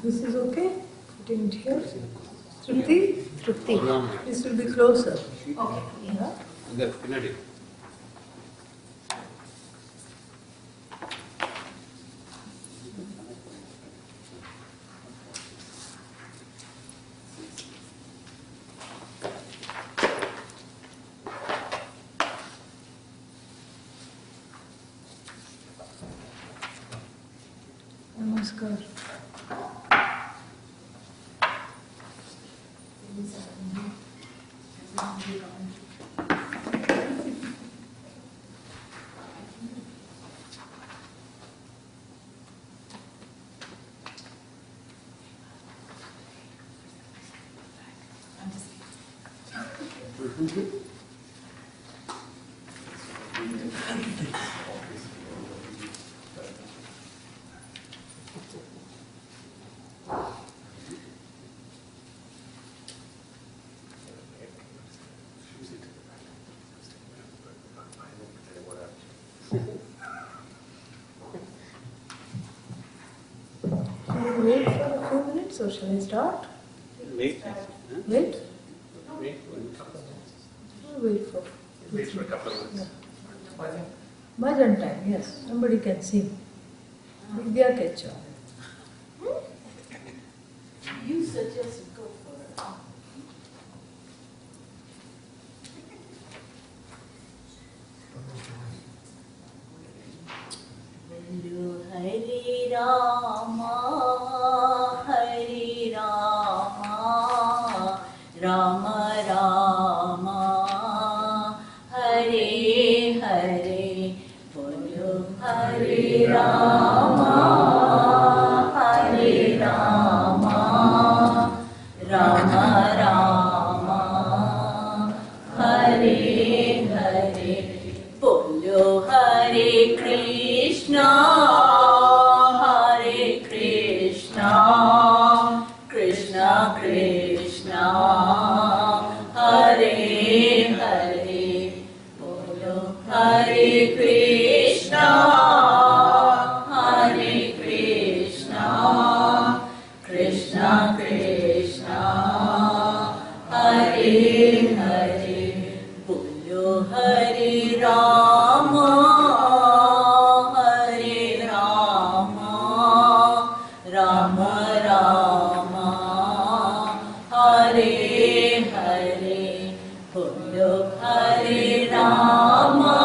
This is okay? Putting it here. Shruti? Shruti. This will be closer. Okay. Yeah. Namaskar. Wait for a few minutes or shall I start? Wait. Wait? Wait. Wait for a couple of minutes. Yeah. Bhajan time, yes. Somebody can sing. Vidya Kecha. You suggest go for it. Hare Rama, Hare Rama, Rama Rama, Hare Hare, Bolo Hare Rama, Hare Rama, Rama Rama, Hare Hare, Bolo Hare Krishna, Hare Krishna, Krishna Krishna, Hare Hare, Bolo Hare Krishna, Hare Krishna, Krishna Krishna, Hare Hare, Bolo Hare Rama, Hare Rama, Rama Rama, Hare Hare, Bolo Hare Rama,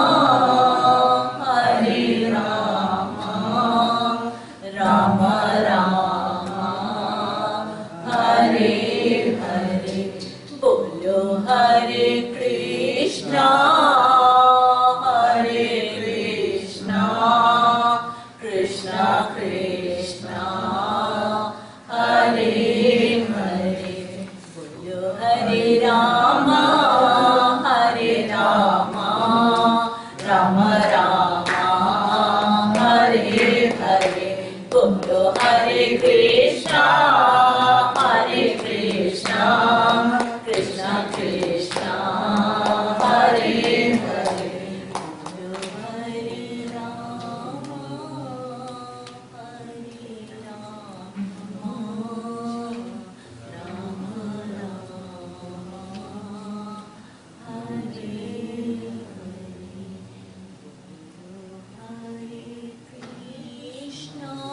Hare Rama, Rama Rama, Hare Hare, Bolo Hare Krishna, Hare Krishna, Krishna Krishna, Hare Hare, Bolo Hare Rama, Hare Rama, Rama Rama, Hare Hare, Bolo Hare Krishna, Hare Krishna, Krishna Krishna, Hare Hare, Bolo Hare Rama, Hare Rama, Rama Rama, Hare Hare, Krishna, Hare Krishna, Krishna Krishna, Hare Hare.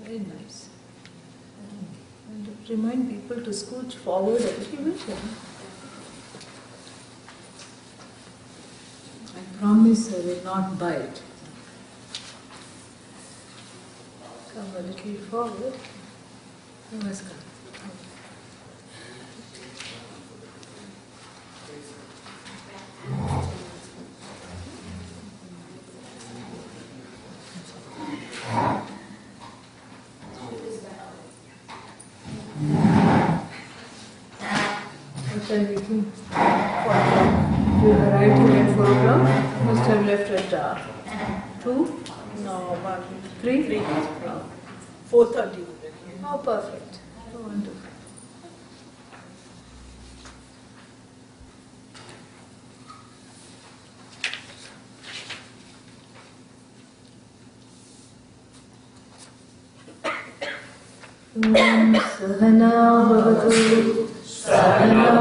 Very nice. And remind people to scooch forward a little bit. I promise I will not bite. Come a little forward. Namaskar. What time we think? 4 o'clock. We were arriving at 4 o'clock. Must have left at 2. No, 1, 3? 3. Oh, 4:30. oh, perfect. Oh, wonderful. Sahana bhavatu, Sadhana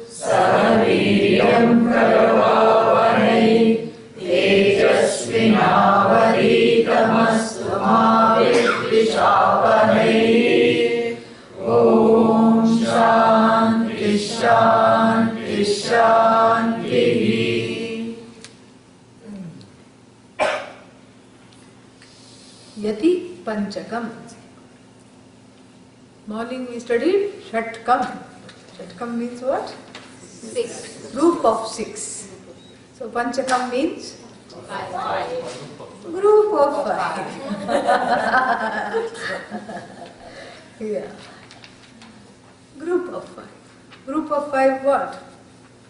Sahaviryam Pravavanai Tejasvinavaditamastu Mavidvishavanai. Om Shanti Shanti Shanti. Yati Panchakam. Morning we studied Shatkam. Shatkam means what? 6. Group of 6. So Panchakam means 5. group of 5. Yeah. Group of 5. Group of 5 what?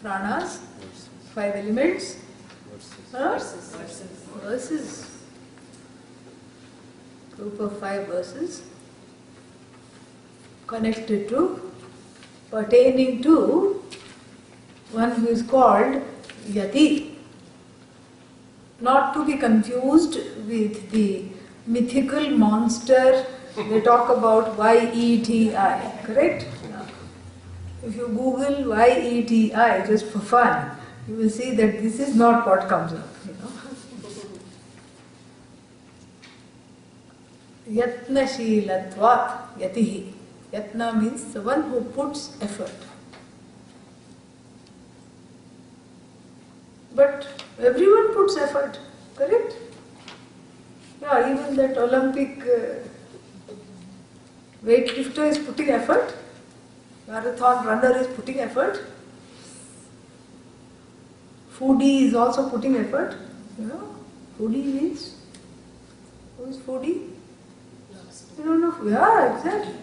Pranas, 5 elements, huh? Verses. Group of 5 verses connected to, pertaining to one who is called Yati. Not to be confused with the mythical monster they talk about Yeti, correct? No. If you Google Yeti just for fun, you will see that this is not what comes up, Yatnashilatvat Yatihi. Yatna means the one who puts effort. But everyone puts effort, correct? Yeah, even that Olympic weightlifter is putting effort. Marathon runner is putting effort. Foodie is also putting effort. Foodie means, who is foodie? You don't know? Yeah, exactly.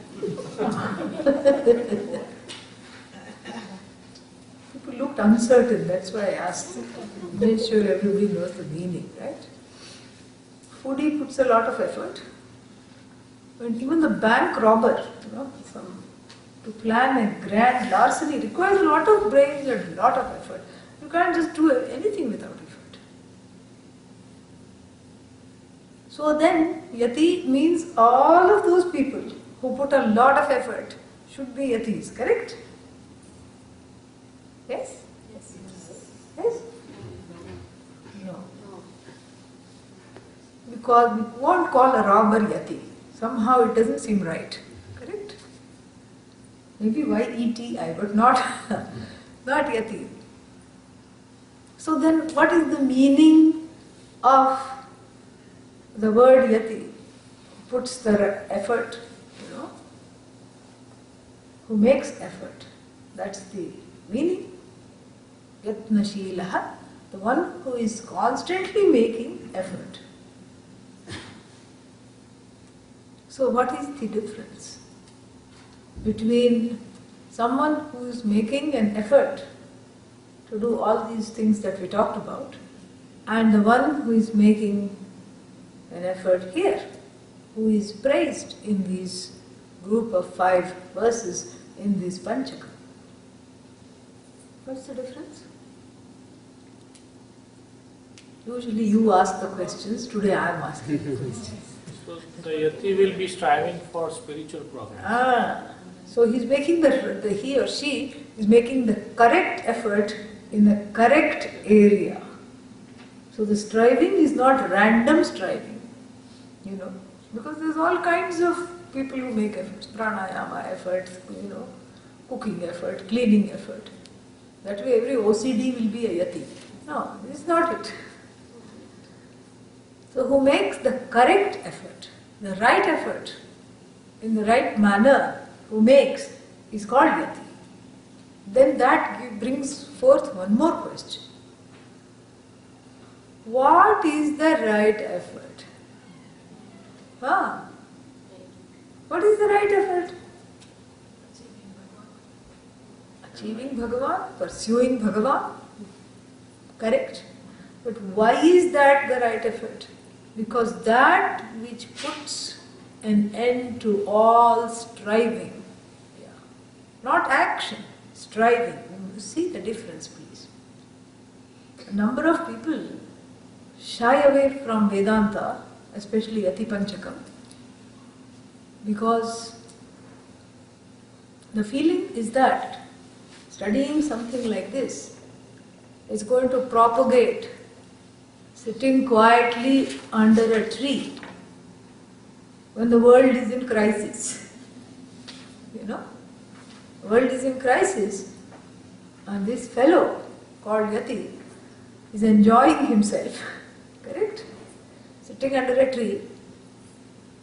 People looked uncertain, that's why I asked. Made sure everybody knows the meaning, right? Foodie puts a lot of effort. And even the bank robber, to plan a grand larceny requires a lot of brains and a lot of effort. You can't just do anything without effort. So then, Yati means all of those people who put a lot of effort should be Yatis, correct? Yes? Yes? Yes? No. Because we won't call a robber Yati. Somehow it doesn't seem right, correct? Maybe Yeti, but not Yati. So then what is the meaning of the word Yati? Puts the effort, who makes effort. That's the meaning. Yatnashilaha, the one who is constantly making effort. So what is the difference between someone who is making an effort to do all these things that we talked about and the one who is making an effort here, who is praised in these group of 5 verses in this Panchaka? What's the difference? Usually you ask the questions, today I am asking the questions. So the Yati will be striving for spiritual progress. So he's making he or she is making the correct effort in the correct area. So the striving is not random striving, because there's all kinds of people who make efforts, pranayama efforts, cooking effort, cleaning effort. That way every OCD will be a Yati. No, this is not it. So who makes the correct effort, the right effort, in the right manner, who makes, is called Yati. Then that brings forth one more question. What is the right effort? What is the right effort? Achieving Bhagavan, pursuing Bhagavan. Correct. But why is that the right effort? Because that which puts an end to all striving, not action, striving. See the difference, please. A number of people shy away from Vedanta, especially Yati Panchakam, because the feeling is that studying something like this is going to propagate sitting quietly under a tree when the world is in crisis. The world is in crisis, and this fellow called Yati is enjoying himself, correct? Sitting under a tree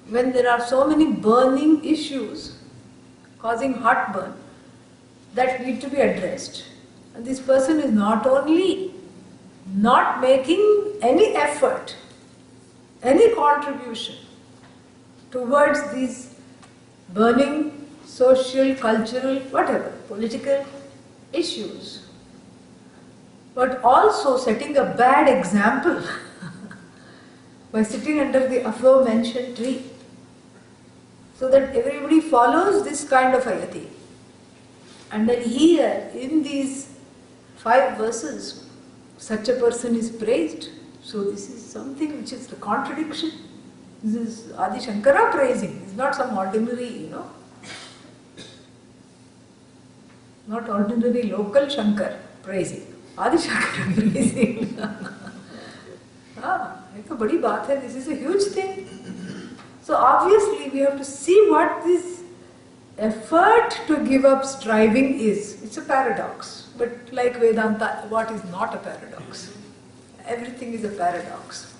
when there are so many burning issues causing heartburn that need to be addressed. And this person is not only not making any effort, any contribution towards these burning social, cultural, whatever, political issues, but also setting a bad example by sitting under the aforementioned tree, so that everybody follows this kind of a yati. And then here, in these 5 verses, such a person is praised. So this is something which is the contradiction. This is Adi Shankara praising. It's not some ordinary, not ordinary local Shankar praising. Adi Shankara praising. एक बड़ी बात है. This is a huge thing. So obviously we have to see what this effort to give up striving is. It's a paradox. But like Vedanta, what is not a paradox? Everything is a paradox.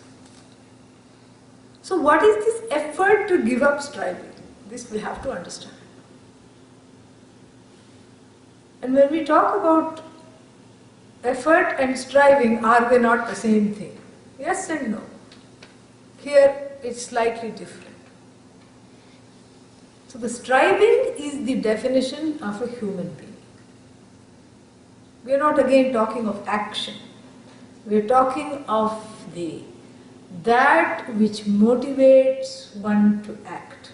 So what is this effort to give up striving? This we have to understand. And when we talk about effort and striving, are they not the same thing? Yes and no. Here it's slightly different. So the striving is the definition of a human being. We are not again talking of action. We are talking of that which motivates one to act.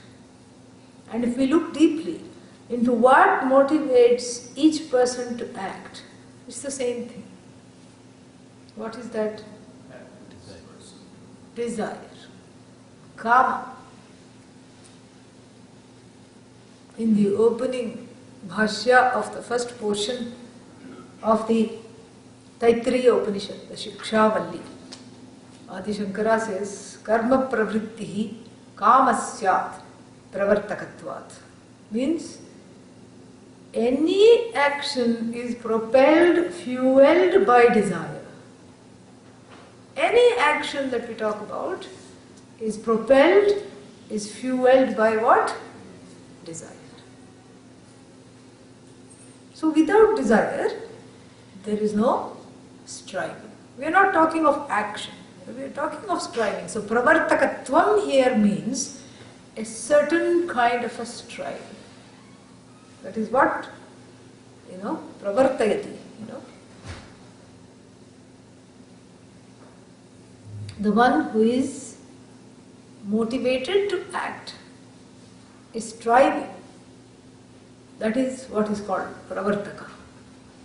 And if we look deeply into what motivates each person to act, it's the same thing. What is that? Desire. Kama. In the opening bhashya of the first portion of the Taittiriya Upanishad, the Shikshavalli, Adi Shankara says, Karma pravrittihi kamasyat pravartakatvat. Means, any action is propelled, fueled by desire. Any action that we talk about is propelled, is fueled by what? Desire. So without desire, there is no striving. We are not talking of action. We are talking of striving. So pravartakatvam here means a certain kind of a striving. That is what, pravartayati, The one who is motivated to act is striving. That is what is called pravartaka.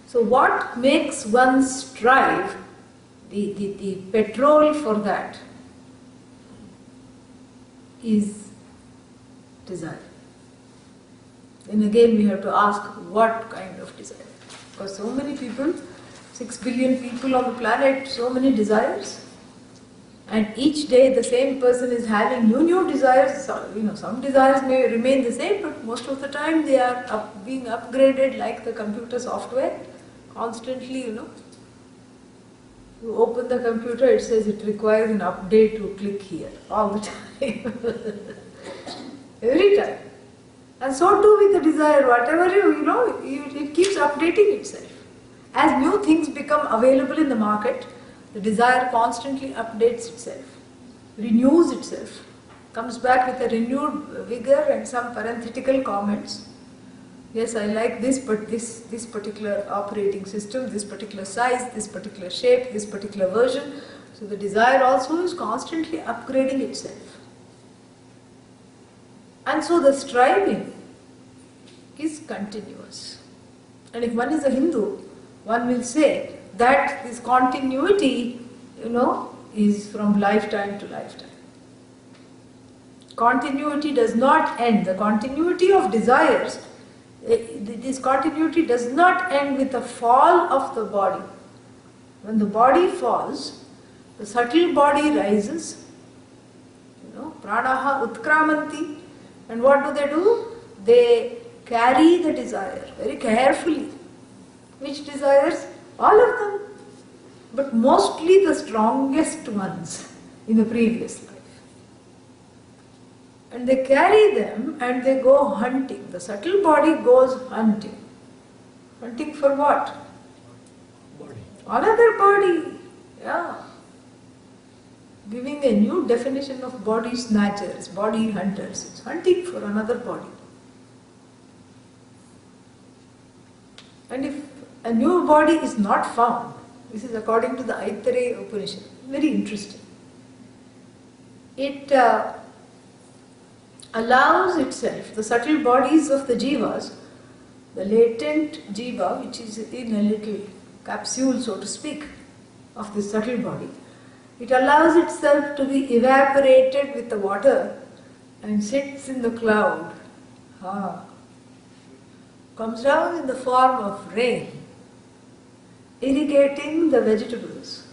So what makes one strive, the petrol for that is desire. Then again we have to ask what kind of desire. Because so many people, 6 billion people on the planet, so many desires. And each day the same person is having new desires. So, some desires may remain the same, but most of the time they are being upgraded like the computer software. Constantly, you open the computer, it says it requires an update to click here all the time. Every time. And so too with the desire, whatever it keeps updating itself. As new things become available in the market, the desire constantly updates itself, renews itself, comes back with a renewed vigor and some parenthetical comments. Yes, I like this, but this particular operating system, this particular size, this particular shape, this particular version So the desire also is constantly upgrading itself. And so the striving is continuous. And if one is a Hindu, one will say that this continuity, is from lifetime to lifetime. Continuity does not end. The continuity of desires, this continuity does not end with the fall of the body. When the body falls, the subtle body rises, pranaha utkramanti, and what do? They carry the desire very carefully. Which desires? All of them. But mostly the strongest ones in the previous life. And they carry them and they go hunting. The subtle body goes hunting. Hunting for what? Body. Another body. Yeah. Giving a new definition of body snatchers, body hunters. It's hunting for another body. And if a new body is not found, this is according to the Aitareya Upanishad, very interesting. It allows itself, the subtle bodies of the jivas, the latent jiva, which is in a little capsule, so to speak, of the subtle body, it allows itself to be evaporated with the water and sits in the cloud. Comes down in the form of rain, irrigating the vegetables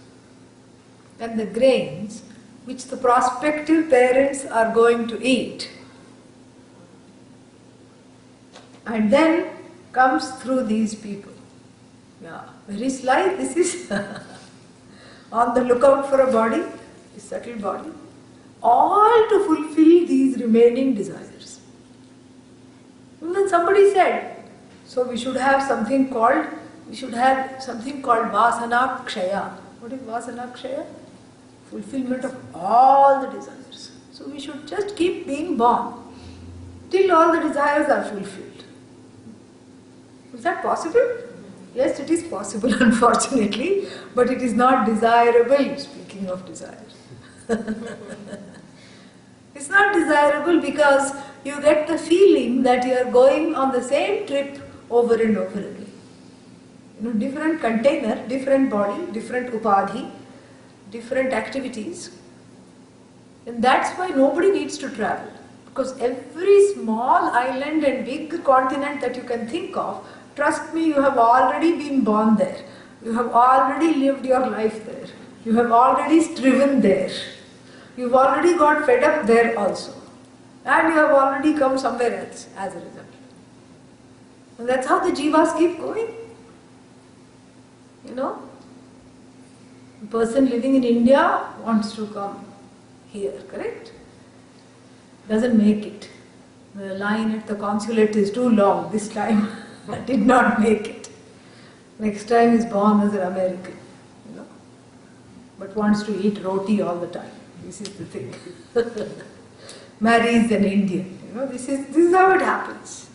and the grains which the prospective parents are going to eat. And then comes through these people. Yeah, very sly this is. On the lookout for a body, a subtle body, all to fulfill these remaining desires. And then somebody said, so we should have something called Vasana Kshaya. What is Vasana Kshaya? Fulfillment of all the desires. So we should just keep being born till all the desires are fulfilled. Is that possible? Yes, it is possible, unfortunately, but it is not desirable, speaking of desires. It's not desirable because you get the feeling that you are going on the same trip over and over again. Different container, different body, different upadhi, different activities. And that's why nobody needs to travel. Because every small island and big continent that you can think of, trust me, you have already been born there. You have already lived your life there. You have already striven there. You've already got fed up there also. And you have already come somewhere else as a result. And that's how the jivas keep going. A person living in India wants to come here, correct? Doesn't make it. The line at the consulate is too long this time. Did not make it. Next time is born as an American, but wants to eat roti all the time. This is the thing. Marries an Indian. This is how it happens.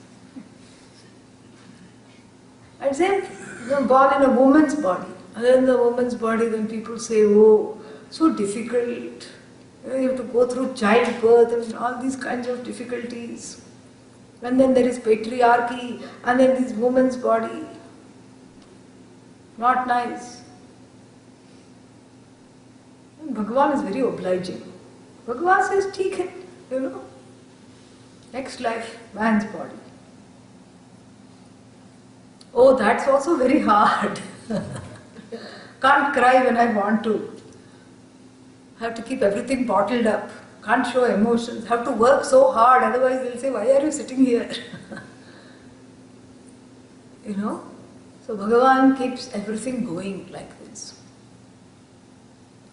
And then born in a woman's body. And then the woman's body, then people say, oh, so difficult. You have to go through childbirth and all these kinds of difficulties. And then there is patriarchy, and then this woman's body. Not nice. And Bhagavan is very obliging. Bhagavan says, "Theek hai, next life, man's body." Oh, that's also very hard. Can't cry when I want to. Have to keep everything bottled up. Can't show emotions. Have to work so hard, otherwise they'll say, why are you sitting here? So Bhagavan keeps everything going like this.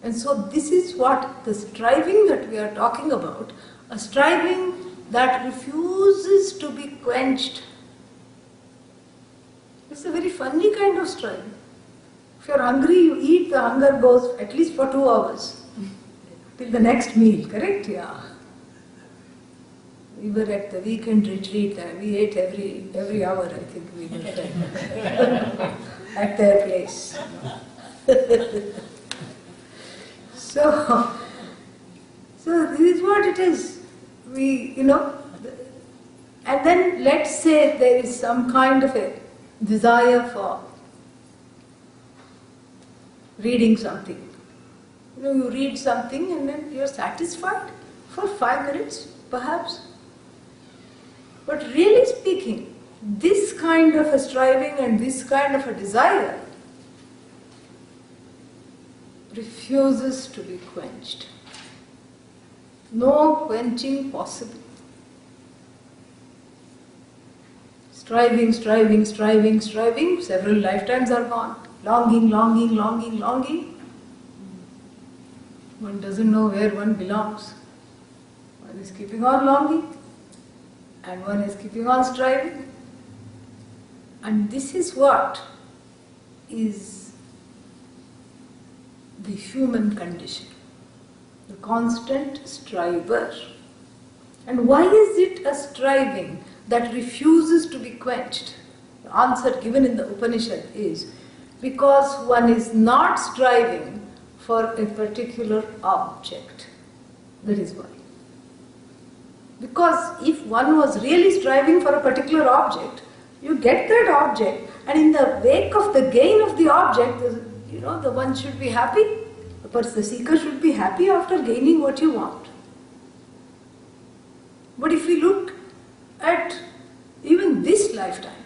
And so this is what the striving that we are talking about, a striving that refuses to be quenched. It's a very funny kind of striving. If you're hungry, you eat, the hunger goes at least for 2 hours. Till the next meal, correct? Yeah. We were at the weekend retreat and we ate every hour, I think we were at their place. So this is what it is. And then let's say there is some kind of a desire for reading something. You read something and then you are satisfied for 5 minutes, perhaps. But really speaking, this kind of a striving and this kind of a desire refuses to be quenched. No quenching possible. Striving, several lifetimes are gone. Longing. One doesn't know where one belongs. One is keeping on longing and one is keeping on striving. And this is what is the human condition. The constant striver. And why is it a striving that refuses to be quenched? The answer given in the Upanishad is because one is not striving for a particular object. That is why. Because if one was really striving for a particular object, you get that object, and in the wake of the gain of the object, the one should be happy. The seeker should be happy after gaining what you want. But if we look at even this lifetime,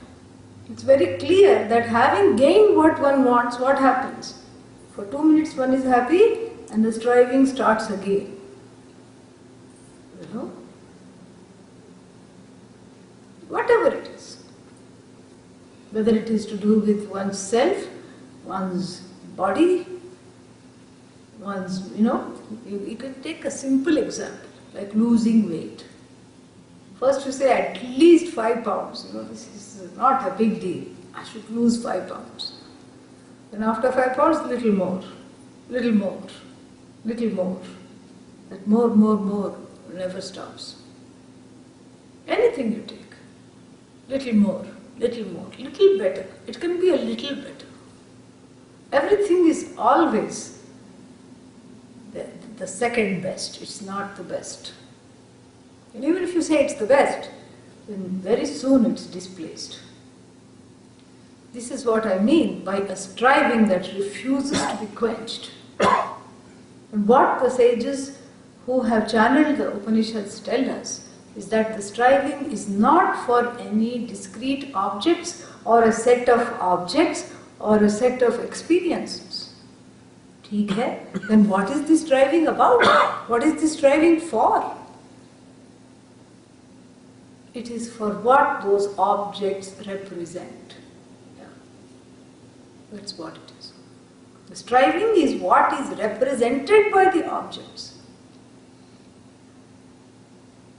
it's very clear that having gained what one wants, what happens? For 2 minutes one is happy and the striving starts again. Whatever it is. Whether it is to do with one's self, one's body, one's, you can take a simple example, like losing weight. First you say at least 5 pounds, this is not a big deal. I should lose 5 pounds. Then after 5 pounds, little more. That more never stops. Anything you take, little more, little better. It can be a little better. Everything is always the second best. It's not the best. And even if you say it's the best, then very soon it's displaced. This is what I mean by a striving that refuses to be quenched. And what the sages who have channeled the Upanishads tell us is that the striving is not for any discrete objects or a set of objects or a set of experiences. ठीक है? Then what is this striving about? What is this striving for? It is for what those objects represent. That's what it is. The striving is what is represented by the objects.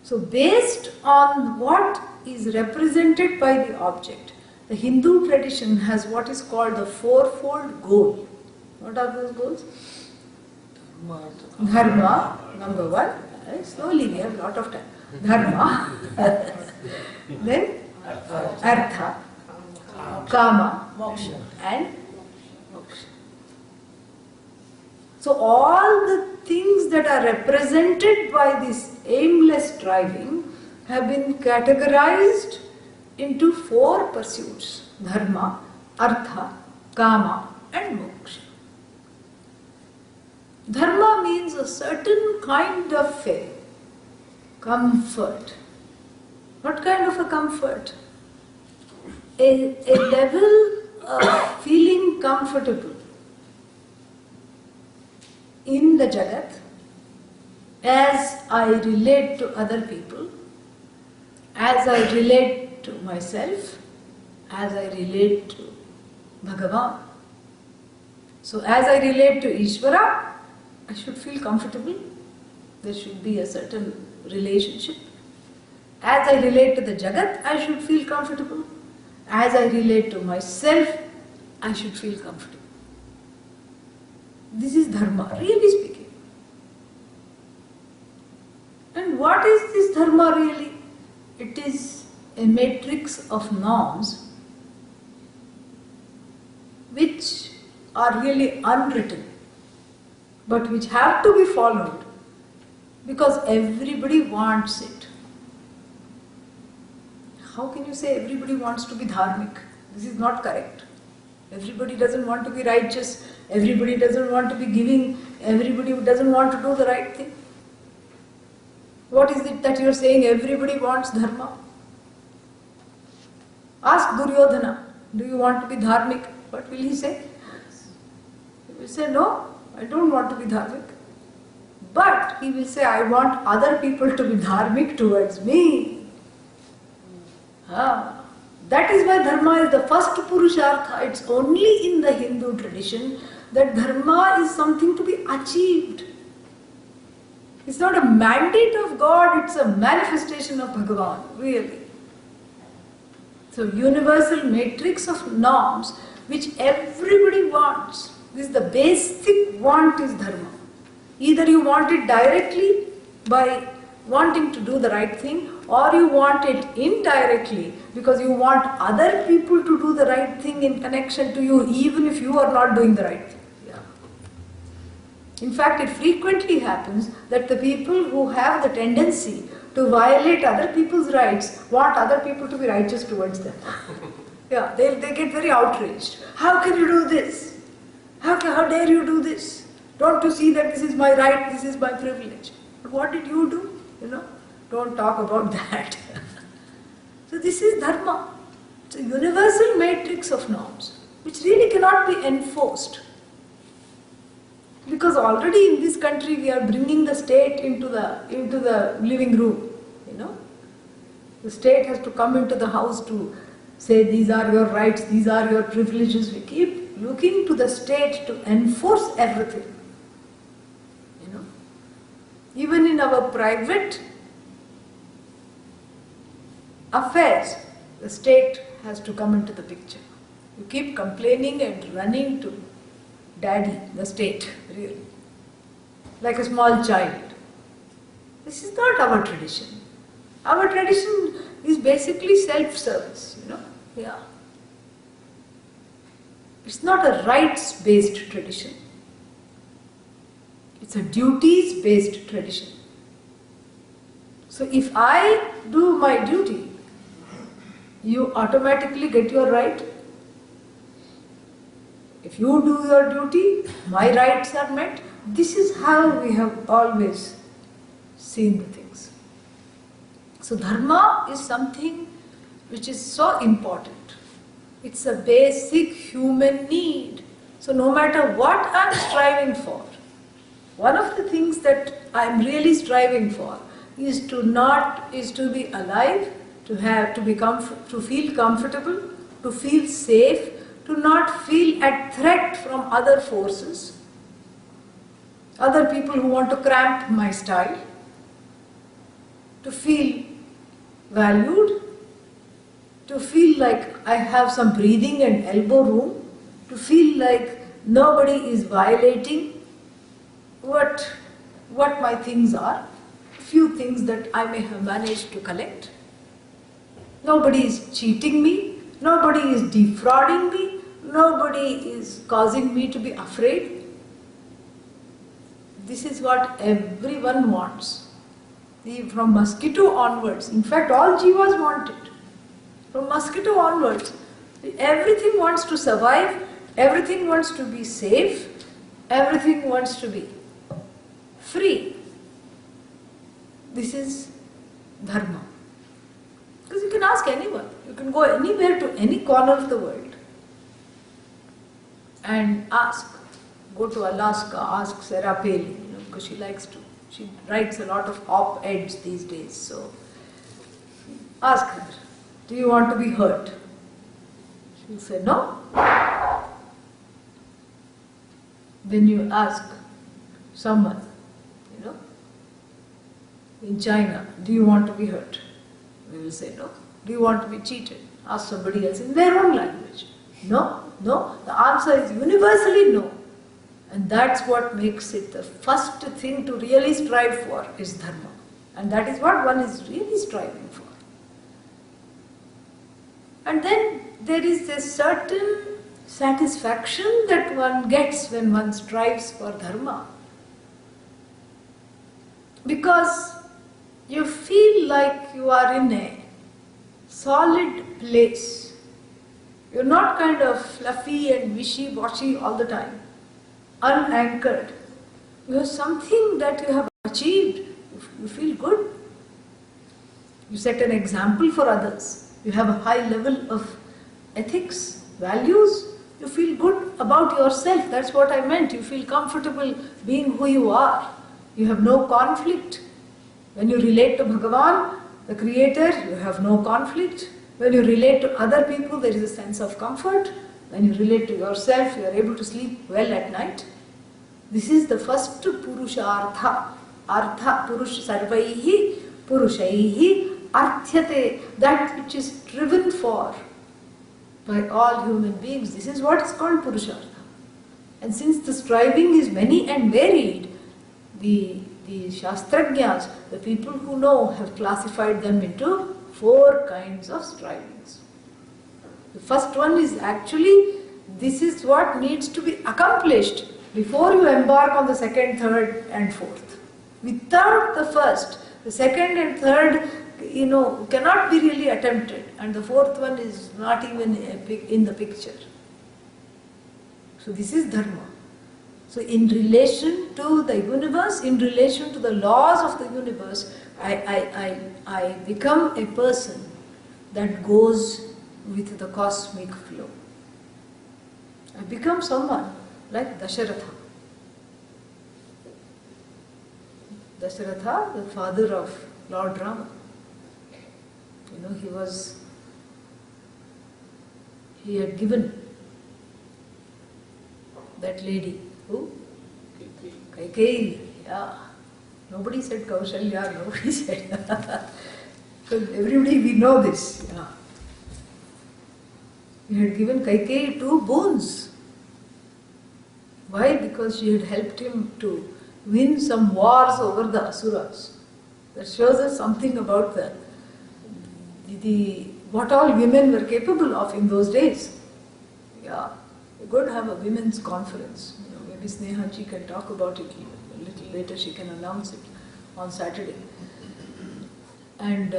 So based on what is represented by the object, the Hindu tradition has what is called the fourfold goal. What are those goals? Dharma, number one. Slowly, we have a lot of time. Dharma. Then Artha, Kama, Moksha, and Moksha. So all the things that are represented by this aimless striving have been categorized into 4 pursuits: Dharma, Artha, Kama, and Moksha. Dharma means a certain kind of a comfort. What kind of a comfort? A level of feeling comfortable in the Jagat as I relate to other people, as I relate to myself, as I relate to Bhagavan. So as I relate to Ishvara, I should feel comfortable. There should be a certain relationship. As I relate to the Jagat, I should feel comfortable. As I relate to myself, I should feel comfortable. This is Dharma, really speaking. And what is this Dharma really? It is a matrix of norms which are really unwritten. but which have to be followed because everybody wants it. How can you say everybody wants to be dharmic? This is not correct. Everybody doesn't want to be righteous, everybody doesn't want to be giving, everybody doesn't want to do the right thing. What is it that you are saying everybody wants dharma? Ask Duryodhana, do you want to be dharmic? What will he say? He will say, no, I don't want to be dharmic. But he will say, I want other people to be dharmic towards me. That is why dharma is the first purushartha. It's only in the Hindu tradition that dharma is something to be achieved. It's not a mandate of God, it's a manifestation of Bhagavan, really. So, universal matrix of norms which everybody wants. This is the basic want is dharma. Either you want it directly by wanting to do the right thing, or you want it indirectly because you want other people to do the right thing in connection to you, even if you are not doing the right thing. Yeah. In fact, it frequently happens that the people who have the tendency to violate other people's rights want other people to be righteous towards them. Yeah, they get very outraged. How can you do this? How dare you do this? Don't you see that this is my right, this is my privilege? But what did you do? Don't talk about that. So this is dharma. It's a universal matrix of norms, which really cannot be enforced. Because already in this country we are bringing the state into the living room. The state has to come into the house to say these are your rights, these are your privileges. We keep looking to the state to enforce everything. Even in our private affairs, the state has to come into the picture. You keep complaining and running to daddy, the state, really, like a small child. This is not our tradition. Our tradition is basically self-service, Yeah. It's not a rights-based tradition. It's a duties-based tradition. So if I do my duty, you automatically get your right. If you do your duty, my rights are met. This is how we have always seen the things. So dharma is something which is so important. It's a basic human need. So no matter what I'm striving for, one of the things that I'm really striving for is to be alive, to feel comfortable, to feel safe, to not feel at threat from other forces, other people who want to cramp my style, to feel valued, to feel like I have some breathing and elbow room, to feel like nobody is violating what my things are, few things that I may have managed to collect. Nobody is cheating me, nobody is defrauding me, nobody is causing me to be afraid. This is what everyone wants. From mosquito onwards, in fact all jivas want it. From mosquito onwards, everything wants to survive, everything wants to be safe, everything wants to be free. This is dharma. Because you can ask anyone, you can go anywhere to any corner of the world and ask. Go to Alaska, ask Sarah Palin, because she writes a lot of op-eds these days. So ask her, do you want to be hurt? She'll say no. Then you ask someone, in China, do you want to be hurt? We will say no. Do you want to be cheated? Ask somebody else in their own language. No. The answer is universally no. And that's what makes it the first thing to really strive for is dharma. And that is what one is really striving for. And then there is a certain satisfaction that one gets when one strives for dharma. because you feel like you are in a solid place. You're not kind of fluffy and wishy-washy all the time, unanchored. You have something that you have achieved. You feel good. You set an example for others. You have a high level of ethics, values. You feel good about yourself. That's what I meant. You feel comfortable being who you are. You have no conflict. When you relate to Bhagavan, the Creator, you have no conflict. When you relate to other people, there is a sense of comfort. When you relate to yourself, you are able to sleep well at night. This is the first Purushartha. Artha, Purush, Sarvaihi, Purushaihi, Arthyate, that which is striven for by all human beings. This is what is called Purushartha. And since the striving is many and varied, the Shastrajñas, the people who know, have classified them into 4 kinds of strivings. The first one is actually, this is what needs to be accomplished before you embark on the second, third and fourth. Without the first, the second and third, cannot be really attempted, and the fourth one is not even in the picture. So this is Dharma. So in relation to the universe, in relation to the laws of the universe, I become a person that goes with the cosmic flow. I become someone like Dasharatha. Dasharatha, the father of Lord Rama. He had given that lady, who? Kaikeyi, yeah. Nobody said Kaushalya, nobody said. Because everybody, we know this. Yeah. He had given Kaikeyi 2 boons. Why? Because she had helped him to win some wars over the Asuras. That shows us something about what all women were capable of in those days. Yeah, we're going to have a women's conference. Maybe Snehaji can talk about it a little later. She can announce it on Saturday. And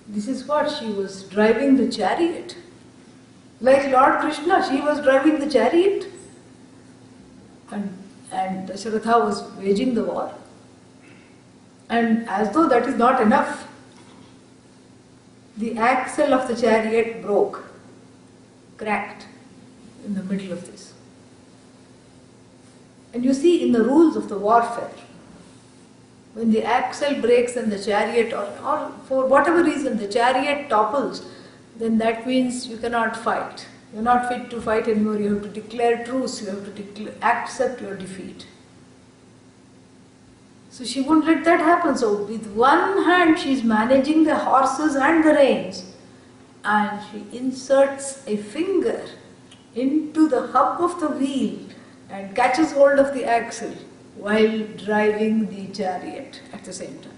this is what she was driving the chariot. Like Lord Krishna, she was driving the chariot. And Dasharatha was waging the war. And as though that is not enough, the axle of the chariot broke, cracked in the middle of this. And you see in the rules of the warfare, when the axle breaks and the chariot, or for whatever reason the chariot topples, then that means you cannot fight. You're not fit to fight anymore. You have to declare truce. You have to accept your defeat. So she wouldn't let that happen. So with one hand she is managing the horses and the reins, and she inserts a finger into the hub of the wheel and catches hold of the axle while driving the chariot at the same time.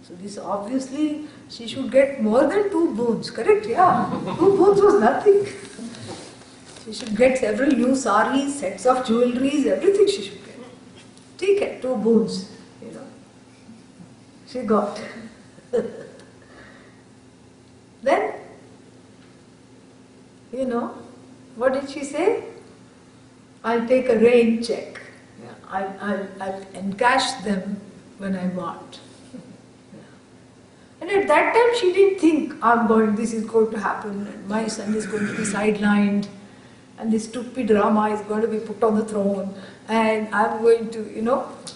So this obviously, she should get more than 2 boons, correct? Yeah, 2 boons was nothing. She should get several new saris, sets of jewelries, everything she should get. Take it, 2 boons, She got. Then, what did she say? I'll take a rain check. I'll encash them when I want. And at that time she didn't think, this is going to happen, and my son is going to be sidelined, and this stupid Rama is going to be put on the throne, and I'm going to,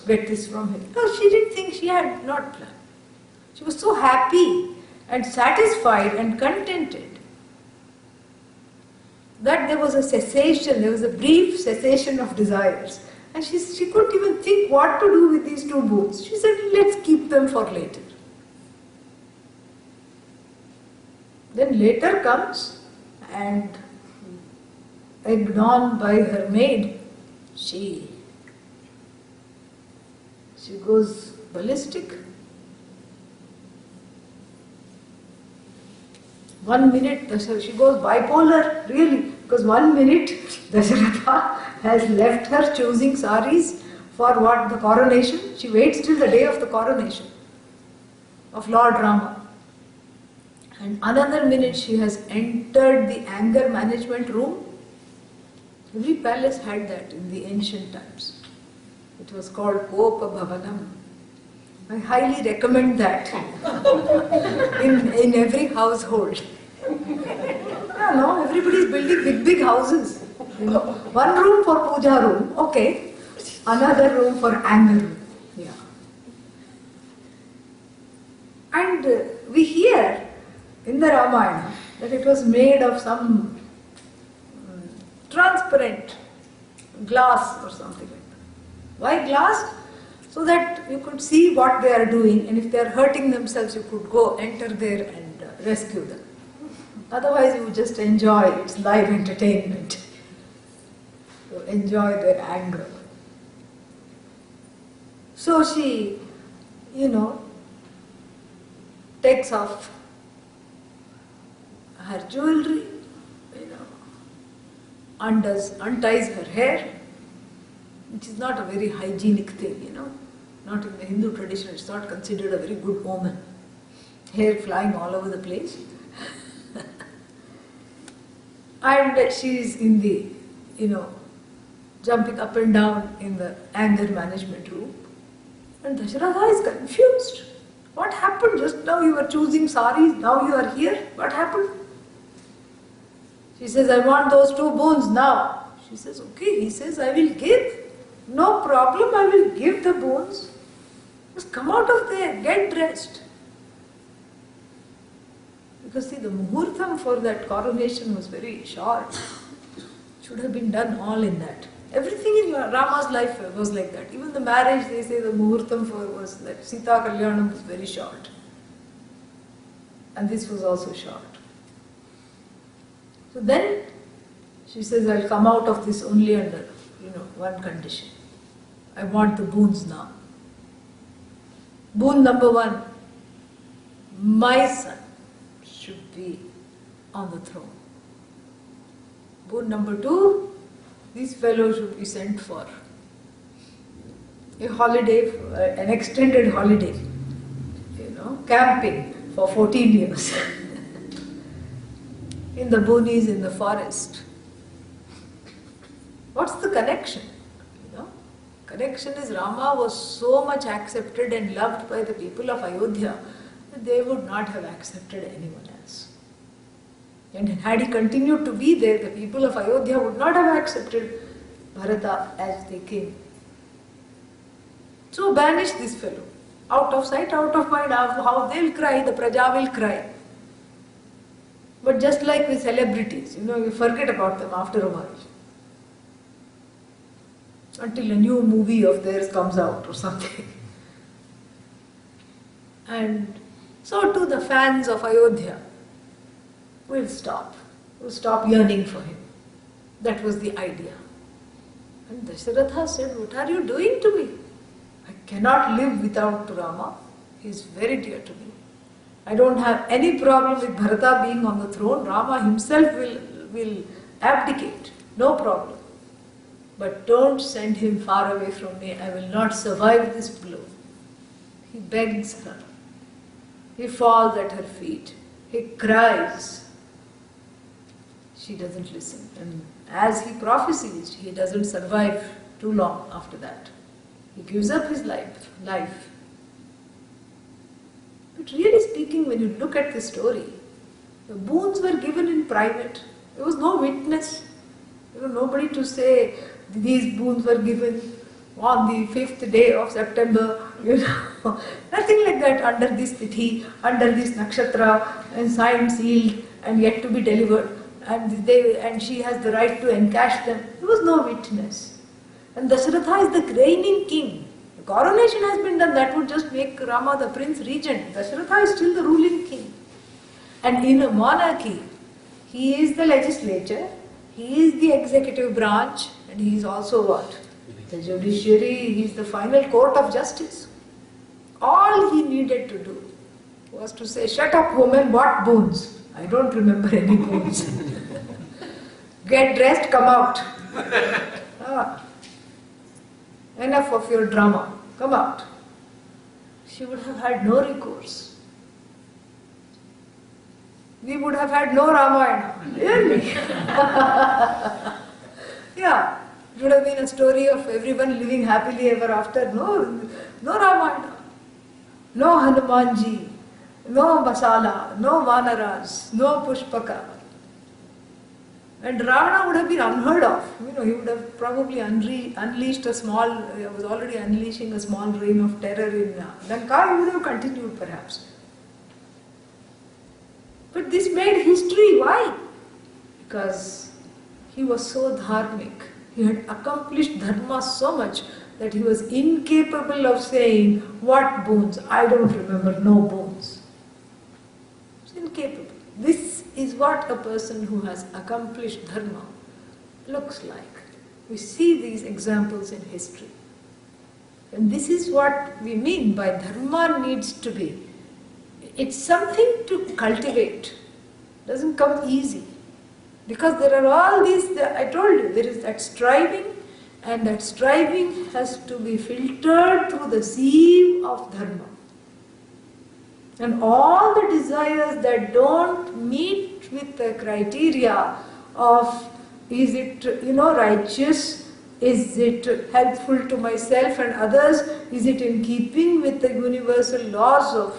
get this from him. No, she didn't think, she had not planned. She was so happy and satisfied and contented that there was a cessation, there was a brief cessation of desires. And she couldn't even think what to do with these 2 boons. She said, let's keep them for later. Then later comes, and egged on by her maid, she goes ballistic. 1 minute, she goes bipolar, really. Because 1 minute Dasharatha has left her choosing saris for what? The coronation. She waits till the day of the coronation of Lord Rama. And another minute she has entered the anger management room. Every palace had that in the ancient times. It was called Kopa Bhavanam. I highly recommend that in every household. No, everybody is building big houses. One room for puja room, okay. Another room for anger room. Yeah. And we hear in the Ramayana that it was made of some transparent glass or something like that. Why glass? So that you could see what they are doing, and if they are hurting themselves, you could go enter there and rescue them. Otherwise, you just enjoy its live entertainment. You enjoy their anger. So she, takes off her jewelry, unties her hair, which is not a very hygienic thing, Not in the Hindu tradition, it's not considered a very good omen. Hair flying all over the place. And she is in the, jumping up and down in the anger management room. And Dasharatha is confused. What happened? Just now you were choosing saris, now you are here. What happened? She says, I want those 2 boons now. She says, okay. He says, I will give. No problem, I will give the boons. Just come out of there, get dressed. Because see, the muhurtam for that coronation was very short. Should have been done all in that. Everything in Rama's life was like that. Even the marriage, they say the muhurtam for was that Sita Kalyanam was very short. And this was also short. So then she says, I'll come out of this only under, one condition. I want the boons now. Boon number 1, my son should be on the throne. Boon number 2, this fellow should be sent for a holiday, an extended holiday, camping for 14 years in the boonies in the forest. What's the connection? Connection is Rama was so much accepted and loved by the people of Ayodhya that they would not have accepted anyone else. And had he continued to be there, the people of Ayodhya would not have accepted Bharata as the king. So banish this fellow. Out of sight, out of mind. How they'll cry, the Praja will cry. But just like with celebrities, you forget about them after a while. Until a new movie of theirs comes out or something. And so too the fans of Ayodhya will stop yearning for him. That was the idea. And Dasharatha said, what are you doing to me? I cannot live without Rama. He is very dear to me. I don't have any problem with Bharata being on the throne. Rama himself will abdicate. No problem. But don't send him far away from me. I will not survive this blow. He begs her. He falls at her feet. He cries. She doesn't listen. And as he prophesied, he doesn't survive too long after that. He gives up his life. But really speaking, when you look at the story, the boons were given in private. There was no witness. Nobody to say, these boons were given on the 5th day of September, nothing like that, under this tithi, under this nakshatra, and signed, sealed, and yet to be delivered, and she has the right to encash them. There was no witness. And Dasharatha is the reigning king. The coronation has been done, that would just make Rama the prince regent. Dasharatha is still the ruling king. And in a monarchy, he is the legislature, he is the executive branch, and he is also what? The judiciary, he is the final court of justice. All he needed to do was to say, shut up woman, what boons? I don't remember any boons. Get dressed, come out. Ah. Enough of your drama, come out. She would have had no recourse. We would have had no Ramayana. Really? Yeah, it would have been a story of everyone living happily ever after. No Ramayana. No Hanumanji. No Masala. No Vanaras. No Pushpaka. And Ravana would have been unheard of. He would have probably unleashed was already unleashing a small reign of terror in Lanka. He would have continued perhaps. But this made history. Why? Because he was so dharmic. He had accomplished Dharma so much that he was incapable of saying, what boons? I don't remember, no boons. He was incapable. This is what a person who has accomplished Dharma looks like. We see these examples in history. And this is what we mean by Dharma needs to be. It's something to cultivate. It doesn't come easy. Because there are all these, I told you, there is that striving, and that striving has to be filtered through the sieve of Dharma. And all the desires that don't meet with the criteria of is it righteous, is it helpful to myself and others, is it in keeping with the universal laws of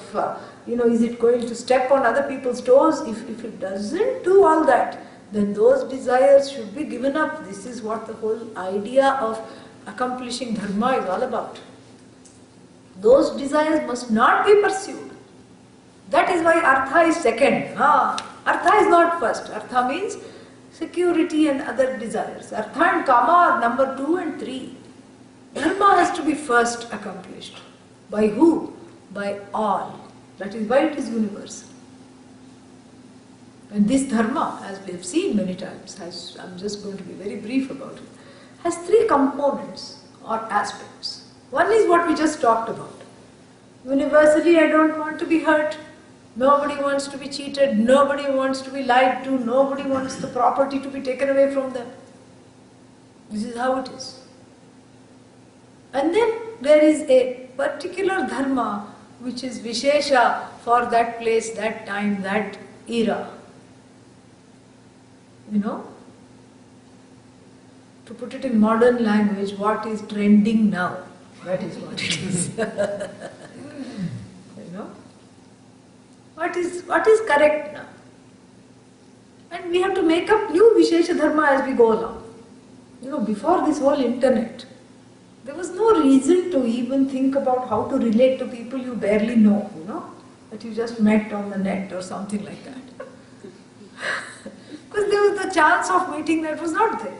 is it going to step on other people's toes? If it doesn't do all that, then those desires should be given up. This is what the whole idea of accomplishing Dharma is all about. Those desires must not be pursued. That is why Artha is second. Artha is not first. Artha means security and other desires. Artha and Kama are number 2 and 3. Dharma has to be first accomplished. By who? By all. That is why it is universal. And this Dharma, as we have seen many times, I'm just going to be very brief about it, has 3 components or aspects. One is what we just talked about. Universally, I don't want to be hurt. Nobody wants to be cheated. Nobody wants to be lied to. Nobody wants the property to be taken away from them. This is how it is. And then there is a particular Dharma which is Vishesha for that place, that time, that era. To put it in modern language, what is trending now? That is what it is. What is correct now? And we have to make up new Vishesha Dharma as we go along. Before this whole internet, there was no reason to even think about how to relate to people you barely know, that you just met on the net or something like that. Because there was the chance of meeting that was not there.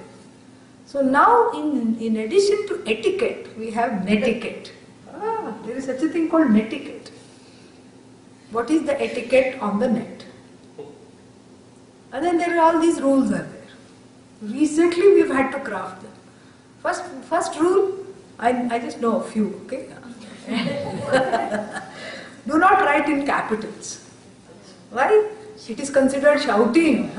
So now, in addition to etiquette, we have netiquette. There is such a thing called netiquette. What is the etiquette on the net? And then there are all these rules are there. Recently we've had to craft them. First rule, I just know a few, okay? Do not write in capitals. Why? It is considered shouting.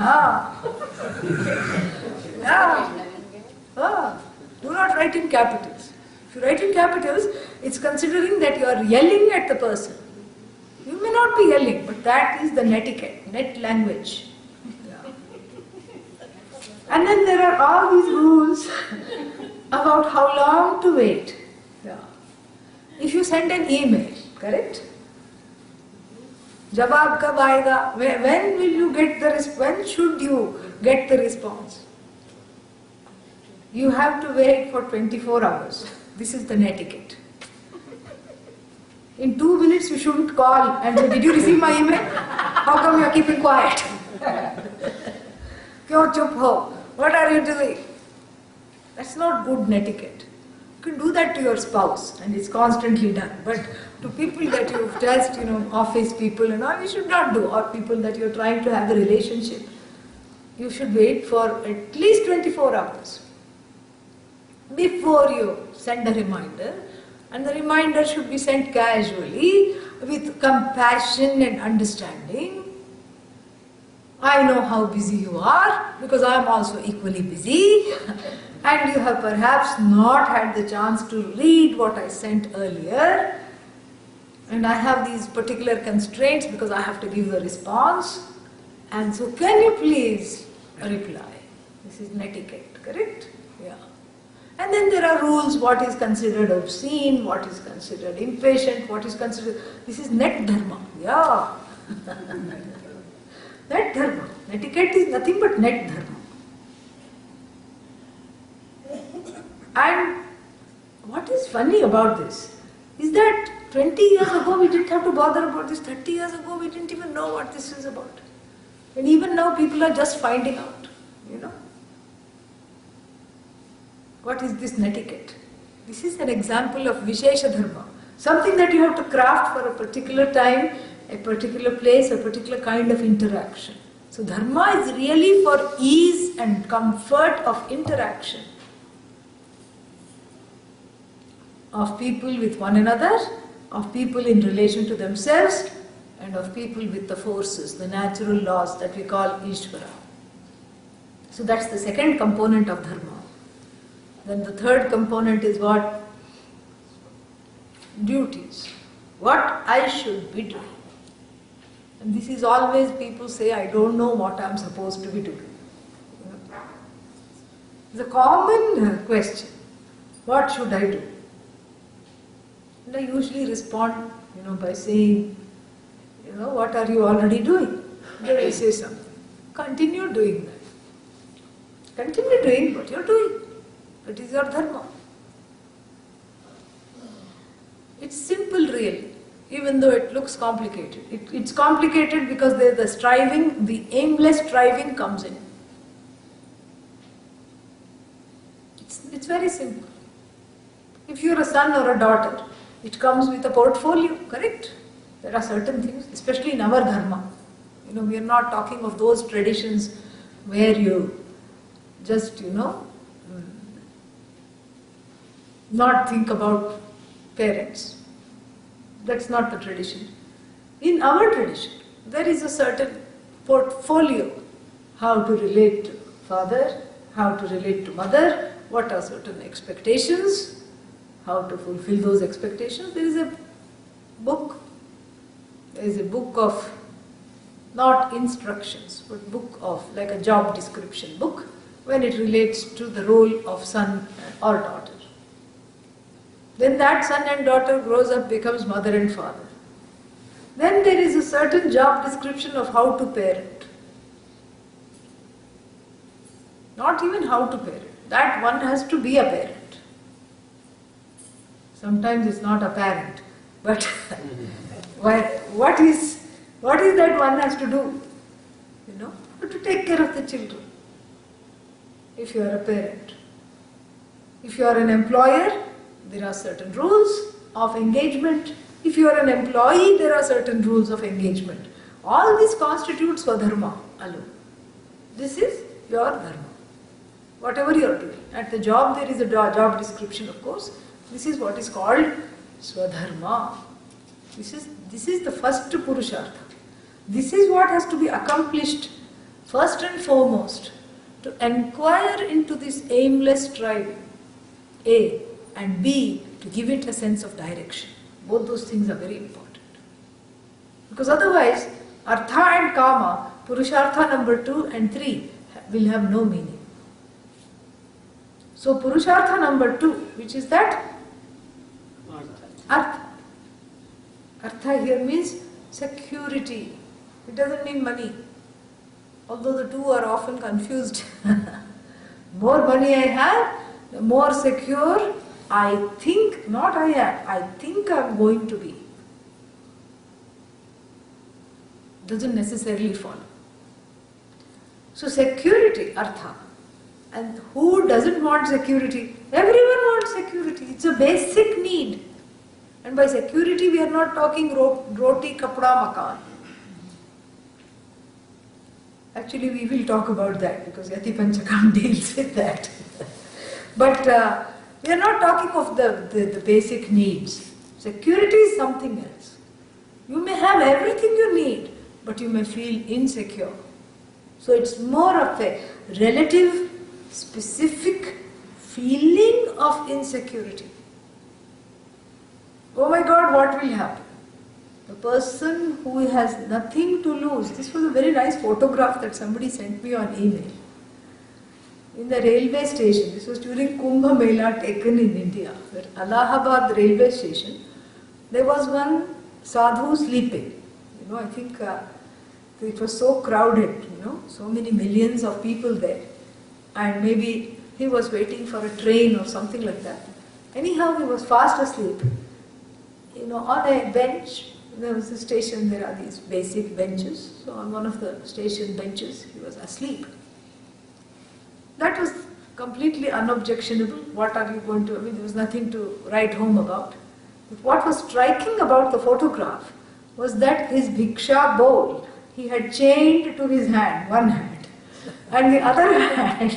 Do not write in capitals. If you write in capitals, it's considering that you are yelling at the person. You may not be yelling, but that is the netiquette, net language. And then there are all these rules about how long to wait. If you send an email, correct? Jawab kab aayega? When will you get the when should you get the response? You have to wait for 24 hours. This is the netiquette. In 2 minutes you shouldn't call and say, did you receive my email? How come you are keeping quiet? Kyo chup ho? What are you doing? That's not good netiquette. You can do that to your spouse and it's constantly done. But to people that you've just, office people and all, you should not do. Or people that you're trying to have a relationship. You should wait for at least 24 hours before you send a reminder. And the reminder should be sent casually, with compassion and understanding. I know how busy you are because I am also equally busy and you have perhaps not had the chance to read what I sent earlier, and I have these particular constraints because I have to give the response, and so can you please reply? This is netiquette, correct? Yeah. And then there are rules, what is considered obscene, what is considered impatient, what is considered, this is net dharma, yeah. Net dharma. Netiquette is nothing but net dharma. And what is funny about this is that 20 years ago we didn't have to bother about this, 30 years ago we didn't even know what this is about. And even now people are just finding out, you know. What is this netiquette? This is an example of Vishesha Dharma. Something that you have to craft for a particular time, a particular place, a particular kind of interaction. So Dharma is really for ease and comfort of interaction of people with one another, of people in relation to themselves, and of people with the forces, the natural laws that we call Ishvara. So that's the second component of Dharma. Then the third component is what? Duties. What I should be doing. And this is always people say, I don't know what I am supposed to be doing. It's a common question. What should I do? And I usually respond, by saying, what are you already doing? Then I say something. Continue doing that. Continue doing what you're doing. That is your dharma. It's simple really, even though it looks complicated. It's complicated because the striving, the aimless striving comes in. It's very simple. If you're a son or a daughter, it comes with a portfolio, correct? There are certain things, especially in our dharma. We are not talking of those traditions where you just, not think about parents. That's not the tradition. In our tradition, there is a certain portfolio. How to relate to father, how to relate to mother, what are certain expectations, how to fulfill those expectations. There is a book. There is a book of, not instructions, but book of, like a job description book, when it relates to the role of son or daughter. Then that son and daughter grows up, becomes mother and father. Then there is a certain job description of how to parent. Not even how to parent. That one has to be a parent. Sometimes it's not apparent, but what is that one has to do? To take care of the children. If you are a parent. If you are an employer, there are certain rules of engagement. If you are an employee, there are certain rules of engagement. All this constitutes for dharma alone. This is your dharma. Whatever you are doing. At the job, there is a job description, of course. This is what is called swadharma. This is the first purushartha. This is what has to be accomplished first and foremost, to inquire into this aimless striving, A, and B, to give it a sense of direction. Both those things are very important. Because otherwise, artha and kama, purushartha number 2 and 3, will have no meaning. So purushartha number 2, which is that? Artha. Artha here means security. It doesn't mean money. Although the two are often confused. More money I have, the more secure I think, not I am, I think I am going to be. Doesn't necessarily follow. So security, artha. And who doesn't want security? Everyone wants security. It's a basic need. And by security we are not talking roti, kapda, makan. Actually we will talk about that because Yati Panchakam deals with that. But we are not talking of the basic needs. Security is something else. You may have everything you need, but you may feel insecure. So it's more of a relative, specific feeling of insecurity. Oh my God, what will happen? The person who has nothing to lose. This was a very nice photograph that somebody sent me on email. In the railway station, this was during Kumbh Mela taken in India, where Allahabad railway station, there was one sadhu sleeping. I think it was so crowded, so many millions of people there. And maybe he was waiting for a train or something like that. Anyhow, he was fast asleep. On a bench, there was a station, there are these basic benches. So on one of the station benches, he was asleep. That was completely unobjectionable. What are you going to, there was nothing to write home about. But what was striking about the photograph was that his bhiksha bowl, he had chained to his hand, one hand. And the other hand,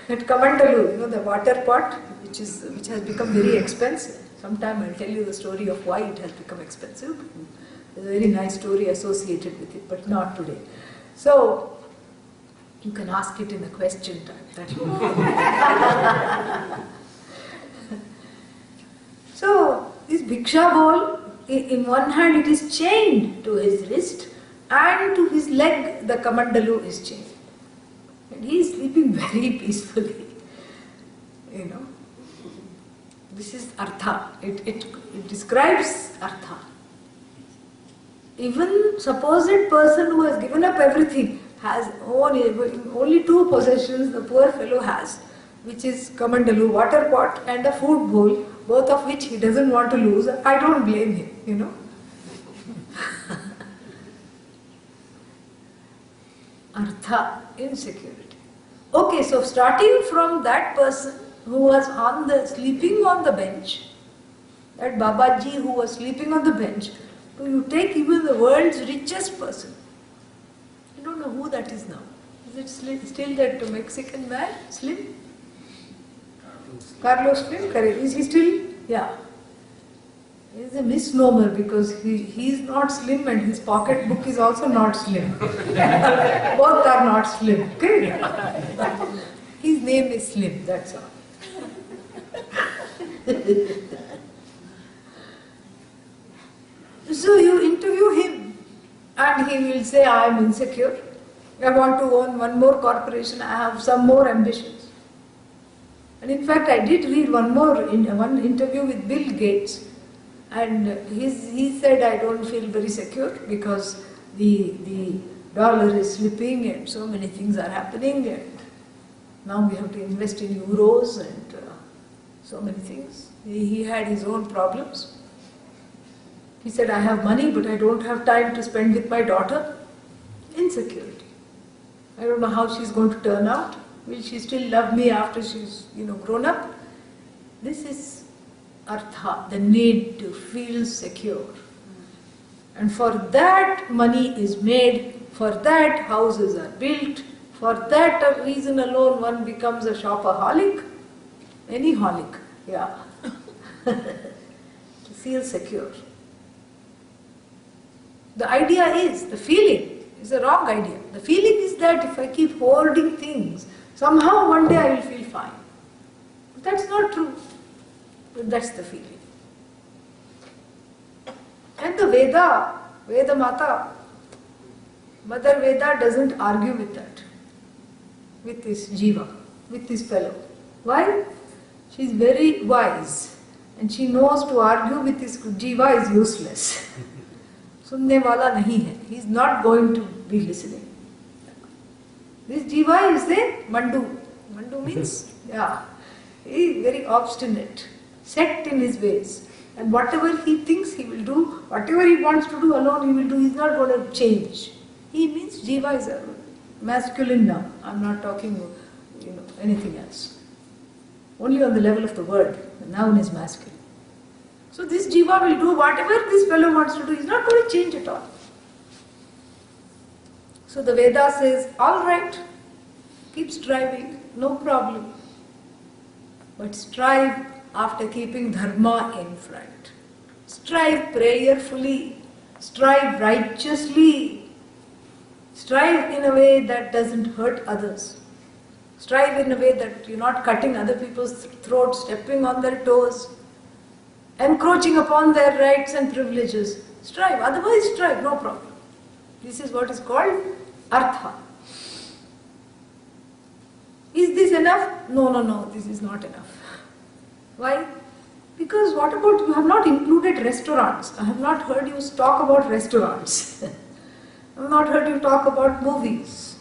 that kamandalu, the water pot, which has become very expensive. Sometime I'll tell you the story of why it has become expensive. There's a very nice story associated with it, but not today. So, you can ask it in the question time. So, this bhiksha bowl, in one hand it is chained to his wrist, and to his leg the kamandalu is chained. And he is sleeping very peacefully. This is artha. It describes artha. Even supposed person who has given up everything has only two possessions the poor fellow has, which is kamandalu, water pot, and a food bowl, both of which he doesn't want to lose. I don't blame him, Artha, insecurity. Okay, so starting from that person who was sleeping on the bench, that Babaji who was sleeping on the bench, you take even the world's richest person. I don't know who that is now. Is it still that Mexican man, Slim? Carlos Slim, correct. Is he still? Yeah. He is a misnomer because he is not slim and his pocketbook is also not slim. Both are not slim. Okay? His name is Slim, that's all. So you interview him and he will say, I am insecure. I want to own one more corporation. I have some more ambitions. And in fact, I did read one interview with Bill Gates. And he said, I don't feel very secure because the dollar is slipping and so many things are happening and now we have to invest in euros and so many things. He had his own problems. He said, I have money but I don't have time to spend with my daughter. Insecurity. I don't know how she's going to turn out. Will she still love me after she's grown up? This is artha, the need to feel secure. And for that money is made, for that houses are built, for that reason alone one becomes a shopaholic, any holic, yeah, to feel secure. The idea is, the feeling is a wrong idea. The feeling is that if I keep hoarding things, somehow one day I will feel fine. But that's not true. But that's the feeling. And the Veda Mata, Mother Veda doesn't argue with that, with this jiva, with this fellow. Why? She is very wise and she knows to argue with this jiva is useless. Sunne wala nahi hai. He is not going to be listening. This jiva is a mandu. Mandu means, yeah, he is very obstinate, set in his ways. And whatever he thinks he will do, whatever he wants to do alone he will do, he is not going to change. He means jiva is a masculine noun. I am not talking anything else. Only on the level of the word, the noun is masculine. So this jiva will do whatever this fellow wants to do, he is not going to change at all. So the Veda says, all right, keep striving, no problem. But strive after keeping Dharma in front. Strive prayerfully, strive righteously, Strive in a way that doesn't hurt others. Strive in a way that you're not cutting other people's throats, stepping on their toes, encroaching upon their rights and privileges. Strive, otherwise strive, no problem. This is what is called artha. Is this enough? No, this is not enough. Why? Because what about, you have not included restaurants. I have not heard you talk about restaurants. I have not heard you talk about movies.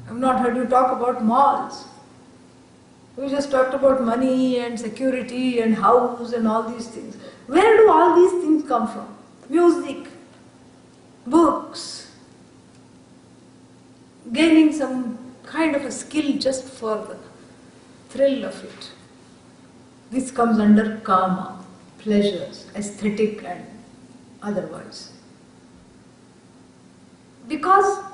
I have not heard you talk about malls. We just talked about money and security and house and all these things. Where do all these things come from? Music, books, gaining some kind of a skill just for the thrill of it. This comes under kama, pleasures, aesthetic and otherwise. Because,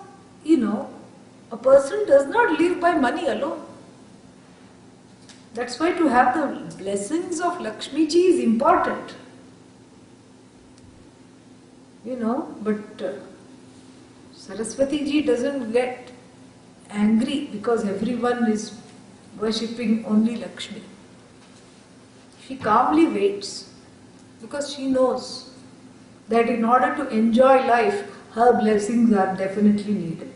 a person does not live by money alone. That's why to have the blessings of Lakshmi ji is important. But Saraswati ji doesn't get angry because everyone is worshipping only Lakshmi. She calmly waits because she knows that in order to enjoy life, her blessings are definitely needed.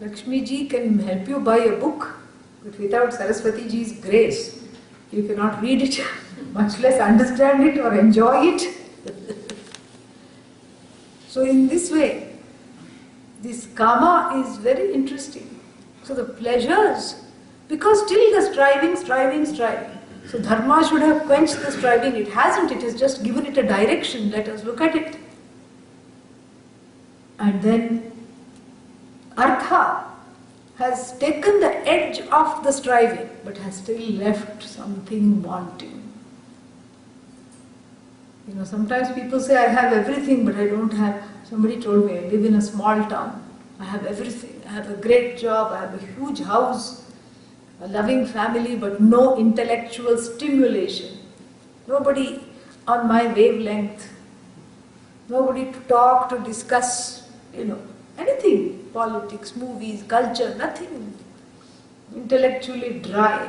Lakshmi ji can help you buy a book, but without Saraswati ji's grace, you cannot read it, much less understand it or enjoy it. So in this way, this kama is very interesting. So the pleasures, because still the striving. So dharma should have quenched the striving. It hasn't, it has just given it a direction. Let us look at it. And then artha has taken the edge of the striving, but has still left something wanting. Sometimes people say, I have everything, but I don't have. Somebody told me, I live in a small town. I have everything. I have a great job. I have a huge house, a loving family, but no intellectual stimulation. Nobody on my wavelength. Nobody to talk, to discuss, anything. Politics, movies, culture, nothing. Intellectually dry.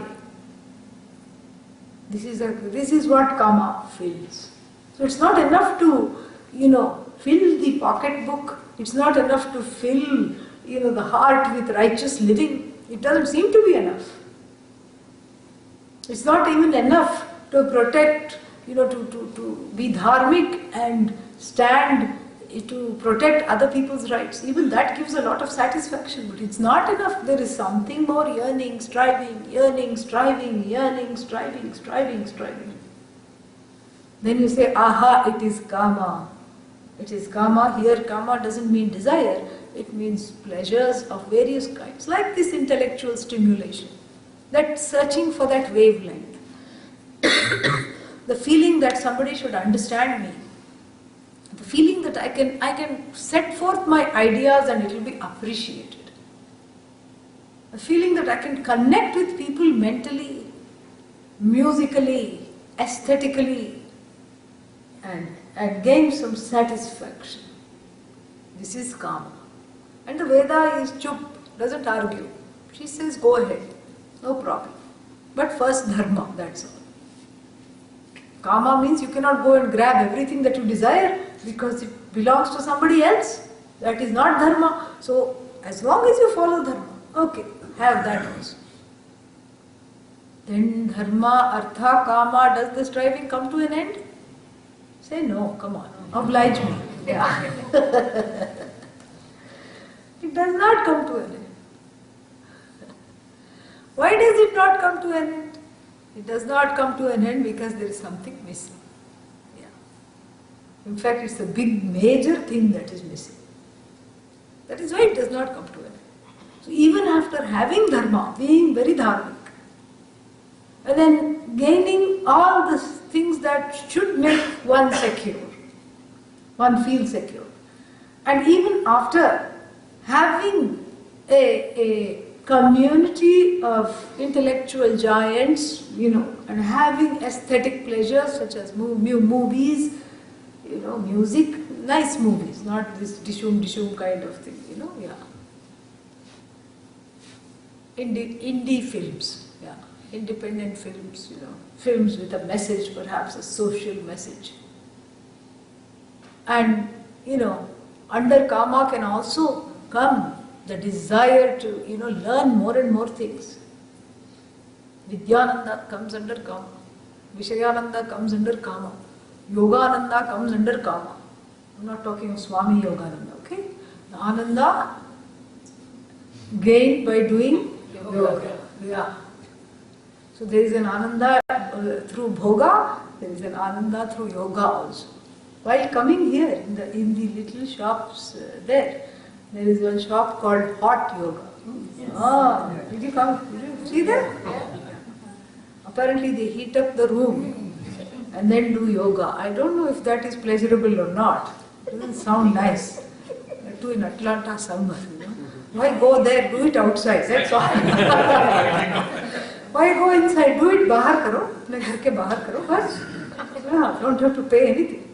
This is what kama fills. So it's not enough to, fill the pocketbook. It's not enough to fill, the heart with righteous living. It doesn't seem to be enough. It's not even enough to protect, to be dharmic and stand to protect other people's rights. Even that gives a lot of satisfaction, but it's not enough. There is something more: yearning, striving, striving. Then you say, aha, it is kama. It is kama. Here kama doesn't mean desire. It means pleasures of various kinds, like this intellectual stimulation, that searching for that wavelength, the feeling that somebody should understand me, the feeling that I can set forth my ideas and it will be appreciated, the feeling that I can connect with people mentally, musically, aesthetically, and gain some satisfaction. This is kama. And the Veda is chup, doesn't argue. She says, go ahead, no problem. But first dharma, that's all. Kama means you cannot go and grab everything that you desire because it belongs to somebody else. That is not dharma. So, as long as you follow dharma, okay, have that also. Then dharma, artha, kama, does the striving come to an end? Say no, come on, oblige me. Yeah. It does not come to an end. Why does it not come to an end? It does not come to an end because there is something missing. Yeah. In fact, it's a big, major thing that is missing. That is why it does not come to an end. So even after having dharma, being very dharmic, and then gaining all the things that should make one secure, one feels secure, and even after having a community of intellectual giants, and having aesthetic pleasures such as movies, music, nice movies, not this dishum kind of thing, yeah. Indie films, yeah, independent films, films with a message, perhaps a social message. And, under karma can also come the desire to, learn more and more things. Vidyananda comes under karma. Vishayananda comes under karma. Yogananda comes under karma. I'm not talking of Swami Yogananda, okay? The Ananda gained by doing yoga. Yeah. So there is an Ananda through Bhoga, there is an Ananda through yoga also. While coming here in the little shops there is one shop called Hot Yoga. Yes. Ah, did you come? Did you see that? Yeah. Apparently they heat up the room and then do yoga. I don't know if that is pleasurable or not. It doesn't sound nice. To in Atlanta summer, Why go there? Do it outside. That's all. Why go inside? Do it bahar karo. Apne ghar ke bahar karo. Bas. Yeah, don't have to pay anything.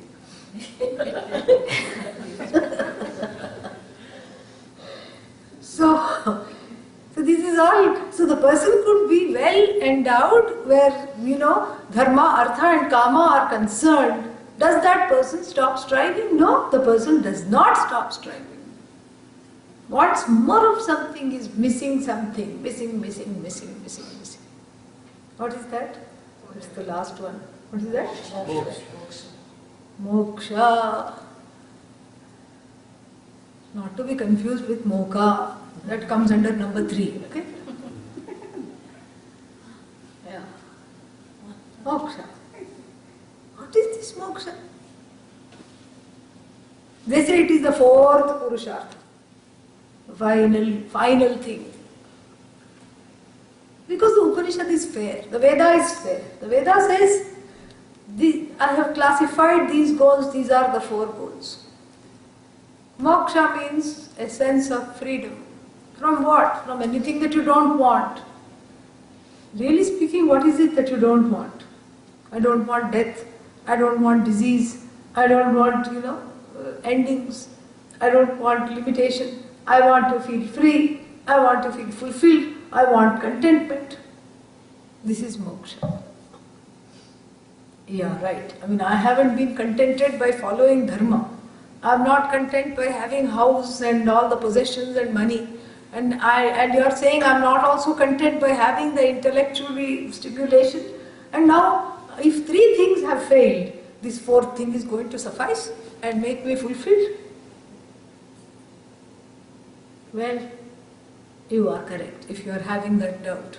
So this is all. So the person could be well endowed where, dharma, artha and kama are concerned. Does that person stop striving? No, the person does not stop striving. Wants more of something is missing something. Missing. What is that? What's the last one? What is that? Moksha. Not to be confused with moksha. That comes under number 3. Okay? Yeah. Moksha. What is this moksha? They say it is the 4th Purushartha. Final thing. Because the Upanishad is fair, the Veda is fair. The Veda says, I have classified these goals, these are the 4 goals. Moksha means a sense of freedom. From what? From anything that you don't want. Really speaking, what is it that you don't want? I don't want death. I don't want disease. I don't want, endings. I don't want limitation. I want to feel free. I want to feel fulfilled. I want contentment. This is moksha. Yeah, right. I haven't been contented by following Dharma. I'm not content by having house and all the possessions and money. And you're saying I'm not also content by having the intellectual stimulation. And now, if 3 things have failed, this 4th thing is going to suffice and make me fulfilled. Well, you are correct if you are having that doubt.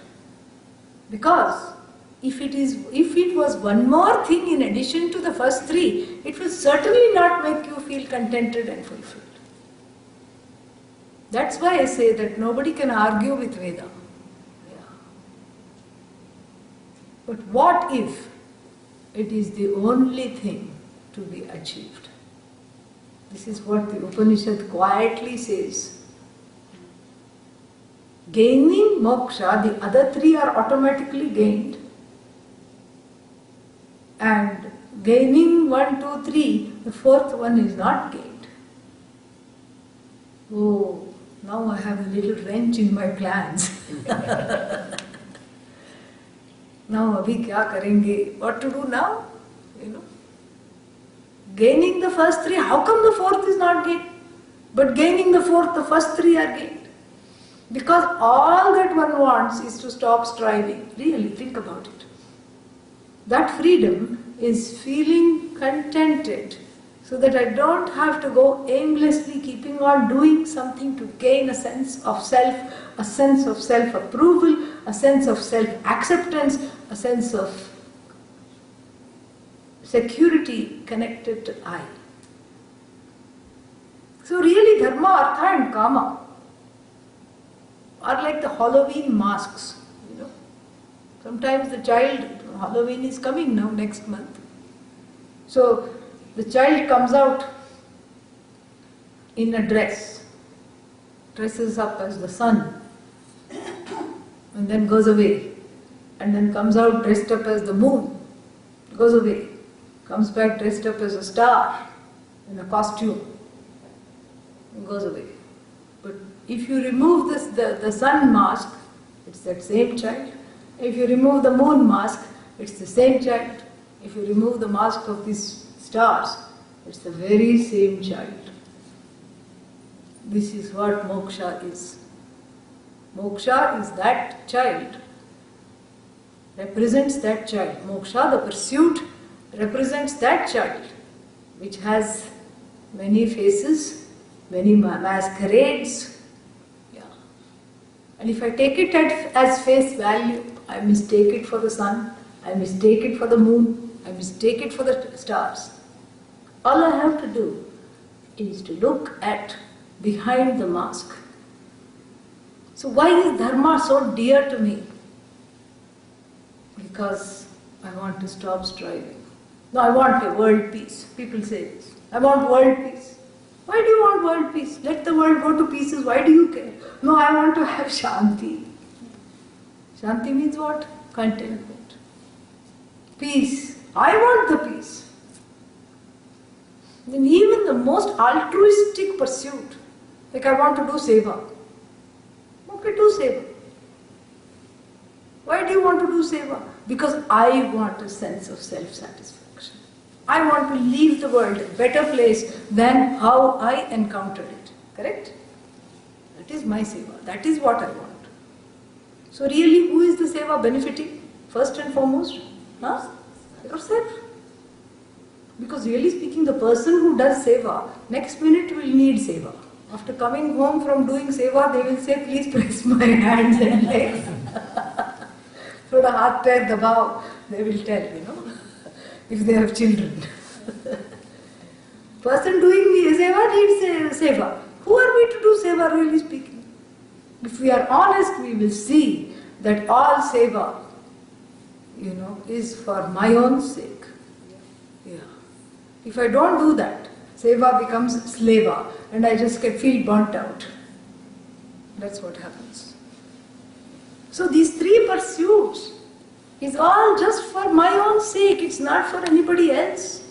Because if it was one more thing in addition to the first 3, it will certainly not make you feel contented and fulfilled. That's why I say that nobody can argue with Veda. Yeah. But what if it is the only thing to be achieved? This is what the Upanishad quietly says. Gaining moksha, the other 3 are automatically gained. And gaining 1, 2, 3, the 4th one is not gained. Oh, now I have a little wrench in my plans. Now, abhi kya karenge? What to do now? Gaining the first 3, how come the 4th is not gained? But gaining the 4th, the first 3 are gained. Because all that one wants is to stop striving. Really, think about it. That freedom is feeling contented so that I don't have to go aimlessly keeping on doing something to gain a sense of self, a sense of self-approval, a sense of self-acceptance, a sense of security connected to I. So really Dharma, Artha and Kama are like the Halloween masks. Sometimes the child, Halloween is coming now next month. So the child comes out in a dress, dresses up as the sun, and then goes away. And then comes out dressed up as the moon, goes away. Comes back dressed up as a star, in a costume. It goes away. But if you remove the sun mask, it's that same child. If you remove the moon mask, it's the same child. If you remove the mask of these stars, it's the very same child. This is what moksha is. Moksha is that child, represents that child. Moksha, the pursuit, represents that child, which has many faces, many masquerades. Yeah. And if I take it as face value, I mistake it for the sun, I mistake it for the moon, I mistake it for the stars. All I have to do is to look at behind the mask. So why is Dharma so dear to me? Because I want to stop striving. No, I want a world peace. People say this. I want world peace. Why do you want world peace? Let the world go to pieces. Why do you care? No, I want to have Shanti. Shanti means what? Contentment. Peace. I want the peace. Then even the most altruistic pursuit, like I want to do seva. Okay, do seva. Why do you want to do seva? Because I want a sense of self-satisfaction. I want to leave the world a better place than how I encountered it. Correct? That is my seva. That is what I want. So really, who is the seva benefiting? First and foremost? Huh? Yourself. Because really speaking, the person who does seva, next minute will need seva. After coming home from doing seva, they will say, please press my hands and legs. Thoda haath pair dabao, they will tell, if they have children. Person doing seva needs seva. Who are we to do seva, really speaking? If we are honest, we will see that all seva, is for my own sake. Yeah. If I don't do that, seva becomes slava and I just feel burnt out. That's what happens. So these three pursuits is all just for my own sake. It's not for anybody else.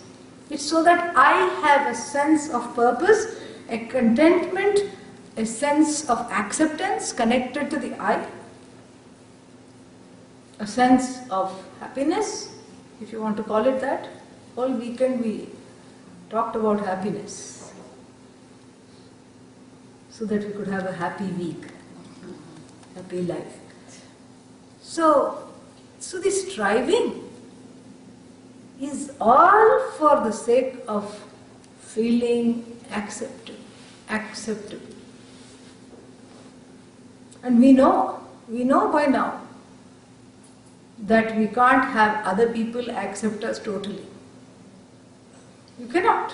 It's so that I have a sense of purpose, a contentment, a sense of acceptance connected to the I, a sense of happiness, if you want to call it that. All weekend we talked about happiness, so that we could have a happy week, happy life. So this striving is all for the sake of feeling acceptable. And we know by now that we can't have other people accept us totally. You cannot.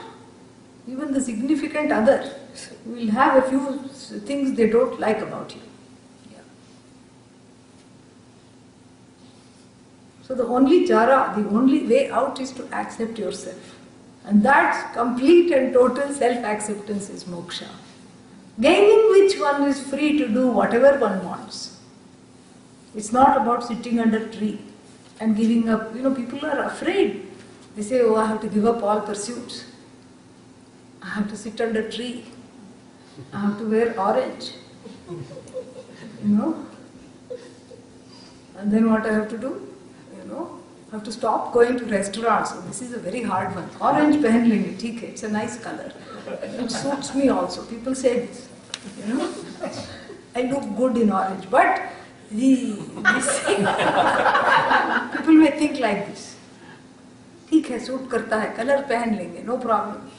Even the significant other will have a few things they don't like about you. Yeah. So the only chara, the only way out is to accept yourself. And that complete and total self-acceptance is moksha. Gaining which one is free to do whatever one wants. It's not about sitting under a tree and giving up. People are afraid. They say, I have to give up all pursuits. I have to sit under a tree. I have to wear orange. And then what I have to do? I have to stop going to restaurants. So this is a very hard one. Orange pehen lenge, theek hai, it's a nice color. It suits me also. People say this. I look good in orange. But people may think like this. ठीक है, suit करता है, colour पहन लेंगे, no problem.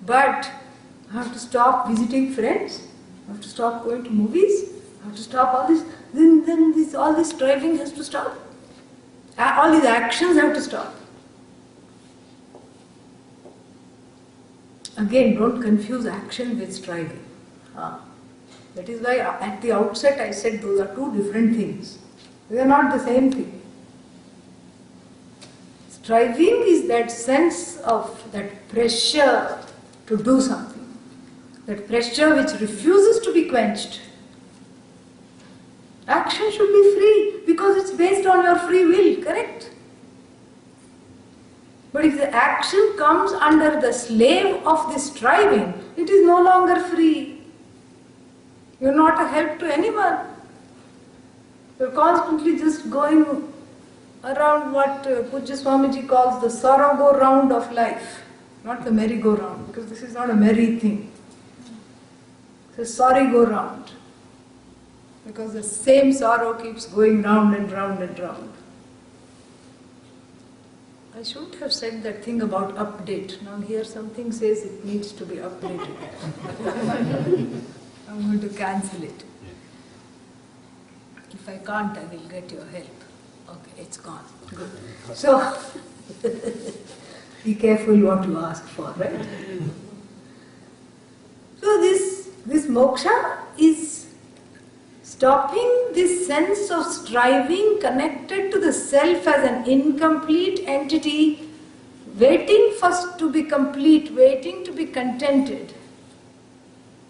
But I have to stop visiting friends, I have to stop going to movies, I have to stop all this, then all this striving has to stop. All these actions have to stop. Again, don't confuse action with striving. That is why at the outset I said those are two different things. They are not the same thing. Striving is that sense of that pressure to do something, that pressure which refuses to be quenched. Action should be free because it's based on your free will, correct? But if the action comes under the slave of this striving, it is no longer free. You are not a help to anyone. You are constantly just going around what Pujya Swamiji calls the sorrow-go-round of life, not the merry-go-round, because this is not a merry thing. It's a sorry-go-round, because the same sorrow keeps going round and round and round. I shouldn't have said that thing about update. Now here something says it needs to be updated. I'm going to cancel it. If I can't, I will get your help. Okay, it's gone. Good. So, be careful what you ask for, right? So this moksha is stopping this sense of striving connected to the self as an incomplete entity, waiting first to be complete, waiting to be contented.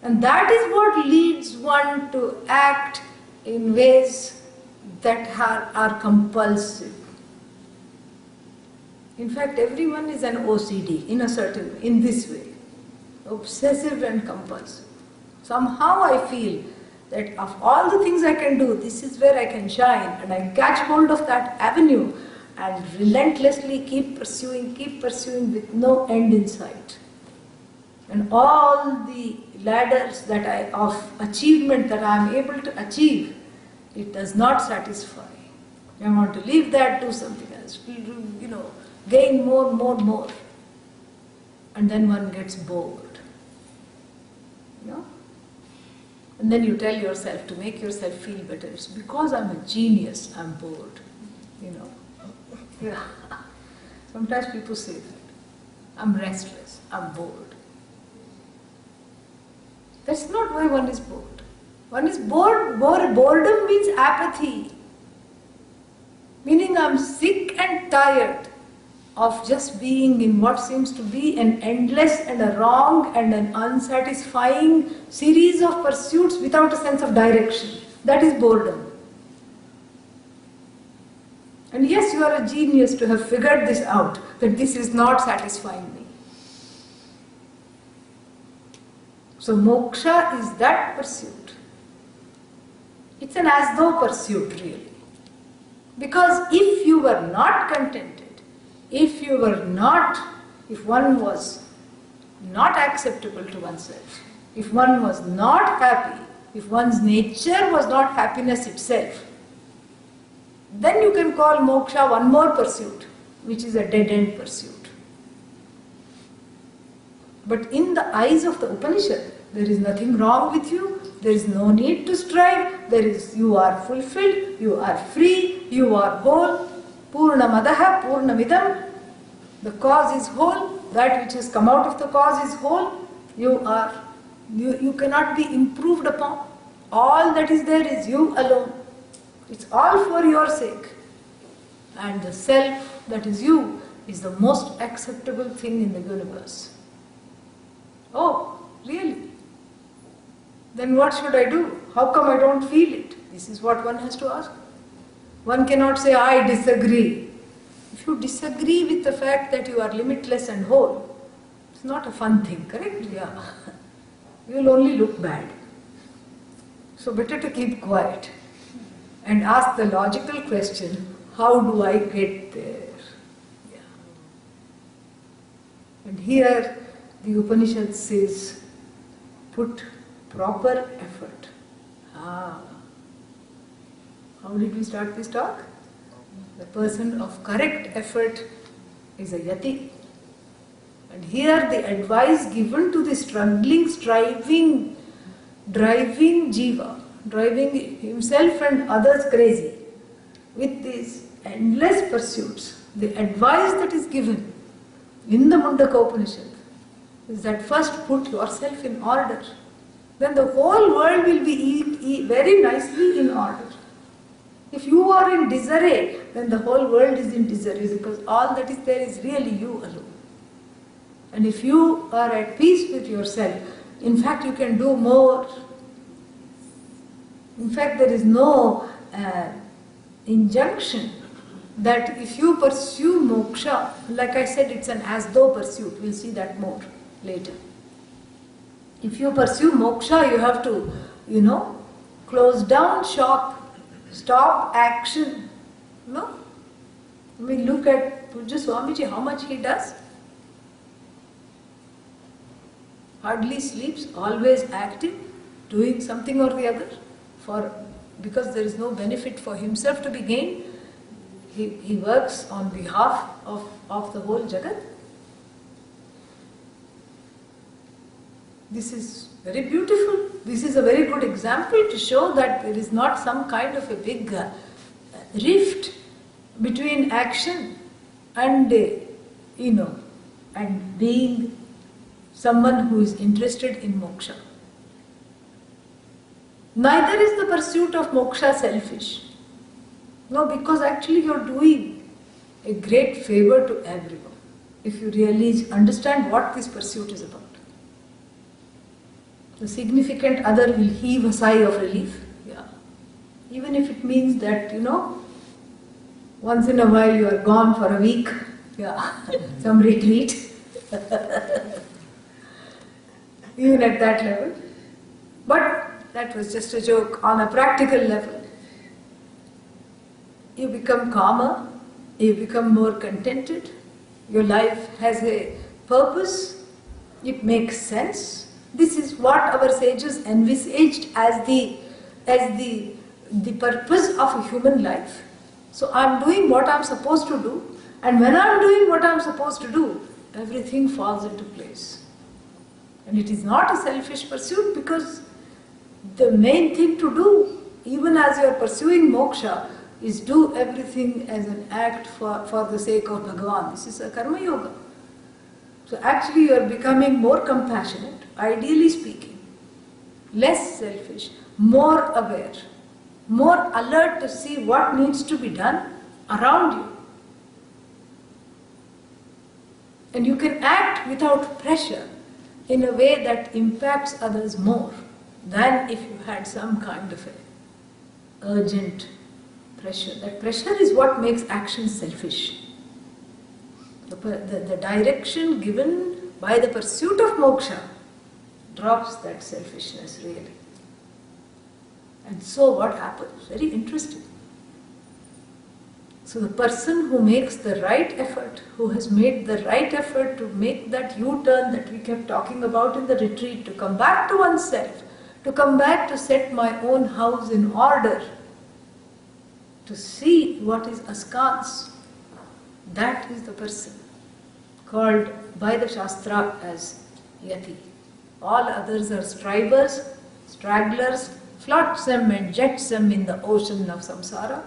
And that is what leads one to act in ways that are compulsive. In fact, everyone is an OCD in a certain way, in this way. Obsessive and compulsive. Somehow I feel that of all the things I can do, this is where I can shine, and I catch hold of that avenue and relentlessly keep pursuing with no end in sight. And all the ladders of achievement that I am able to achieve, it does not satisfy. I want to leave that, do something else, gain more. And then one gets bored. And then you tell yourself, to make yourself feel better, it's because I'm a genius, I'm bored. Yeah. Sometimes people say that. I'm restless, I'm bored. That's not why one is bored. One is bored. Boredom means apathy. Meaning I'm sick and tired of just being in what seems to be an endless and a wrong and an unsatisfying series of pursuits without a sense of direction. That is boredom. And yes, you are a genius to have figured this out, that this is not satisfying me. So moksha is that pursuit. It's an as though pursuit, really. Because if you were not contented, if one was not acceptable to oneself, if one was not happy, if one's nature was not happiness itself, then you can call moksha one more pursuit, which is a dead-end pursuit. But in the eyes of the Upanishad, there is nothing wrong with you, there is no need to strive, you are fulfilled, you are free, you are whole. Purnamadaha Purnamidam. The cause is whole, that which has come out of the cause is whole. You cannot be improved upon. All that is there is you alone. It's all for your sake. And the self that is you is the most acceptable thing in the universe. Oh, really? Then what should I do? How come I don't feel it? This is what one has to ask. One cannot say, I disagree. If you disagree with the fact that you are limitless and whole, it's not a fun thing, correct? Yeah. You will only look bad. So better to keep quiet and ask the logical question, how do I get there? Yeah. And here the Upanishad says, put proper effort. How did we start this talk? The person of correct effort is a yati. And here the advice given to the struggling, striving, driving jiva, driving himself and others crazy with these endless pursuits, the advice that is given in the Mundaka Upanishad is that first put yourself in order. Then the whole world will be very nicely in order. If you are in disarray, then the whole world is in disarray, because all that is there is really you alone. And if you are at peace with yourself, in fact you can do more. In fact there is no injunction that if you pursue moksha, like I said, it's an as though pursuit. We'll see that more later. If you pursue moksha, you have to, close down shop, stop action. No? We look at Pujya Swamiji, how much he does. Hardly sleeps, always active, doing something or the other. Because there is no benefit for himself to be gained, he works on behalf of the whole Jagat. This is very beautiful. This is a very good example to show that there is not some kind of a big rift between action and, and being someone who is interested in moksha. Neither is the pursuit of moksha selfish. No, because actually you are doing a great favor to everyone if you really understand what this pursuit is about. The significant other will heave a sigh of relief. Yeah. Even if it means that, once in a while you are gone for a week. Yeah. Some retreat. Even at that level. But that was just a joke. On a practical level, you become calmer, you become more contented, your life has a purpose, it makes sense. This is what our sages envisaged as the purpose of a human life. So I am doing what I am supposed to do, and when I am doing what I am supposed to do, everything falls into place. And it is not a selfish pursuit, because the main thing to do, even as you are pursuing moksha, is do everything as an act for the sake of Bhagavan. This is a karma yoga. So actually you are becoming more compassionate, ideally speaking, less selfish, more aware, more alert to see what needs to be done around you. And you can act without pressure in a way that impacts others more than if you had some kind of a urgent pressure. That pressure is what makes action selfish. The direction given by the pursuit of moksha drops that selfishness really. And so what happens? Very interesting. So the person who makes the right effort, who has made the right effort to make that U-turn that we kept talking about in the retreat, to come back to oneself, to come back to set my own house in order, to see what is askance, that is the person called by the Shastra as Yati. All others are strivers, stragglers, flotsam and jetsam in the ocean of samsara.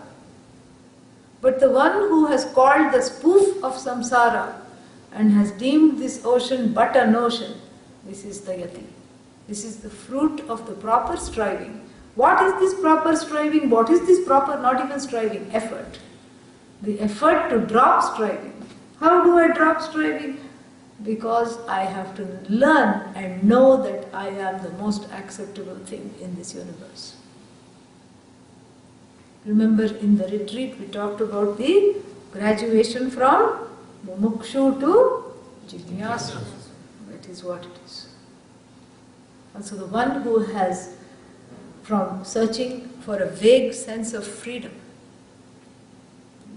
But the one who has called the spoof of samsara and has deemed this ocean but an ocean, this is the Yati. This is the fruit of the proper striving. What is this proper striving? What is this proper, not even striving, effort? The effort to drop striving. How do I drop striving? Because I have to learn and know that I am the most acceptable thing in this universe. Remember, in the retreat we talked about the graduation from mumukshu to jignasu. That is what it is. And so the one who has, from searching for a vague sense of freedom,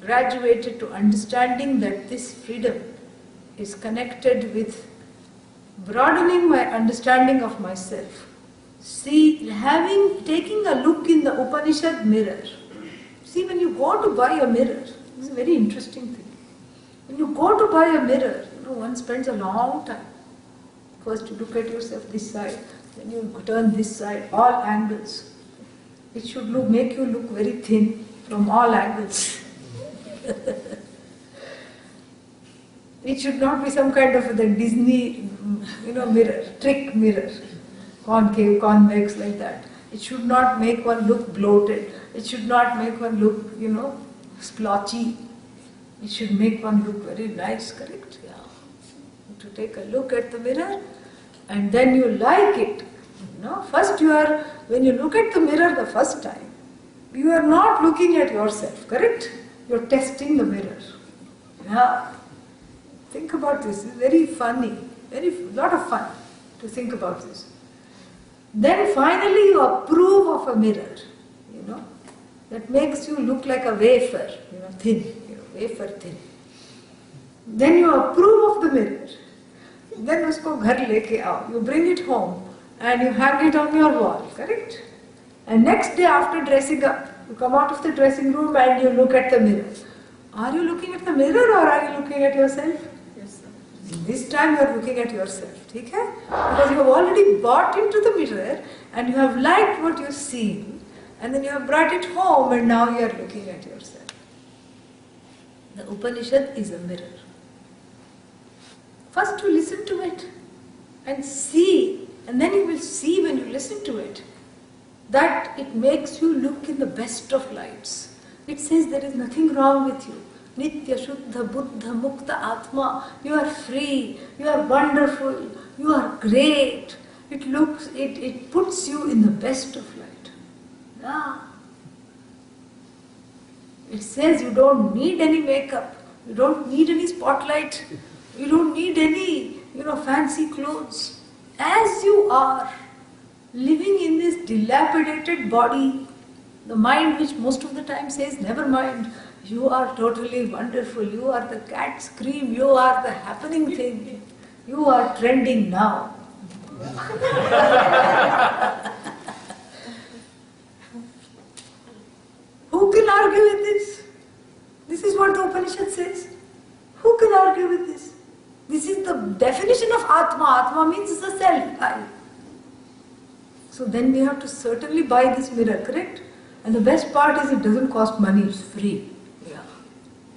graduated to understanding that this freedom is connected with broadening my understanding of myself. Taking a look in the Upanishad mirror. See, when you go to buy a mirror, this is a very interesting thing. When you go to buy a mirror, one spends a long time. First you look at yourself this side, then you turn this side, all angles. It should make you look very thin from all angles. It should not be some kind of the Disney, mirror, trick mirror, concave, convex, like that. It should not make one look bloated. It should not make one look, splotchy. It should make one look very nice, correct? Yeah. To take a look at the mirror, and then you like it. First when you look at the mirror the first time, you are not looking at yourself, correct? you're testing the mirror. Yeah. Think about this. It's very funny. Lot of fun to think about this. Then finally you approve of a mirror, that makes you look like a wafer, thin, wafer thin. Then you approve of the mirror. Then usko ghar leke aao. You bring it home and you hang it on your wall, correct? And next day after dressing up, you come out of the dressing room and you look at the mirror. Are you looking at the mirror or are you looking at yourself? Yes, sir. This time you are looking at yourself, ठीक है? Because you have already bought into the mirror and you have liked what you see, and then you have brought it home and now you are looking at yourself. The Upanishad is a mirror. First you listen to it and see, and then you will see when you listen to it that it makes you look in the best of lights. It says there is nothing wrong with you. Nitya Shuddha Buddha Mukta Atma. You are free, you are wonderful, you are great. It puts you in the best of light. Ah. It says you don't need any makeup, you don't need any spotlight, you don't need any, fancy clothes. As you are, living in this dilapidated body, the mind which most of the time says, never mind, you are totally wonderful, you are the cat scream, you are the happening thing, you are trending now. Who can argue with this? This is what the Upanishad says. Who can argue with this? This is the definition of Atma. Atma means the self, I. So then we have to certainly buy this mirror, correct? And the best part is it doesn't cost money, it's free. Yeah.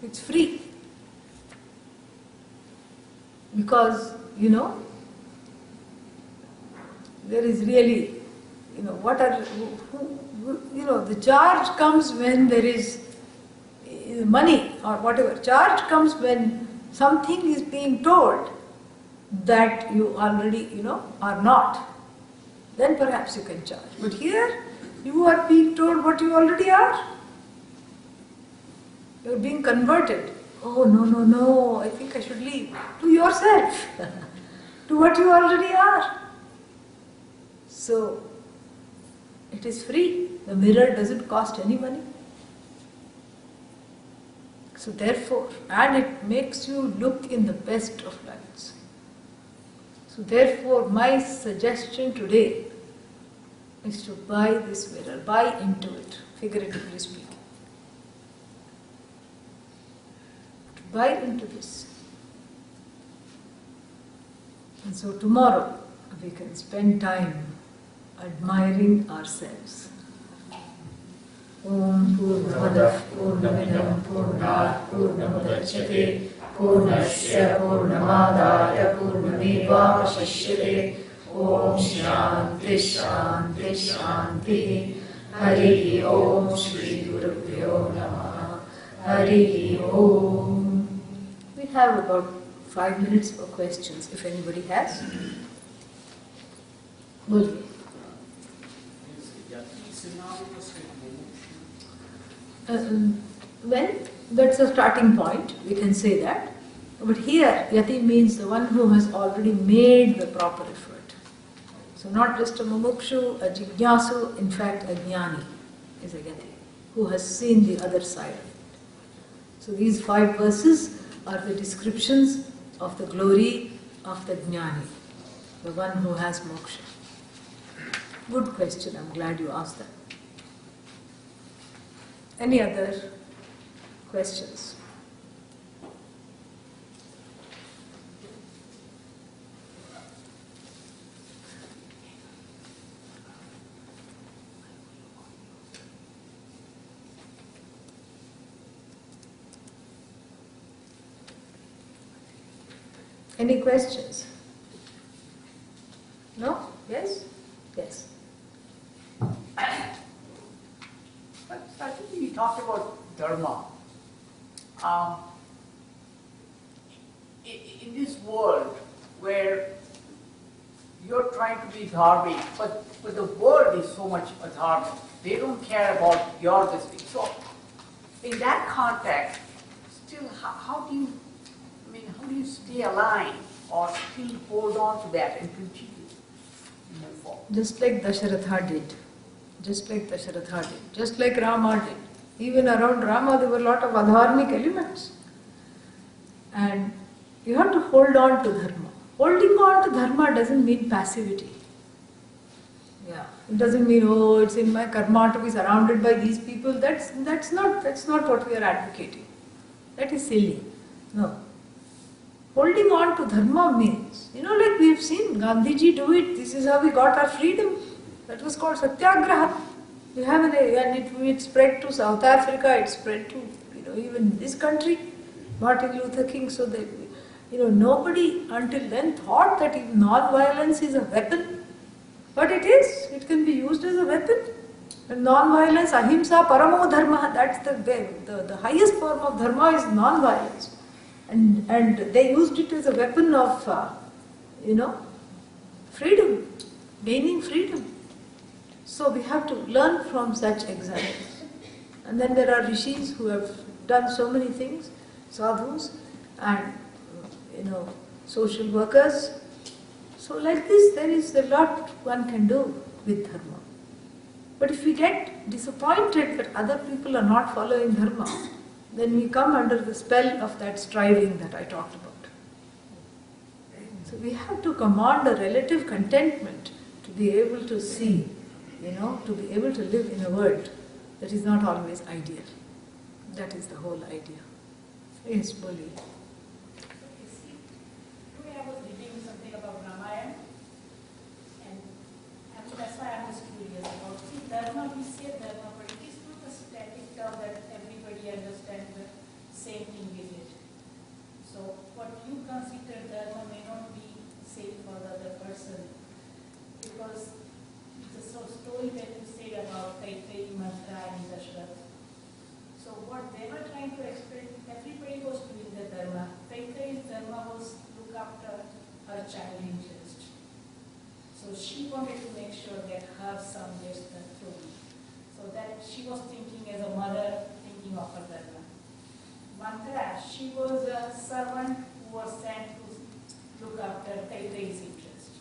It's free. Because, there is really, the charge comes when there is money or whatever. Charge comes when something is being told that you already, are not. Then perhaps you can charge. But here, you are being told what you already are. You are being converted. Oh, no, I think I should leave. To yourself. To what you already are. So, it is free. The mirror doesn't cost any money. So therefore, and it makes you look in the best of lights. So therefore, my suggestion today is to buy this mirror, buy into it, figuratively speaking. To buy into this. And so tomorrow, we can spend time admiring ourselves. Om Purnamadav Purnamidam Purnat Purnamudachyate Purnasya Purnamadaya Purnamevavashishyate Om Shanti Shanti Shanti Hari Om Shri Gurubhyo Namaha Hari Om. We have about 5 minutes for questions if anybody has. Bolliye. Well, that's a starting point, we can say that. But here, Yati means the one who has already made the proper effort. So not just a mumukshu, a jignasu, in fact a jnani is a Yati, who has seen the other side of it. So these 5 verses are the descriptions of the glory of the jnani, the one who has moksha. Good question, I'm glad you asked that. Any other questions? Any questions? No? Yes? Yes. I think you talked about Dharma. In this world where you're trying to be dharmic, but the world is so much adharmic. They don't care about your this thing. So in that context, still, how do you, how do you stay aligned or still hold on to that and continue to move forward? Just like Dasharatha did. Just like Dasharatha did. Just like Rama did. Even around Rama there were a lot of adharmic elements. And you have to hold on to Dharma. Holding on to Dharma doesn't mean passivity. Yeah. It doesn't mean, oh, it's in my karma to be surrounded by these people. That's not what we are advocating. That is silly. No. Holding on to Dharma means, like we've seen Gandhiji do it. This is how we got our freedom. That was called Satyagraha. We have and it spread to South Africa. It spread to even this country. Martin Luther King. So that nobody until then thought that non-violence is a weapon. But it is. It can be used as a weapon. And non-violence, ahimsa, paramo dharma. That's the highest form of dharma is non-violence. And they used it as a weapon of, freedom, gaining freedom. So we have to learn from such examples. And then there are rishis who have done so many things, sadhus and, social workers. So like this, there is a lot one can do with Dharma. But if we get disappointed that other people are not following Dharma, then we come under the spell of that striving that I talked about. So we have to command a relative contentment to be able to see, to be able to live in a world that is not always ideal. That is the whole idea. Yes, Boli. Today I was reading something about Ramayana, and that's why I'm just curious about. See, Dharma, we say Dharma, but it is not a static term that everybody understands the same thing with it. So what you consider Dharma may not be same for the other person, because the story that you said about Kaikeyi, Mantra and Dashrath. So what they were trying to explain, everybody was doing the Dharma. Kaikeyi's Dharma was look after her child interest. So she wanted to make sure that her son gets the throne. So that she was thinking as a mother, thinking of her Dharma. Mantra, she was a servant who was sent to look after Kaikeyi's interest.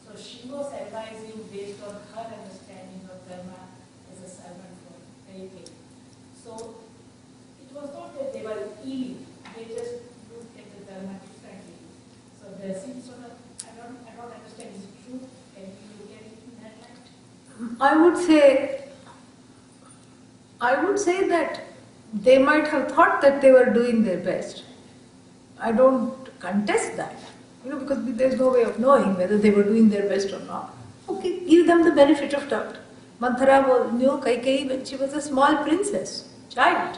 So she was advising based on her understanding of Dharma as a servant for Kaikeyi. So it was not that they were evil, they just looked at the Dharma differently. So there seems sort of, I don't understand, is it true? Can you look at it in that light? I would say that they might have thought that they were doing their best. I don't contest that, because there's no way of knowing whether they were doing their best or not. Okay, give them the benefit of doubt. Manthara knew Kaikeyi when she was a small princess, child.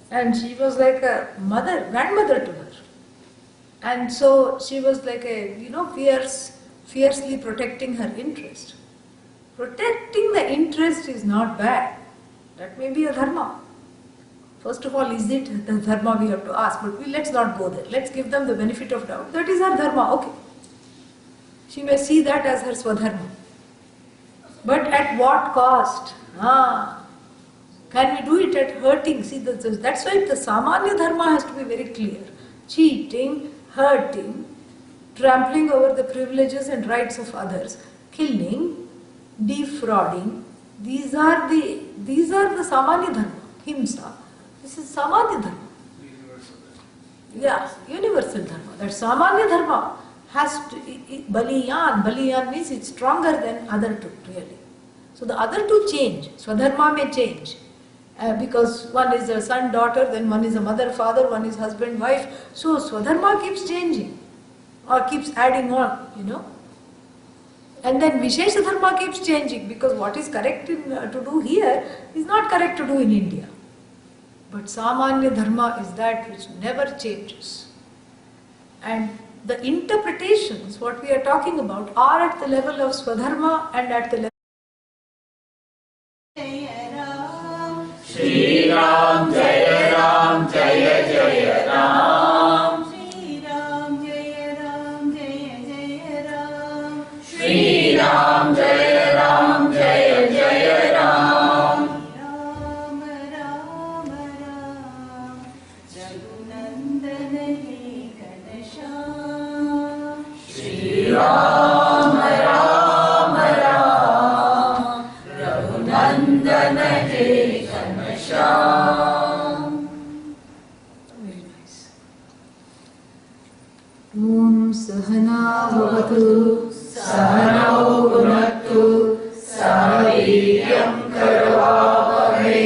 And she was like a grandmother to her. And so she was like a, fiercely protecting her interest. Protecting the interest is not bad. That may be a dharma. First of all, is it the dharma we have to ask? But let's not go there. Let's give them the benefit of doubt. That is her dharma, okay. She may see that as her swadharma. But at what cost? Can we do it at hurting? See, that's why the samanya dharma has to be very clear. Cheating, hurting, trampling over the privileges and rights of others, killing, defrauding. These are the samanya dharma, himsa. This is samanya dharma. Yeah, universal dharma. That samanya dharma has to, baliyan means it's stronger than other two, really. So the other two change. Swadharma may change. Because one is a son, daughter, then one is a mother, father, one is husband, wife. So Swadharma keeps changing or keeps adding on, And then Vishesha Dharma keeps changing because what is correct to do here is not correct to do in India. But Samanya Dharma is that which never changes. And the interpretations, what we are talking about, are at the level of Swadharma and at the level Shri Ram Jaya Ram Jaya Jaya Ram Shri Ram Jaya Ram Jaya Jaya Ram Shri Ram Jaya Ram Jaya Jaya Ram Ram Ram Ram Ram Ram Raghunandana He Ghanashyam. Very nice. Om Sahana Bhavatu Sahanau Bhunaktu Sahaviryam Karavavahe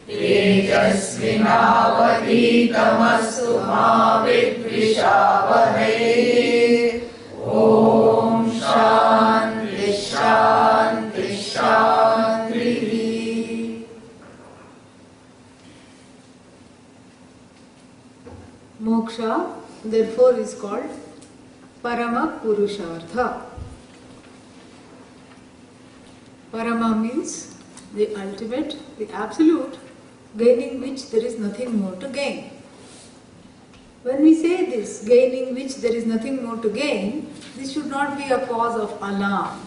Tejasvinavaditamastu ma vidvishavahe. Om Shanti Shanti Shanti. Moksha, therefore, is called Parama Purushartha. Parama means the ultimate, the absolute, gaining which there is nothing more to gain. When we say this, gaining which there is nothing more to gain, this should not be a cause of alarm.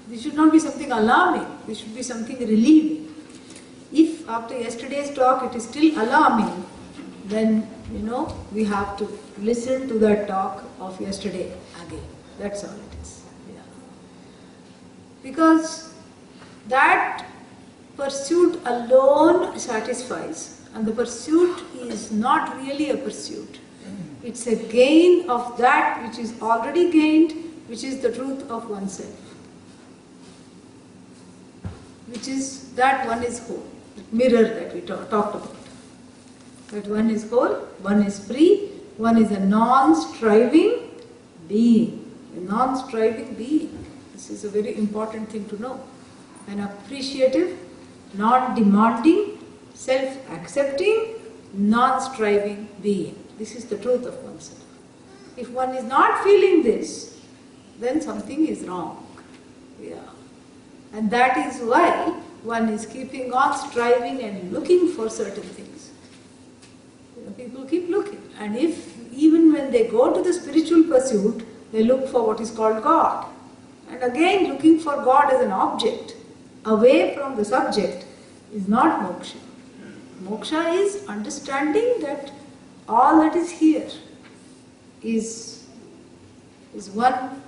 This should not be something alarming, this should be something relieving. If after yesterday's talk it is still alarming, then we have to listen to that talk of yesterday again. That's all it is. Because that pursuit alone satisfies, and the pursuit is not really a pursuit. It's a gain of that which is already gained, which is the truth of oneself. Which is that one is whole, the mirror that we talked about. That one is whole, one is free, one is a non-striving being. A non-striving being. This is a very important thing to know. An appreciative, non-demanding, self-accepting, non-striving being. This is the truth of oneself. If one is not feeling this, then something is wrong. And that is why one is keeping on striving and looking for certain things. People keep looking, and if even when they go to the spiritual pursuit, they look for what is called God. And again, looking for God as an object, away from the subject, is not moksha. Moksha is understanding that all that is here is one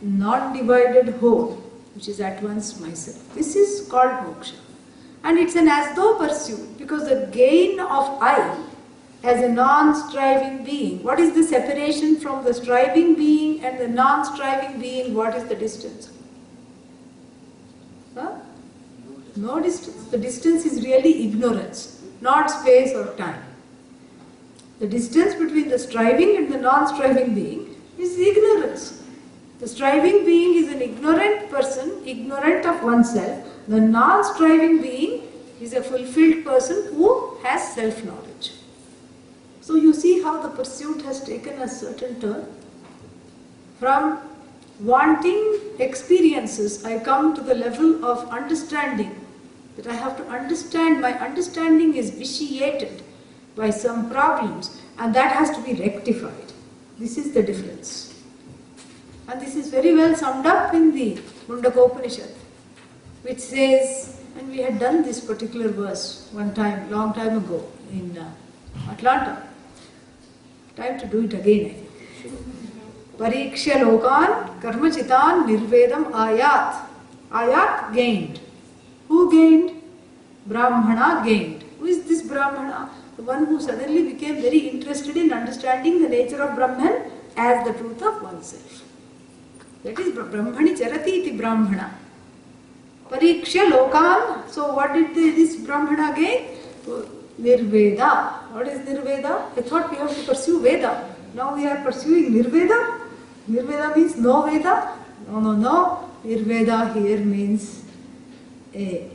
non-divided whole, which is at once myself. This is called moksha. And it's an as though pursuit, because the gain of I as a non-striving being, what is the separation from the striving being and the non-striving being? What is the distance? No distance. The distance is really ignorance, not space or time. The distance between the striving and the non-striving being is ignorance. The striving being is an ignorant person, ignorant of oneself. The non-striving being is a fulfilled person who has self-knowledge. So you see how the pursuit has taken a certain turn. From wanting experiences, I come to the level of understanding, that I have to understand. My understanding is vitiated by some problems, and that has to be rectified. This is the difference. And this is very well summed up in the Mundakopanishad, which says, and we had done this particular verse one time, long time ago in Atlanta. Time to do it again, I think. Pariksha lokan karmachitan nirvedam ayat. Ayat gained. Who gained? Brahmana gained. Who is this Brahmana? The one who suddenly became very interested in understanding the nature of Brahman as the truth of oneself. That is Brahmani charati iti Brahmana. Pariksha lokan. So what did this Brahmana gain? Nirveda. What is Nirveda? I thought we have to pursue Veda. Now we are pursuing Nirveda. Nirveda means no Veda. No. Nirveda here means a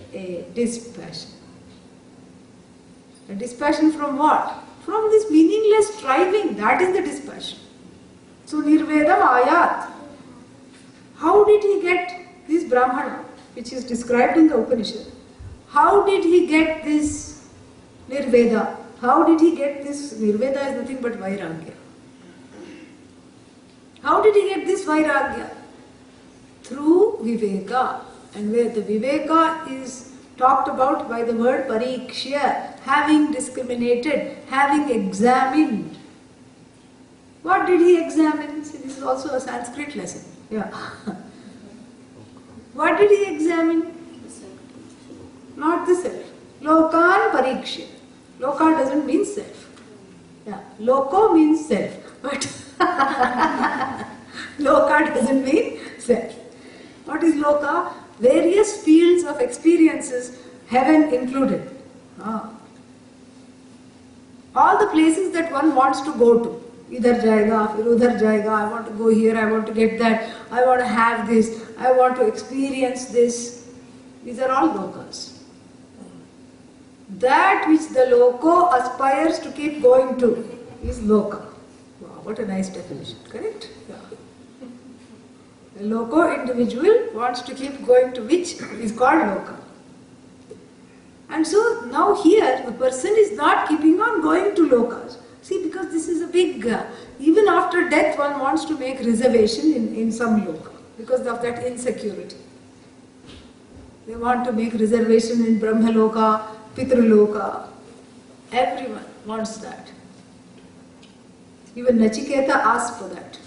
dispassion. A dispassion from what? From this meaningless striving. That is the dispassion. So Nirvedam ayat. How did he get this Brahmana, which is described in the Upanishad? How did he get this Nirveda? How did he get this? Nirveda is nothing but Vairagya. How did he get this Vairagya? Through Viveka. And where the Viveka is talked about by the word Pariksha, having discriminated, having examined. What did he examine? See, this is also a Sanskrit lesson. Yeah. What did he examine? Not the self. Lokan parikshya. Loka doesn't mean self. Yeah. Loko means self. But Loka doesn't mean self. What is Loka? Various fields of experiences, heaven included. All the places that one wants to go to. Idhar jayega, fir udhar jayega, I want to go here, I want to get that, I want to have this, I want to experience this. These are all lokas. That which the loko aspires to keep going to is loka. Wow, what a nice definition, correct? Yeah. The loco individual wants to keep going to which is called loka. And so now here the person is not keeping on going to lokas. See, because this is a big, even after death one wants to make reservation in some loka because of that insecurity. They want to make reservation in Brahma loka, Pitru loka. Everyone wants that. Even Nachiketa asked for that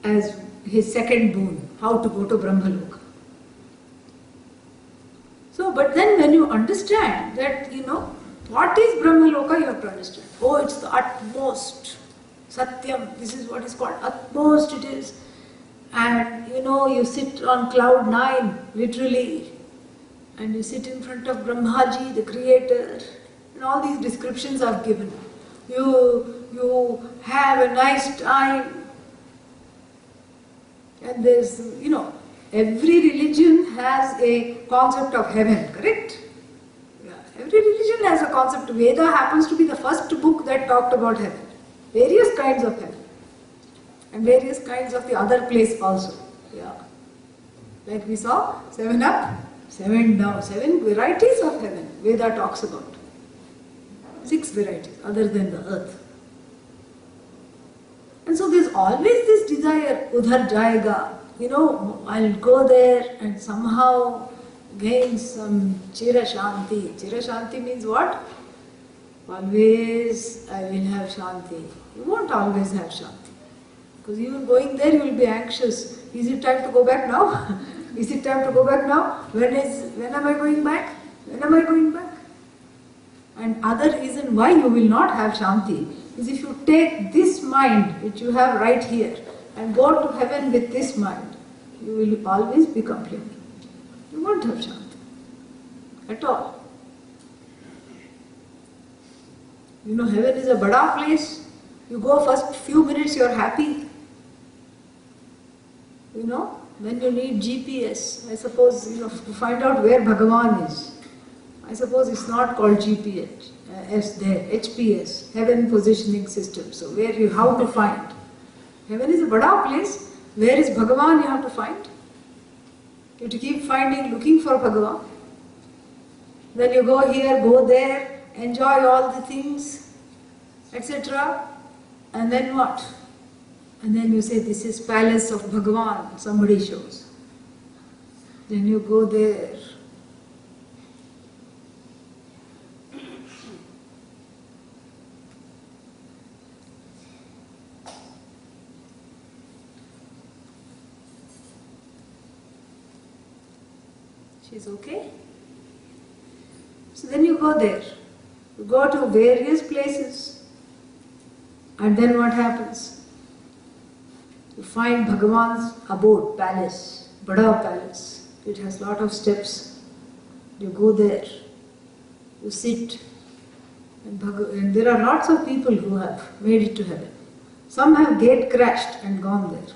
as his second boon, how to go to Brahma loka. So, but then when you understand that, what is Brahma loka, you have to understand. Oh, it's the utmost. Satyam, this is what is called utmost it is. And you sit on cloud 9, literally. And you sit in front of Brahmaji, the creator. And all these descriptions are given. You have a nice time. And there's, every religion has a concept of heaven, correct? Yeah. Every religion has a concept. Veda happens to be the first book that talked about heaven. Various kinds of heaven. And various kinds of the other place also. Yeah. Like we saw, 7 up, 7 down, 7 varieties of heaven Veda talks about. 6 varieties other than the earth. And so there's always this desire, udhar jayega, I'll go there and somehow gain some chira shanti. Chira shanti means what? Always I will have shanti. You won't always have shanti. Because even going there you will be anxious. Is it time to go back now? Is it time to go back now? When am I going back? When am I going back? And other reason why you will not have shanti is if you take this mind which you have right here and go to heaven with this mind, you will always be complaining. You won't have shanti at all. Heaven is a bada place. You go first few minutes, you are happy. Then you need GPS. I suppose, to find out where Bhagavan is. I suppose it's not called GPS. HPS, Heaven Positioning System. So how to find? Heaven is a bada place. Where is Bhagavan you have to find? You have to keep looking for Bhagavan. Then you go here, go there, enjoy all the things, etc. And then what? And then you say, this is palace of Bhagavan, somebody shows. Then you go there. She's okay? So then you go there. You go to various places. And then what happens? You find Bhagavan's abode, palace, Bada palace. It has lot of steps. You go there. You sit. And there are lots of people who have made it to heaven. Some have gate crashed and gone there.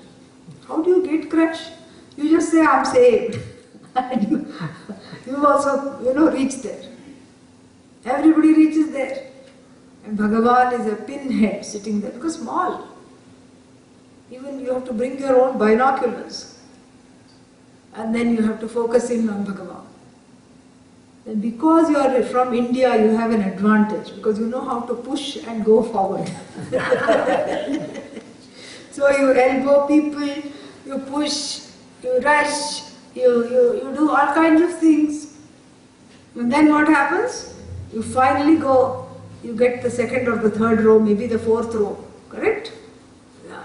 How do you gate crash? You just say, I'm saved. And you also, reach there. Everybody reaches there. And Bhagavan is a pinhead sitting there because small. Even you have to bring your own binoculars. And then you have to focus in on Bhagavan. And because you are from India, you have an advantage because you know how to push and go forward. So you elbow people, you push, you rush, you do all kinds of things. And then what happens? You finally go you get the second or the third row, maybe the fourth row, correct? Yeah.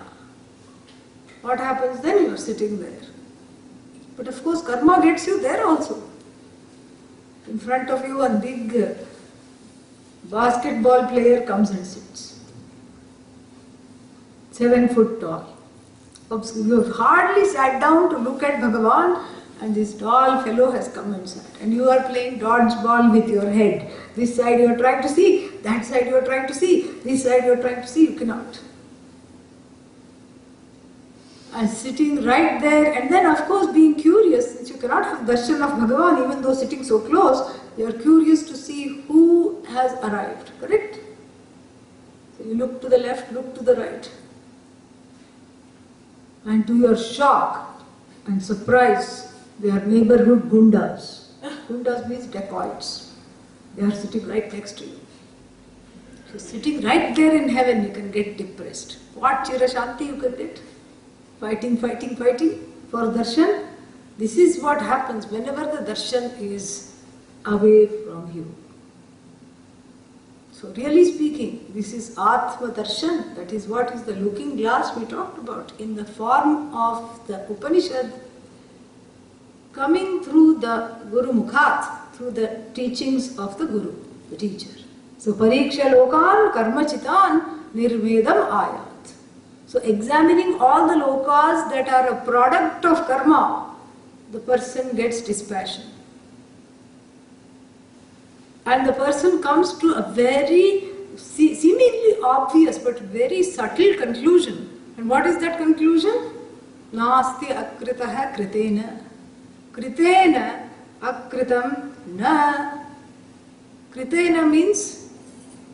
What happens then? You are sitting there. But of course, karma gets you there also. In front of you, a big basketball player comes and sits. 7 foot tall. You have hardly sat down to look at Bhagavan, and this tall fellow has come and sat. And you are playing dodgeball with your head. This side you are trying to see, that side you are trying to see, this side you are trying to see, you cannot. And sitting right there, and then of course being curious, since you cannot have darshan of Bhagavan even though sitting so close, you are curious to see who has arrived, correct? So you look to the left, look to the right. And to your shock and surprise, they are neighborhood gundas. Gundas means dacoits. They are sitting right next to you. So sitting right there in heaven, you can get depressed. What chira shanti you can get? Fighting for darshan. This is what happens whenever the darshan is away from you. So really speaking, this is Atma Darshan, that is what is the looking glass we talked about, in the form of the Upanishad coming through the Guru Mukhat, through the teachings of the Guru, the teacher. So Pariksha Lokan Karma Chitan Nirvedam Ayat. So examining all the lokas that are a product of karma, the person gets dispassion. And the person comes to a very seemingly obvious but very subtle conclusion. And what is that conclusion? Nasti akritaha kritena. Kritena akritam na. Kritena means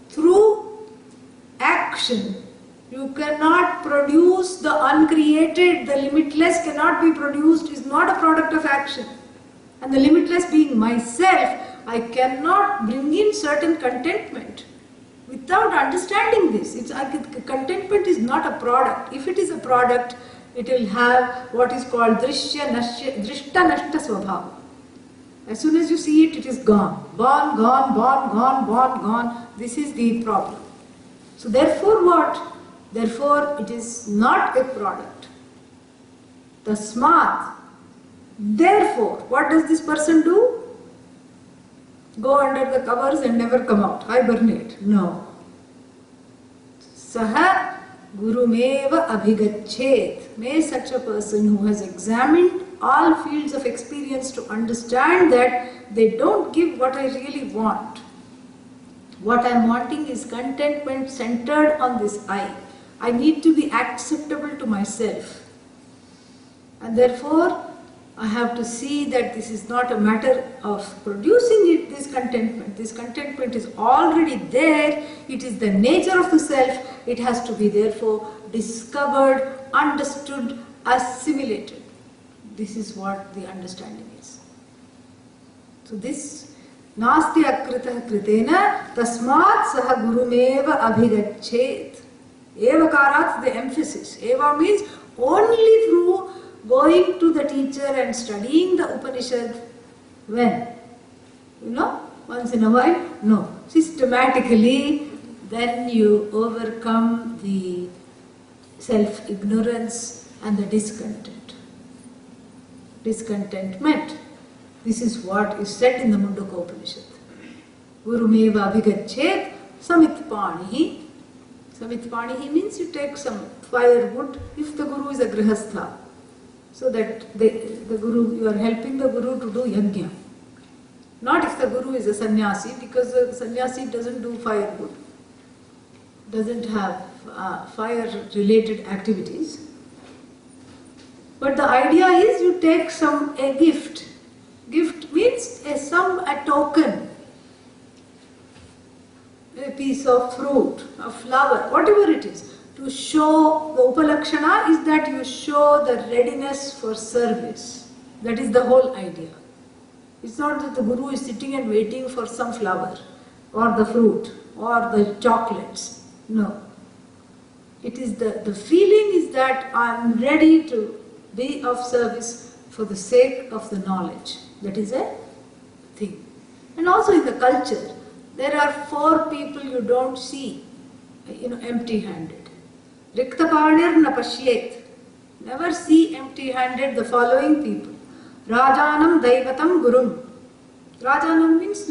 through action. You cannot produce the uncreated, the limitless cannot be produced, is not a product of action. And the limitless being myself, I cannot bring in certain contentment without understanding this. Contentment is not a product. If it is a product, it will have what is called drishta nashta swabhava. As soon as you see it, it is gone. Born, gone, born, gone, born, gone. This is the problem. So therefore what? Therefore it is not a product. Tasmat. Therefore, what does this person do? Go under the covers and never come out. Hibernate. No. Saha gurumeva abhigachet. May such a person who has examined all fields of experience to understand that they don't give what I really want. What I am wanting is contentment centered on this I. I need to be acceptable to myself. And therefore, I have to see that this is not a matter of producing this contentment. This contentment is already there. It is the nature of the self. It has to be therefore discovered, understood, assimilated. This is what the understanding is. So this nasti akritah kritena tasmat saha gurumeva abhigachet. Evakarat, the emphasis. Eva means only through going to the teacher and studying the Upanishad. When? Once in a while? No. Systematically, then you overcome the self-ignorance and the discontentment. This is what is said in the Mundaka Upanishad. Gurumeva abhigachet samitpanihi. Samitpanihi means you take some firewood if the Guru is a grihastha. So that the Guru, you are helping the Guru to do yajna. Not if the Guru is a sannyasi, because the sannyasi doesn't do firewood, doesn't have fire-related activities. But the idea is you take a gift. Gift means a token, a piece of fruit, a flower, whatever it is. To show, the upalakshana is that you show the readiness for service. That is the whole idea. It's not that the Guru is sitting and waiting for some flower or the fruit or the chocolates. No. It is the feeling is that I am ready to be of service for the sake of the knowledge. That is a thing. And also in the culture, There are 4 people you don't see, empty-handed. Riktapanir na pashyet. Never see empty-handed the following people. Rajanam Daivatam Gurum. Rajanam means,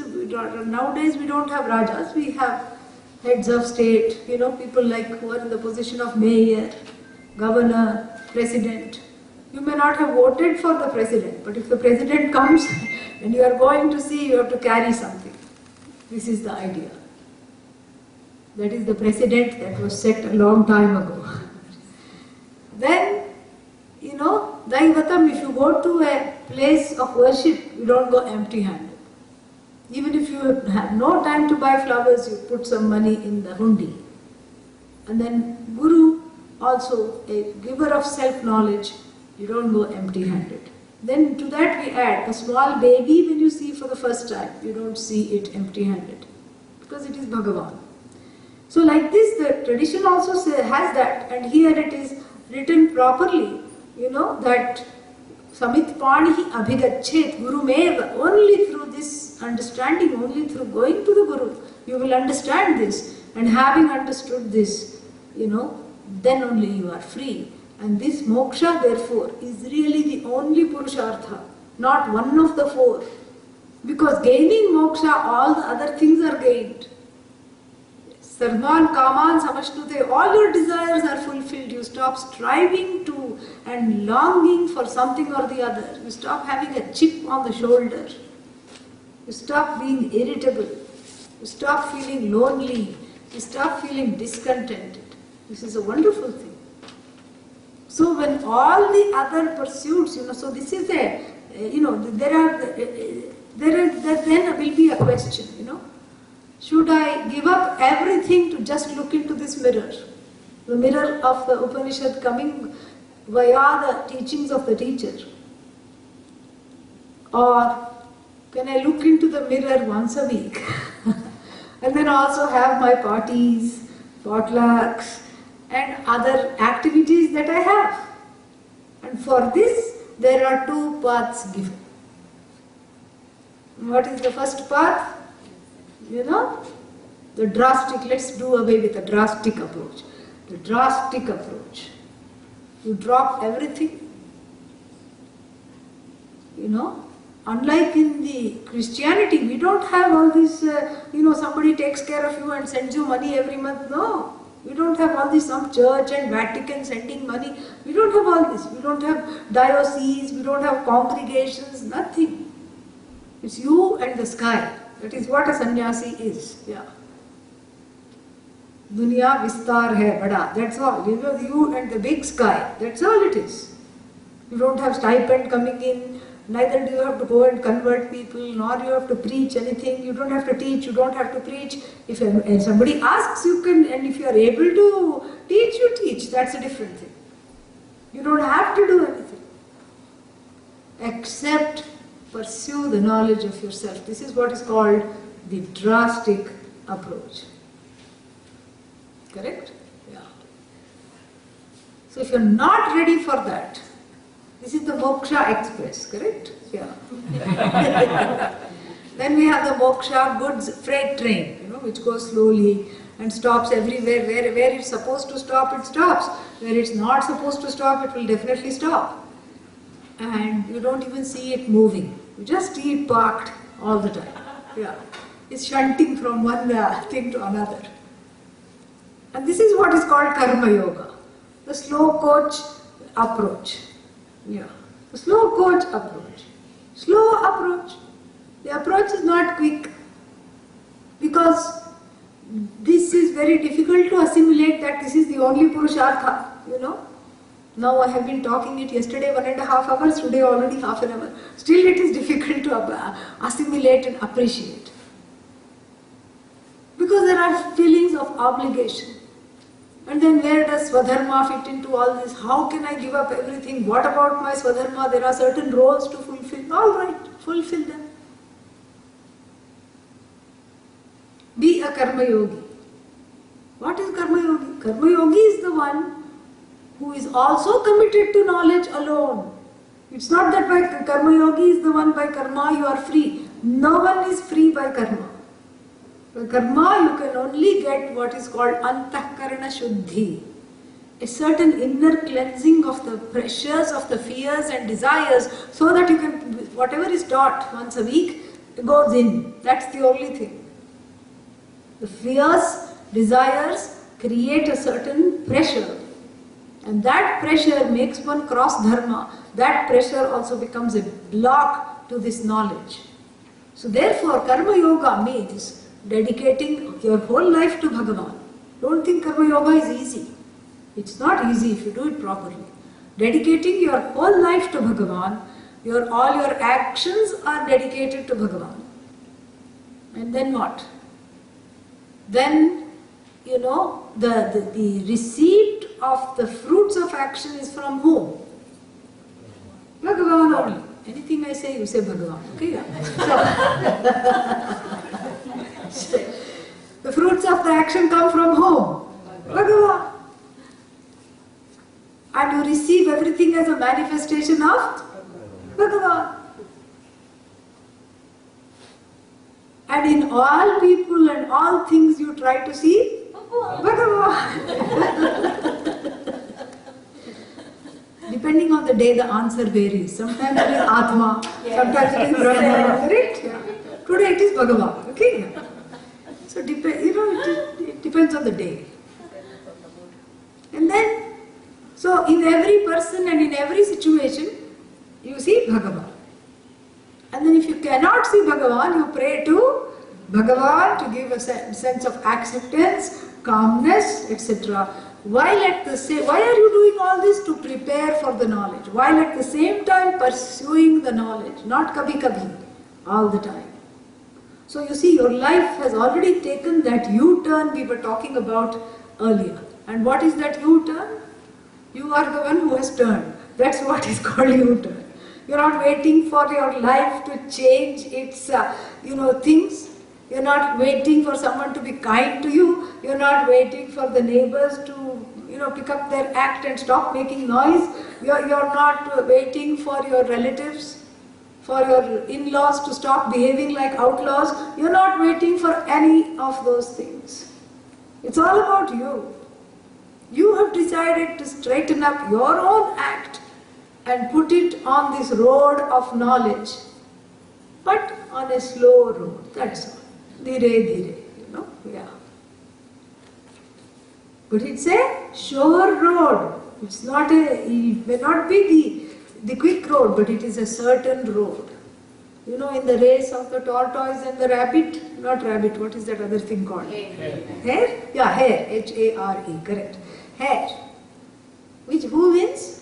nowadays we don't have Rajas, we have heads of state, people like who are in the position of mayor, governor, president. You may not have voted for the president, but if the president comes and you are going to see, you have to carry something. This is the idea. That is the precedent that was set a long time ago. Then, Daivatam, if you go to a place of worship, you don't go empty-handed. Even if you have no time to buy flowers, you put some money in the hundi. And then Guru, also a giver of self-knowledge, you don't go empty-handed. Then to that we add a small baby when you see for the first time, you don't see it empty-handed because it is Bhagavan. So like this, the tradition also has that, and here it is written properly, that Samit Panihi Abhigachet Guru Meva. Only through this understanding, only through going to the Guru, you will understand this. And having understood this, then only you are free. And this moksha, therefore, is really the only purushartha, not one of the 4. Because gaining moksha, all the other things are gained. Sarvan, Kaman, Samashnute, all your desires are fulfilled. You stop striving to and longing for something or the other. You stop having a chip on the shoulder. You stop being irritable. You stop feeling lonely. You stop feeling discontented. This is a wonderful thing. So when all the other pursuits, so this is then will be a question, Should I give up everything to just look into this mirror? The mirror of the Upanishad coming via the teachings of the teacher. Or can I look into the mirror once a week? And then also have my parties, potlucks, and other activities that I have. And for this, there are 2 paths given. What is the first path? The drastic, let's do away with the drastic approach. The drastic approach. You drop everything. Unlike in the Christianity, we don't have all this, somebody takes care of you and sends you money every month. No. We don't have all this, some church and Vatican sending money. We don't have all this. We don't have dioceses, we don't have congregations, nothing. It's you and the sky. That is what a sannyasi is. Yeah. Dunya vistar hai bada. That's all. You and the big sky. That's all it is. You don't have stipend coming in. Neither do you have to go and convert people, nor you have to preach anything. You don't have to teach, you don't have to preach. If somebody asks, you can, and if you are able to teach, you teach. That's a different thing. You don't have to do anything. Except pursue the knowledge of yourself. This is what is called the drastic approach. Correct? Yeah. So if you are not ready for that, this is the Moksha Express, correct? Yeah. Then we have the Moksha goods freight train, which goes slowly and stops everywhere. Where it's supposed to stop, it stops. Where it's not supposed to stop, it will definitely stop. And you don't even see it moving. You just see it parked all the time. Yeah. It's shunting from one thing to another. And this is what is called Karma Yoga, the slow coach approach. Yeah, the slow coach approach. Slow approach. The approach is not quick because this is very difficult to assimilate that this is the only Purushartha, Now I have been talking it yesterday 1.5 hours, today already half an hour. Still it is difficult to assimilate and appreciate. Because there are feelings of obligation. And then where does Swadharma fit into all this? How can I give up everything? What about my Swadharma? There are certain roles to fulfill. All right, fulfill them. Be a Karma Yogi. What is Karma Yogi? Karma Yogi is the one who is also committed to knowledge alone. It's not that by Karma Yogi is the one by karma you are free. No one is free by karma. Karma, you can only get what is called antahkarana shuddhi, a certain inner cleansing of the pressures of the fears and desires, so that you can, whatever is taught once a week, goes in. That's the only thing. The fears, desires create a certain pressure, and that pressure makes one cross dharma. That pressure also becomes a block to this knowledge. So therefore, karma yoga means dedicating your whole life to Bhagavan. Don't think karma yoga is easy. It's not easy if you do it properly. Dedicating your whole life to Bhagavan, all your actions are dedicated to Bhagavan. And then what? Then, the receipt of the fruits of action is from whom? Bhagavan only. Anything I say, you say Bhagavan. Okay? So, the fruits of the action come from whom? Bhagavan. And you receive everything as a manifestation of Bhagavan. And in all people and all things you try to see Bhagavan. Depending on the day, the answer varies. Sometimes it is Atma, sometimes it is Brahma. Correct? Yeah. Today it is Bhagavan. Okay? So it depends on the day. And then, so in every person and in every situation, you see Bhagavan. And then if you cannot see Bhagavan, you pray to Bhagavan to give a sense of acceptance, calmness, etc. Why are you doing all this? To prepare for the knowledge. While at the same time pursuing the knowledge, not kabhi kabhi, all the time. So you see, your life has already taken that U-turn we were talking about earlier. And what is that U-turn? You are the one who has turned. That's what is called U-turn. You're not waiting for your life to change its, things. You're not waiting for someone to be kind to you. You're not waiting for the neighbors to, pick up their act and stop making noise. You're not waiting for your relatives, for your in-laws to stop behaving like outlaws. You're not waiting for any of those things. It's all about you. You have decided to straighten up your own act and put it on this road of knowledge, but on a slow road, that's all. Dire, dire, yeah. But it's a sure road. It's not it may not be the quick road, but it is a certain road. In the race of the tortoise and the rabbit, not rabbit, what is that other thing called? Hare? Yeah, hare, H-A-R-E, correct. Hare. Who wins?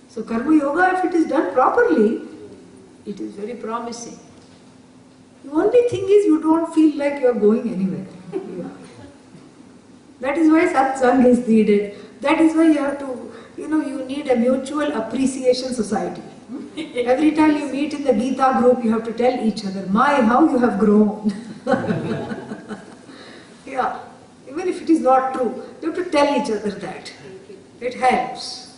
So karma yoga, if it is done properly, it is very promising. The only thing is you don't feel like you are going anywhere. Yeah. That is why satsang is needed. That is why you have to, you need a mutual appreciation society. Every time you meet in the Gita group, you have to tell each other, my, how you have grown. Yeah. Even if it is not true, you have to tell each other that. It helps.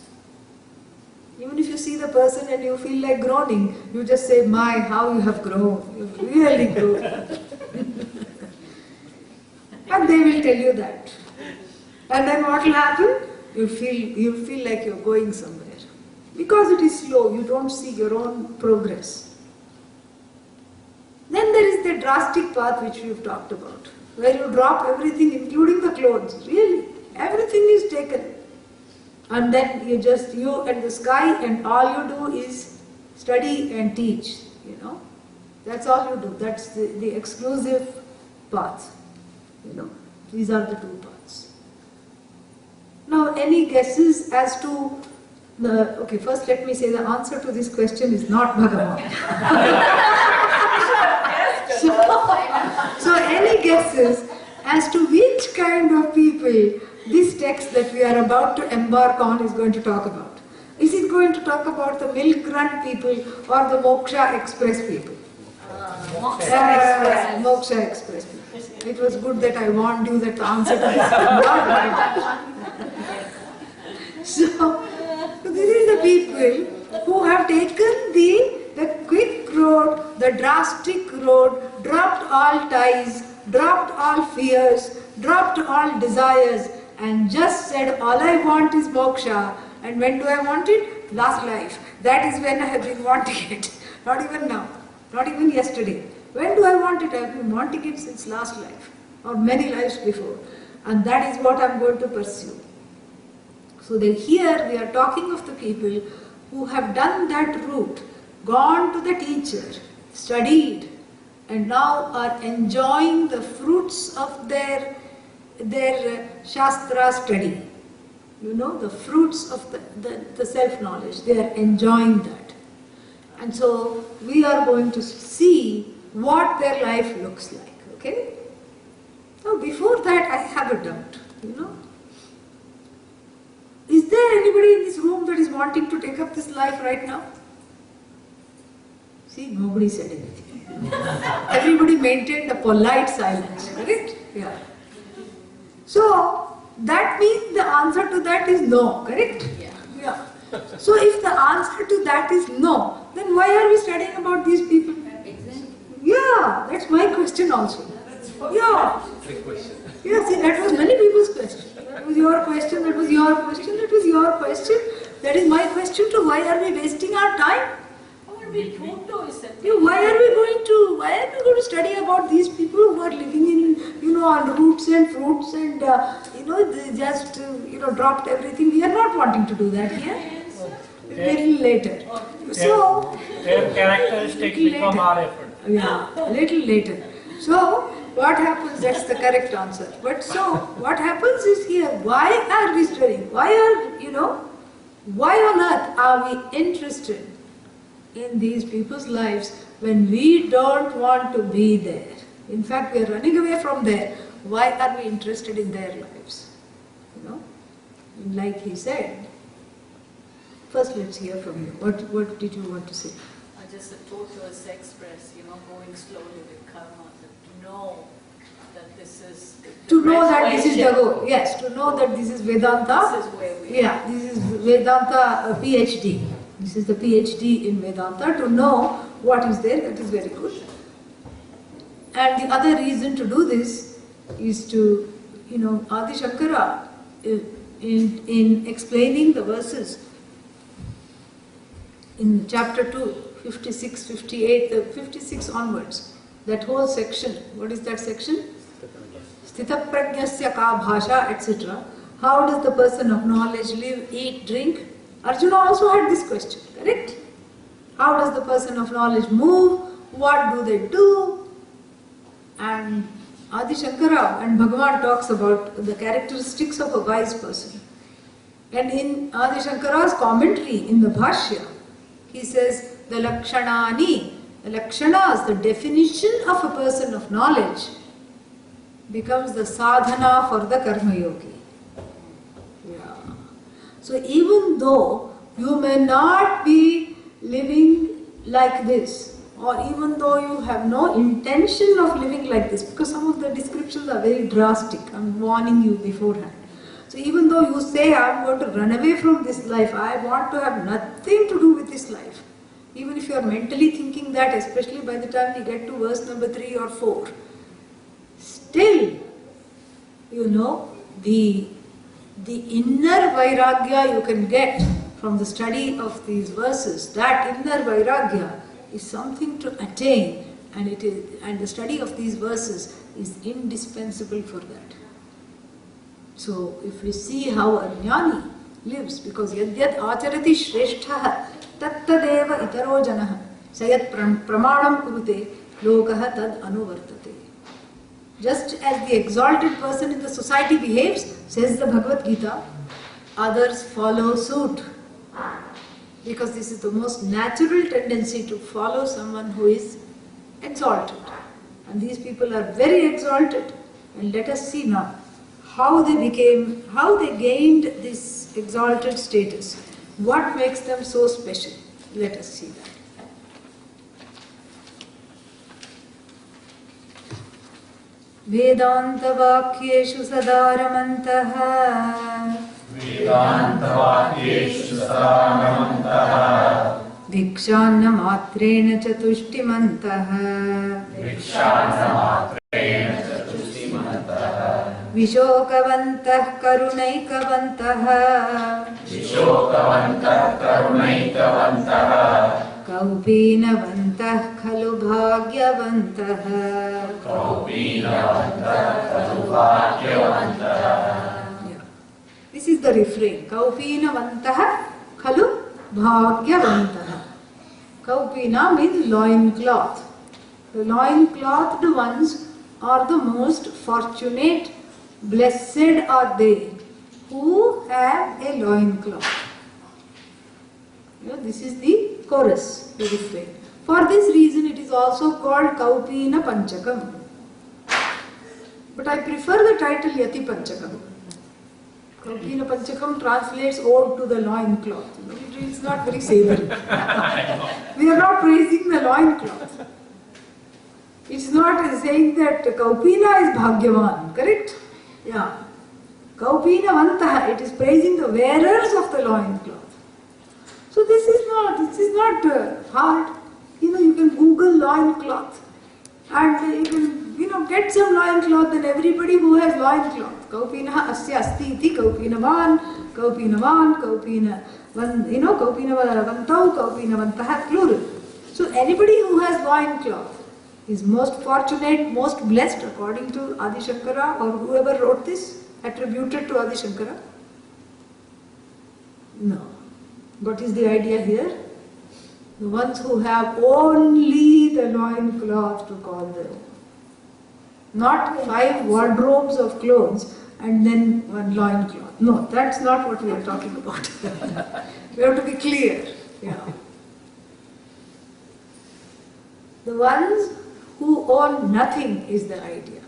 Even if you see the person and you feel like groaning, you just say, my, how you have grown. You've really grown. And they will tell you that. And then what will happen? You feel like you're going somewhere. Because it is slow, you don't see your own progress. Then there is the drastic path which we've talked about, where you drop everything, including the clothes. Really, everything is taken. And then you and the sky, and all you do is study and teach, That's all you do. That's the exclusive path, These are the two paths. Now, any guesses as to first let me say the answer to this question is not Bhagavan. So any guesses as to which kind of people this text that we are about to embark on is going to talk about? Is it going to talk about the milk run people or the Moksha Express people? Moksha Express people. It was good that I warned you that the answer to this is not Bhagavan. So these are the people who have taken the quick road, the drastic road, dropped all ties, dropped all fears, dropped all desires, and just said, all I want is moksha. And when do I want it? Last life. That is when I have been wanting it. Not even now, not even yesterday. When do I want it? I have been wanting it since last life, or many lives before. And that is what I am going to pursue. So then here we are talking of the people who have done that route, gone to the teacher, studied, and now are enjoying the fruits of their Shastra study. You know, the fruits of the self-knowledge. They are enjoying that. And so we are going to see what their life looks like. Okay? Now before that I have a doubt. You know, is there anybody in this room that is wanting to take up this life right now? See, nobody said anything. Everybody maintained a polite silence, correct? Yeah. So, that means the answer to that is no, correct? Yeah. So, if the answer to that is no, then why are we studying about these people? Yeah, that's my question also. Yeah. Yeah, see, that was many people's question. That was your question, that was your question, that was your question. That is my question too. Why are we wasting our time? Why are we going to study about these people who are living in, you know, on roots and fruits and, you know, they just, you know, dropped everything. We are not wanting to do that here. A little later. So, their characteristics become our effort. Yeah, a little later. So, what happens, that's the correct answer. But so, what happens is here, why are we studying? Why on earth are we interested in these people's lives when we don't want to be there? In fact, we are running away from there. Why are we interested in their lives? You know, like he said. First, let's hear from you. What did you want to say? Just the total express, you know, going slowly with karma, to know that this is to know that this is the goal. Yes, to know that this is Vedanta. This is where we are. This is Vedanta PhD. This is the PhD in Vedanta. To know what is there, that is very good. And the other reason to do this is to, you know, Adi Shankara, in explaining the verses in chapter 2, 56, 58, 56 onwards, that whole section, what is that section? Sthita prajnasya ka bhasha, etc. How does the person of knowledge live, eat, drink? Arjuna also had this question, correct? How does the person of knowledge move? What do they do? And Adi Shankara and Bhagavan talks about the characteristics of a wise person. And in Adi Shankara's commentary in the Bhashya, he says, the lakshanani, the lakshanas, the definition of a person of knowledge becomes the sadhana for the karma yogi. Yeah. So even though you may not be living like this, or even though you have no intention of living like this, because some of the descriptions are very drastic, I'm warning you beforehand. So even though you say, I'm going to run away from this life, I want to have nothing to do with this life, even if you are mentally thinking that, especially by the time we get to verse number 3 or 4, still, you know, the inner vairagya you can get from the study of these verses, that inner vairagya is something to attain, and the study of these verses is indispensable for that. So if we see how a jnani lives, because yadyat acharati shresthaha tattadeva itaro janah sayat pramanam kurute lokaha tad anuvartate. Just as the exalted person in the society behaves, says the Bhagavad Gita, others follow suit. Because this is the most natural tendency to follow someone who is exalted. And these people are very exalted. And let us see now how they gained this exalted status. What makes them so special? Let us see that. Vedanta vakyeshu sadaramantah Vedanta vakyeshu sadaramantah भिक्षान्न मात्रेण चतुष्टिमन्तः विशोकवन्तः करुणैकवन्तः कौपीनवन्तः खलु भाग्यवन्तः This is the refrain. Kaupinavantah khalu bhagyavantah. Kaupina means loincloth. The loinclothed ones are the most fortunate. Blessed are they who have a loincloth. This is the chorus, the refrain. For this reason it is also called Kaupina Panchakam. But I prefer the title Yati Panchakam. Kaupina Panchakam translates ode to the loincloth. It's not very savory. We are not praising the loincloth. It's not saying that Kaupina is Bhagyavan, correct? Yeah. Kaupina Vantaha, it is praising the wearers of the loincloth. So this is not hard. You can Google loincloth and you can get some loincloth, and everybody who has loincloth. Kaupinaha asya asti iti kaupinavan, kaupina vantau, kaupina vantaha, plural. So anybody who has loincloth is most fortunate, most blessed according to Adi Shankara or whoever wrote this, attributed to Adi Shankara. No. What is the idea here? The ones who have only the loincloth to call their own. Not 5 wardrobes of clothes and then one loincloth. No, that's not what we are talking about. We have to be clear. Yeah. The ones who own nothing is the idea.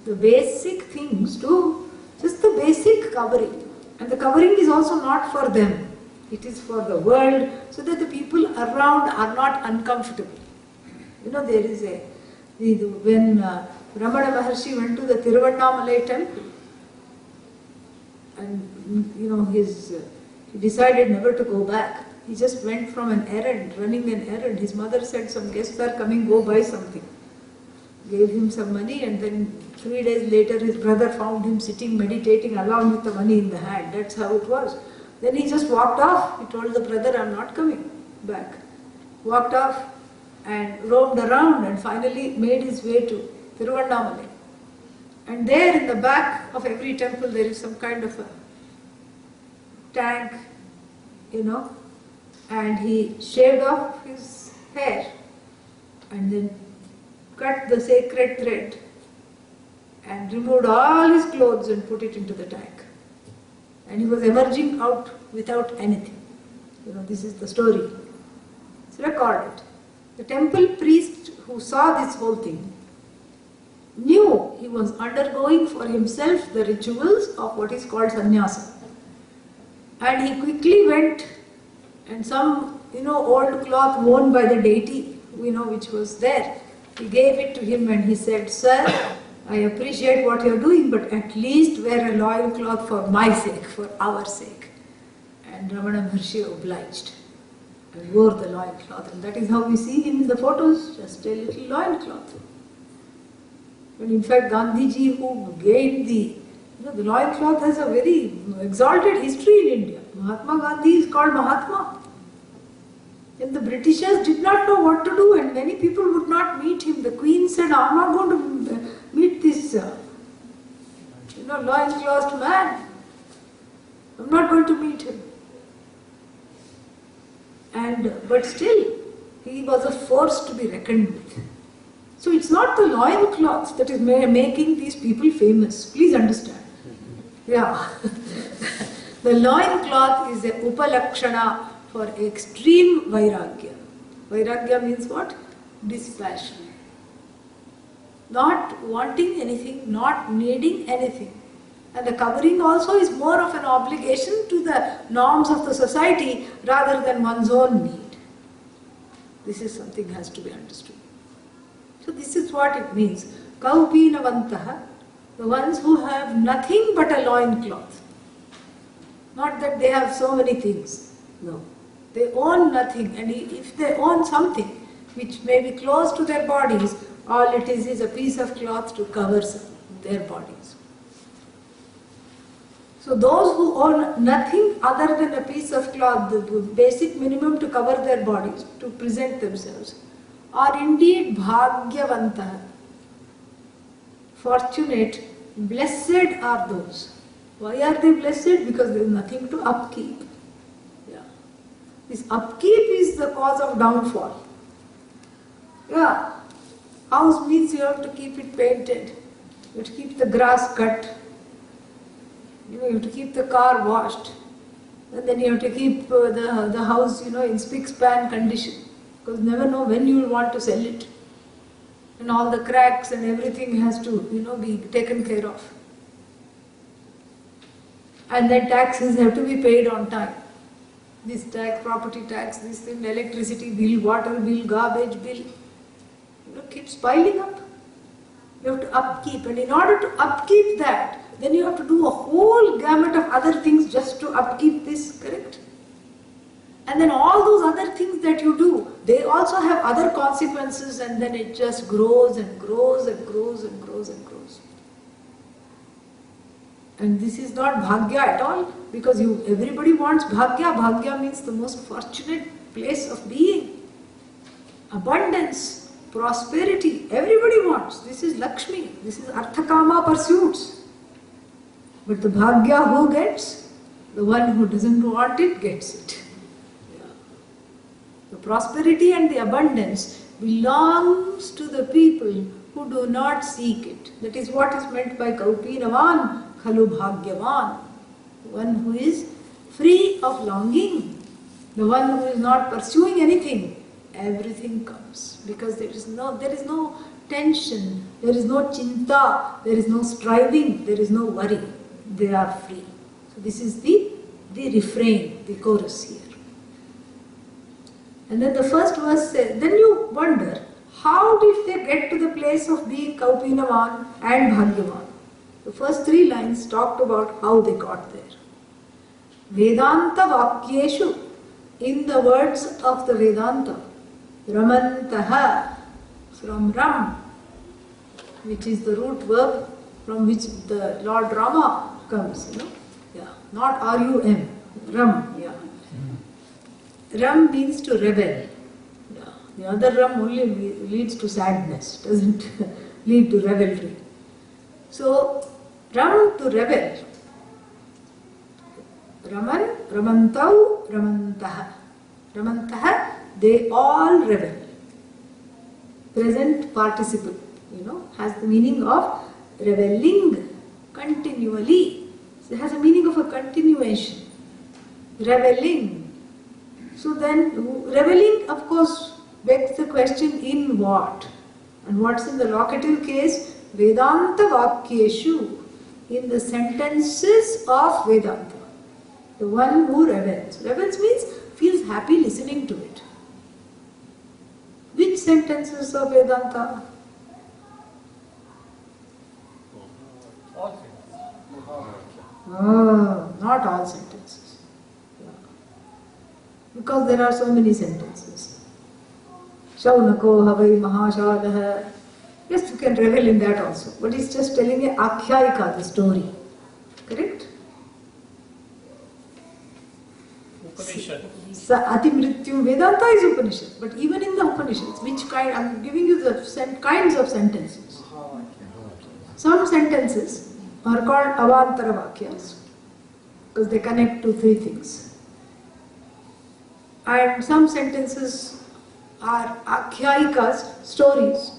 The basic things too, just the basic covering. And the covering is also not for them. It is for the world, so that the people around are not uncomfortable. There is when Ramana Maharshi went to the Tiruvannamalai temple, and he decided never to go back. He just went from an errand, running an errand. His mother said, some guests are coming, go buy something. Gave him some money, and then 3 days later his brother found him sitting meditating along with the money in the hand. That's how it was. Then he just walked off. He told the brother, I'm not coming back. Walked off and roamed around and finally made his way to Tiruvannamalai. And there in the back of every temple there is some kind of a tank, and he shaved off his hair and then cut the sacred thread and removed all his clothes and put it into the tank. And he was emerging out without anything. This is the story. It's recorded. The temple priest who saw this whole thing knew he was undergoing for himself the rituals of what is called sannyasa. And he quickly went and some, old cloth worn by the deity, which was there. He gave it to him and he said, Sir, I appreciate what you are doing, but at least wear a loincloth for my sake, for our sake. And Ramana Maharshi obliged and wore the loincloth. And that is how we see him in the photos, just a little loincloth. And in fact, Gandhiji, who gained the loincloth has a very exalted history in India. Mahatma Gandhi is called Mahatma. And the Britishers did not know what to do, and many people would not meet him. The Queen said, I'm not going to meet this loinclothed man. I'm not going to meet him. But still, he was a force to be reckoned with. So it's not the loincloths that is making these people famous. Please understand. Yeah. The loincloth is a upalakshana for extreme vairagya. Vairagya means what? Dispassion. Not wanting anything, not needing anything. And the covering also is more of an obligation to the norms of the society rather than one's own need. This is something has to be understood. So this is what it means. Kaupinavantaha, the ones who have nothing but a loincloth. Not that they have so many things. No. They own nothing, and if they own something which may be close to their bodies, all it is a piece of cloth to cover their bodies. So those who own nothing other than a piece of cloth, the basic minimum to cover their bodies, to present themselves, are indeed bhagyavantah. Fortunate, blessed are those. Why are they blessed? Because there is nothing to upkeep. Yeah. This upkeep is the cause of downfall. Yeah. House means you have to keep it painted. You have to keep the grass cut. You have to keep the car washed. And then you have to keep the house, in spick-span condition. Because you never know when you will want to sell it. And all the cracks and everything has to, be taken care of. And then taxes have to be paid on time. This tax, property tax, this thing, electricity bill, water bill, garbage bill, keeps piling up. You have to upkeep, and in order to upkeep that, then you have to do a whole gamut of other things just to upkeep this, correct? And then all those other things that you do, they also have other consequences, and then it just grows and grows and grows and grows and grows. And this is not bhagya at all, because everybody wants bhagya. Bhagya means the most fortunate place of being. Abundance, prosperity, everybody wants. This is Lakshmi, this is Arthakama pursuits. But the bhagya who gets? The one who doesn't want it gets it. Yeah. The prosperity and the abundance belongs to the people who do not seek it. That is what is meant by Kaupinavan, Khalu Bhagyavan. One who is free of longing, the one who is not pursuing anything, everything comes. Because there is no tension, there is no chinta, there is no striving, there is no worry. They are free. So this is the refrain, the chorus here. And then the first verse says, then you wonder, how did they get to the place of being Kaupinavan and Bhagyavan? The first three lines talked about how they got there. Vedanta Vakyeshu, in the words of the Vedanta, Ramantaha, from Ram, which is the root verb from which the Lord Rama comes, Yeah, not R-U-M, Ram, yeah. Ram means to rebel. Yeah. The other Ram only leads to sadness, doesn't lead to revelry. So, Ram to rebel. Raman, Ramantau, Ramantaha. Ramantaha, they all rebel. Present participle, has the meaning of reveling continually. So it has a meaning of a continuation. Reveling. So then, reveling, of course, begs the question, in what? And what's in the locative case? Vedanta Vakyeshu, in the sentences of Vedanta. The one who revels. Revels means feels happy listening to it. Which sentences of Vedanta? All things. Oh, not all sentences. Yeah. Because there are so many sentences. Shaunako havai mahashalah. Yes, you can revel in that also. But it's just telling a akhyayika, the story. Correct? Upanishad. Ati Mrityum Vedanta is Upanishad. But even in the Upanishads, which kind? I am giving you the kinds of sentences. Some sentences are called Avantara Vakyas because they connect to three things. And some sentences are Akhyayikas, stories.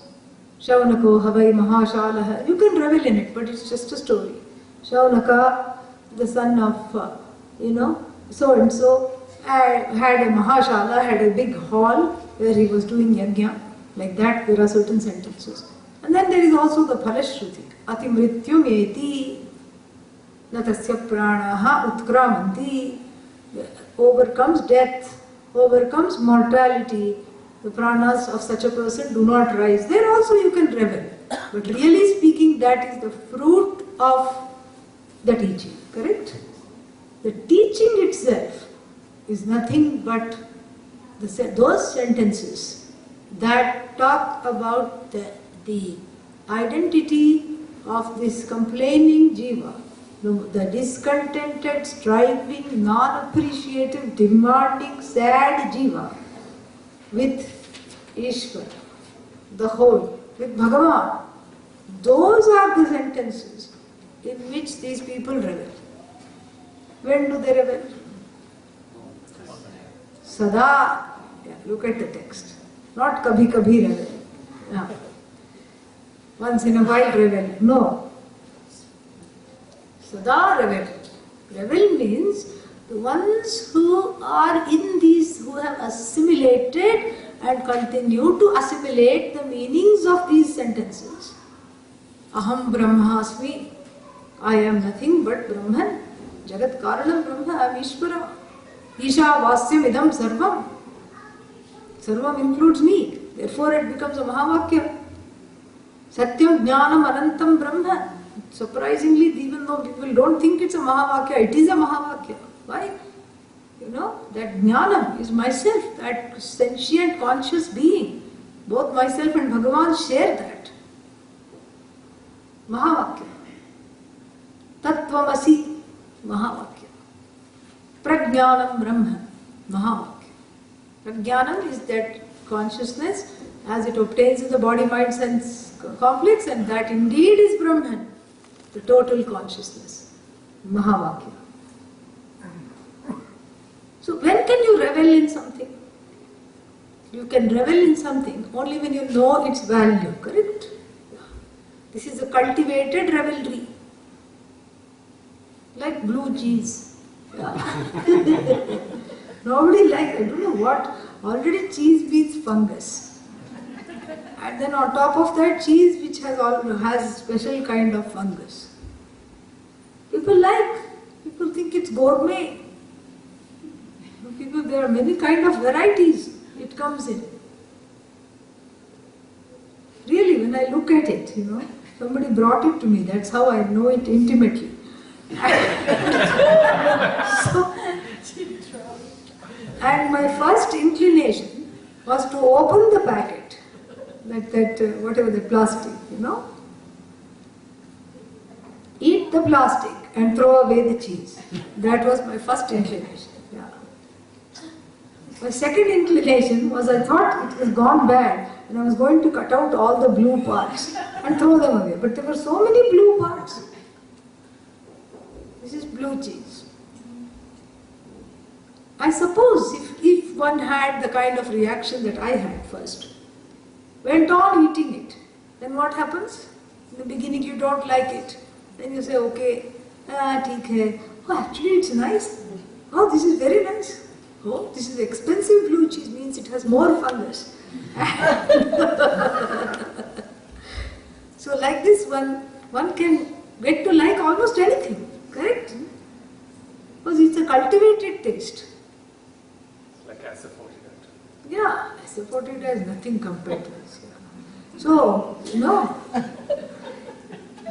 Shaunako Havai Mahashalah. You can revel in it, but it's just a story. Shaunaka, the son of, so and so, had a Mahashala, had a big hall where he was doing yajna. Like that, there are certain sentences. And then there is also the Phalashruti. Ati mrityum eti natasya pranaha utkramanti. Overcomes death, overcomes mortality. The pranas of such a person do not rise. There also you can revel. But really speaking, that is the fruit of the teaching. Correct? The teaching itself is nothing but those sentences that talk about the identity of this complaining jiva, the discontented, striving, non-appreciative, demanding, sad jiva with Ishvara, the whole, with Bhagavan. Those are the sentences in which these people revel. When do they revel? Sada. Yeah, look at the text. Not kabhi kabhi revel. Yeah. Once in a while revel. No. Sada revel. Revel means the ones who are in these, who have assimilated and continue to assimilate the meanings of these sentences. Aham Brahmasmi. I am nothing but Brahman. Jagat Karanam Brahma. I am Ishvara. Isha Vasyam Idam Sarvam. Sarvam includes me. Therefore it becomes a Mahavakya. Satyam Jnanam Anantam Brahma. Surprisingly, even though people don't think it's a Mahavakya, it is a Mahavakya. Why? You know, that Jnanam is myself, that sentient conscious being. Both myself and Bhagavan share that. Mahavakya. Tattvamasi. Mahavakya. Prajnanam Brahma. Mahavakya. Prajnanam is that consciousness as it obtains in the body-mind sense complex, and that indeed is Brahman, the total consciousness. Mahavakya. So when can you revel in something? You can revel in something only when you know its value, correct? This is a cultivated revelry. Like blue cheese. Nobody likes, I don't know what, already cheese means fungus. And then on top of that, cheese which has special kind of fungus. People think it's gourmet. There are many kind of varieties it comes in. Really, when I look at it, somebody brought it to me, that's how I know it intimately. And my first inclination was to open the packet, like that, whatever the plastic, eat the plastic and throw away the cheese. That was my first inclination. Yeah. My second inclination was I thought it was gone bad and I was going to cut out all the blue parts and throw them away. But there were so many blue parts. This is blue cheese. I suppose if one had the kind of reaction that I had first, went on eating it, then what happens? In the beginning you don't like it. Then you say, okay, theek hai. Oh, actually it's nice. Oh, this is very nice. Oh, this is expensive blue cheese, means it has more fungus. So like this one can get to like almost anything, correct? Because it's a cultivated taste. Like asafoetida. Yeah, asafoetida is nothing compared to this. So,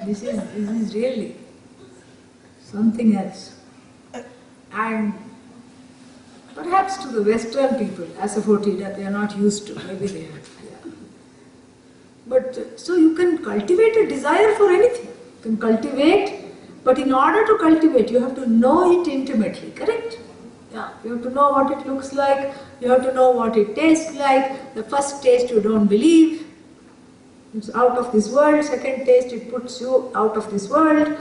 this is really something else. And perhaps to the Western people, asafoetida, they are not used to, maybe they have. Yeah. But so you can cultivate a desire for anything. You can cultivate, but in order to cultivate, you have to know it intimately, correct? Yeah, you have to know what it looks like, you have to know what it tastes like. The first taste you don't believe. It's out of this world. Second taste, it puts you out of this world.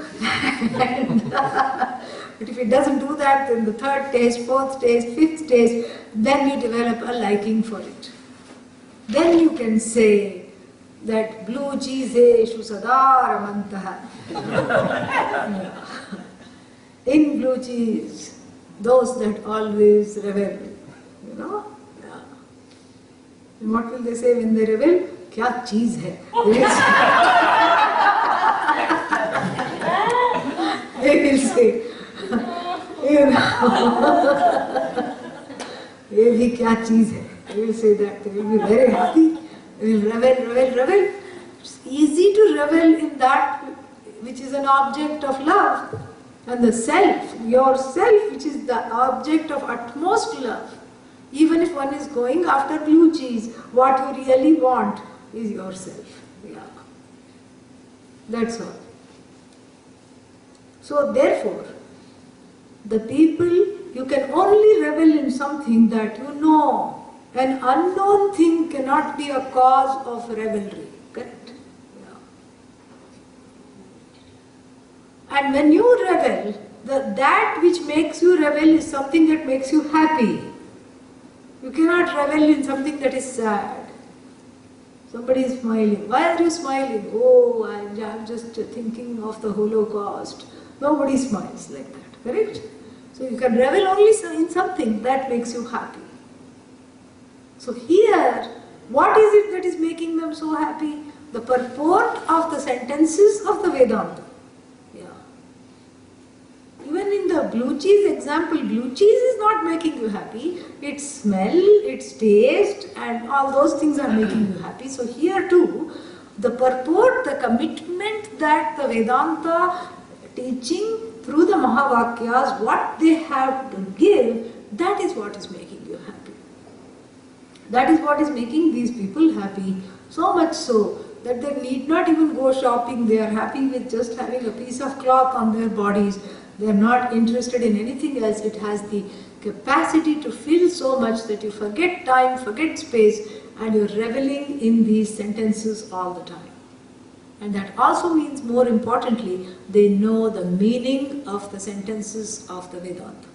But if it doesn't do that, then the third taste, fourth taste, fifth taste, then you develop a liking for it. Then you can say that blue cheeseshu sada ramantaha. In blue cheese, those that always revel, Yeah. And what will they say when they revel? Kya cheese hai? They will say, ये भी क्या चीज है? They will say that. They will be very happy. They will revel. It's easy to revel in that which is an object of love. And the self, yourself, which is the object of utmost love, even if one is going after blue cheese, what you really want is yourself. Yeah. That's all. So therefore, the people, you can only revel in something that you know. An unknown thing cannot be a cause of revelry. Correct? Yeah. And when you revel, that which makes you revel is something that makes you happy. You cannot revel in something that is sad. Somebody is smiling. Why are you smiling? Oh, I'm just thinking of the Holocaust. Nobody smiles like that. Correct? So you can revel only in something that makes you happy. So here, what is it that is making them so happy? The purport of the sentences of the Vedanta. Yeah. Even in the blue cheese example, blue cheese is not making you happy. Its smell, its taste, and all those things are making you happy. So here too, the purport, the commitment that the Vedanta teaching through the Mahavakyas, what they have to give, that is what is making you happy. That is what is making these people happy. So much so that they need not even go shopping. They are happy with just having a piece of cloth on their bodies. They are not interested in anything else. It has the capacity to fill so much that you forget time, forget space, and you're reveling in these sentences all the time. And that also means, more importantly, they know the meaning of the sentences of the Vedanta.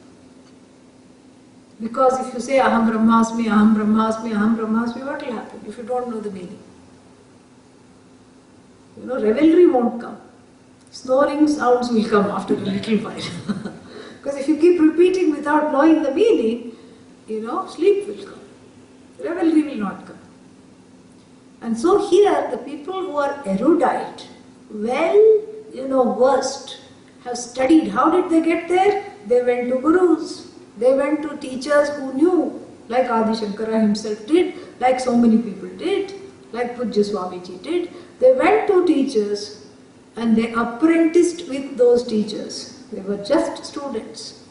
Because if you say Aham Brahmasmi, Aham Brahmasmi, Aham Brahmasmi, what will happen if you don't know the meaning? Revelry won't come. Snoring sounds will come after a little while. Because if you keep repeating without knowing the meaning, sleep will come. Revelry will not come. And so here, the people who are erudite, versed, have studied. How did they get there? They went to gurus. They went to teachers who knew, like Adi Shankara himself did, like so many people did, like Pujya Swamiji did. They went to teachers and they apprenticed with those teachers. They were just students.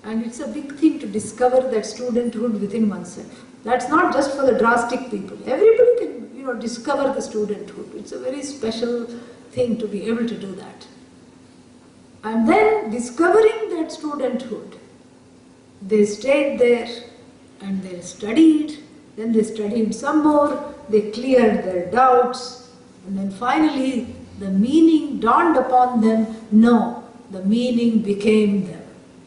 And it's a big thing to discover that studenthood within oneself. That's not just for the drastic people. Everybody can, discover the studenthood. It's a very special thing to be able to do that. And then discovering that studenthood, they stayed there and they studied, then they studied some more, they cleared their doubts, and then finally the meaning dawned upon them. No, the meaning became them.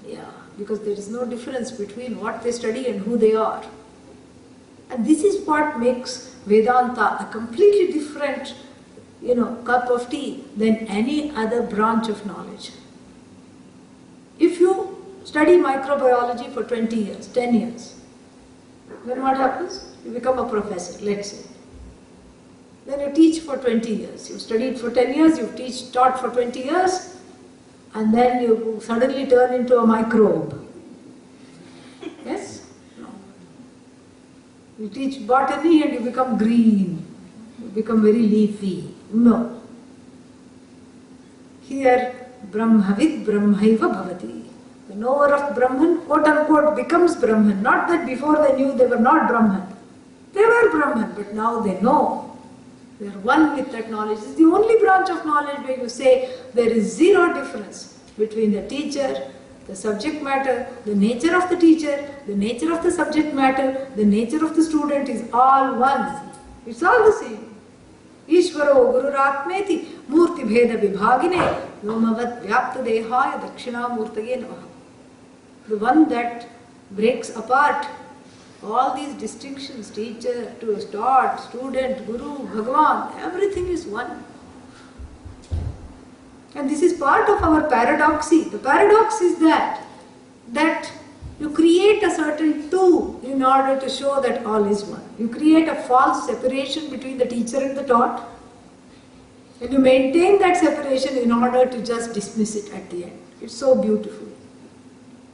Yeah, because there is no difference between what they study and who they are. And this is what makes Vedanta a completely different, cup of tea than any other branch of knowledge. If you study microbiology for 20 years, 10 years, then what happens? You become a professor, let's say. Then you teach for 20 years. You studied for 10 years, you've taught for 20 years, and then you suddenly turn into a microbe. Yes? No. You teach botany and you become green. You become very leafy. No. Here, Brahmavid Brahmaiva Bhavati. The knower of Brahman, quote unquote, becomes Brahman. Not that before they knew they were not Brahman. They were Brahman, but now they know. They are one with that knowledge. It's the only branch of knowledge where you say there is zero difference between the teacher, the subject matter, the nature of the teacher, the nature of the subject matter, the nature of the student is all one. It's all the same. Ishvaro Gururatmeti Murti Bheda Vibhagine Yomavat Vyapta Dehaya Dakshina Murtage Namaha. The one that breaks apart all these distinctions, teacher, to taught, student, guru, Bhagavan, everything is one. And this is part of our paradoxy. The paradox is that you create a certain two in order to show that all is one. You create a false separation between the teacher and the taught, and you maintain that separation in order to just dismiss it at the end. It's so beautiful.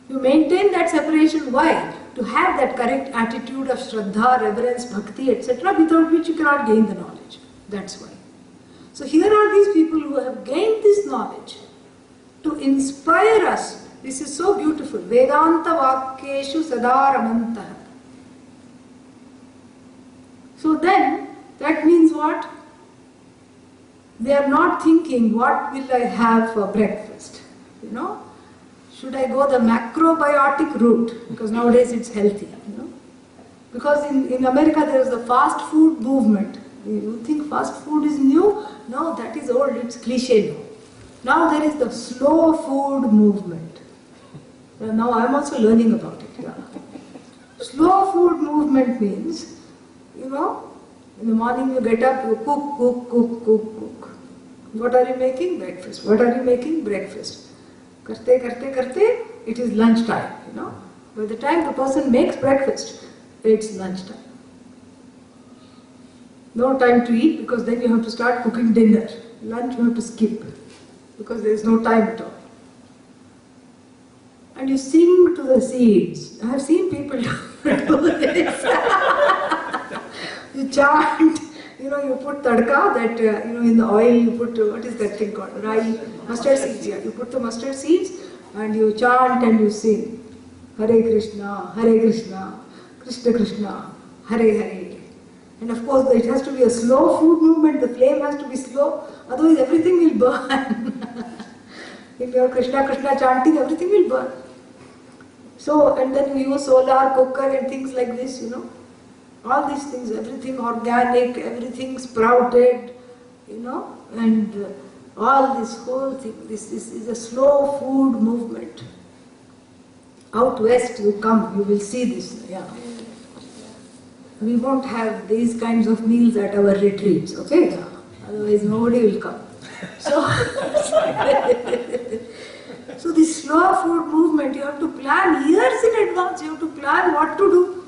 You maintain that separation. Why? To have that correct attitude of Shraddha, reverence, bhakti, etc., without which you cannot gain the knowledge. That's why. So here are these people who have gained this knowledge, to inspire us. This is so beautiful. Vedanta Vakyeshu Sadaramantah. So then, that means what? They are not thinking, what will I have for breakfast? You know? Should I go the macrobiotic route? Because nowadays it's healthy, you know? Because in America there is the fast food movement. You think fast food is new? No, that is old, it's cliche now. Now there is the slow food movement. Now I am also learning about it. Yeah. Slow food movement means, you know, in the morning you get up, you cook. What are you making? Breakfast. What are you making? Breakfast. Karte, it is lunchtime, you know. By the time the person makes breakfast, it's lunchtime. No time to eat because then you have to start cooking dinner. Lunch you have to skip because there is no time at all. And you sing to the seeds. I have seen people do this. You chant, you know, you put tadka, that, you know, in the oil you put, what is that thing called? Rai, mustard seeds, yeah. You put the mustard seeds and you chant and you sing. Hare Krishna, Krishna Krishna, Hare Hare. And of course it has to be a slow food movement, the flame has to be slow, otherwise everything will burn. If you are Krishna Krishna chanting, everything will burn. So, and then you use solar cooker and things like this, you know. All these things, everything organic, everything sprouted, you know, and all this whole thing, this is a slow food movement. Out west you come, you will see this, yeah. We won't have these kinds of meals at our retreats, okay? Yeah. Otherwise nobody will come. So, so this slow food movement, you have to plan years in advance, you have to plan what to do.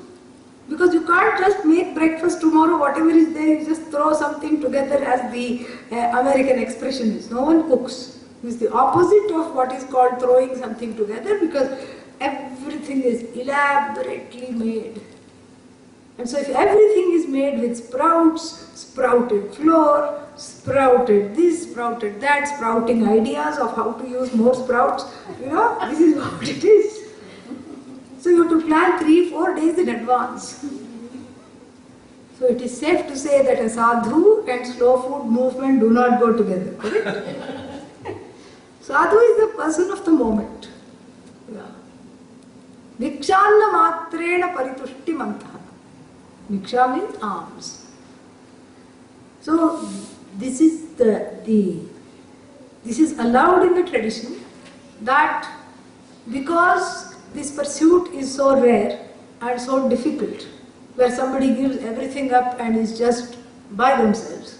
Because you can't just make breakfast tomorrow, whatever is there, you just throw something together as the American expression is. No one cooks. It's the opposite of what is called throwing something together because everything is elaborately made. And so if everything is made with sprouts, sprouted flour, sprouted this, sprouted that, sprouting ideas of how to use more sprouts, you know, this is what it is. So you have to plan 3-4 days in advance. So it is safe to say that a sadhu and slow food movement do not go together, correct? Sadhu is the person of the moment. Yeah. Vikshanna matrena paritushti mantaha. Viksha means alms. So this is this is allowed in the tradition that because this pursuit is so rare and so difficult, where somebody gives everything up and is just by themselves.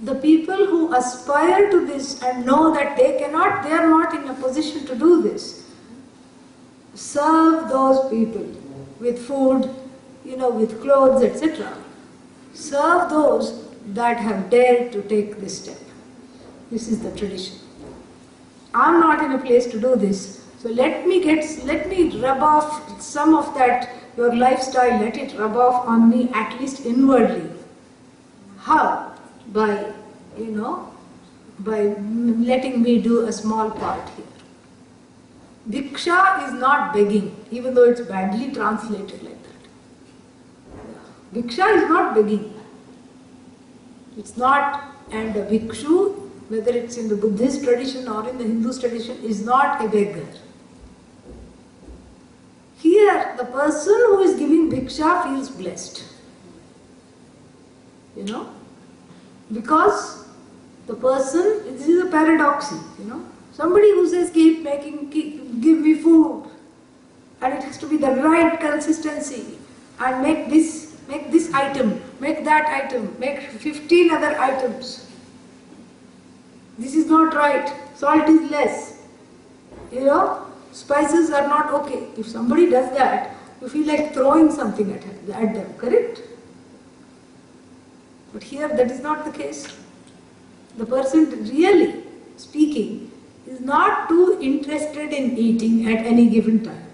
The people who aspire to this and know that they are not in a position to do this, serve those people with food, you know, with clothes, etc. Serve those that have dared to take this step. This is the tradition. I am not in a place to do this. So let me rub off some of that, your lifestyle, let it rub off on me at least inwardly. How? By, you know, by letting me do a small part here. Bhiksha is not begging, even though it's badly translated like that. Bhiksha is not begging. It's not, and a bhikshu, whether it's in the Buddhist tradition or in the Hindu tradition, is not a beggar. Here, the person who is giving bhiksha feels blessed. You know? Because the person, this is a paradox, you know. Somebody who says, give me food, and it has to be the right consistency, and make this item, make that item, make 15 other items. This is not right. Salt is less. You know? Spices are not okay. If somebody does that, you feel like throwing something at them, correct? But here that is not the case. The person really speaking is not too interested in eating at any given time.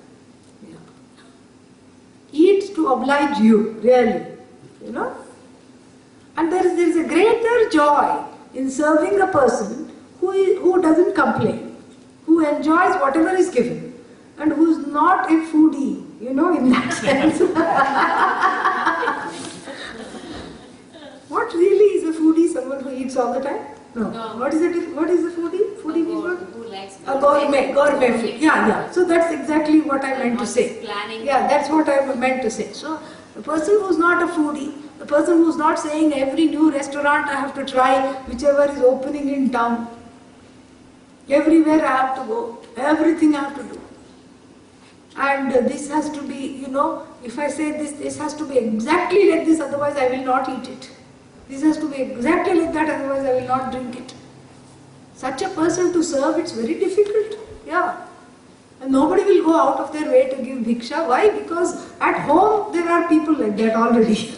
Yeah. Eats to oblige you, really. You know? And there is a greater joy in serving a person who doesn't complain. who enjoys whatever is given and who is not a foodie, in that sense. What really is a foodie? Someone who eats all the time? No. What is it? What is a foodie? Foodie means what? Who likes A gourmet food. Yeah. So that's exactly what I meant to say. Yeah, that's what I meant to say. So the person who's not a foodie, the person who's not saying every new restaurant I have to try, whichever is opening in town, everywhere I have to go, everything I have to do. And this has to be, if I say this has to be exactly like this, otherwise I will not eat it. This has to be exactly like that, otherwise I will not drink it. Such a person to serve, it's very difficult. Yeah. And nobody will go out of their way to give bhiksha. Why? Because at home there are people like that already.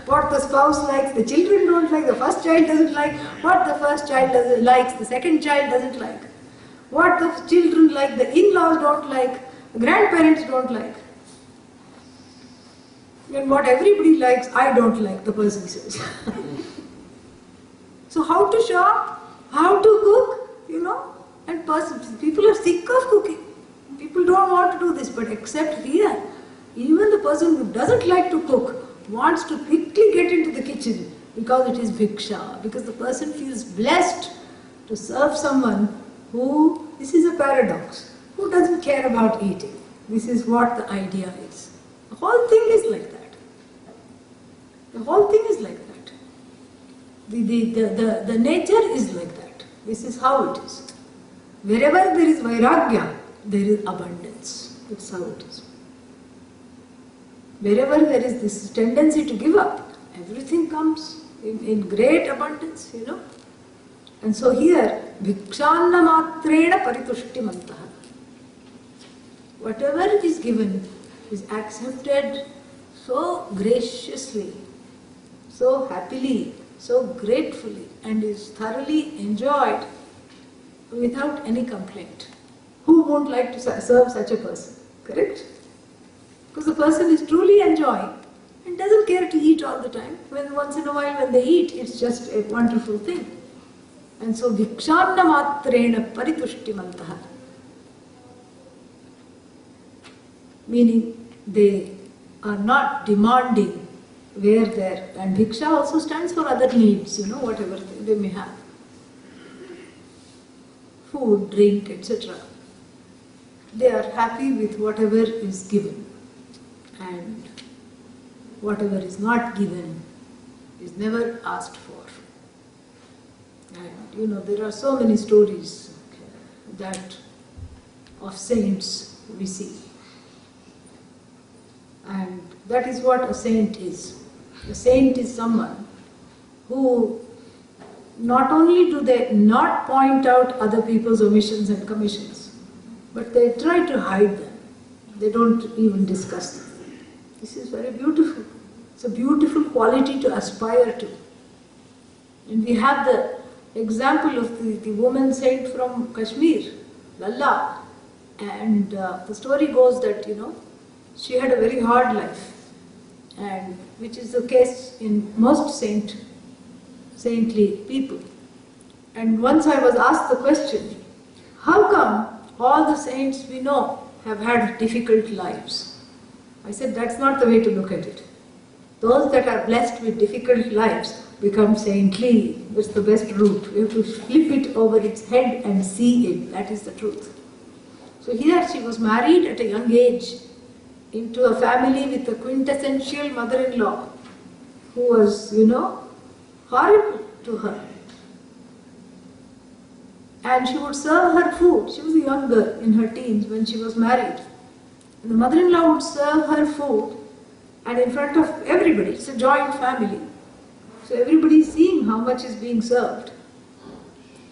What the spouse likes, the children don't like, the first child doesn't like, what the first child likes, the second child doesn't like. What the children like, the in-laws don't like, the grandparents don't like. And what everybody likes, I don't like, the person says. So how to shop, how to cook, and people are sick of cooking. People don't want to do this, but except here, even the person who doesn't like to cook wants to quickly get into the kitchen because it is bhiksha, because the person feels blessed to serve someone who, this is a paradox, who doesn't care about eating. This is what the idea is. The whole thing is like that. The whole thing is like that. The nature is like that. This is how it is. Wherever there is vairagya, there is abundance. That's how it is. Wherever there is this tendency to give up, everything comes in great abundance, And so here, bhikshanna matrena paritushtimantaha. Whatever is given is accepted so graciously, so happily, so gratefully, and is thoroughly enjoyed without any complaint. Who won't like to serve such a person? Correct? Because the person is truly enjoying and doesn't care to eat all the time. When once in a while when they eat, it's just a wonderful thing. And so bhikshanna matrena paritushtimantaha. Meaning they are not demanding where there, and bhiksha also stands for other needs, whatever they may have. Food, drink, etc. They are happy with whatever is given, and whatever is not given is never asked for. And there are so many stories that of saints we see. And that is what a saint is. A saint is someone who not only do they not point out other people's omissions and commissions, but they try to hide them. They don't even discuss them. This is very beautiful. It's a beautiful quality to aspire to. And we have the example of the woman saint from Kashmir, Lalla. And the story goes that, she had a very hard life. And which is the case in most saintly people. And once I was asked the question, how come all the saints we know have had difficult lives? I said, that's not the way to look at it. Those that are blessed with difficult lives become saintly. That's the best route. You have to flip it over its head and see it. That is the truth. So here she was married at a young age into a family with a quintessential mother-in-law who was, horrible to her. And she would serve her food. She was a young girl in her teens when she was married. And the mother-in-law would serve her food, and in front of everybody. It's a joint family. So everybody is seeing how much is being served.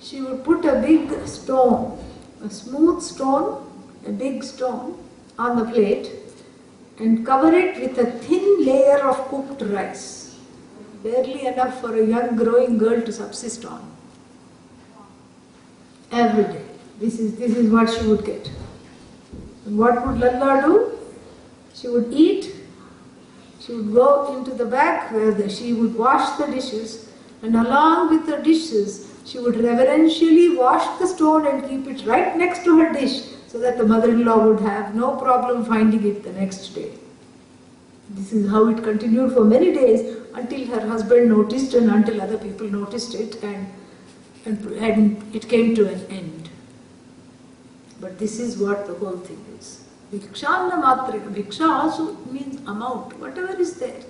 She would put a big stone, a smooth stone, a big stone on the plate, and cover it with a thin layer of cooked rice, barely enough for a young growing girl to subsist on. Every day. This is what she would get. And what would Lalla do? She would eat, she would go into the back where she would wash the dishes, and along with the dishes, she would reverentially wash the stone and keep it right next to her dish so that the mother-in-law would have no problem finding it the next day. This is how it continued for many days until her husband noticed and until other people noticed it and it came to an end. But this is what the whole thing is. Vikshanna matra. Viksha also means amount, whatever is there,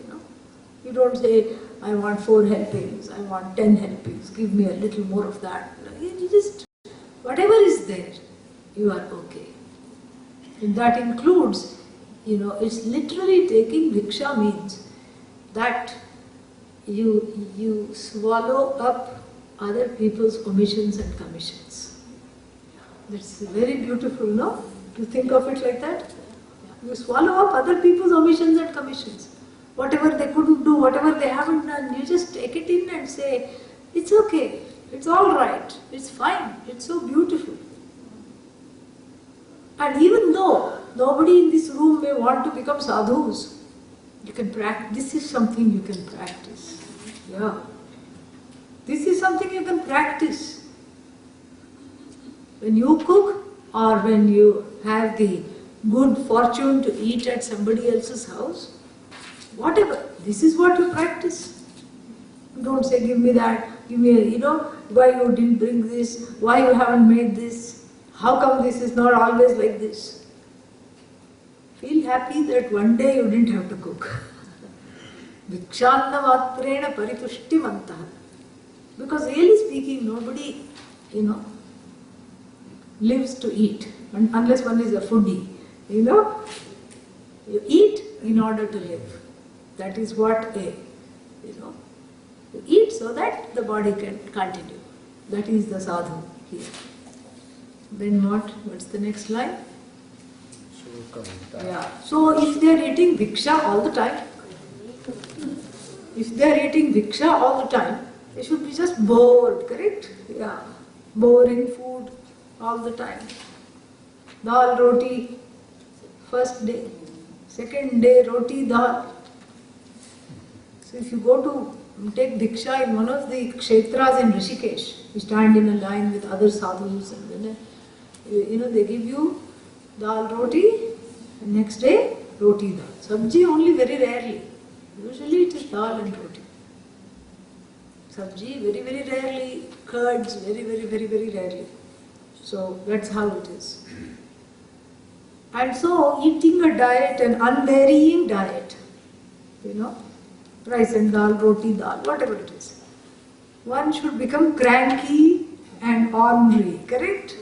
You don't say, I want 4 helpings, I want 10 helpings, give me a little more of that. You just, whatever is there, you are okay. And that includes, it's literally taking Viksha means that you swallow up other people's omissions and commissions. That's very beautiful, no? You think of it like that? You swallow up other people's omissions and commissions. Whatever they couldn't do, whatever they haven't done, you just take it in and say, it's okay, it's all right, it's fine, it's so beautiful. And even though nobody in this room may want to become sadhus, you can practice. This is something you can practice. Yeah. This is something you can practice. When you cook or when you have the good fortune to eat at somebody else's house, whatever, this is what you practice. Don't say, give me that, give me, why you didn't bring this, why you haven't made this, how come this is not always like this. Feel happy that one day you didn't have to cook. Vikshanna matrena paritushtimantaha. Because really speaking, nobody, lives to eat, unless one is a foodie, You eat in order to live. That is what you eat so that the body can continue. That is the sadhu here. Then what's the next line? Yeah. So if they are eating Viksha all the time, they should be just bored, correct? Yeah. Boring food all the time. Dal, roti, first day. Second day, roti, dal. So if you go to take Diksha in one of the kshetras in Rishikesh, you stand in a line with other sadhus and then, they give you dal, roti, and next day, roti, dal. Sabji only very rarely. Usually it is dal and roti. Sabji very, very rarely. Curds very, very, very, very rarely. So that's how it is. And so eating a diet, an unvarying diet, rice and dal, roti, dal, whatever it is. One should become cranky and ornery, correct?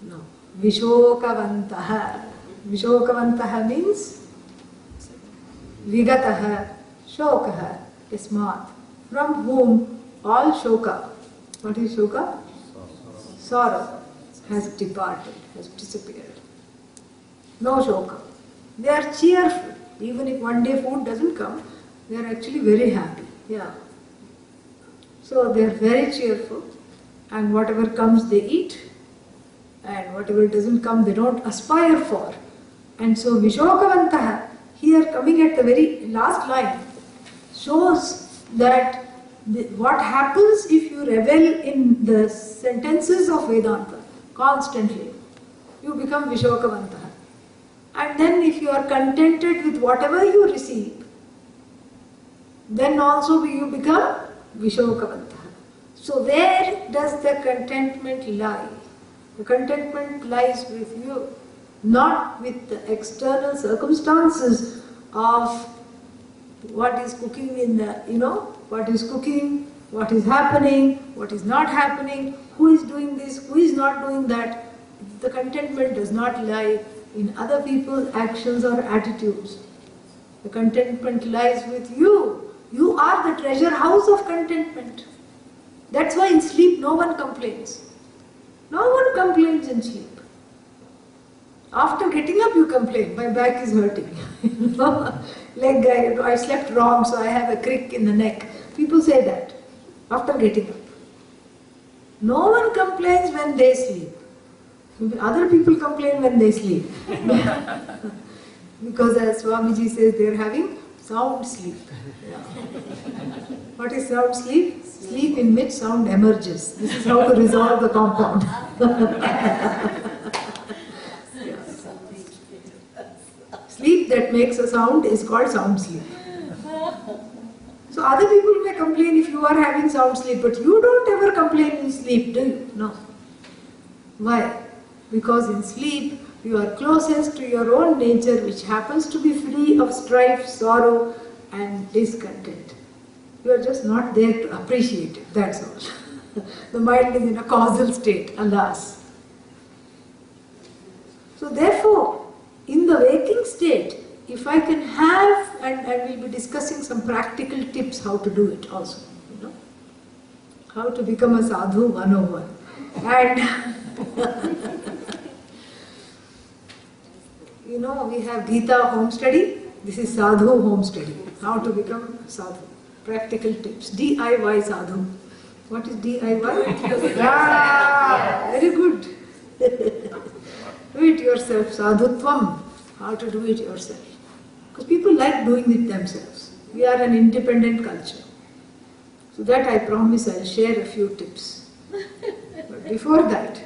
No. Vishokavantaha. Vishokavantaha means Vigataha, Shokaha, Ismat. From whom all shoka, what is shoka? Sorrow has departed, has disappeared. No shoka. They are cheerful. Even if one day food doesn't come, they are actually very happy. Yeah. So they are very cheerful, and whatever comes they eat, and whatever doesn't come they don't aspire for. And so Vishokavantaha, here coming at the very last line, shows that what happens if you revel in the sentences of Vedanta constantly. You become Vishokavantaha. And then if you are contented with whatever you receive, then also you become Vishokavantaha. So where does the contentment lie? The contentment lies with you, not with the external circumstances of what is cooking in the, what is cooking, what is happening, what is not happening, who is doing this, who is not doing that. The contentment does not lie in other people's actions or attitudes. The contentment lies with you. You are the treasure house of contentment. That's why in sleep no one complains. No one complains in sleep. After getting up you complain, my back is hurting. I slept wrong, so I have a crick in the neck. People say that after getting up. No one complains when they sleep. Other people complain when they sleep. Because as Swamiji says, they are having Sound sleep. Yeah. What is sound sleep? Sleep in which sound emerges. This is how to resolve the compound. Sleep that makes a sound is called sound sleep. So other people may complain if you are having sound sleep, but you don't ever complain in sleep, do you? No. Why? Because in sleep you are closest to your own nature, which happens to be free of strife, sorrow and discontent. You are just not there to appreciate it, that's all. The mind is in a causal state, alas. So therefore, in the waking state, if I can have, and we'll be discussing some practical tips how to do it also, you know, how to become a sadhu 101. And you know, we have Gita home study. This is sadhu home study. How to become sadhu. Practical tips. DIY sadhu. What is DIY? Very good. Do it yourself. Sadhutvam. How to do it yourself. Because people like doing it themselves. We are an independent culture. So that I promise I'll share a few tips. But before that,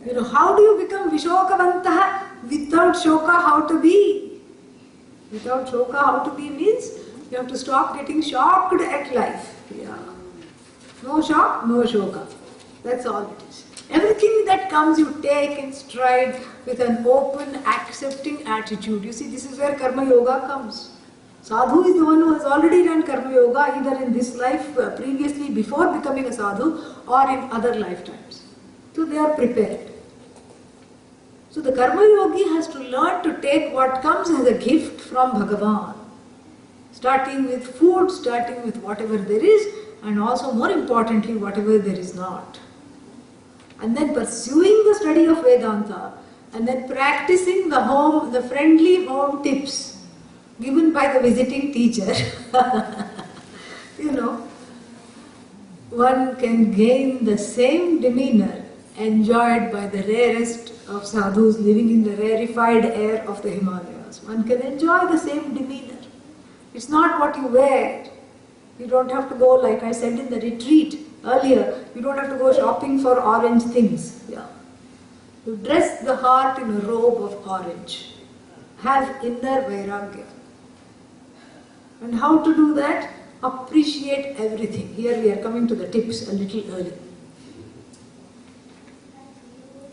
you know, how do you become Vishokavantaha? Without Shoka, how to be? Without Shoka, how to be means you have to stop getting shocked at life. Yeah. No shock, no Shoka. That's all it is. Everything that comes you take in stride with an open, accepting attitude. You see, this is where Karma Yoga comes. Sadhu is the one who has already done Karma Yoga either in this life, previously before becoming a sadhu, or in other lifetimes. So they are prepared. So the Karma Yogi has to learn to take what comes as a gift from Bhagavan. Starting with food, starting with whatever there is, and also more importantly, whatever there is not. And then pursuing the study of Vedanta, and then practicing the friendly home tips given by the visiting teacher. You know, one can gain the same demeanor enjoyed by the rarest of sadhus living in the rarefied air of the Himalayas. One can enjoy the same demeanor. It's not what you wear. You don't have to go, like I said in the retreat earlier, you don't have to go shopping for orange things. Yeah. You dress the heart in a robe of orange. Have inner vairagya. And how to do that? Appreciate everything. Here we are coming to the tips a little early.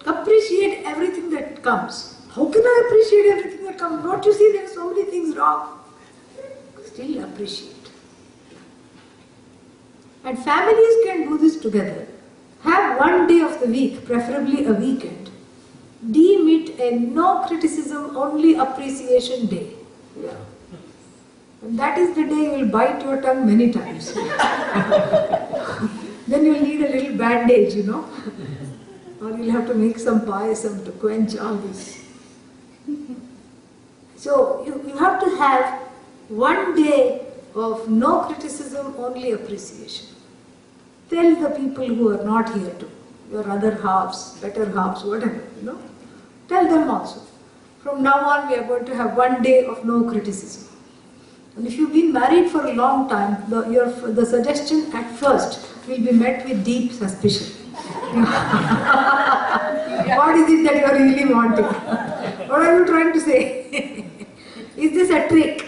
Appreciate everything that comes. How can I appreciate everything that comes? Don't you see there are so many things wrong? Still appreciate. And families can do this together. Have one day of the week, preferably a weekend. Deem it a no criticism, only appreciation day. Yeah. And that is the day you will bite your tongue many times. Then you will need a little bandage, you know. Or you'll have to make some payasam to quench all this. So you have to have one day of no criticism, only appreciation. Tell the people who are not here too, your other halves, better halves, whatever, you know. Tell them also. From now on we are going to have one day of no criticism. And if you've been married for a long time, the suggestion at first will be met with deep suspicion. What is it that you are really wanting? What are you trying to say? Is this a trick?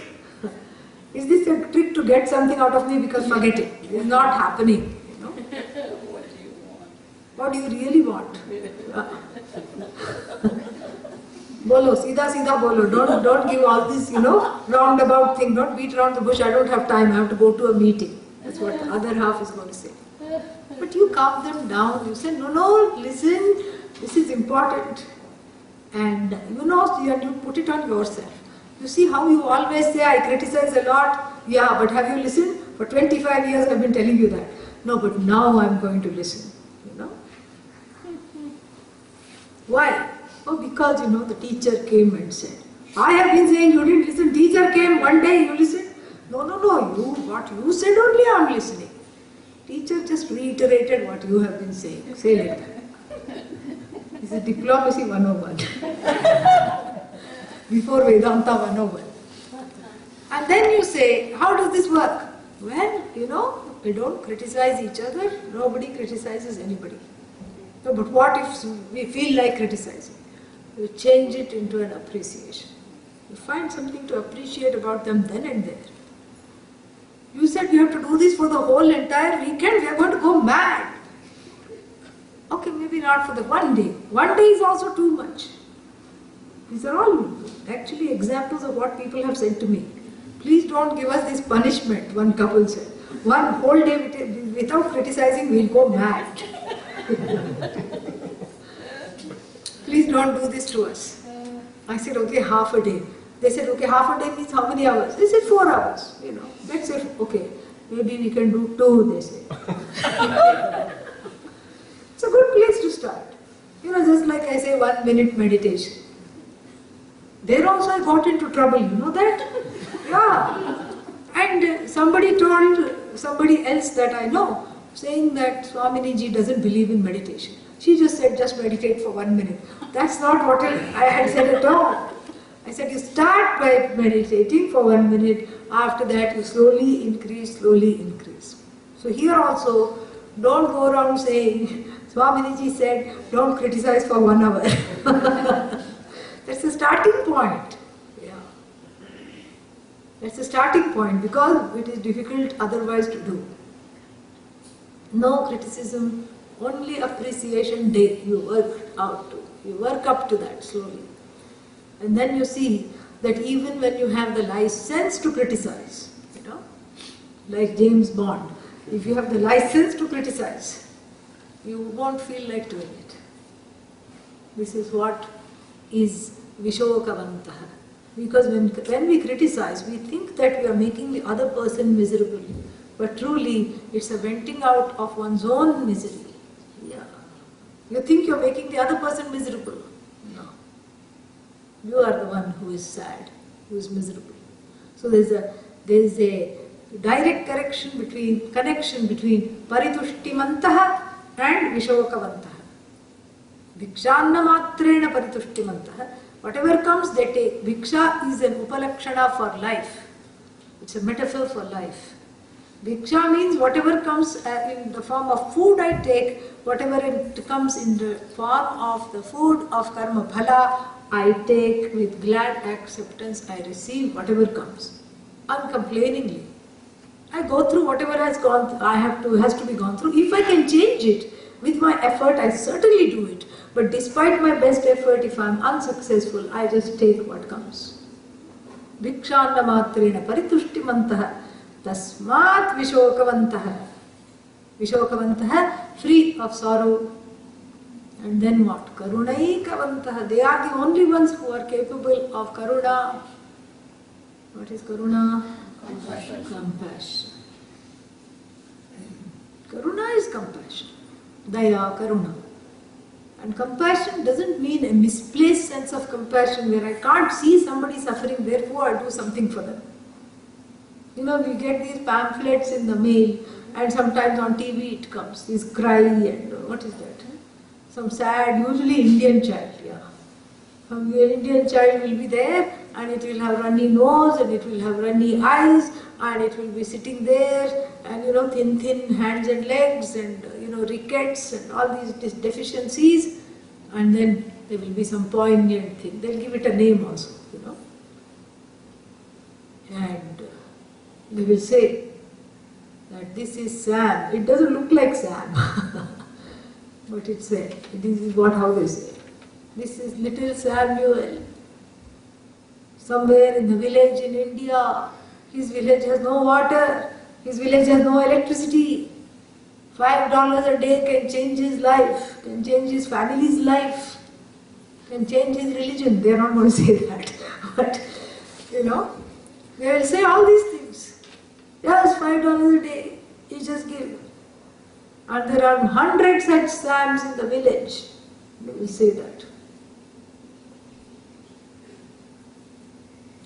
Is this a trick to get something out of me? Because forget it. It is not happening. You know? What do you really want? Bolo, सीधा bolo. Don't give all this, you know, roundabout thing. Don't beat around the bush. I don't have time. I have to go to a meeting. That's what the other half is going to say. But you calm them down. You say, no, listen. This is important. And you know, you put it on yourself. You see how you always say, I criticize a lot. Yeah, but have you listened? For 25 years I've been telling you that. No, but now I'm going to listen. You know? Why? Oh, because, you know, the teacher came and said, I have been saying you didn't listen. Teacher came, one day you listened. No, what you said only I'm listening. Teacher just reiterated what you have been saying. Say like that. This is diplomacy 101. Before Vedanta 101. And then you say, how does this work? Well, we don't criticize each other, nobody criticizes anybody. No, but what if we feel like criticizing? You change it into an appreciation. You find something to appreciate about them then and there. You said you have to do this for the whole entire weekend, we are going to go mad. Okay, maybe not for the one day. One day is also too much. These are all actually examples of what people have said to me. Please don't give us this punishment, one couple said. One whole day without criticizing, we'll go mad. Please don't do this to us. I said, okay, half a day. They said, okay, half a day means how many hours? They said 4 hours. Let's say, okay, maybe we can do 2, they say. It's a good place to start. Just like I say, 1 minute meditation. There also I got into trouble, you know that? Yeah. And somebody told somebody else that I know, saying that Swamini ji doesn't believe in meditation. She just said, just meditate for 1 minute. That's not what I had said at all. I said, you start by meditating for 1 minute. After that, you slowly increase. So here also, don't go around saying, Swamini ji said, don't criticize for 1 hour. That's the starting point. Yeah. That's the starting point because it is difficult otherwise to do. No criticism, only appreciation day you work out to. You work up to that slowly. And then you see that even when you have the license to criticize, like James Bond, if you have the license to criticize, you won't feel like doing it. This is what is Vishokavantaha. Because when we criticize, we think that we are making the other person miserable. But truly, it's a venting out of one's own misery. Yeah. You think you're making the other person miserable. No. You are the one who is sad, who is miserable. So there is a direct connection between paritushtimantaha and vishokavantaha. Bhikshanna matrena paritushtimantaha. Whatever comes, they take. Bhiksha is an upalakshana for life. It's a metaphor for life. Bhiksha means whatever comes in the form of food I take, whatever it comes in the form of the food of karma phala, I take with glad acceptance, I receive whatever comes, uncomplainingly. I go through whatever has to be gone through. If I can change it with my effort, I certainly do it. But despite my best effort, if I am unsuccessful, I just take what comes. Bhikshanna matrena paritushtimantaha tasmat vishokavantaha. Vishokavantaha, free of sorrow. And then what? Karunaikavantaha. They are the only ones who are capable of karuna. What is karuna? Compassion. Karuna is compassion. Daya, karuna. And compassion doesn't mean a misplaced sense of compassion where I can't see somebody suffering, therefore I do something for them. We get these pamphlets in the mail and sometimes on TV it comes, this cry and what is that? Some sad, usually Indian child, yeah. Some Indian child will be there and it will have runny nose and it will have runny eyes and it will be sitting there and thin hands and legs and rickets and all these deficiencies, and then there will be some poignant thing. They'll give it a name also, and they will say that this is Sam. It doesn't look like Sam, but it's there. This is how they say. This is little Samuel. Somewhere in the village in India, his village has no water, his village has no electricity. $5 a day can change his life, can change his family's life, can change his religion. They are not going to say that, but they will say all these things. Just $5 a day, you just give. And there are 100 such Sams in the village. They will say that.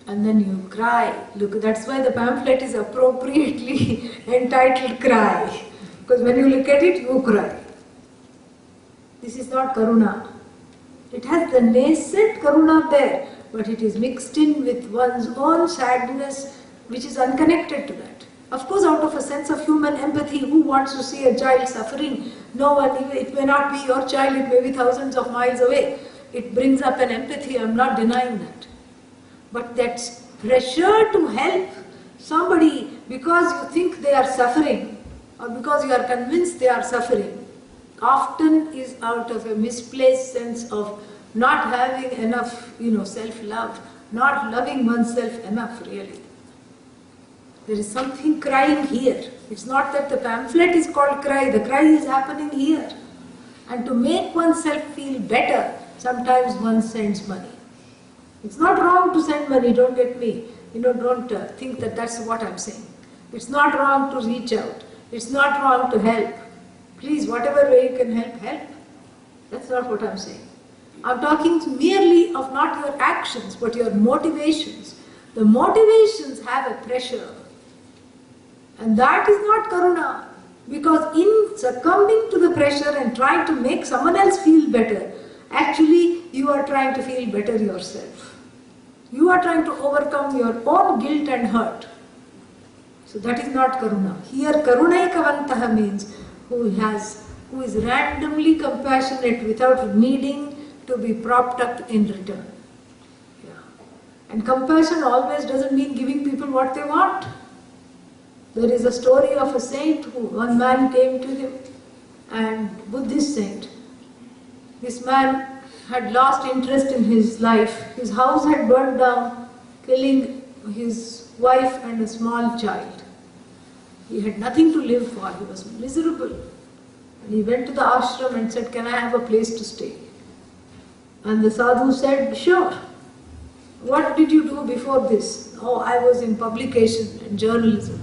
And then you cry. Look, that's why the pamphlet is appropriately entitled Cry. Because when you look at it, you cry. This is not karuna. It has the nascent karuna there, but it is mixed in with one's own sadness which is unconnected to that. Of course, out of a sense of human empathy, who wants to see a child suffering? No one, it may not be your child, it may be thousands of miles away. It brings up an empathy, I'm not denying that. But that pressure to help somebody because you think they are suffering or because you are convinced they are suffering often is out of a misplaced sense of not having enough, self-love, not loving oneself enough really. There is something crying here. It's not that the pamphlet is called cry, the cry is happening here. And to make oneself feel better, sometimes one sends money. It's not wrong to send money, don't get me. Don't think that that's what I'm saying. It's not wrong to reach out. It's not wrong to help. Please, whatever way you can help, help. That's not what I'm saying. I'm talking merely of not your actions, but your motivations. The motivations have a pressure. And that is not karuna. Because in succumbing to the pressure and trying to make someone else feel better, actually you are trying to feel better yourself. You are trying to overcome your own guilt and hurt. So that is not karuna. Here karunaikavantaha means who is randomly compassionate without needing to be propped up in return. Yeah. And compassion always doesn't mean giving people what they want. There is a story of a saint who, one man came to him, and Buddhist saint. This man had lost interest in his life. His house had burned down, killing his wife and a small child. He had nothing to live for. He was miserable. And he went to the ashram and said, "Can I have a place to stay?" And the sadhu said, "Sure." "What did you do before this?" "Oh, I was in publication and journalism."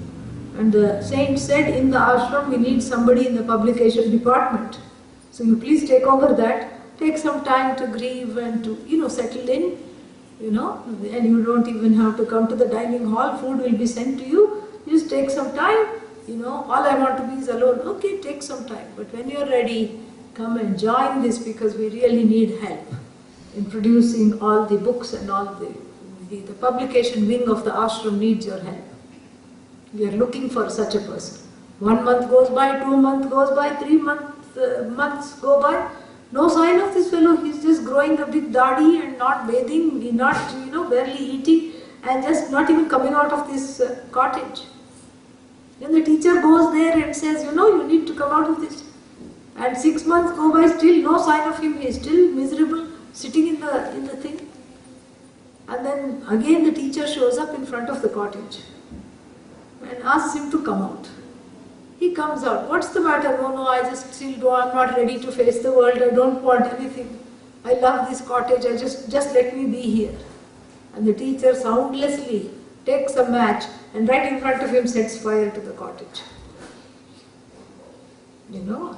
And the saint said, "In the ashram we need somebody in the publication department. So you please take over that. Take some time to grieve and to, settle in, and you don't even have to come to the dining hall. Food will be sent to you. Just take some time. All I want to be is alone. Okay, take some time. But when you're ready, come and join this because we really need help in producing all the books and all the publication wing of the ashram needs your help. We are looking for such a person. 1 month goes by, 2 months goes by, 3 months go by. No sign of this fellow. He's just growing a big dadi and not bathing, not, barely eating and just not even coming out of this cottage. Then the teacher goes there and says, you need to come out of this. And 6 months go by, still no sign of him. He is still miserable, sitting in the thing. And then again the teacher shows up in front of the cottage and asks him to come out. He comes out. "What's the matter?" No, I just still go. I'm not ready to face the world. I don't want anything. I love this cottage. I just let me be here. And the teacher soundlessly takes a match and right in front of him sets fire to the cottage.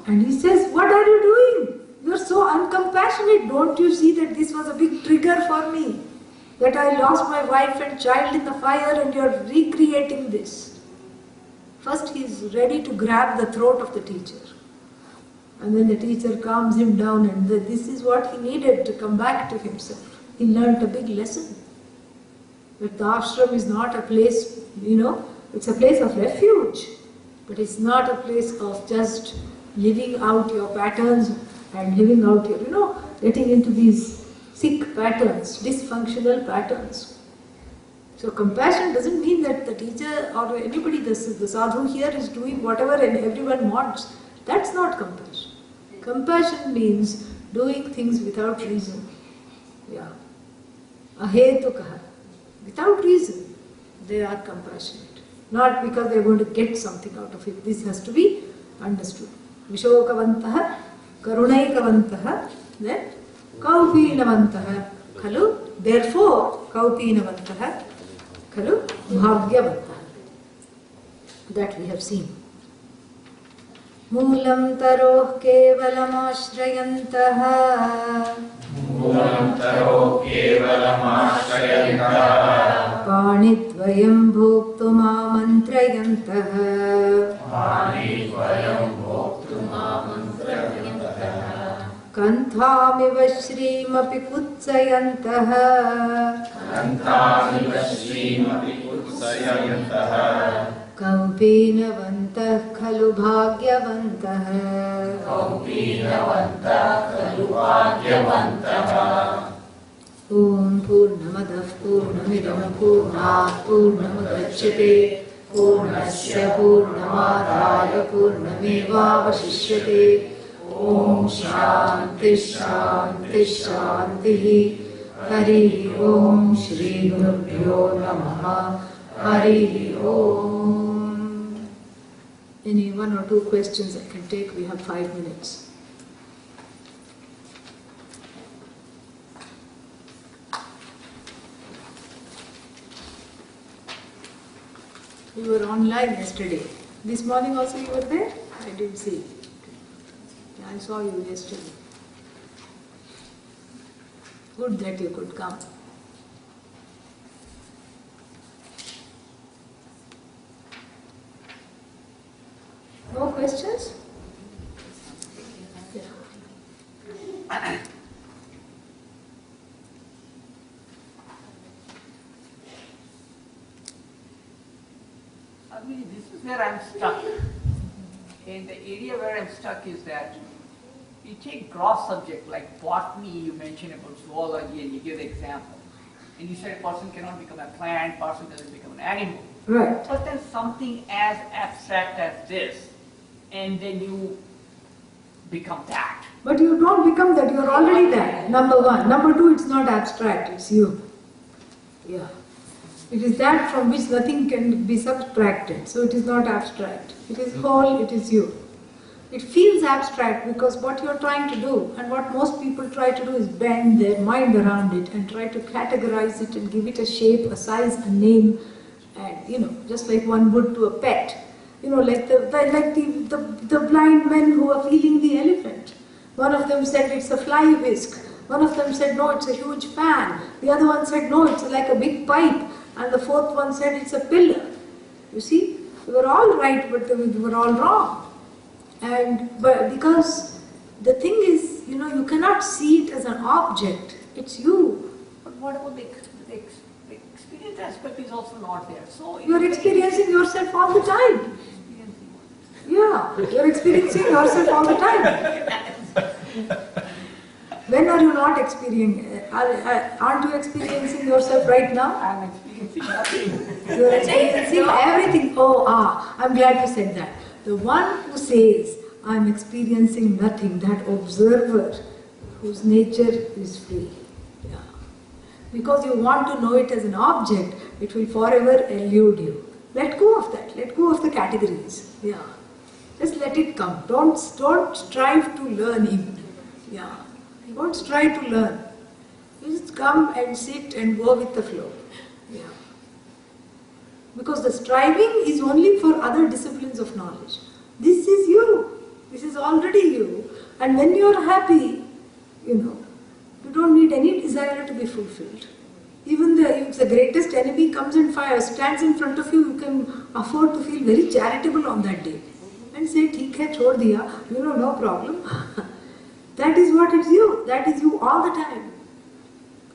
And he says, "What are you doing? You're so uncompassionate. Don't you see that this was a big trigger for me? That I lost my wife and child in the fire and you're recreating this." First he is ready to grab the throat of the teacher. And then the teacher calms him down and this is what he needed to come back to himself. He learnt a big lesson. That the ashram is not a place, it's a place of refuge. But it's not a place of just living out your patterns and living out your, getting into these sick patterns, dysfunctional patterns. So compassion doesn't mean that the teacher or anybody, the sadhu here is doing whatever and everyone wants. That's not compassion. Compassion means doing things without reason. Yeah. Ahetukaha. Without reason, they are compassionate. Not because they are going to get something out of it. This has to be understood. Vishokavantaha, karunaikavantaha, then kaupinavantaha, khalu. Therefore, kaupinavantaha, khalu, bhagyavantaha. That we have seen. Moolam taroh kevalamashrayantaha. Moolam taroh kevalamashrayantaha. Panitvayam bhoktumamantrayantaha. Panitvayam bhoktumamantrayantaha. कन्थामिव श्रीमपि कुत्सयन्तः कन्थामिव श्रीमपि कुत्सयन्तः कौपीनवन्तः खलु भाग्यवन्तः कौपीनवन्तः खलु भाग्यवन्तः ॐ पूर्णमदः पूर्णमिदं पूर्णात् पूर्णमुदच्यते पूर्णस्य पूर्णमादाय पूर्णमेवावशिष्यते ॐ शान्ति शान्ति शान्तिः हरिः ॐ श्रीगुरुभ्यो नमः हरिः ॐ Any one or two questions I can take? We have 5 minutes. You were online yesterday. This morning also you were there? I didn't see. I saw you yesterday. Good that you could come. No questions? Yeah. This is where I'm stuck. And the area where I'm stuck is that you take gross subject like botany, you mention about zoology and you give the example. And you said a person cannot become a plant, person doesn't become an animal. Right. But then something as abstract as this, and then you become that. But you don't become that, you are already that. Number one. Number two, it's not abstract, it's you. Yeah. It is that from which nothing can be subtracted. So it is not abstract. It is whole, it is you. It feels abstract because what you are trying to do and what most people try to do is bend their mind around it and try to categorize it and give it a shape, a size, a name, and just like one would to a pet. Like the blind men who are feeling the elephant. One of them said it's a fly whisk. One of them said no, it's a huge fan. The other one said no, it's like a big pipe. And the fourth one said it's a pillar. You see, we were all right, but we were all wrong. But because the thing is, you cannot see it as an object. It's you. But what about the experience aspect is also not there. So You are experiencing yourself all the time. Yeah, you are experiencing yourself all the time. When are you not experiencing? Aren't you experiencing yourself right now? I'm experiencing nothing. You are experiencing everything. I'm glad you said that. The one who says, I'm experiencing nothing, that observer whose nature is free. Yeah. Because you want to know it as an object, it will forever elude you. Let go of that. Let go of the categories. Yeah. Just let it come. Don't strive to learn him. Yeah. Don't strive to learn. Just come and sit and go with the flow. Yeah. Because the striving is only for other disciplines of knowledge. This is you. This is already you. And when you are happy, you don't need any desire to be fulfilled. Even if the greatest enemy comes and stands in front of you, you can afford to feel very charitable on that day. And say, "Theek hai, chhod diya," no problem. That is what is you. That is you all the time.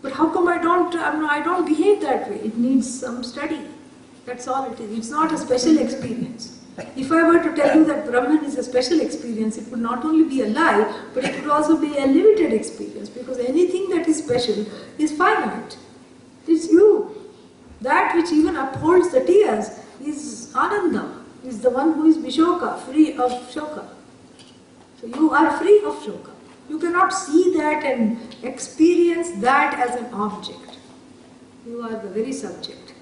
But how come I don't behave that way? It needs some study. That's all it is. It's not a special experience. If I were to tell you that Brahman is a special experience, it would not only be a lie, but it would also be a limited experience, because anything that is special is finite. It's you. That which even upholds the tears is Ananda, is the one who is Vishoka, free of Shoka. So you are free of Shoka. You cannot see that and experience that as an object. You are the very subject.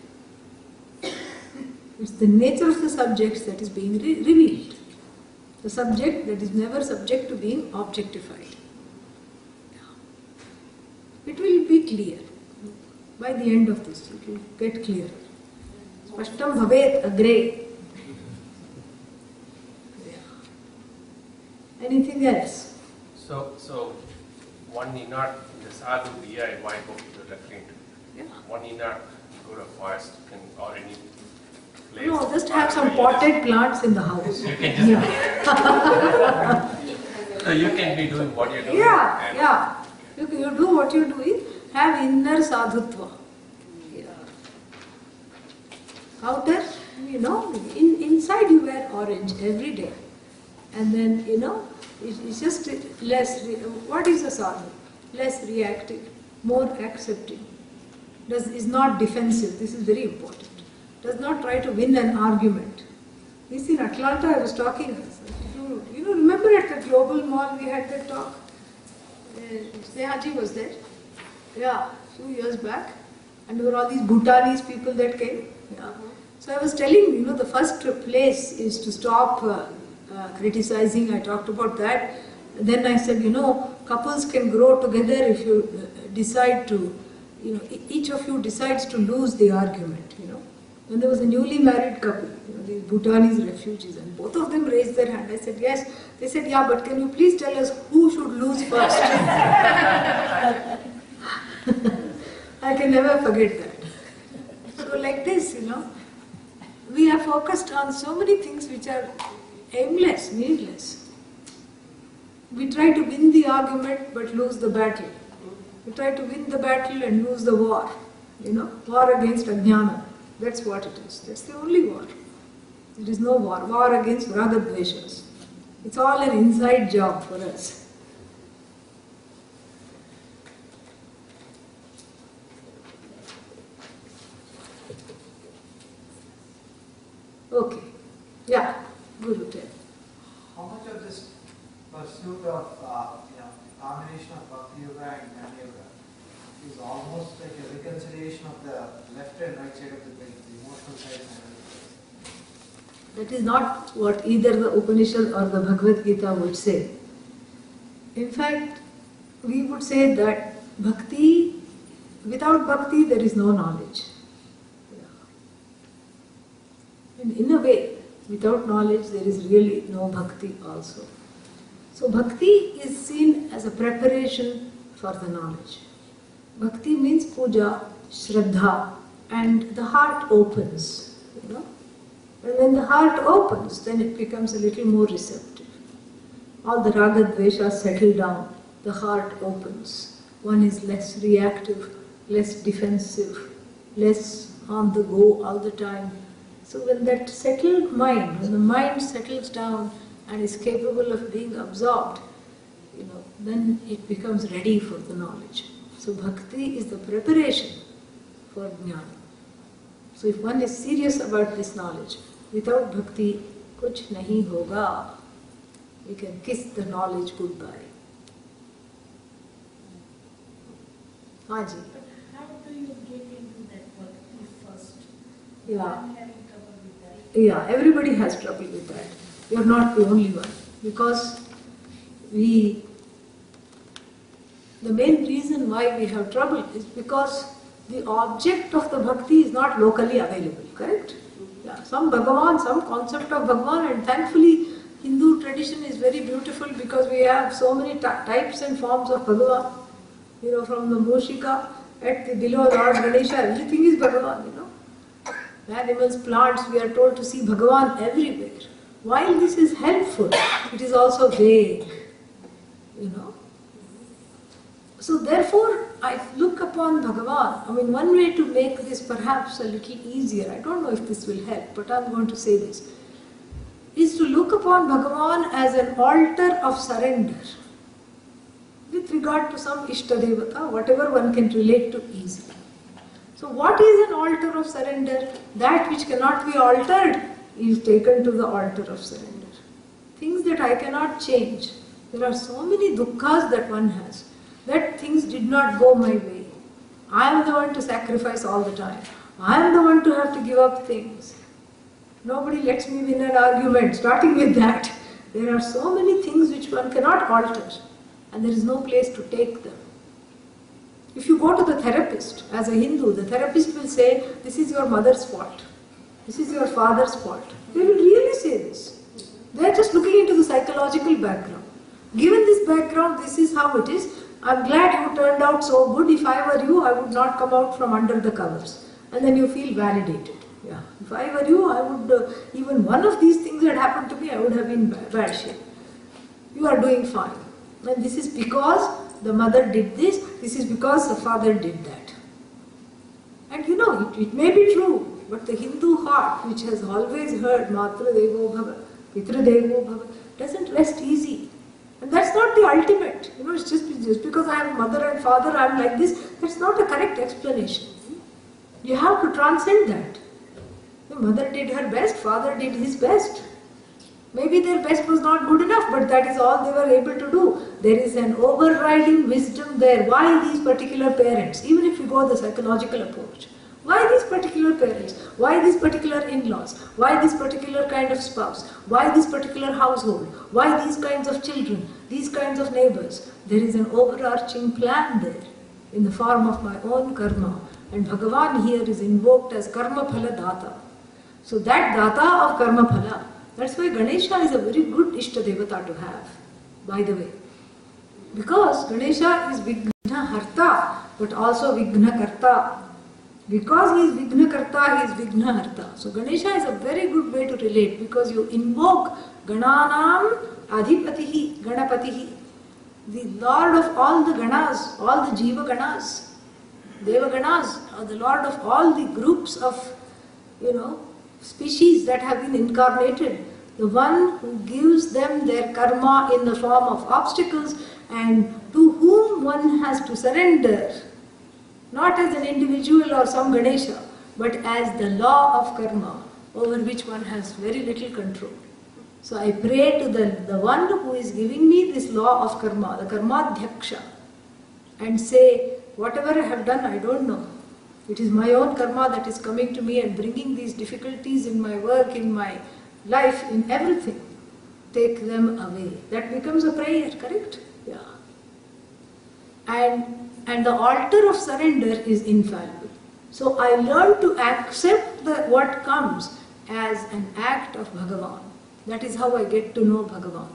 It's the nature of the subjects that is being revealed. The subject that is never subject to being objectified. It will be clear. By the end of this, it will get clear. Spashtam bhavet agre. Anything else? So one need not, in the sadhu kriya, why go to the retreat? Yeah. One need not go to forest or any place. No, just have some potted plants in the house. You can just So you can be doing what you're doing. Yeah, and- yeah. You do what you're doing, have inner sadhutva. Yeah. Outer, inside you wear orange every day. And then, it's just less, what is a sadhu? Less reactive, more accepting. Is not defensive, this is very important. Does not try to win an argument. This in Atlanta I was talking, remember at the Global Mall we had that talk? Snehaji was there. Yeah, a few years back. And there were all these Bhutanese people that came. Yeah. So I was telling, the first place is to stop criticizing. I talked about that. Then I said, couples can grow together if you decide to, each of you decides to lose the argument, When there was a newly married couple, these Bhutanese refugees, and both of them raised their hand. I said, yes. They said, yeah, but can you please tell us who should lose first? I can never forget that. So like this, we are focused on so many things which are aimless, needless. We try to win the argument but lose the battle. We try to win the battle and lose the war. War against ajnana. That's what it is. That's the only war. There is no war. War against raga dveshas. It's all an inside job for us. Okay. Yeah. Guru tell. How much of this pursuit of combination of Bhakti Yoga and Jnana Yoga is almost like a reconciliation of the left and right side of the brain, the emotional side and the That is not what either the Upanishad or the Bhagavad Gita would say. In fact, we would say that bhakti, without bhakti there is no knowledge. And in a way, without knowledge there is really no bhakti also. So bhakti is seen as a preparation for the knowledge. Bhakti means puja, shraddha, and the heart opens, And when the heart opens, then it becomes a little more receptive. All the raga dveshas settle down, the heart opens. One is less reactive, less defensive, less on the go all the time. So when that settled mind, when the mind settles down and is capable of being absorbed, then it becomes ready for the knowledge. So bhakti is the preparation for jnana. So if one is serious about this knowledge, without bhakti, kuch nahi hoga. We can kiss the knowledge goodbye. Haji. But how do you get into that bhakti first? Yeah. I'm having trouble with that. Yeah, everybody has trouble with that. You are not the only one. Because the main reason why we have trouble is because the object of the bhakti is not locally available, correct? Yeah, some Bhagavan, some concept of Bhagavan, and thankfully Hindu tradition is very beautiful because we have so many types and forms of Bhagavan. From the Mushika below Lord Ganesha, everything is Bhagavan, Animals, plants, we are told to see Bhagavan everywhere. While this is helpful, it is also vague, So therefore, I look upon Bhagavan. One way to make this perhaps a little easier, I don't know if this will help, but I'm going to say this, is to look upon Bhagavan as an altar of surrender with regard to some Ishtadevata, whatever one can relate to easily. So what is an altar of surrender? That which cannot be altered is taken to the altar of surrender. Things that I cannot change. There are so many dukkha that one has. That things did not go my way. I am the one to sacrifice all the time. I am the one to have to give up things. Nobody lets me win an argument. Starting with that, there are so many things which one cannot alter, and there is no place to take them. If you go to the therapist, as a Hindu, the therapist will say, this is your mother's fault. This is your father's fault. They will really say this. They are just looking into the psychological background. Given this background, this is how it is. I am glad you turned out so good. If I were you, I would not come out from under the covers. And then you feel validated. Yeah. If I were you, I would, even one of these things that happened to me, I would have been bad shape. you are doing fine. And this is because the mother did this, this is because the father did that. And you know, it may be true, but the Hindu heart, which has always heard Matra Devo Bhava, Pitra Devo Bhava, doesn't rest easy. And that's not the ultimate. You know, it's just because I have mother and father, I am like this, that's not a correct explanation. You have to transcend that. The mother did her best, father did his best. Maybe their best was not good enough, but that is all they were able to do. There is an overriding wisdom there. Why these particular parents? Even if you go the psychological approach. Why these particular parents? Why these particular in-laws? Why this particular kind of spouse? Why this particular household? Why these kinds of children? These kinds of neighbors? There is an overarching plan there in the form of my own karma. And Bhagavan here is invoked as Karma Phala Data. So that Data of Karma Phala, that's why Ganesha is a very good Ishta Devata to have, by the way. Because Ganesha is Vigna Harta, but also Vigna Karta. Because he is Vigna Karta, he is Vigna Harta. So Ganesha is a very good way to relate, because you invoke Gananam Adhipatihi, Ganapatihi, the Lord of all the Ganas, all the Jiva Ganas, Deva Ganas, or the Lord of all the groups of, species that have been incarnated, the one who gives them their karma in the form of obstacles and to whom one has to surrender, not as an individual or some Ganesha, but as the law of karma over which one has very little control. So I pray to the one who is giving me this law of karma, the Karmadhyaksha, and say, whatever I have done, I don't know. It is my own karma that is coming to me and bringing these difficulties in my work, in my life, in everything. Take them away. That becomes a prayer, correct? Yeah. And the altar of surrender is infallible. So I learn to accept what comes as an act of Bhagavan. That is how I get to know Bhagavan.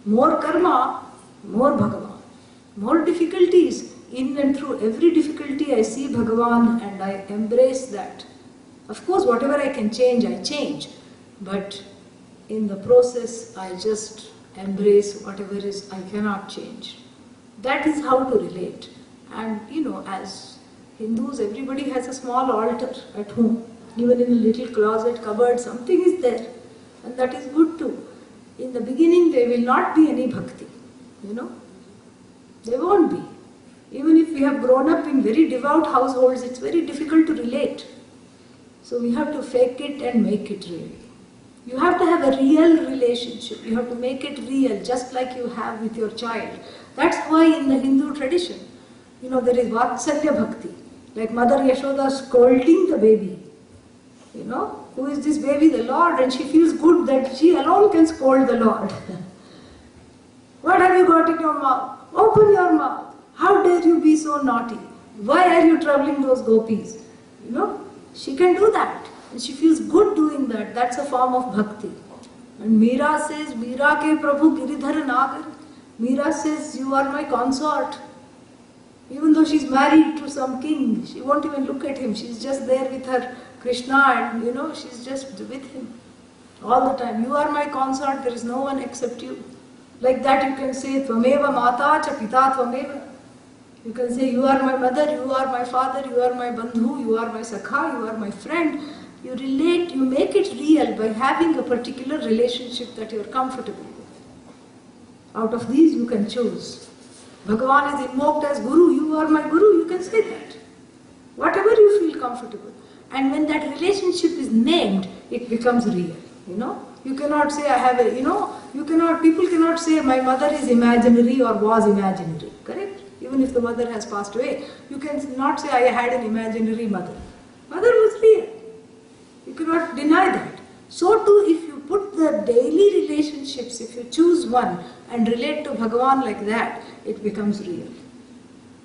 More karma, more Bhagavan. More difficulties, in and through every difficulty I see Bhagavan and I embrace that. Of course, whatever I can change, I change. But in the process, I just embrace whatever is I cannot change. That is how to relate. And as Hindus, everybody has a small altar at home. Even in a little closet, cupboard, something is there. And that is good too. In the beginning, there will not be any bhakti. There won't be. Even if we have grown up in very devout households, it's very difficult to relate. So we have to fake it and make it real. You have to have a real relationship. You have to make it real, just like you have with your child. That's why in the Hindu tradition, there is Vatsalya Bhakti. Like Mother Yashoda scolding the baby. Who is this baby? The Lord. And she feels good that she alone can scold the Lord. What have you got in your mouth? Open your mouth. How dare you be so naughty? Why are you troubling those gopis? She can do that. And she feels good doing that. That's a form of bhakti. And Meera says, Meera ke Prabhu Giridhar Nagar. Meera says, you are my consort. Even though she's married to some king, she won't even look at him. She's just there with her Krishna and she's just with him all the time. You are my consort, there is no one except you. Like that you can say, Tvameva Mata cha Pita Tvameva. You can say, you are my mother, you are my father, you are my bandhu, you are my sakha, you are my friend. You relate, you make it real by having a particular relationship that you are comfortable with. Out of these you can choose. Bhagavan is invoked as Guru, you are my Guru, you can say that. Whatever you feel comfortable. And when that relationship is named, it becomes real. You cannot say I have people cannot say my mother is imaginary or was imaginary, correct? Even if the mother has passed away, you can not say I had an imaginary mother. Mother was real. You cannot deny that. So too, if you put the daily relationships, if you choose one and relate to Bhagavan like that, it becomes real.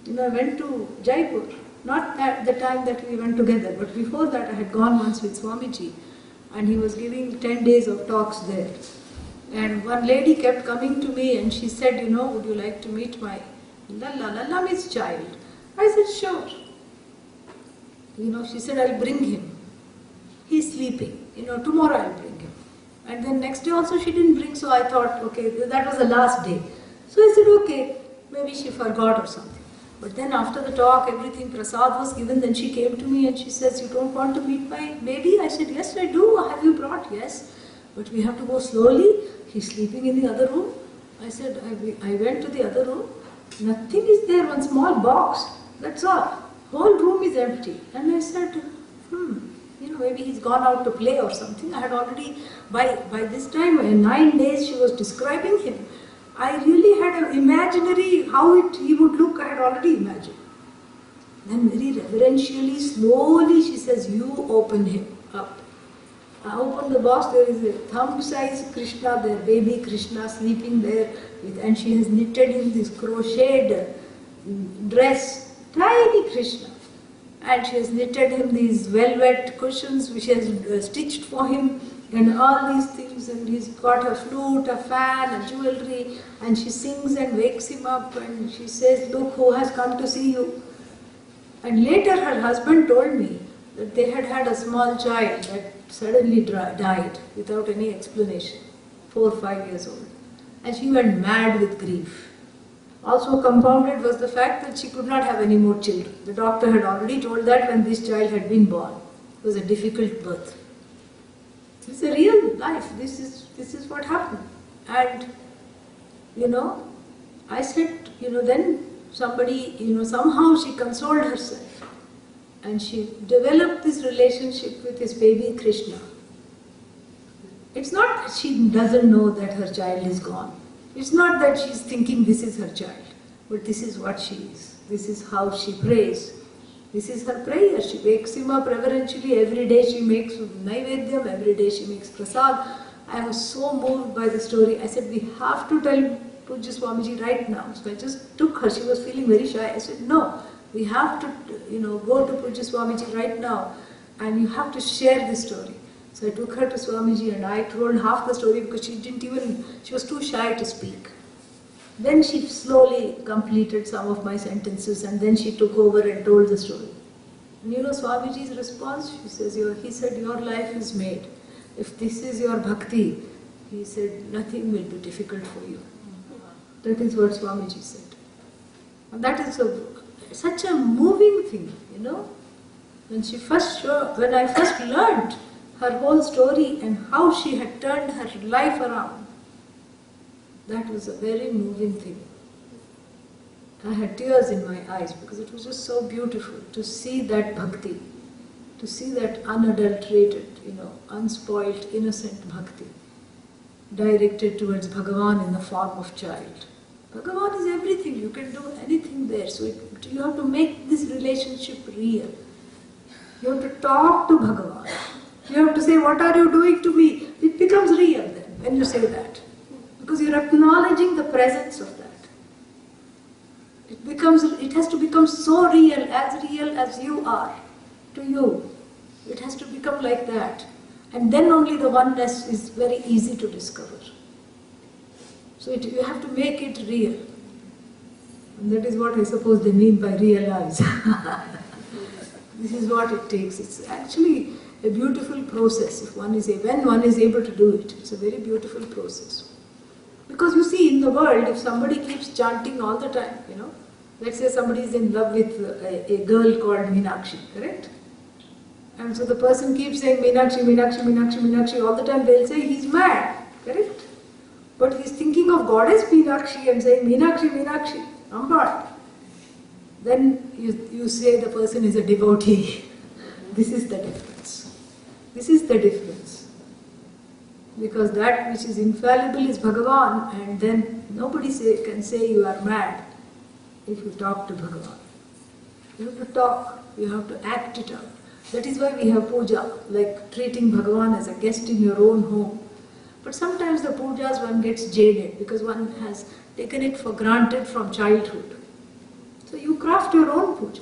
I went to Jaipur, not at the time that we went together, but before that I had gone once with Swamiji, and he was giving 10 days of talks there. And one lady kept coming to me and she said, would you like to meet my Lalla means child. I said, sure. She said, I'll bring him. He's sleeping. Tomorrow I'll bring him. And then next day also she didn't bring, so I thought, okay, that was the last day. So I said, okay, maybe she forgot or something. But then after the talk, everything, prasad was given, then she came to me and she says, you don't want to meet my baby? I said, yes, I do. Have you brought? Yes. But we have to go slowly. He's sleeping in the other room. I said, I went to the other room. Nothing is there, one small box. That's all. Whole room is empty. And I said, maybe he's gone out to play or something. I had already, by this time, in 9 days, she was describing him. I really had an imaginary, how he would look, I had already imagined. Then very reverentially, slowly, she says, you open him up. I open the box, there is a thumb-sized Krishna there, baby Krishna sleeping there, and she has knitted him this crocheted dress, tiny Krishna. And she has knitted him these velvet cushions which she has stitched for him, and all these things, and he's got a flute, a fan, a jewelry, and she sings and wakes him up, and she says, look who has come to see you. And later her husband told me that they had had a small child that suddenly died without any explanation, 4 or 5 years old, and she went mad with grief. Also compounded was the fact that she could not have any more children. The doctor had already told that when this child had been born. It was a difficult birth. It's a real life. This is what happened. And, I said, then somebody, somehow she consoled herself. And she developed this relationship with this baby Krishna. It's not that she doesn't know that her child is gone. It's not that she's thinking this is her child, but this is what she is. This is how she prays. This is her prayer. She wakes him up reverentially. Every day she makes naivedyam, every day she makes prasad. I was so moved by the story. I said, we have to tell Pujya Swamiji right now. So I just took her. She was feeling very shy. I said, no, we have to, go to Pujya Swamiji right now, and you have to share this story. So I took her to Swamiji and I told half the story because she was too shy to speak. Then she slowly completed some of my sentences and then she took over and told the story. And Swamiji's response, he said, your life is made. If this is your bhakti, he said, nothing will be difficult for you. That is what Swamiji said. And that is such a moving thing, When I first learned her whole story and how she had turned her life around, that was a very moving thing. I had tears in my eyes because it was just so beautiful to see that bhakti, to see that unadulterated, unspoiled, innocent bhakti directed towards Bhagavan in the form of child. Bhagavan is everything, you can do anything there. So you have to make this relationship real. You have to talk to Bhagavan. You have to say, what are you doing to me? It becomes real then, when you say that. Because you're acknowledging the presence of that. It has to become so real as you are to you. It has to become like that. And then only the oneness is very easy to discover. So you have to make it real. And that is what I suppose they mean by realize. This is what it takes. It's actually a beautiful process when one is able to do it. It's a very beautiful process. Because you see, in the world, if somebody keeps chanting all the time, let's say somebody is in love with a girl called Meenakshi, correct? And so the person keeps saying Meenakshi, Meenakshi, Meenakshi, Meenakshi all the time, they'll say he's mad, correct? But he's thinking of goddess Meenakshi and saying Meenakshi, Meenakshi, Amba. Then you say the person is a devotee. This is the difference. This is the difference. Because that which is infallible is Bhagavan, and then nobody can say you are mad if you talk to Bhagavan. You have to talk, you have to act it out. That is why we have puja, like treating Bhagavan as a guest in your own home. But sometimes the pujas one gets jaded because one has taken it for granted from childhood. So you craft your own puja.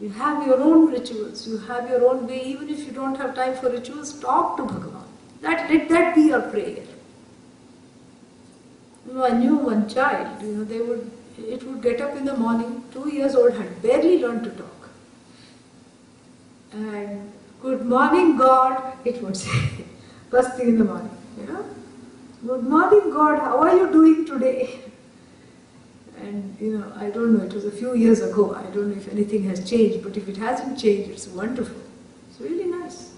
You have your own rituals, you have your own way. Even if you don't have time for rituals, talk to Bhagavan. Let that be your prayer. I knew one child, it would get up in the morning, 2 years old, had barely learned to talk. And good morning God, it would say, first thing in the morning. Good morning, God, how are you doing today? And I don't know, it was a few years ago. I don't know if anything has changed, but if it hasn't changed, it's wonderful. It's really nice.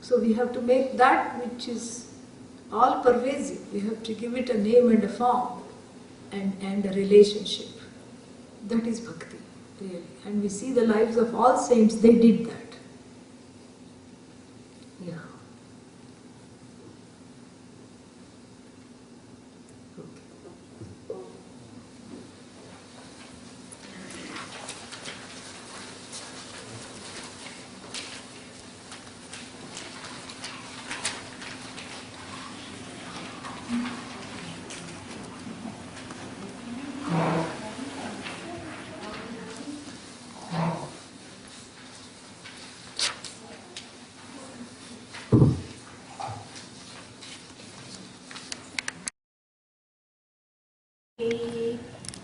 So we have to make that which is all pervasive. We have to give it a name and a form and a relationship. That is bhakti, really. And we see the lives of all saints, they did that. Yeah.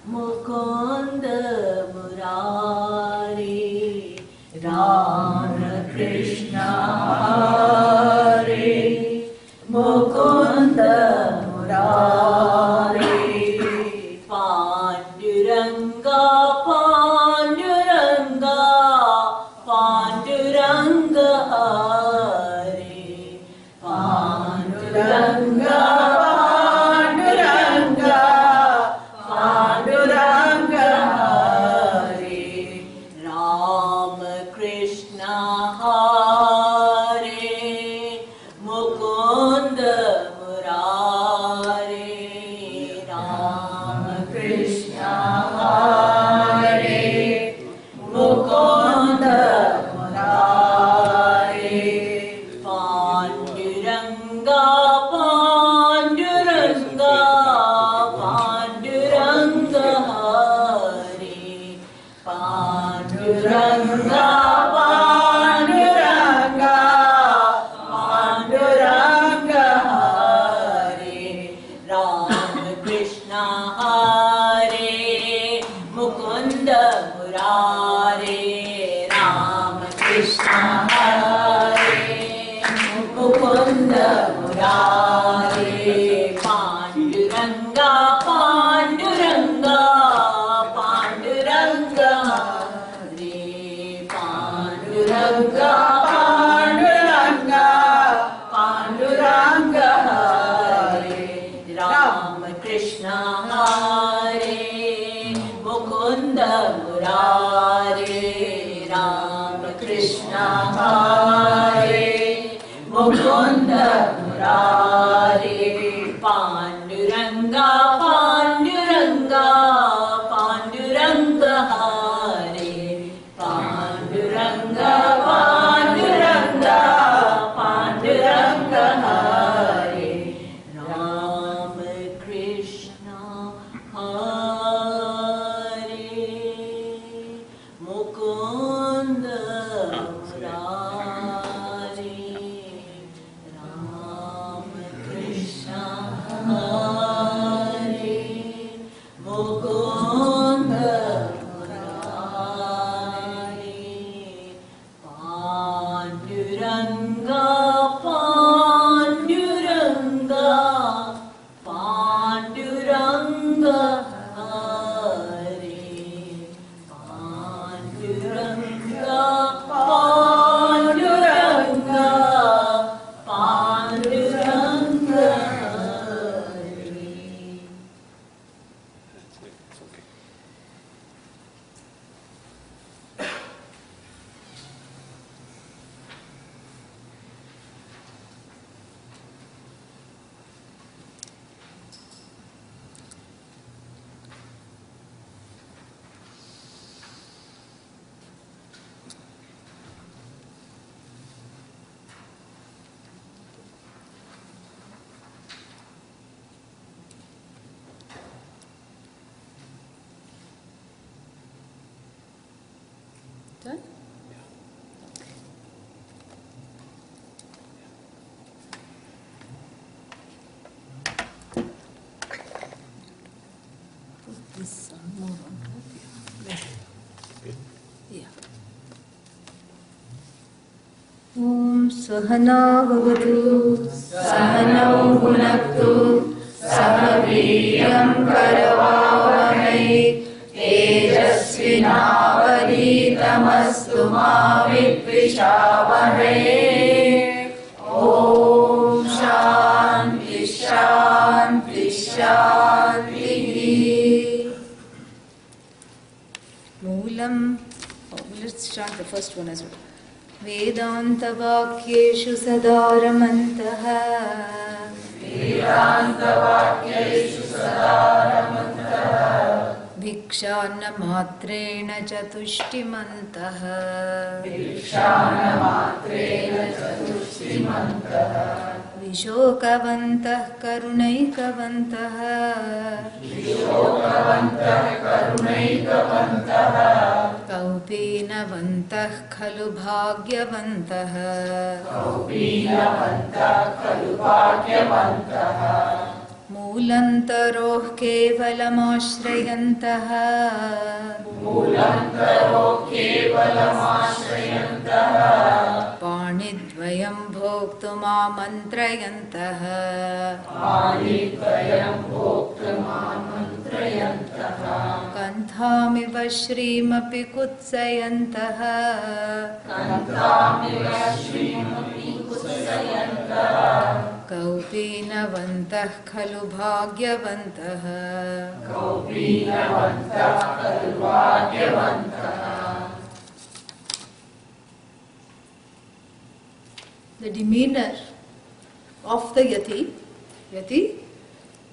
Mukunda Murari Rama Krishna Hare Mukunda Murari Panduranga Panduranga Panduranga Hare Panduranga Panduranga Hare Rama Krishna Hare Mukunda Murari Rama Krishna Hare Mukunda Murari Panduranga Panduranga Panduranga Hare Panduranga Panduranga Panduranga Hare Rama Krishna Hare Mukunda Murari Rama Krishna Hare Mukunda Murari Panduranga Panduranga Panduranga Hare Panduranga Panduranga Panduranga Hare Rama Krishna Hare Mukunda Murari Rama Krishna Hare Mukunda Murari Panduranga Panduranga Panduranga Hare Panduranga Panduranga Panduranga Hare Rama Krishna Hare Mukunda Murari Rama Krishna Hare Mukunda Murari Panduranga Panduranga Panduranga Hare Panduranga Panduranga Panduranga Hare. It's okay. Done? Put this more on top here. Yeah. Om Sahana Bhavatu Sahanau Bhunaktu Sah Veeryam Karavavahai Tejasvinavaditamastu ma vidvishavahai. Om Shanti Shanti Shanti. Moolam. Let's start the first one as well. Vedanta Vakyeshu Sadaramantaha Vedanta Vakyeshu Sadaramantaha Vikshana Matrena Chatushtimantaha Vikshana Matrena Chatushtimantaha Vishokavantah Karunaikavantah Vishokavantah Karunaikavantah Kaupinavantah Khalu Bhagyavantah Kaupinavantah Khalu Bhagyavantah Moolantaroh Kevalamashrayantaha Moolantaroh Kevalamashrayantaha Panidvayam Bhoktumamantrayantaha Panidvayam Bhoktumamantrayantaha Kanthamiva Shrimapi Kutsayantaha Kanthamiva Shrimapi Kutsayantaha Kaupinavantah Khalu Bhagyavantah Kaupinavantah Khalu Bhagyavantah. The demeanor of the Yati,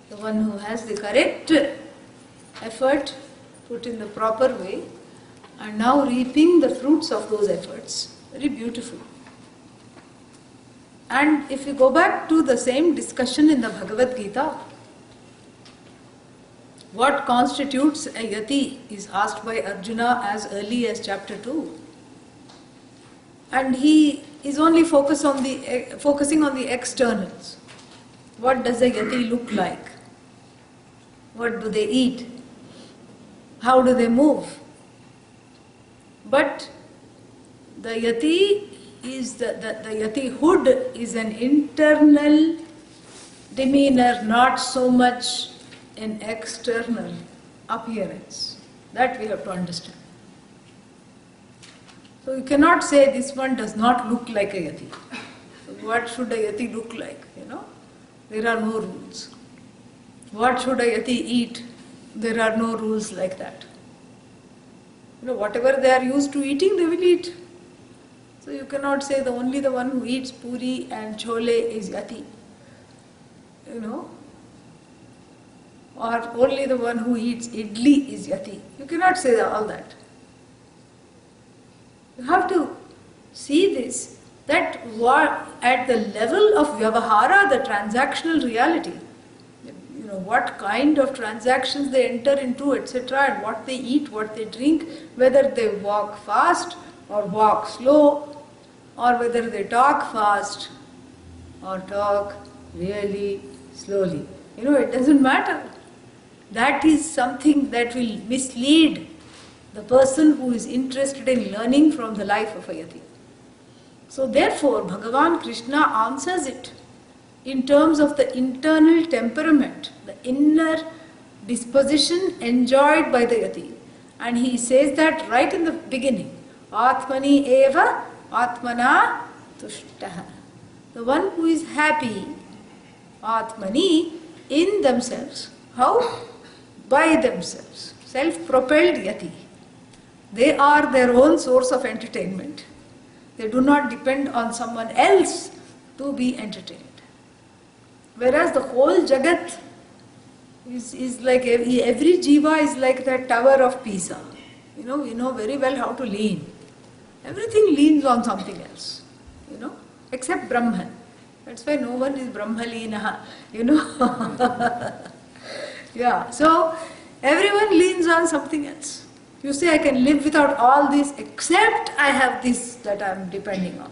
the one who has the correct effort put in the proper way and now reaping the fruits of those efforts. Very beautiful. And if you go back to the same discussion in the Bhagavad Gita, what constitutes a Yati is asked by Arjuna as early as chapter 2. And he is only focusing on the externals. What does a Yati look like? What do they eat? How do they move? But the Yati is the Yatihood is an internal demeanor, not so much an external appearance. That we have to understand. So you cannot say this one does not look like a Yati. So what should a Yati look like? There are no rules. What should a Yati eat? There are no rules like that. Whatever they are used to eating, they will eat. So you cannot say only the one who eats puri and chole is Yati. Or only the one who eats idli is Yati. You cannot say all that. You have to see this, that at the level of vyavahara, the transactional reality, what kind of transactions they enter into, etc., and what they eat, what they drink, whether they walk fast or walk slow, or whether they talk fast or talk really slowly. It doesn't matter. That is something that will mislead the person who is interested in learning from the life of a Yati. So therefore, Bhagavan Krishna answers it in terms of the internal temperament, the inner disposition enjoyed by the Yati. And he says that right in the beginning, Atmani eva Atmana tushtaha. The one who is happy, Atmani, in themselves. How? By themselves. Self-propelled Yati. They are their own source of entertainment. They do not depend on someone else to be entertained. Whereas the whole Jagat is like, every jiva is like that tower of Pisa. We know very well how to lean. Everything leans on something else, except Brahman. That's why no one is Brahmalinaha, Yeah, so everyone leans on something else. You say, I can live without all this except I have this that I am depending on.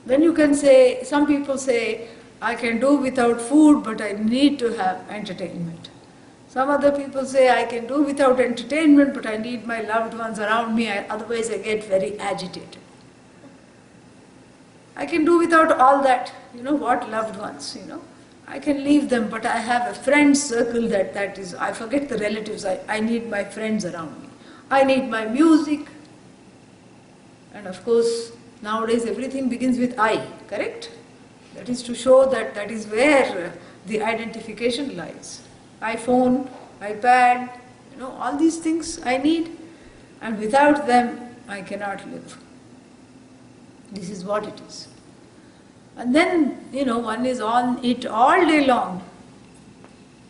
Then you can say, some people say, I can do without food but I need to have entertainment. Some other people say, I can do without entertainment but I need my loved ones around me, otherwise I get very agitated. I can do without all that. You know what, loved ones, I can leave them, but I have a friend circle that is, I forget the relatives, I need my friends around me. I need my music. And of course, nowadays everything begins with I, correct? That is to show that is where the identification lies. iPhone, iPad, all these things I need, and without them I cannot live. This is what it is. And then, one is on it all day long.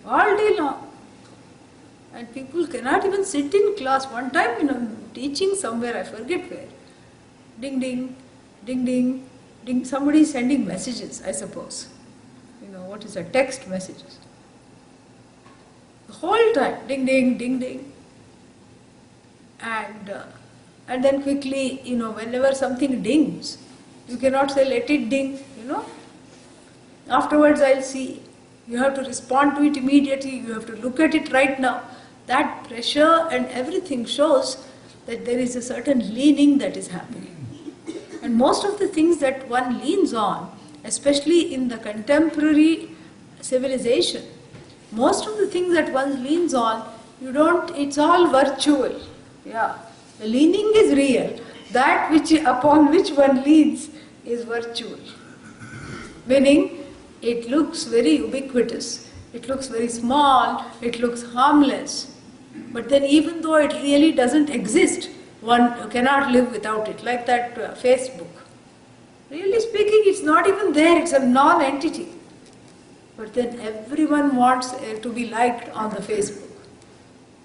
All day long. And people cannot even sit in class. One time, teaching somewhere, I forget where. Ding, ding, ding, ding, ding. Somebody is sending messages, I suppose. What is a text messages? The whole time, ding, ding, ding, ding. And then quickly, whenever something dings, you cannot say, let it ding, Afterwards I'll see. You have to respond to it immediately. You have to look at it right now. That pressure and everything shows that there is a certain leaning that is happening. And most of the things that one leans on, especially in the contemporary civilization, most of the things that one leans on, it's all virtual. Yeah. The leaning is real. That upon which one leans is virtual. Meaning, it looks very ubiquitous, it looks very small, it looks harmless. But then even though it really doesn't exist, one cannot live without it. Like that Facebook. Really speaking, it's not even there, it's a non-entity. But then everyone wants to be liked on the Facebook.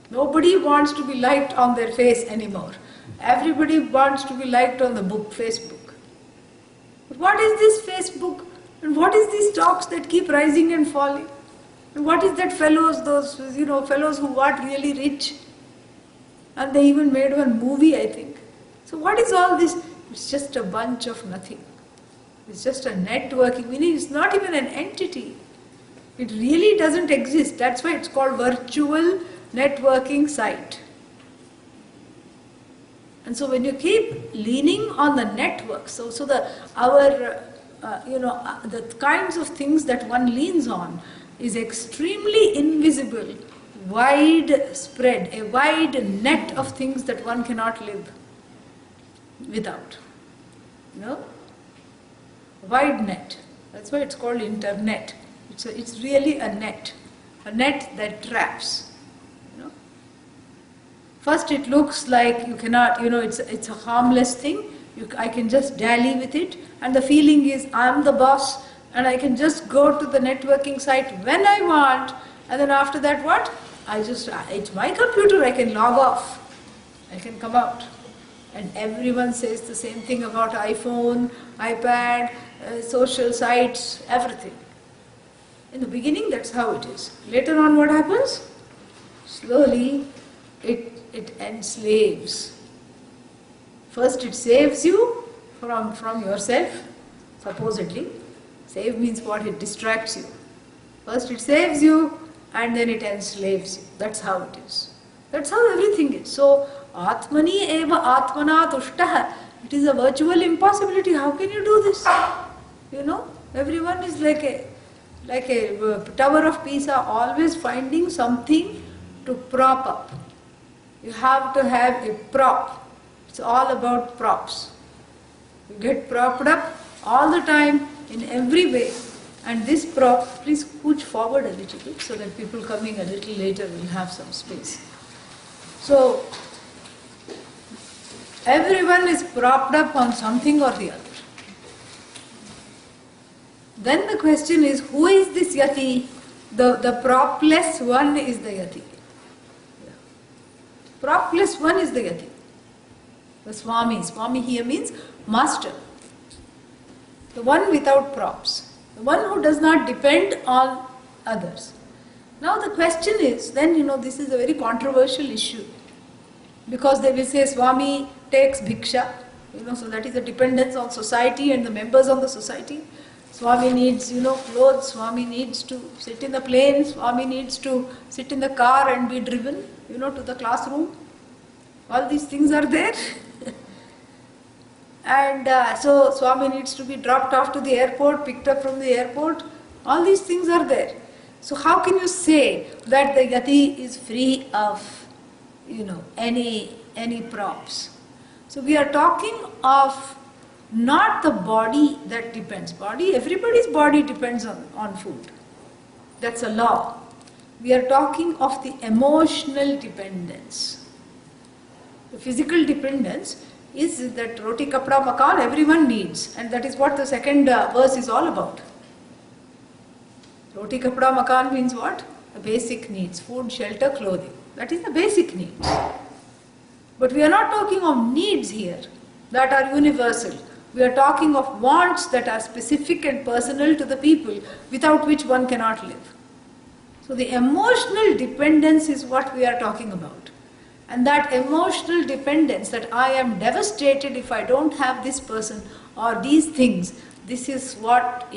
Nobody wants to be liked on their face anymore. Everybody wants to be liked on the book, Facebook. But what is this Facebook? And what is these stocks that keep rising and falling? And what is that fellows who got really rich? And they even made one movie, I think. So what is all this? It's just a bunch of nothing. It's just a networking. Meaning it's not even an entity. It really doesn't exist. That's why it's called virtual networking site. And so when you keep leaning on the network, the kinds of things that one leans on is extremely invisible, widespread, a wide net of things that one cannot live without. Wide net. That's why it's called internet. It's really a net that traps. First it looks like you cannot, it's a harmless thing. I can just dally with it, and the feeling is I'm the boss and I can just go to the networking site when I want, and then after that what? It's my computer, I can log off, I can come out. And everyone says the same thing about iPhone, iPad, social sites, everything. In the beginning that's how it is. Later on what happens? Slowly it enslaves. First it saves you from yourself, supposedly. Save means what? It distracts you. First it saves you and then it enslaves you. That's how it is. That's how everything is. So, Atmani eva atmana tushtaha. It is a virtual impossibility. How can you do this? Everyone is like a Tower of Pisa, always finding something to prop up. You have to have a prop. It's all about props. You get propped up all the time in every way. And this prop, please push forward a little bit so that people coming a little later will have some space. So, everyone is propped up on something or the other. Then the question is, who is this Yati? The propless one is the Yati. Propless one is the Yati. The Swami. Swami here means master. The one without props. The one who does not depend on others. Now the question is, then this is a very controversial issue. Because they will say Swami takes bhiksha. So that is a dependence on society and the members of the society. Swami needs, clothes. Swami needs to sit in the plane. Swami needs to sit in the car and be driven, to the classroom. All these things are there. And so Swami needs to be dropped off to the airport, picked up from the airport. All these things are there. So how can you say that the Yati is free of, any props? So we are talking of not the body that depends. Everybody's body depends on food. That's a law. We are talking of the emotional dependence. The physical dependence is that roti, kapda, makan everyone needs, and that is what the second verse is all about. Roti, kapda, makan means what? The basic needs, food, shelter, clothing. That is the basic needs. But we are not talking of needs here that are universal. We are talking of wants that are specific and personal to the people, without which one cannot live. So the emotional dependence is what we are talking about. And that emotional dependence, that I am devastated if I don't have this person or these things, this is what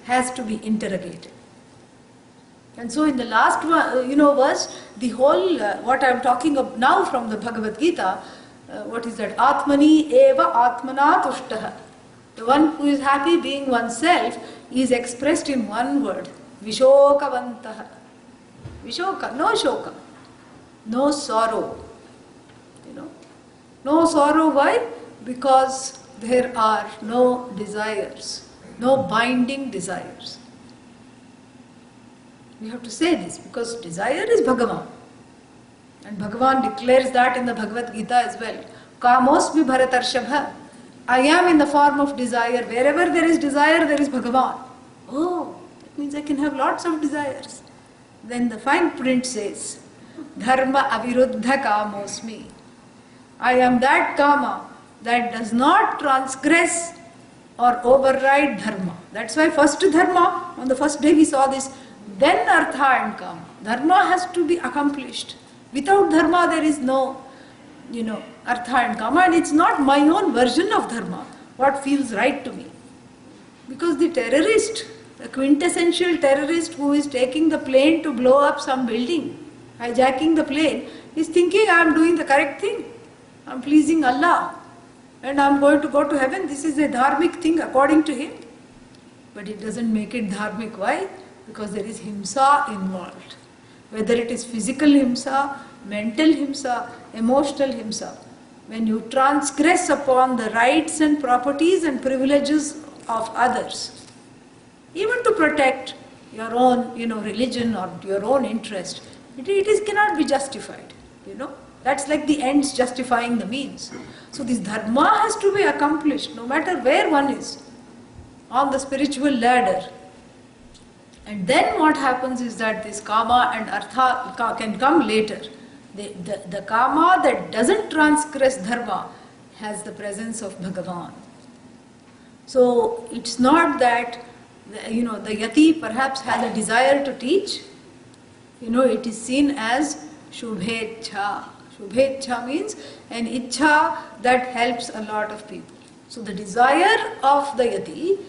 has to be interrogated. And so in the last verse, the whole, what I am talking of now from the Bhagavad Gita, what is that? Atmani eva atmana tushtaha. The one who is happy being oneself is expressed in one word, vishokavantaha. Vishoka, no shoka, no sorrow. No sorrow, why? Because there are no desires, no binding desires. We have to say this because desire is Bhagavan. And Bhagavan declares that in the Bhagavad Gita as well. Kamosmi bharatarshabha. I am in the form of desire. Wherever there is desire, there is Bhagavan. Oh, that means I can have lots of desires. Then the fine print says, Dharma aviruddha kamosmi. I am that kama that does not transgress or override dharma. That's why first dharma, on the first day we saw this, then artha and kama. Dharma has to be accomplished. Without dharma there is no, artha and kama, and it's not my own version of dharma, what feels right to me. Because the terrorist, the quintessential terrorist who is taking the plane to blow up some building, hijacking the plane, is thinking I am doing the correct thing. I am pleasing Allah and I am going to go to heaven. This is a dharmic thing according to him. But it doesn't make it dharmic. Why? Because there is himsa involved. Whether it is physical himsa, mental himsa, emotional himsa. When you transgress upon the rights and properties and privileges of others, even to protect your own, religion or your own interest, it cannot be justified, That's like the ends justifying the means. So this dharma has to be accomplished no matter where one is on the spiritual ladder. And then what happens is that this kama and artha can come later. The kama that doesn't transgress dharma has the presence of Bhagavan. So it's not that, the Yati perhaps has a desire to teach. It is seen as shubhecha. Shubhecha means an ichha that helps a lot of people. So the desire of the Yati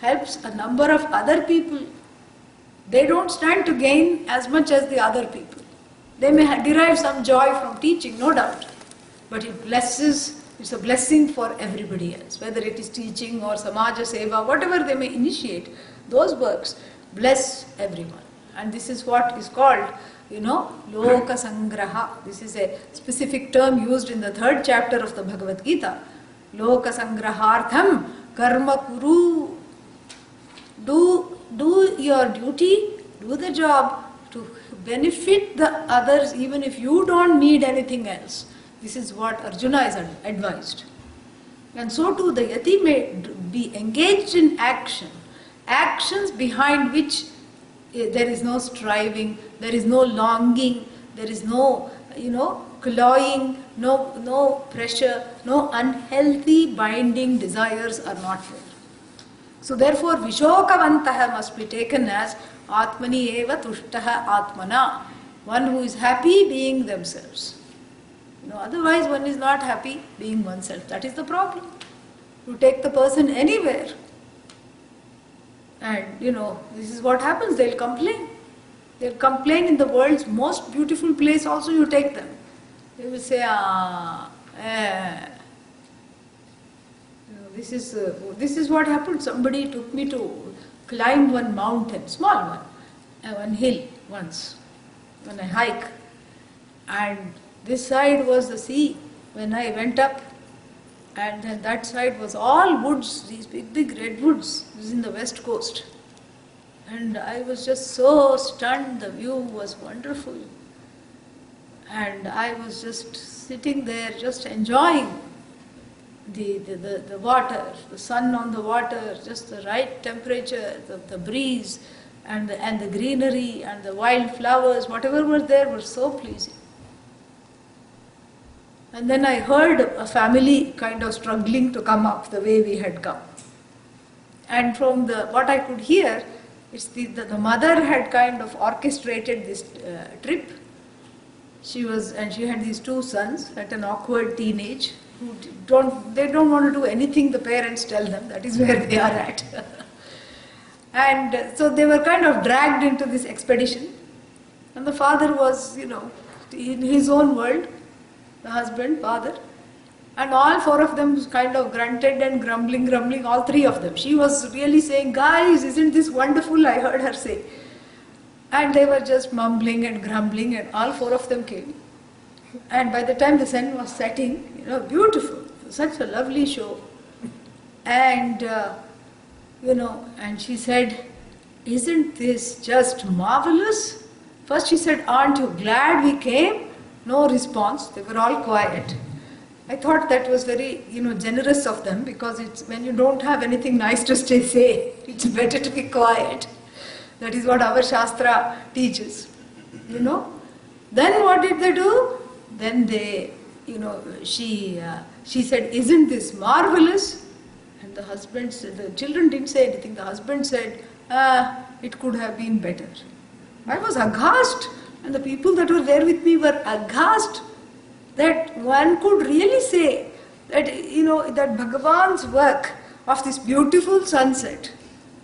helps a number of other people. They don't stand to gain as much as the other people. They may derive some joy from teaching, no doubt. But it's a blessing for everybody else. Whether it is teaching or samaja seva, whatever they may initiate, those works bless everyone. And this is what is called, loka sangraha. This is a specific term used in the 3rd chapter of the Bhagavad Gita. Loka sangrahartham karma kuru. Do your duty, do the job to benefit the others even if you don't need anything else. This is what Arjuna is advised. And so too the Yati may be engaged in actions behind which there is no striving, there is no longing, there is no, cloying, no pressure, no unhealthy binding desires are not there. So therefore vishokavantaha must be taken as atmani eva tushtaha atmana, one who is happy being themselves. Otherwise one is not happy being oneself. That is the problem. You take the person anywhere and this is what happens. They'll complain. They'll complain in the world's most beautiful place also. You take them, they will say this is what happened. Somebody took me to climb one mountain, small one, one hill once, when I hike. And this side was the sea when I went up. And then that side was all woods, these big redwoods. This is in the west coast. And I was just so stunned, the view was wonderful. And I was just sitting there, just enjoying the water, the sun on the water, just the right temperature, the breeze, and the greenery, and the wild flowers, whatever were there were so pleasing. And then I heard a family kind of struggling to come up the way we had come. And from what I could hear, it's the mother had kind of orchestrated this trip. She had these two sons at an awkward teenage who don't want to do anything the parents tell them. That is where they are at. And so they were kind of dragged into this expedition. And the father was, in his own world. The husband, father, and all four of them kind of grunted and grumbling, all three of them. She was really saying, guys, isn't this wonderful? I heard her say. And they were just mumbling and grumbling, and all four of them came. And by the time the sun was setting, beautiful, such a lovely show. And, and she said, isn't this just marvelous? First she said, aren't you glad we came? No response, they were all quiet. I thought that was very, generous of them, because it's when you don't have anything nice to say, it's better to be quiet. That is what our Shastra teaches, Then what did they do? Then they, she said, isn't this marvelous? And the husband said, the children didn't say anything, the husband said, it could have been better. I was aghast. And the people that were there with me were aghast that one could really say that, that Bhagavan's work of this beautiful sunset,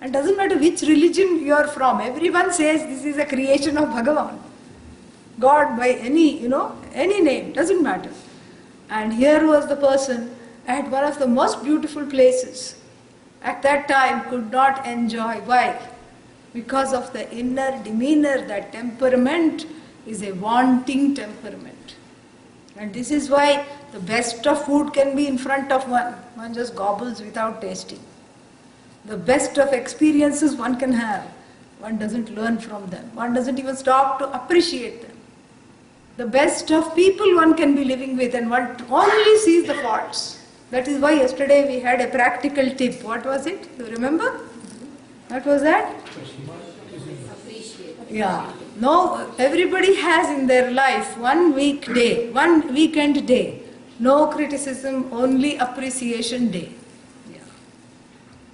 and doesn't matter which religion you are from, everyone says this is a creation of Bhagavan. God by any name, doesn't matter. And here was the person at one of the most beautiful places. At that time could not enjoy. Why? Because of the inner demeanor, that temperament is a wanting temperament. And this is why the best of food can be in front of one. One just gobbles without tasting. The best of experiences one can have. One doesn't learn from them. One doesn't even stop to appreciate them. The best of people one can be living with, and one only sees the faults. That is why yesterday we had a practical tip. What was it? You remember? What was that? Yeah. No, everybody has in their life one weekend day. No criticism, only appreciation day. Yeah.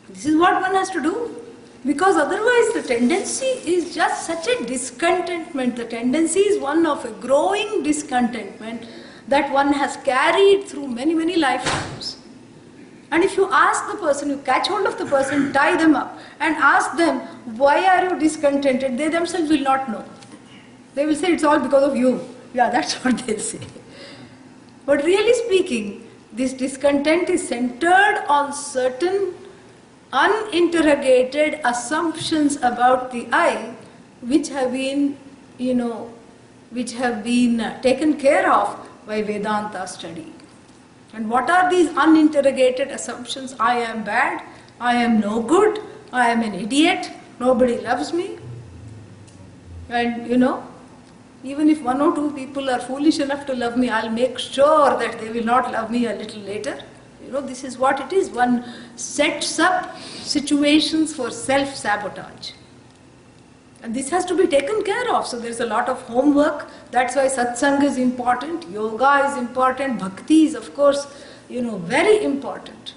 This is what one has to do. Because otherwise the tendency is just such a discontentment. The tendency is one of a growing discontentment that one has carried through many lifetimes. And if you ask the person, you catch hold of the person, tie them up and ask them, why are you discontented? They themselves will not know. They will say, it's all because of you. Yeah, that's what they'll say. But really speaking, this discontent is centered on certain uninterrogated assumptions about the I, which have been, taken care of by Vedanta study. And what are these uninterrogated assumptions? I am bad, I am no good, I am an idiot, nobody loves me. And even if one or two people are foolish enough to love me, I'll make sure that they will not love me a little later. This is what it is. One sets up situations for self-sabotage. And this has to be taken care of. So there's a lot of homework. That's why satsang is important, yoga is important, bhakti is of course, very important.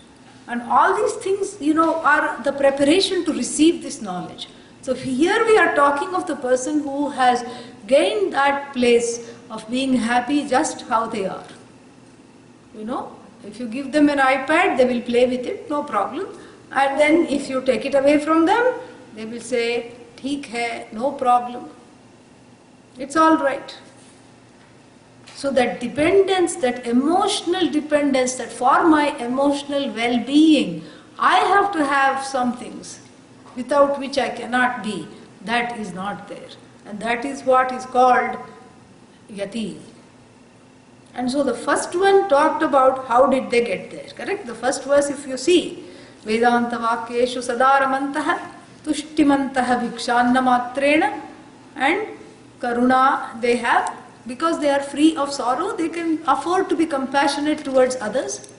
And all these things, are the preparation to receive this knowledge. So here we are talking of the person who has gained that place of being happy just how they are. If you give them an iPad, they will play with it, no problem. And then if you take it away from them, they will say, "Theek hai, no problem. It's all right." So that dependence, that emotional dependence, that for my emotional well-being, I have to have some things without which I cannot be, that is not there. And that is what is called Yati. And so the first one talked about how did they get there, correct? The first verse, if you see, Vedanta Vakyeshu Sadaramantaha Tushtimantaha Bhikshannamatrena, and Karuna they have, because they are free of sorrow, they can afford to be compassionate towards others.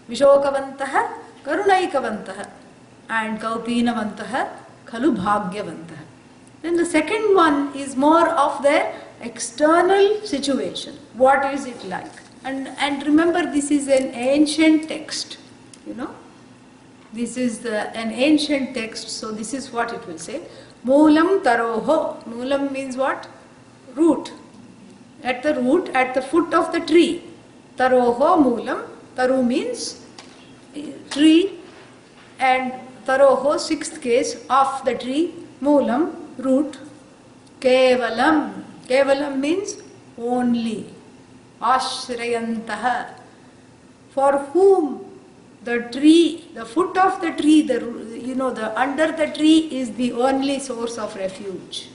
Vishokavantaha Karunaikavantaha and Kaupinavantaha Khalu Bhagyavantaha. Then the second one is more of their external situation. What is it like? And remember, this is an ancient text, This is an ancient text, so this is what it will say. Moolam taroho. Moolam means what? Root. At the root, at the foot of the tree. Taroho moolam. Taru means tree, and taroho, sixth case, of the tree. Moolam, root. Kevalam. Kevalam means only. Ashrayantaha. For whom the tree, the foot of the tree, the under the tree is the only source of refuge.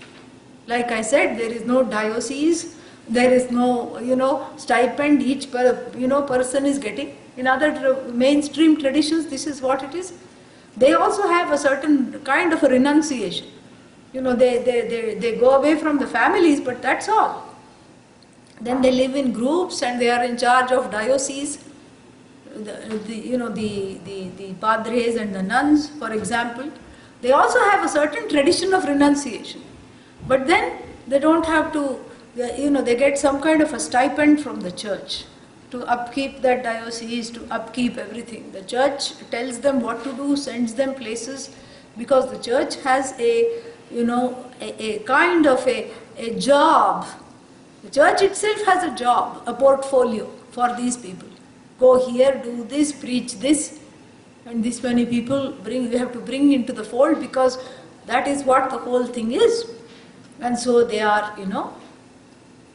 Like I said, there is no diocese, there is no, stipend each person is getting. In other mainstream traditions, this is what it is. They also have a certain kind of a renunciation. They go away from the families, but that's all. Then they live in groups and they are in charge of diocese. The padres and the nuns, for example, they also have a certain tradition of renunciation. But then they don't have to, they get some kind of a stipend from the church to upkeep that diocese, to upkeep everything. The church tells them what to do, sends them places, because the church has a kind of a job. The church itself has a job, a portfolio for these people. Go here, do this, preach this, and this many people we have to bring into the fold, because that is what the whole thing is. And so they are,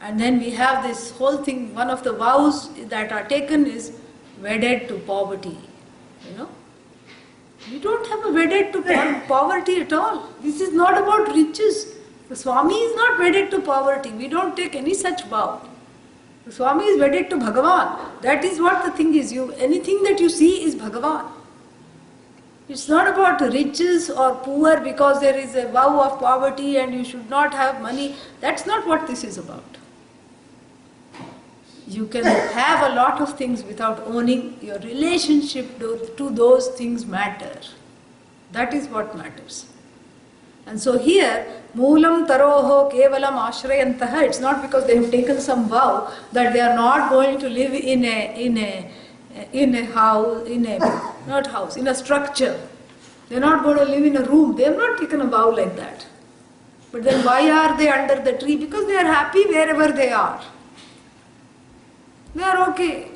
and then we have this whole thing, one of the vows that are taken is wedded to poverty, We don't have a wedded to poverty at all. This is not about riches. The Swami is not wedded to poverty. We don't take any such vow. The Swami is wedded to Bhagavan. That is what the thing is. Anything that you see is Bhagavan. It's not about riches or poor because there is a vow of poverty and you should not have money. That's not what this is about. You can have a lot of things without owning. Your relationship to those things matter. That is what matters. And so here, Moolam taroho kevalam ashrayantaha, it's not because they have taken some vow that they are not going to live in a house, in a structure. They are not going to live in a room. They have not taken a vow like that. But then why are they under the tree? Because they are happy wherever they are. They are okay.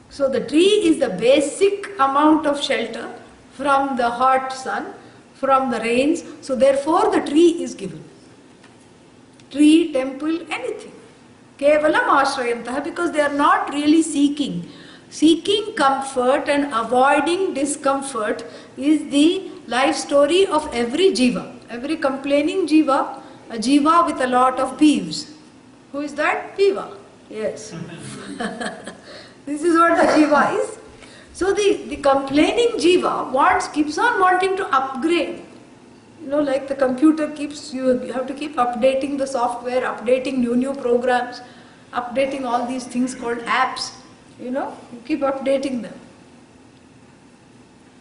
So the tree is the basic amount of shelter from the hot sun, from the rains. So therefore the tree is given. Tree, temple, anything. Kevalam ashrayantaha, because they are not really seeking. Seeking comfort and avoiding discomfort is the life story of every jiva. Every complaining jiva, a jiva with a lot of peeves. Who is that? Piva. Yes. This is what the jiva is. So the complaining jiva keeps on wanting to upgrade. Like the computer you have to keep updating the software, updating new programs, updating all these things called apps. You keep updating them.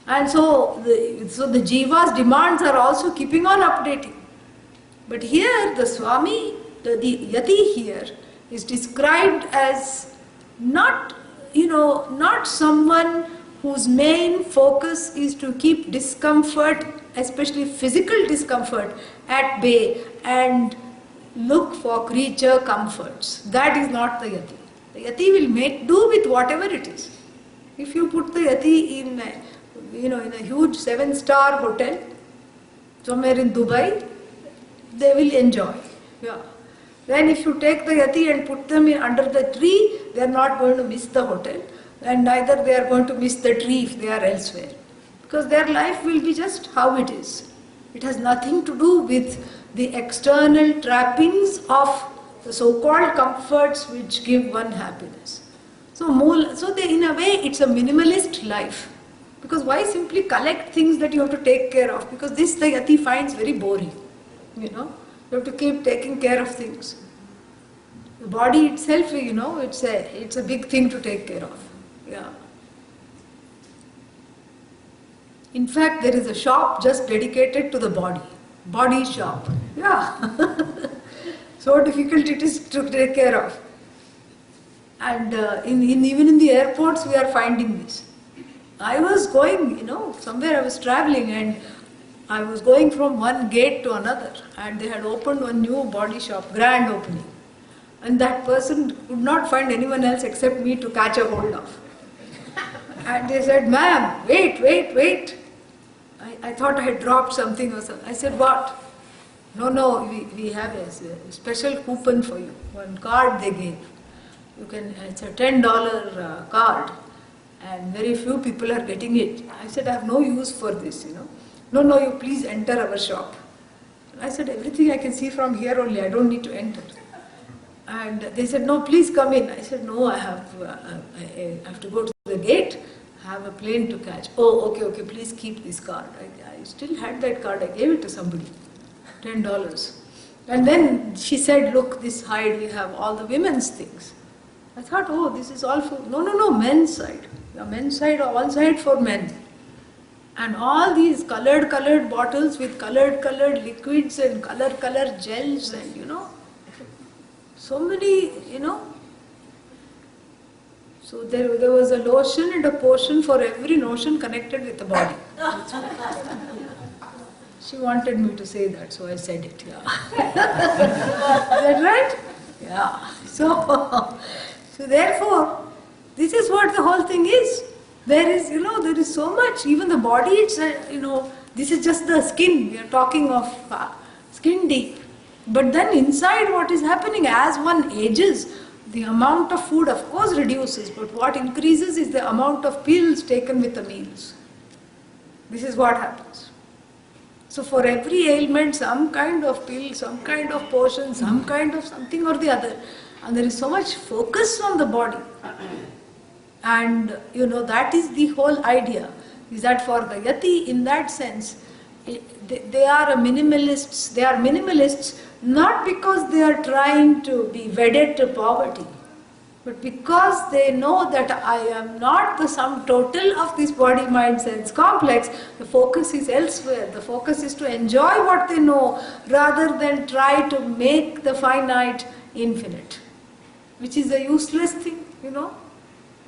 And so the jiva's demands are also keeping on updating. But here the Swami, the Yati here, is described as not someone whose main focus is to keep discomfort, especially physical discomfort, at bay and look for creature comforts. That is not the Yati. The Yati will make do with whatever it is. If you put the Yati in a huge 7-star hotel somewhere in Dubai, they will enjoy. Yeah. Then if you take the Yati and put them under the tree, they are not going to miss the hotel, and neither they are going to miss the tree if they are elsewhere. Because their life will be just how it is. It has nothing to do with the external trappings of the so-called comforts which give one happiness. So in a way it's a minimalist life. Because why simply collect things that you have to take care of? Because this the Yati finds very boring. You have to keep taking care of things. The body itself, it's a big thing to take care of. Yeah. In fact, there is a shop just dedicated to the body shop. Yeah. So difficult it is to take care of. And even in the airports we are finding this. I was going, somewhere I was traveling and I was going from one gate to another, and they had opened one new body shop, grand opening. And that person could not find anyone else except me to catch a hold of. And they said, "Ma'am, wait. I thought I had dropped something or something." I said, "What?" No, we have a special coupon for you. One card they gave. It's a $10 card, and very few people are getting it. I said, "I have no use for this, No, you please enter our shop." I said, "Everything I can see from here only, I don't need to enter." And they said, "No, please come in." I said, "No, I have to go to the gate, I have a plane to catch." "Oh, okay, please keep this card." I still had that card, I gave it to somebody, $10. And then she said, "Look, this side we have all the women's things." I thought, "Oh, this is all for..." No, men's side. The men's side, all side for men. And all these colored bottles with colored liquids and color gels and so many, So there was a lotion and a potion for every notion connected with the body. She wanted me to say that, so I said it, yeah. Is that right? Yeah. So therefore, this is what the whole thing is. There is so much, even the body, it's, this is just the skin, we are talking of skin deep. But then inside what is happening, as one ages, the amount of food of course reduces, but what increases is the amount of pills taken with the meals. This is what happens. So for every ailment, some kind of pill, some kind of potion, some kind of something or the other. And there is so much focus on the body. And that is the whole idea, is that for the Yati, in that sense, they are minimalists. They are minimalists not because they are trying to be wedded to poverty, but because they know that I am not the sum total of this body, mind, sense complex. The focus is elsewhere. The focus is to enjoy what they know rather than try to make the finite infinite, which is a useless thing,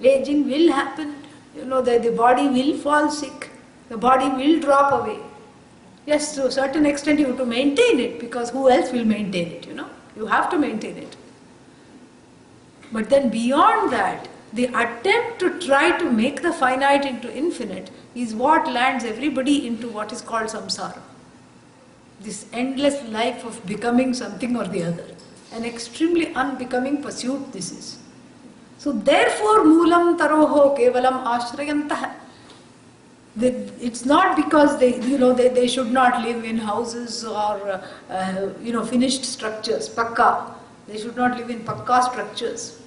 Aging will happen, the body will fall sick, the body will drop away. Yes, to a certain extent you have to maintain it, because who else will maintain it, You have to maintain it. But then beyond that, the attempt to try to make the finite into infinite is what lands everybody into what is called samsara. This endless life of becoming something or the other. An extremely unbecoming pursuit this is. So therefore, moolam taroho kevalam ashrayantah. It's not because they should not live in houses or finished structures, pakka. They should not live in pakka structures.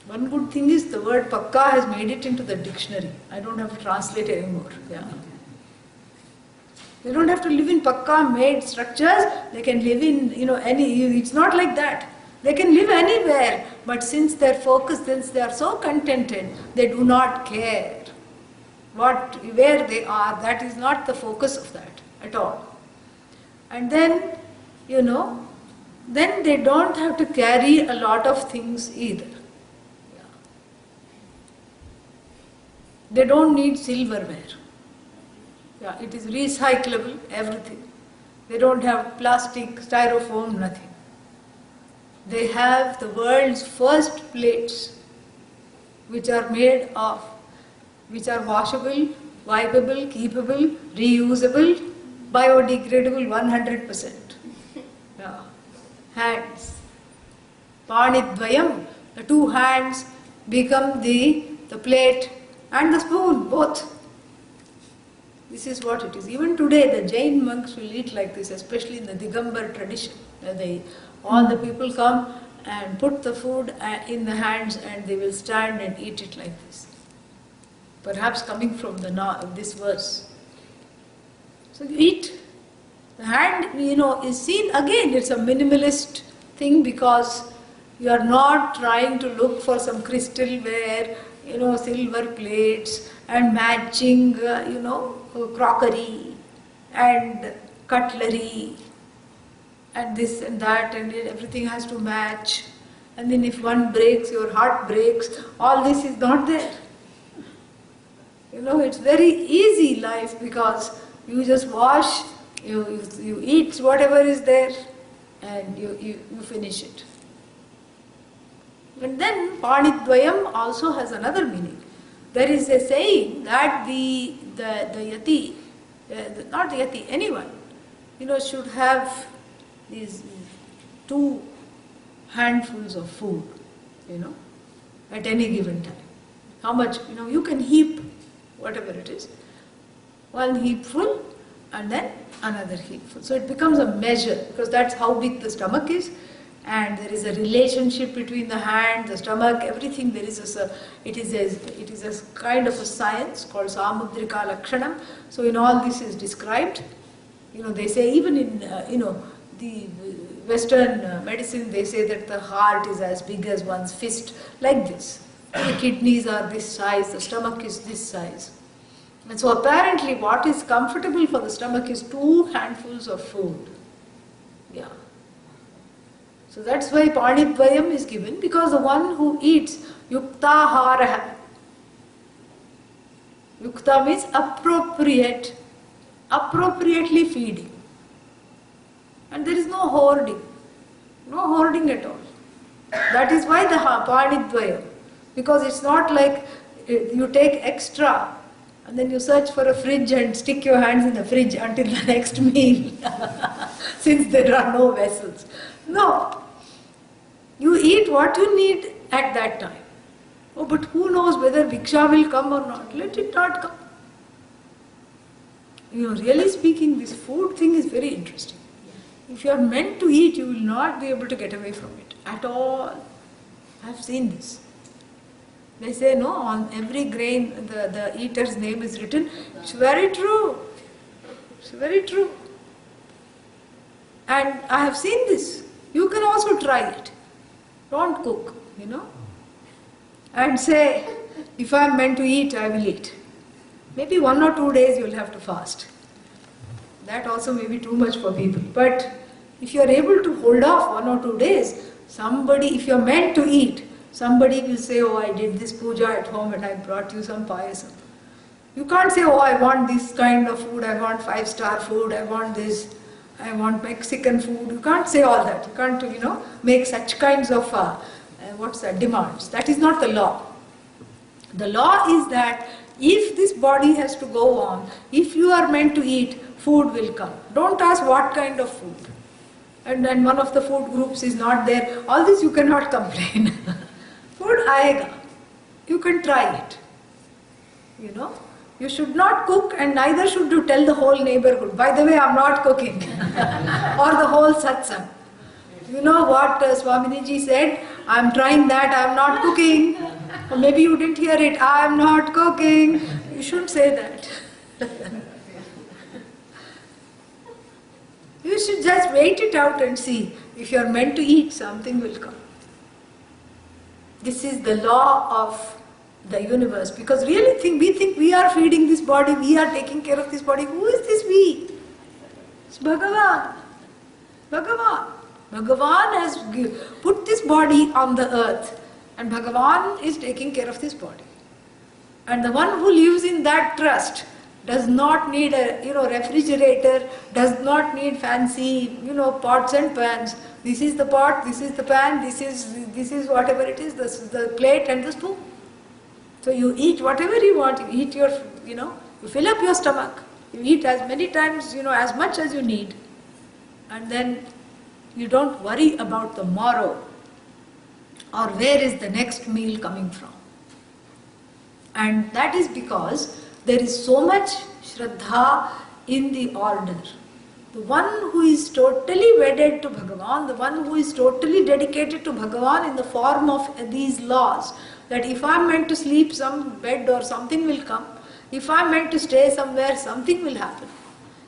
One good thing is the word pakka has made it into the dictionary. I don't have to translate anymore. Yeah. They don't have to live in pakka made structures. They can live in it's not like that. They can live anywhere, but since they are so contented, they do not care where they are. That is not the focus of that at all. And then, then they don't have to carry a lot of things either. Yeah. They don't need silverware. Yeah, it is recyclable, everything. They don't have plastic, styrofoam, nothing. They have the world's first plates, which are washable, wipeable, keepable, reusable, biodegradable 100%. Yeah. hands. Panidvayam, the two hands become the plate and the spoon, both. This is what it is. Even today, the Jain monks will eat like this, especially in the Digambar tradition. All the people come and put the food in the hands and they will stand and eat it like this. Perhaps coming from this verse. So you eat. The hand, is seen again. It's a minimalist thing because you are not trying to look for some crystalware, silver plates and matching, crockery and cutlery and this and that, and everything has to match. And then if one breaks, your heart breaks. All this is not there. It's very easy life because you just wash, you eat whatever is there and you finish it. And then Panidvayam also has another meaning. There is a saying that the Yati, not the Yati, anyone, should have these 2 handfuls of food, at any given time. How much? You can heap whatever it is. One heapful and then another heapful. So it becomes a measure because that's how big the stomach is. And there is a relationship between the hand, the stomach, everything. It is a kind of a science called Samudrika Lakshanam. So in all this is described. They say even in the Western medicine, they say that the heart is as big as one's fist, like this. The kidneys are this size, the stomach is this size. And so apparently what is comfortable for the stomach is 2 handfuls of food. Yeah. So that's why Panidvayam is given, because the one who eats yuktaharaha. Yukta means appropriately feeding. And there is no hoarding at all. That is why the Panidvayam, because it's not like you take extra and then you search for a fridge and stick your hands in the fridge until the next meal, since there are no vessels. No. You eat what you need at that time. Oh, but who knows whether Bhiksha will come or not? Let it not come. Really speaking, this food thing is very interesting. If you are meant to eat, you will not be able to get away from it at all. I have seen this. They say, no, on every grain the eater's name is written. It's very true. It's very true. And I have seen this. You can also try it. Don't cook, and say, if I am meant to eat, I will eat. Maybe 1 or 2 days you will have to fast. That also may be too much for people. But if you are able to hold off 1 or 2 days, if you are meant to eat, somebody will say, oh, I did this puja at home and I brought you some payasam. You can't say, oh, I want this kind of food, I want 5-star food, I want this, I want Mexican food. You can't say all that. You can't, make such kinds of, demands. That is not the law. The law is that if this body has to go on, if you are meant to eat, food will come. Don't ask what kind of food. And then one of the food groups is not there. All this you cannot complain. Food aayega. You can try it. You should not cook and neither should you tell the whole neighborhood. By the way, I am not cooking. Or the whole satsang. You know what Swamini ji said? I am trying that, I am not cooking. Or maybe you didn't hear it. I am not cooking. You shouldn't say that. You should just wait it out and see. If you are meant to eat, something will come. This is the law of the universe, because really we think we are feeding this body, we are taking care of this body. Who is this we? It's Bhagavan. Bhagavan has put this body on the earth and Bhagavan is taking care of this body. And the one who lives in that trust does not need a refrigerator, does not need fancy pots and pans. This is the pot, this is the pan, this is whatever it is, the plate and the spoon. So you eat whatever you want, you eat you fill up your stomach, you eat as many times, as much as you need, and then You don't worry about the morrow or where is the next meal coming from. And that is because there is so much Shraddha in the order. The one who is totally wedded to Bhagavan, the one who is totally dedicated to Bhagavan in the form of these laws, that if I am meant to sleep, some bed or something will come. If I am meant to stay somewhere, something will happen.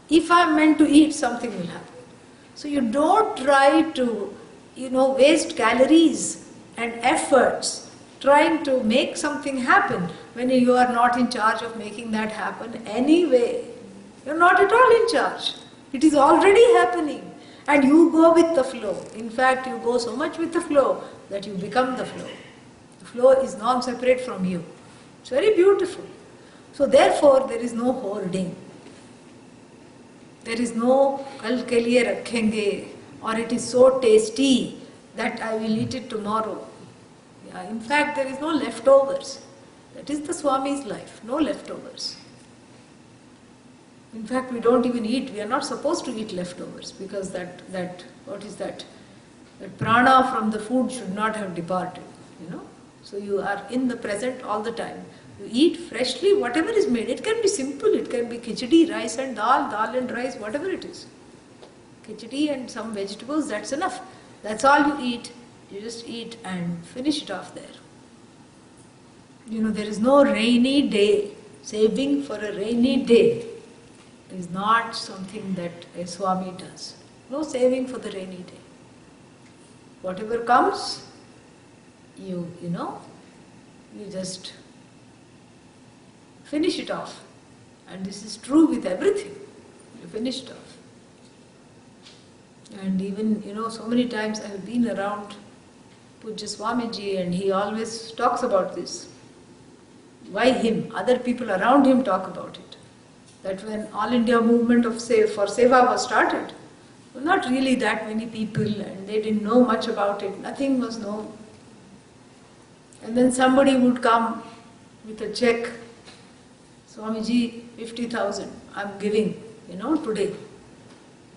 If I am meant to eat, something will happen. So you don't try to, waste calories and efforts trying to make something happen when you are not in charge of making that happen anyway. You are not at all in charge. It is already happening and you go with the flow. In fact, you go so much with the flow that you become the flow. The flow is non-separate from you. It's very beautiful. So therefore, there is no hoarding. There is no kal ke liye rakhenge, or it is so tasty that I will eat it tomorrow. In fact, there is no leftovers. That is the Swami's life, no leftovers. In fact, we don't even eat. We are not supposed to eat leftovers because that prana from the food should not have departed. So you are in the present all the time. You eat freshly whatever is made. It can be simple. It can be khichdi, rice and dal and rice, whatever it is. Khichdi and some vegetables, that's enough. That's all you eat. You just eat and finish it off there. There is no rainy day. Saving for a rainy day is not something that a Swami does. No saving for the rainy day. Whatever comes, you just finish it off. And this is true with everything. You finish it off. And even, so many times I have been around Pujya Swamiji and he always talks about this. Why him? Other people around him talk about it. That when All India movement for Seva was started, well, not really that many people and they didn't know much about it. Nothing was known. And then somebody would come with a check. Swamiji, 50,000 I'm giving, today.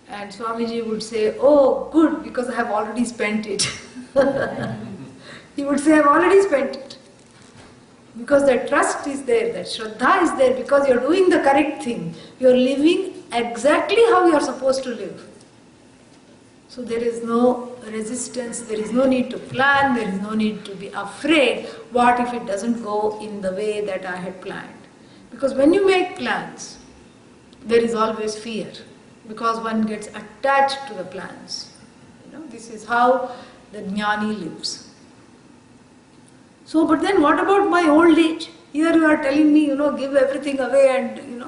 And Swamiji would say, oh, good, because I have already spent it. He would say, I have already spent it. Because that trust is there, that Shraddha is there, because you are doing the correct thing. You are living exactly how you are supposed to live. So there is no resistance, there is no need to plan, there is no need to be afraid. What if it doesn't go in the way that I had planned? Because when you make plans, there is always fear. Because one gets attached to the plans. This is how the jnani lives. So, but then what about my old age? Here you are telling me, give everything away and,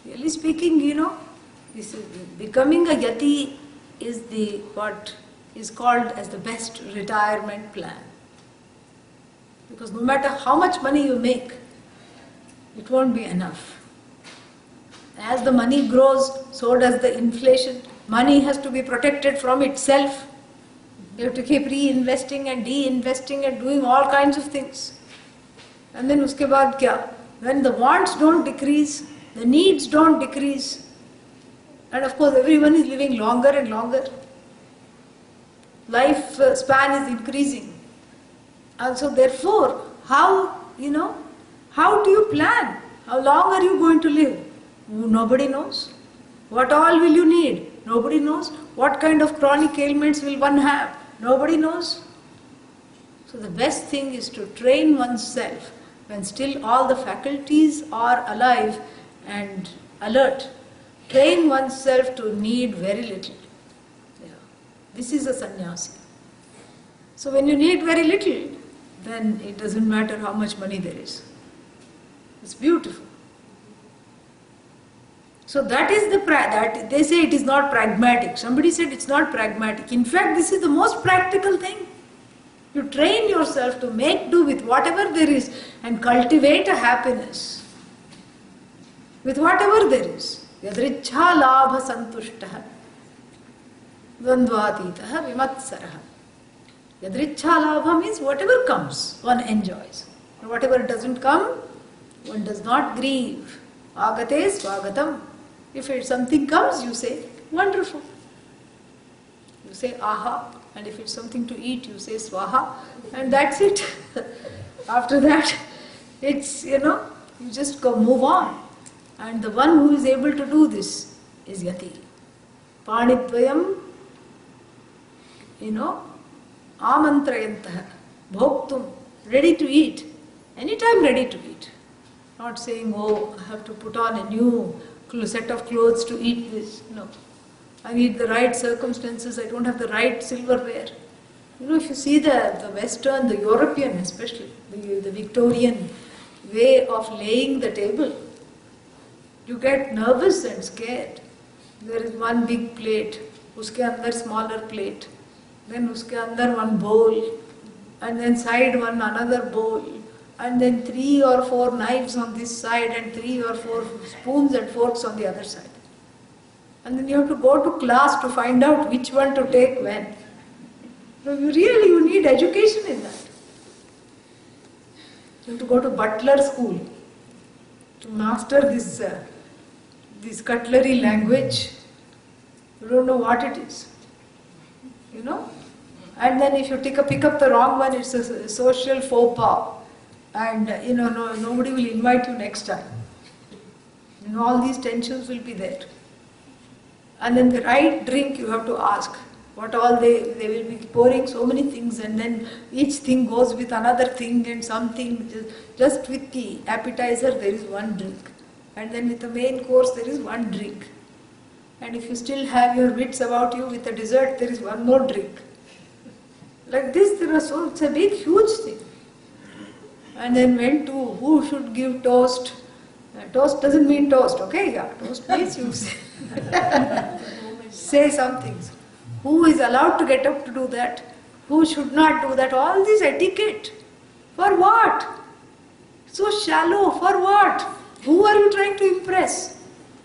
really speaking, this is becoming a yati is what is called as the best retirement plan. Because no matter how much money you make, it won't be enough. As the money grows, so does the inflation. Money has to be protected from itself. You have to keep reinvesting and de-investing and doing all kinds of things. And then uske baad kya? When the wants don't decrease, the needs don't decrease, and of course everyone is living longer and longer. Life span is increasing. And so therefore, how do you plan? How long are you going to live? Nobody knows. What all will you need? Nobody knows. What kind of chronic ailments will one have? Nobody knows. So the best thing is to train oneself when still all the faculties are alive and alert. Train oneself to need very little. This is a sannyasi. So when you need very little, then it doesn't matter how much money there is. It's beautiful. So that is that they say it is not pragmatic. Somebody said it's not pragmatic. In fact, this is the most practical thing. You train yourself to make do with whatever there is and cultivate a happiness with whatever there is. Yadrichha labha santushtah dvandvatitah vimatsarah. Yadrichha labha means whatever comes, one enjoys. And whatever doesn't come, one does not grieve. Agate swagatam. If something comes, you say, wonderful. You say aha, and if it's something to eat, you say swaha, and that's it. After that, it's, you just go move on. And the one who is able to do this is Yati. Panidvayam, amantrayantaha, bhoktum, ready to eat. Anytime ready to eat. Not saying, oh, I have to put on a new set of clothes to eat this. No. I need the right circumstances, I don't have the right silverware. If you see the Western, the European especially, the Victorian way of laying the table, you get nervous and scared. There is one big plate, uske andar smaller plate, then uske andar one bowl, and then side one another bowl, and then 3 or 4 knives on this side and 3 or 4 spoons and forks on the other side. And then you have to go to class to find out which one to take when. So you need education in that. You have to go to butler school to master this cutlery language. You don't know what it is. And then if you pick up the wrong one, it's a social faux pas. And nobody will invite you next time. All these tensions will be there. And then the right drink you have to ask. What all they will be pouring so many things, and then each thing goes with another thing and something. Just with the appetizer there is one drink. And then with the main course there is one drink. And if you still have your wits about you, with the dessert there is one more drink. Like this it's a big huge thing. And then went to who should give toast. Toast doesn't mean toast, okay? Yeah, toast means you say some things. Who is allowed to get up to do that? Who should not do that? All this etiquette. For what? So shallow. For what? Who are you trying to impress?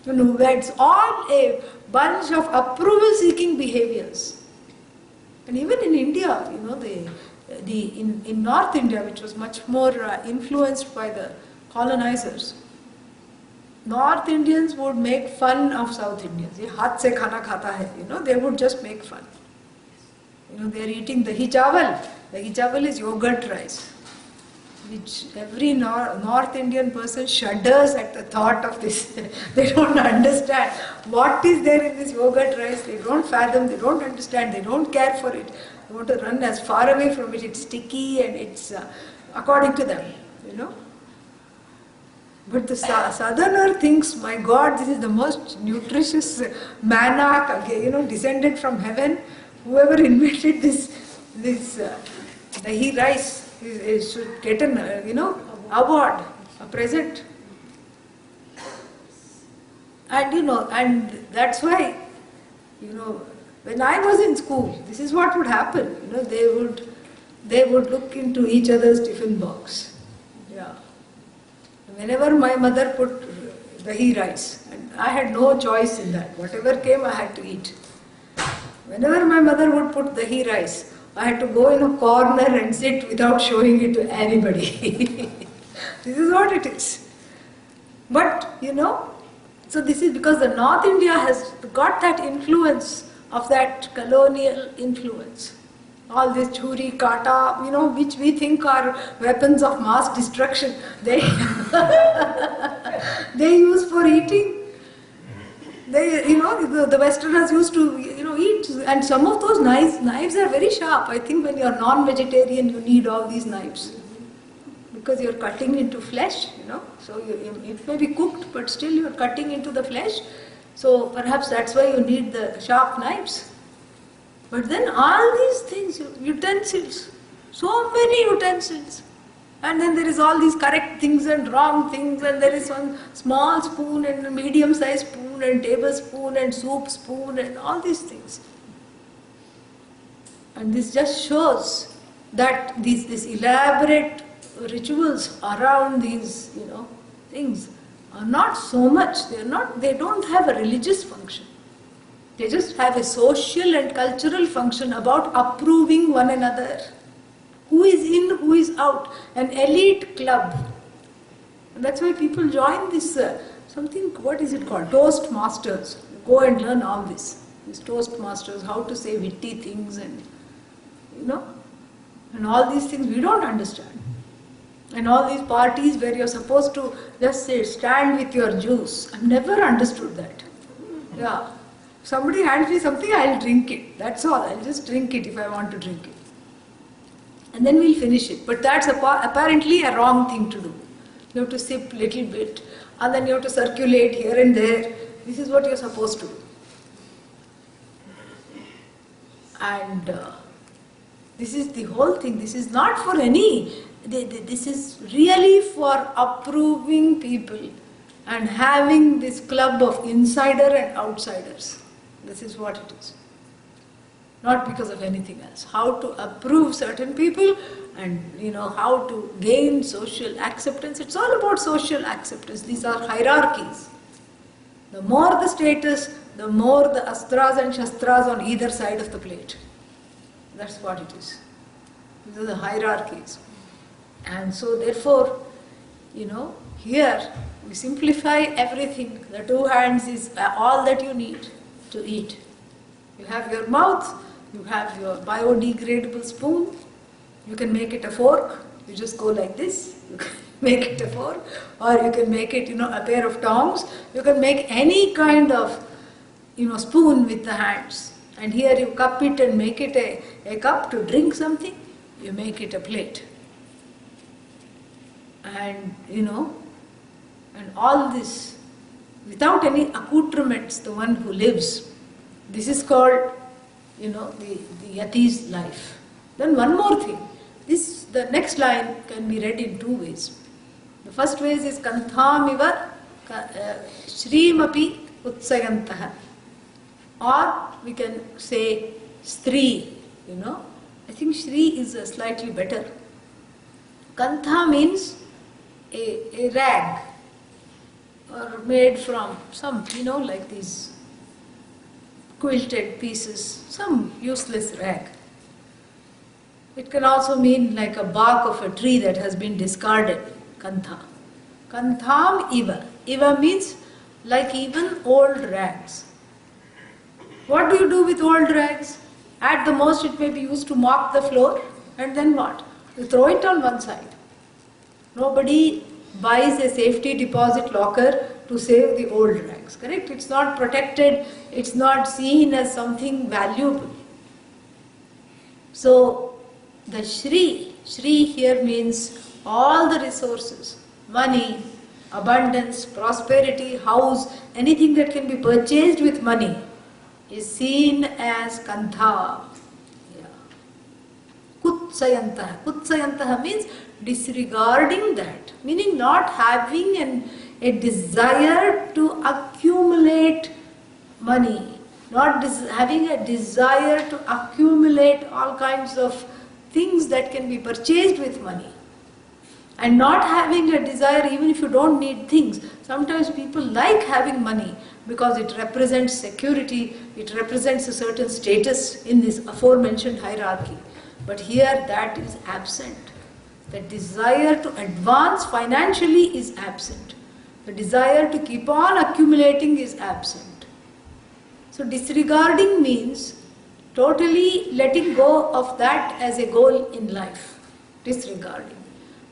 It's all a bunch of approval-seeking behaviors. And even in India, in North India, which was much more influenced by the colonizers, North Indians would make fun of South Indians. Ye haath se khana khata hai, they would just make fun. They are eating dahi chawal. Dahi chawal is yogurt rice, which every North Indian person shudders at the thought of this. They don't understand what is there in this yogurt rice. They don't fathom, they don't understand, they don't care for it. They want to run as far away from it. It's sticky and it's according to them, But the Southerner thinks, my God, this is the most nutritious manna, descended from heaven. Whoever invented this dahi rice should get an, award, a present. And, and that's why, when I was in school, this is what would happen. They would look into each other's tiffin box. Yeah. Whenever my mother put dahi rice, and I had no choice in that. Whatever came, I had to eat. Whenever my mother would put dahi rice, I had to go in a corner and sit without showing it to anybody. This is what it is. But, so this is because the North India has got that influence of that colonial influence. All this churi, kata, which we think are weapons of mass destruction, they use for eating. The Westerners used to, eat, and some of those knives are very sharp. I think when you are non-vegetarian, you need all these knives because you are cutting into flesh, So it may be cooked, but still you are cutting into the flesh. So perhaps that's why you need the sharp knives. But then all these things, utensils, so many utensils. And then there is all these correct things and wrong things, and there is one small spoon and a medium-sized spoon and tablespoon and soup spoon and all these things. And this just shows that these elaborate rituals around these, things are not so much, they don't have a religious function. They just have a social and cultural function about approving one another. Who is in, who is out. An elite club. And that's why people join this, what is it called? Toastmasters. Go and learn all this. these Toastmasters, how to say witty things and, and all these things we don't understand. And all these parties where you're supposed to just say, stand with your juice. I've never understood that. Yeah. Somebody hands me something, I'll drink it. That's all. I'll just drink it if I want to drink it. And then we'll finish it. But that's apparently a wrong thing to do. You have to sip little bit and then you have to circulate here and there. This is what you're supposed to do. And this is the whole thing. This is not for any. This is really for approving people and having this club of insider and outsiders. This is what it is. Not because of anything else. How to approve certain people and how to gain social acceptance. It's all about social acceptance. These are hierarchies. The more the status, the more the astras and shastras on either side of the plate. That's what it is. These are the hierarchies. And so therefore, here we simplify everything. The two hands is all that you need to eat. You have your mouth, you have your biodegradable spoon, you can make it a fork, you just go like this, you can make it a fork, or you can make it, a pair of tongs, you can make any kind of, spoon with the hands. And here you cup it and make it a cup to drink something, you make it a plate. And, and all this, without any accoutrements, the one who lives. This is called, the Yati's life. Then one more thing. The next line can be read in two ways. The first way is Kanthamiva Shrimapi Utsayantaha. Or we can say Stri, I think Shri is slightly better. Kantha means a rag, or made from some, like these quilted pieces, some useless rag. It can also mean like a bark of a tree that has been discarded, kantha. Kantham iva. Iva means like even old rags. What do you do with old rags? At the most it may be used to mop the floor, and then what? You throw it on one side. Nobody buys a safety deposit locker to save the old rags, correct? It's not protected, it's not seen as something valuable. So, the Shri here means all the resources, money, abundance, prosperity, house, anything that can be purchased with money is seen as Kantha. Kutsayantaha. Kutsayantaha means disregarding that, meaning not having a desire to accumulate money, not having a desire to accumulate all kinds of things that can be purchased with money, and not having a desire even if you don't need things. Sometimes people like having money because it represents security, it represents a certain status in this aforementioned hierarchy. But here that is absent. The desire to advance financially is absent. The desire to keep on accumulating is absent. So disregarding means totally letting go of that as a goal in life. Disregarding.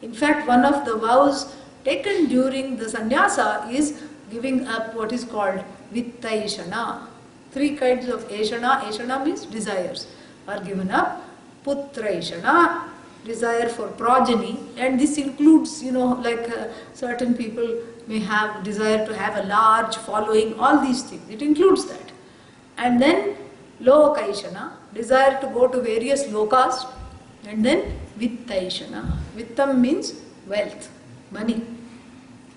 In fact, one of the vows taken during the sannyasa is giving up what is called vittaishana. 3 kinds of eshana. Eshana means desires are given up. Putraishana, desire for progeny, and this includes, certain people may have desire to have a large following, all these things. It includes that. And then lokaishana, desire to go to various lokas, and then vittaishana. Vittam means wealth, money.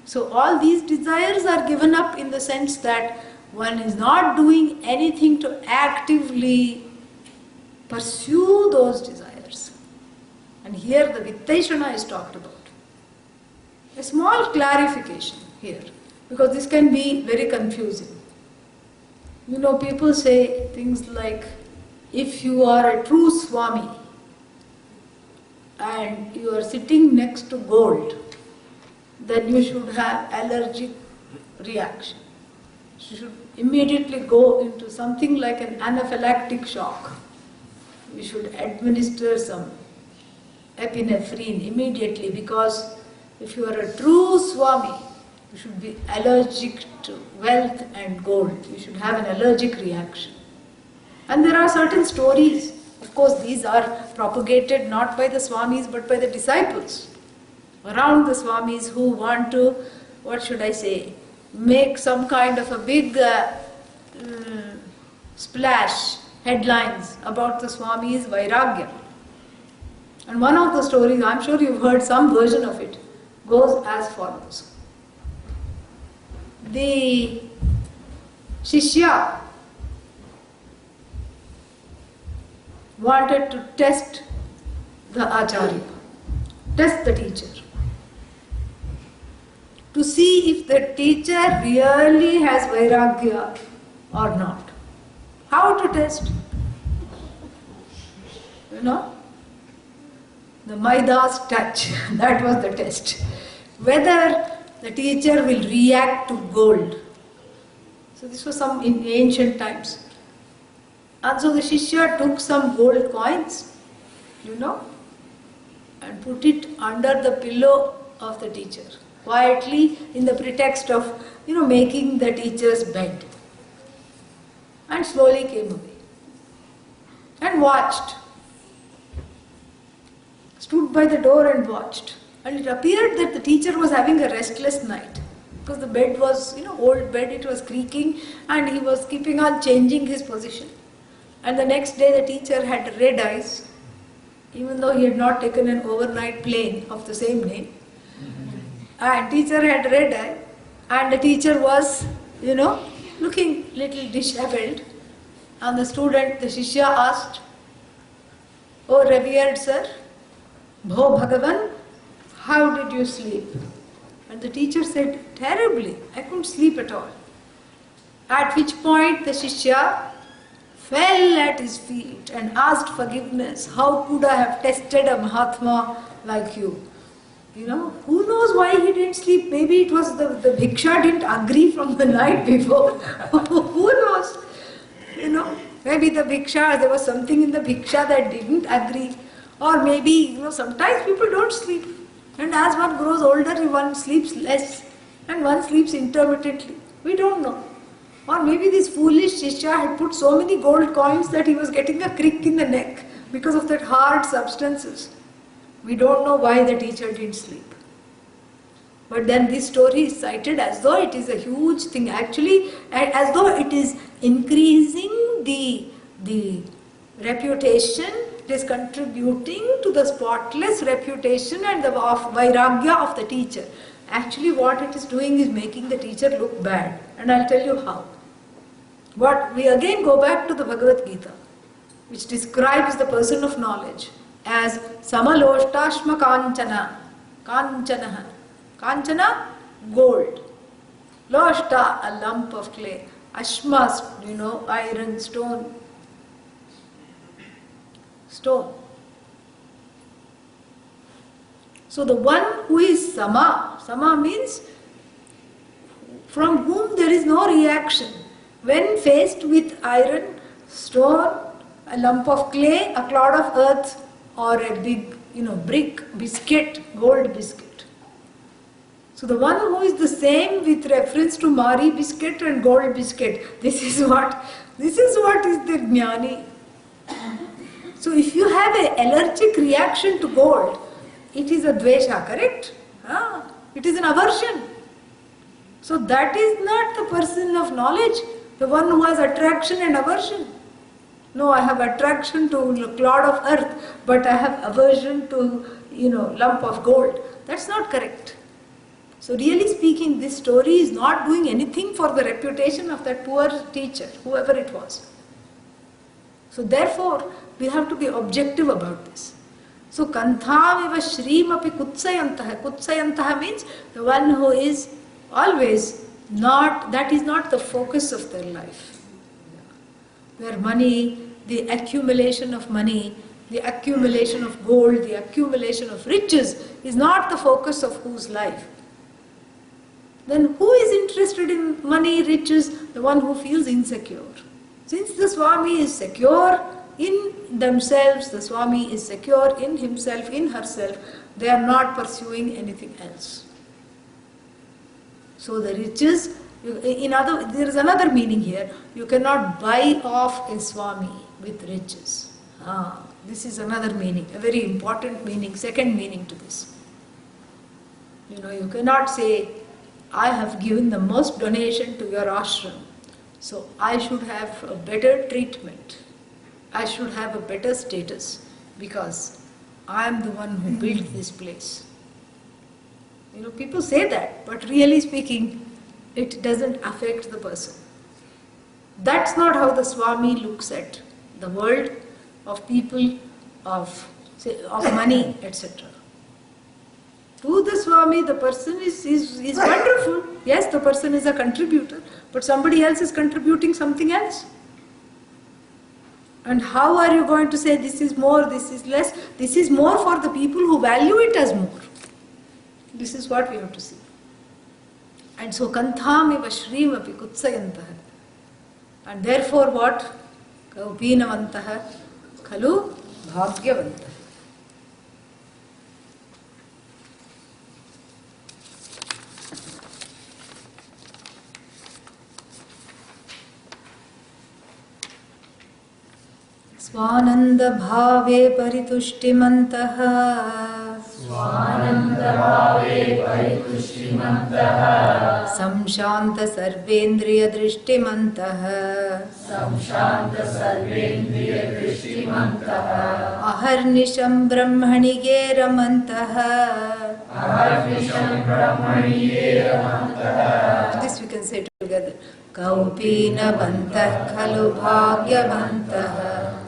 So all these desires are given up in the sense that one is not doing anything to actively pursue those desires. And here the vittaishana is talked about. A small clarification here, because this can be very confusing. People say things like, if you are a true Swami and you are sitting next to gold, then you should have allergic reaction. you should immediately go into something like an anaphylactic shock. You should administer some epinephrine immediately, because if you are a true Swami, you should be allergic to wealth and gold. You should have an allergic reaction. And there are certain stories. Of course, these are propagated not by the Swamis but by the disciples around the Swamis who want to, what should I say, make some kind of a big splash, headlines about the Swami's Vairagya. And one of the stories, I'm sure you've heard some version of it, goes as follows. The Shishya wanted to test the Acharya, test the teacher, to see if the teacher really has Vairagya or not. How to test? You know? The Maida's touch, that was the test. Whether the teacher will react to gold. So this was some in ancient times. And so the Shishya took some gold coins, and put it under the pillow of the teacher, quietly, in the pretext of, making the teacher's bed. And slowly came away. And watched. Stood by the door and watched. And it appeared that the teacher was having a restless night. Because the bed was, old bed, it was creaking, and he was keeping on changing his position. And the next day the teacher had red eyes, even though he had not taken an overnight plane of the same name. And teacher had red eye, and the teacher was, looking little disheveled. And the student, the Shishya, asked, "Oh revered sir, Bho Bhagavan, how did you sleep?" And the teacher said, "Terribly, I couldn't sleep at all." At which point the Shishya fell at his feet and asked forgiveness. How could I have tested a Mahatma like you? Who knows why he didn't sleep? Maybe it was the bhiksha didn't agree from the night before. Who knows? Maybe the bhiksha, there was something in the bhiksha that didn't agree. Or maybe, sometimes people don't sleep. And as one grows older, one sleeps less. And one sleeps intermittently. We don't know. Or maybe this foolish Shishya had put so many gold coins that he was getting a crick in the neck because of that hard substances. We don't know why the teacher didn't sleep. But then this story is cited as though it is a huge thing. Actually, as though it is increasing the reputation, it is contributing to the spotless reputation and the Vairagya of the teacher. Actually, what it is doing is making the teacher look bad. And I'll tell you how. But we again go back to the Bhagavad Gita, which describes the person of knowledge as Samaloštashma Kanchana. Kanchana. Kanchana, gold. Loshta, a lump of clay. Ashma, iron, stone. Stone. So the one who is Sama means from whom there is no reaction. When faced with iron, stone, a lump of clay, a clod of earth, or a big, brick, biscuit, gold biscuit. So the one who is the same with reference to Mari biscuit and gold biscuit, this is what is the Jnani. So if you have an allergic reaction to gold, it is a dvesha, correct? It is an aversion. So that is not the person of knowledge, the one who has attraction and aversion. No, I have attraction to a clod of earth, but I have aversion to, lump of gold. That's not correct. So really speaking, this story is not doing anything for the reputation of that poor teacher, whoever it was. So therefore, we have to be objective about this. So kanthaviva shreem api kutsayantaha. Kutsayantaha means the one who is always not, that is not the focus of their life. Where money, the accumulation of money, the accumulation of gold, the accumulation of riches is not the focus of whose life. Then who is interested in money, riches? The one who feels insecure. Since the Swami is secure in themselves, the Swami is secure in himself, in herself, they are not pursuing anything else. So the riches, there is another meaning here. You cannot buy off a Swami with riches. This is another meaning, a very important meaning, second meaning to this. You cannot say, I have given the most donation to your ashram, so I should have a better treatment. I should have a better status because I am the one who built this place. People say that, but really speaking, it doesn't affect the person. That's not how the Swami looks at the world, of people, of money, etc. To the Swami, the person is wonderful. Yes, the person is a contributor, but somebody else is contributing something else. And how are you going to say this is more, this is less? This is more for the people who value it as more. This is what we have to see. And so, kantham eva shreem api kutsayantah. And therefore what? Kaupinavantah khalu bhagyavantah. Swanand भावे परितुष्टिमन्तः संशांत सर्वेन्द्रिय दृष्टिमन्तः अहर्निशं ब्रह्मणि गेरमन्तः. This we can say together. Kaupinavantah khalu bhagyavantah.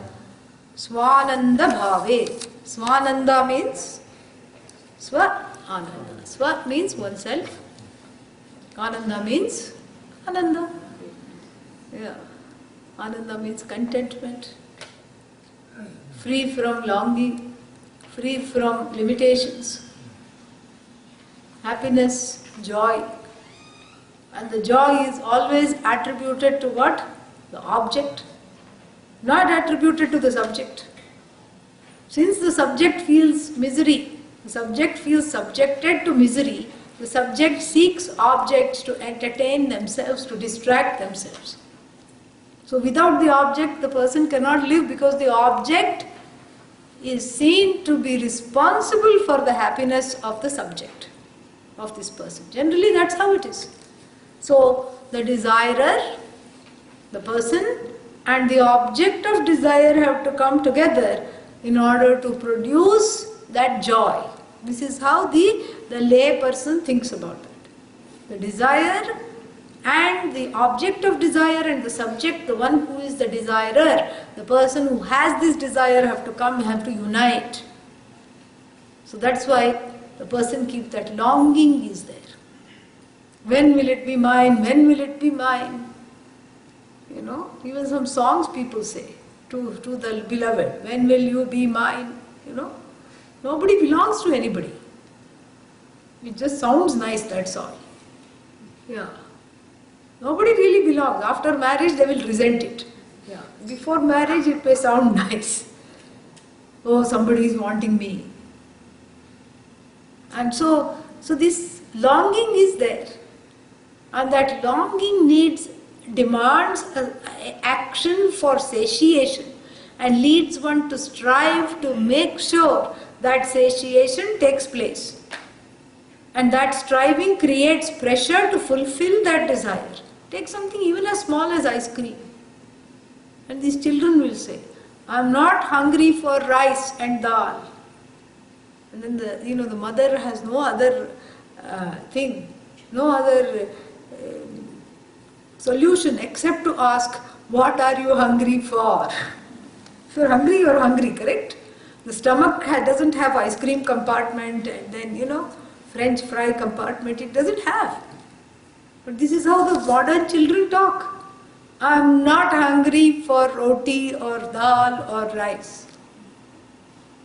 Swananda bhave. Swananda means Swa Ananda. Swa means oneself. Ananda means Ananda. Yeah. Ananda means contentment. Free from longing. Free from limitations. Happiness, joy. And the joy is always attributed to what? The object. Not attributed to the subject. Since the subject feels misery, the subject feels subjected to misery, the subject seeks objects to entertain themselves, to distract themselves. So without the object, the person cannot live because the object is seen to be responsible for the happiness of the subject, of this person. Generally that's how it is. So the desirer, the person, and the object of desire have to come together in order to produce that joy. This is how the lay person thinks about that. The desire and the object of desire and the subject, the one who is the desirer, the person who has this desire have to come, have to unite. So that's why the person keeps that longing is there. When will it be mine? When will it be mine? Even some songs people say to the beloved, when will you be mine? Nobody belongs to anybody. It just sounds nice, that's all. Yeah. Nobody really belongs. After marriage they will resent it. Yeah. Before marriage it may sound nice. Oh, somebody is wanting me. And so this longing is there. And that longing demands action for satiation and leads one to strive to make sure that satiation takes place. And that striving creates pressure to fulfill that desire. Take something even as small as ice cream. And these children will say, I am not hungry for rice and dal. And then the mother has no other thing, no other solution except to ask, what are you hungry for? If you are hungry, correct? The stomach doesn't have ice cream compartment and then, French fry compartment, it doesn't have. But this is how the modern children talk. I am not hungry for roti or dal or rice.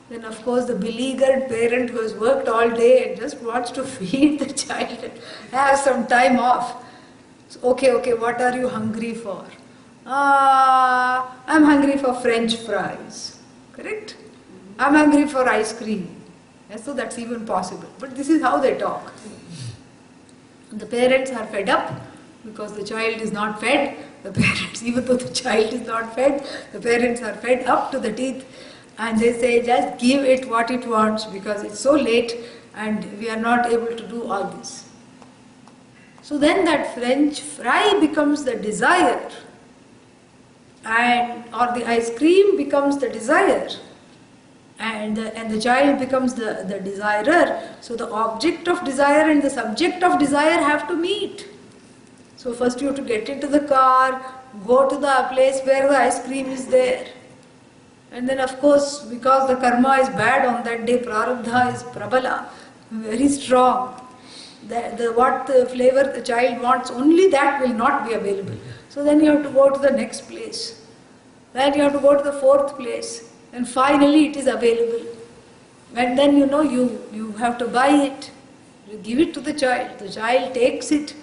Then of course the beleaguered parent who has worked all day and just wants to feed the child and have some time off. So, okay, what are you hungry for? I'm hungry for French fries. Correct? I'm hungry for ice cream. Yes, so that's even possible. But this is how they talk. The parents are fed up because the child is not fed. The parents, even though the child is not fed, the parents are fed up to the teeth. And they say, just give it what it wants because it's so late and we are not able to do all this. So then that French fry becomes the desire, or the ice cream becomes the desire, and the child becomes the desirer. So the object of desire and the subject of desire have to meet. So first you have to get into the car, go to the place where the ice cream is there. And then of course, because the karma is bad on that day, prarabdha is prabala, very strong. What the flavor the child wants, only that will not be available. So then you have to go to the next place. Then you have to go to the fourth place. And finally it is available. And then you have to buy it. You give it to the child. The child takes it.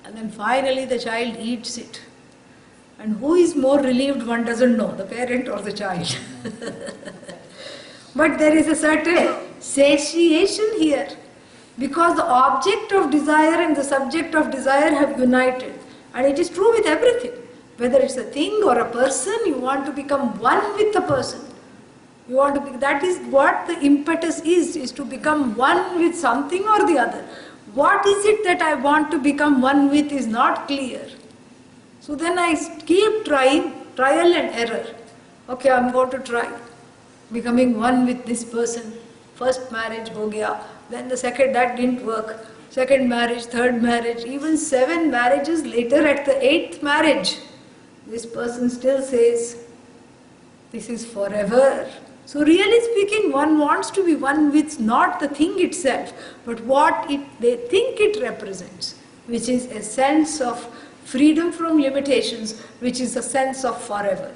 And then finally the child eats it. And who is more relieved, one doesn't know, the parent or the child. But there is a certain satiation here, because the object of desire and the subject of desire have united. And it is true with everything. Whether it's a thing or a person, you want to become one with the person. That is what the impetus is to become one with something or the other. What is it that I want to become one with is not clear. So then I keep trying, trial and error. Okay, I'm going to try becoming one with this person. First marriage ho gaya, then the second, that didn't work. Second marriage, third marriage, even 7 marriages later, at the 8th marriage, this person still says, this is forever. So really speaking, one wants to be one with not the thing itself, but what they think it represents, which is a sense of freedom from limitations, which is a sense of forever.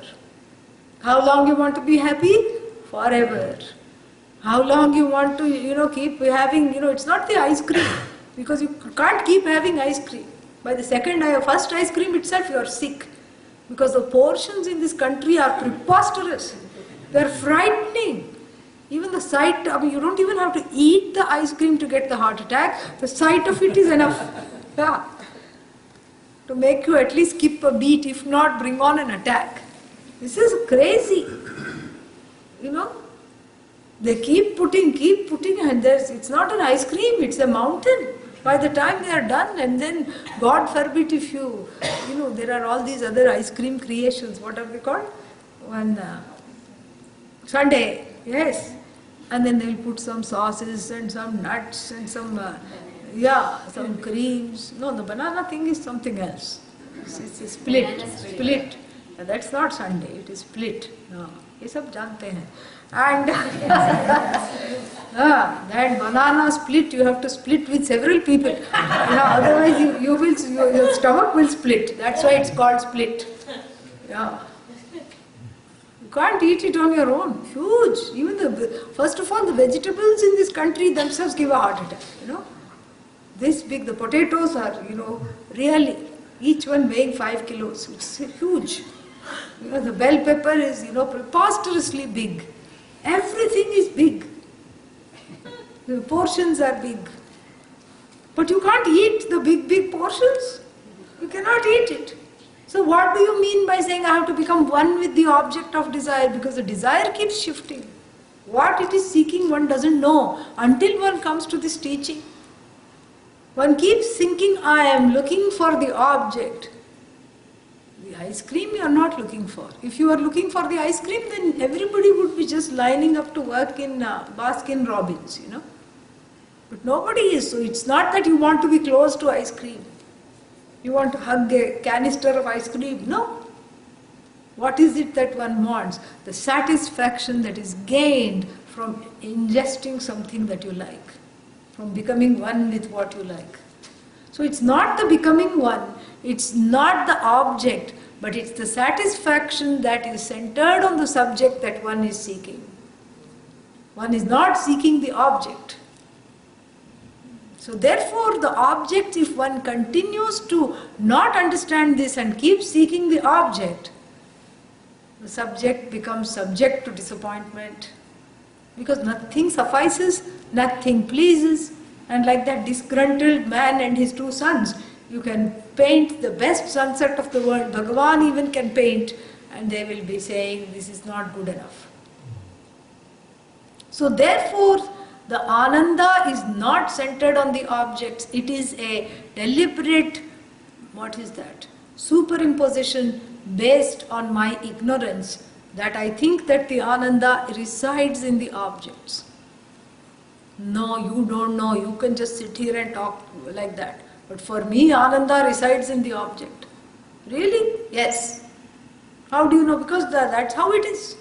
How long you want to be happy? Forever. How long you want to, keep having, it's not the ice cream, because you can't keep having ice cream. By the first ice cream itself, you are sick, because the portions in this country are preposterous. They are frightening. Even the sight, you don't even have to eat the ice cream to get the heart attack. The sight of it is enough. Yeah. To make you at least skip a beat, if not bring on an attack. This is crazy. They keep putting, and it's not an ice cream, it's a mountain. By the time they are done, and then God forbid if there are all these other ice cream creations, what are they called? One Sunday, yes. And then they will put some sauces and some nuts and some creams. No, the banana thing is something else. It's a split. That's not Sunday, it is split. No, ये सब जानते हैं. And that banana split, you have to split with several people. Otherwise your stomach will split. That's why it's called split. Yeah. You can't eat it on your own. Huge. Even first of all, the vegetables in this country themselves give a heart attack. This big. The potatoes are, really, each one weighing 5 kilos. It's huge. The bell pepper is, preposterously big. Everything is big. The portions are big. But you can't eat the big portions. You cannot eat it. So what do you mean by saying I have to become one with the object of desire? Because the desire keeps shifting. What it is seeking, one doesn't know until one comes to this teaching. One keeps thinking, I am looking for the object. The ice cream you are not looking for. If you are looking for the ice cream, then everybody would be just lining up to work in Baskin Robbins, But nobody is. So it's not that you want to be close to ice cream. You want to hug a canister of ice cream. No. What is it that one wants? The satisfaction that is gained from ingesting something that you like, from becoming one with what you like. So it's not the becoming one, it's not the object, but it's the satisfaction that is centered on the subject that one is seeking. One is not seeking the object. So therefore the object, if one continues to not understand this and keeps seeking the object, the subject becomes subject to disappointment. Because nothing suffices, nothing pleases, and like that disgruntled man and his two sons, you can paint the best sunset of the world, Bhagavan even can paint, and they will be saying this is not good enough. So therefore, the Ananda is not centered on the objects, it is a deliberate, superimposition based on my ignorance, that I think that the Ananda resides in the objects. No, you don't know, you can just sit here and talk like that. But for me, Ananda resides in the object. Really? Yes. How do you know? Because that's how it is.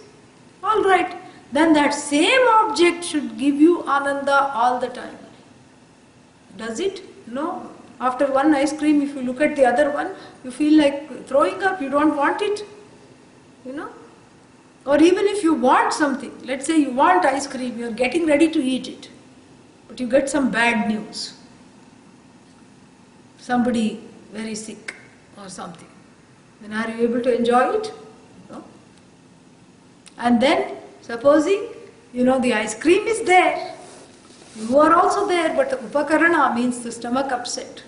All right. Then that same object should give you Ananda all the time. Does it? No. After one ice cream, if you look at the other one, you feel like throwing up, you don't want it. You know? Or even if you want something, let's say you want ice cream, you're getting ready to eat it, but you get some bad news. Somebody very sick or something. Then are you able to enjoy it? No. And then, supposing, the ice cream is there, you are also there, but the upakarana means the stomach upset.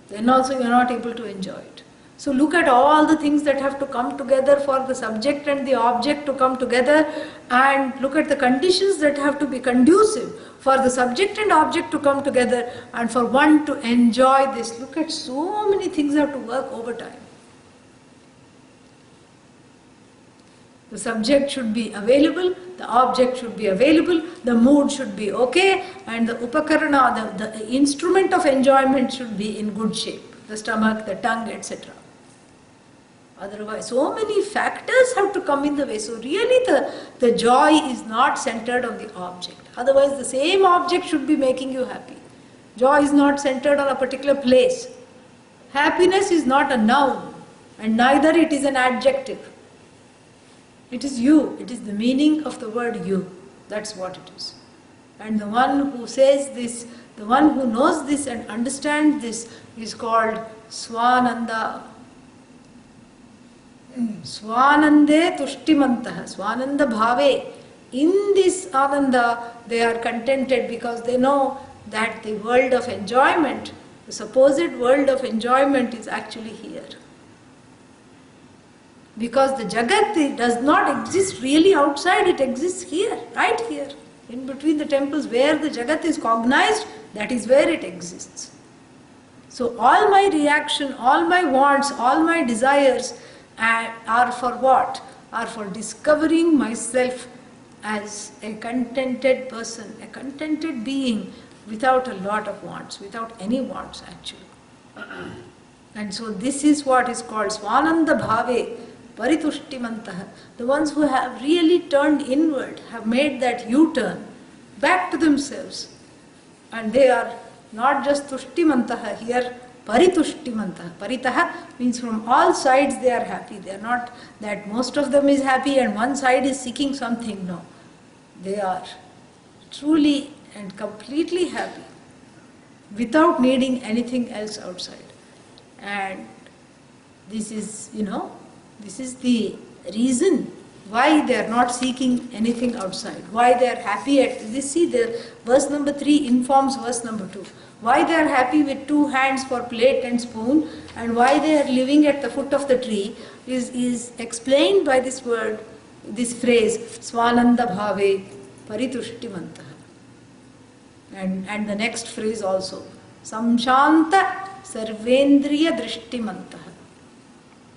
Then also you are not able to enjoy it. So look at all the things that have to come together for the subject and the object to come together, and look at the conditions that have to be conducive for the subject and object to come together and for one to enjoy this. Look at so many things have to work over time. The subject should be available, the object should be available, the mood should be okay, and the upakarana, the instrument of enjoyment should be in good shape. The stomach, the tongue, etc. Otherwise, so many factors have to come in the way. So really the joy is not centered on the object. Otherwise, the same object should be making you happy. Joy is not centered on a particular place. Happiness is not a noun, and neither it is an adjective. It is you. It is the meaning of the word you. That's what it is. And the one who says this, the one who knows this and understands this is called Swananda. Swanande tushtimantah. Swananda bhave. In this Ananda, they are contented because they know that the world of enjoyment, the supposed world of enjoyment is actually here. Because the Jagat does not exist really outside, it exists here, right here. In between the temples where the Jagat is cognized, that is where it exists. So all my reaction, all my wants, all my desires are for what? Are for discovering myself as a contented person, a contented being without a lot of wants, without any wants actually. And so this is what is called Swananda Bhave, Paritushtimantah. The ones who have really turned inward, have made that U-turn back to themselves. And they are not just Tushtimantaha, here Paritushtimantaha. Paritaha means from all sides they are happy. They are not that most of them is happy and one side is seeking something. No. They are truly and completely happy without needing anything else outside. And this is, this is the reason why they are not seeking anything outside. Why they are happy at this. See, the verse number 3 informs verse number 2. Why they are happy with 2 hands for plate and spoon, and why they are living at the foot of the tree is explained by this word, this phrase, Swananda Bhave Paritushtimantaha. And the next phrase also, Samshanta Sarvendriya Drishtimantaha.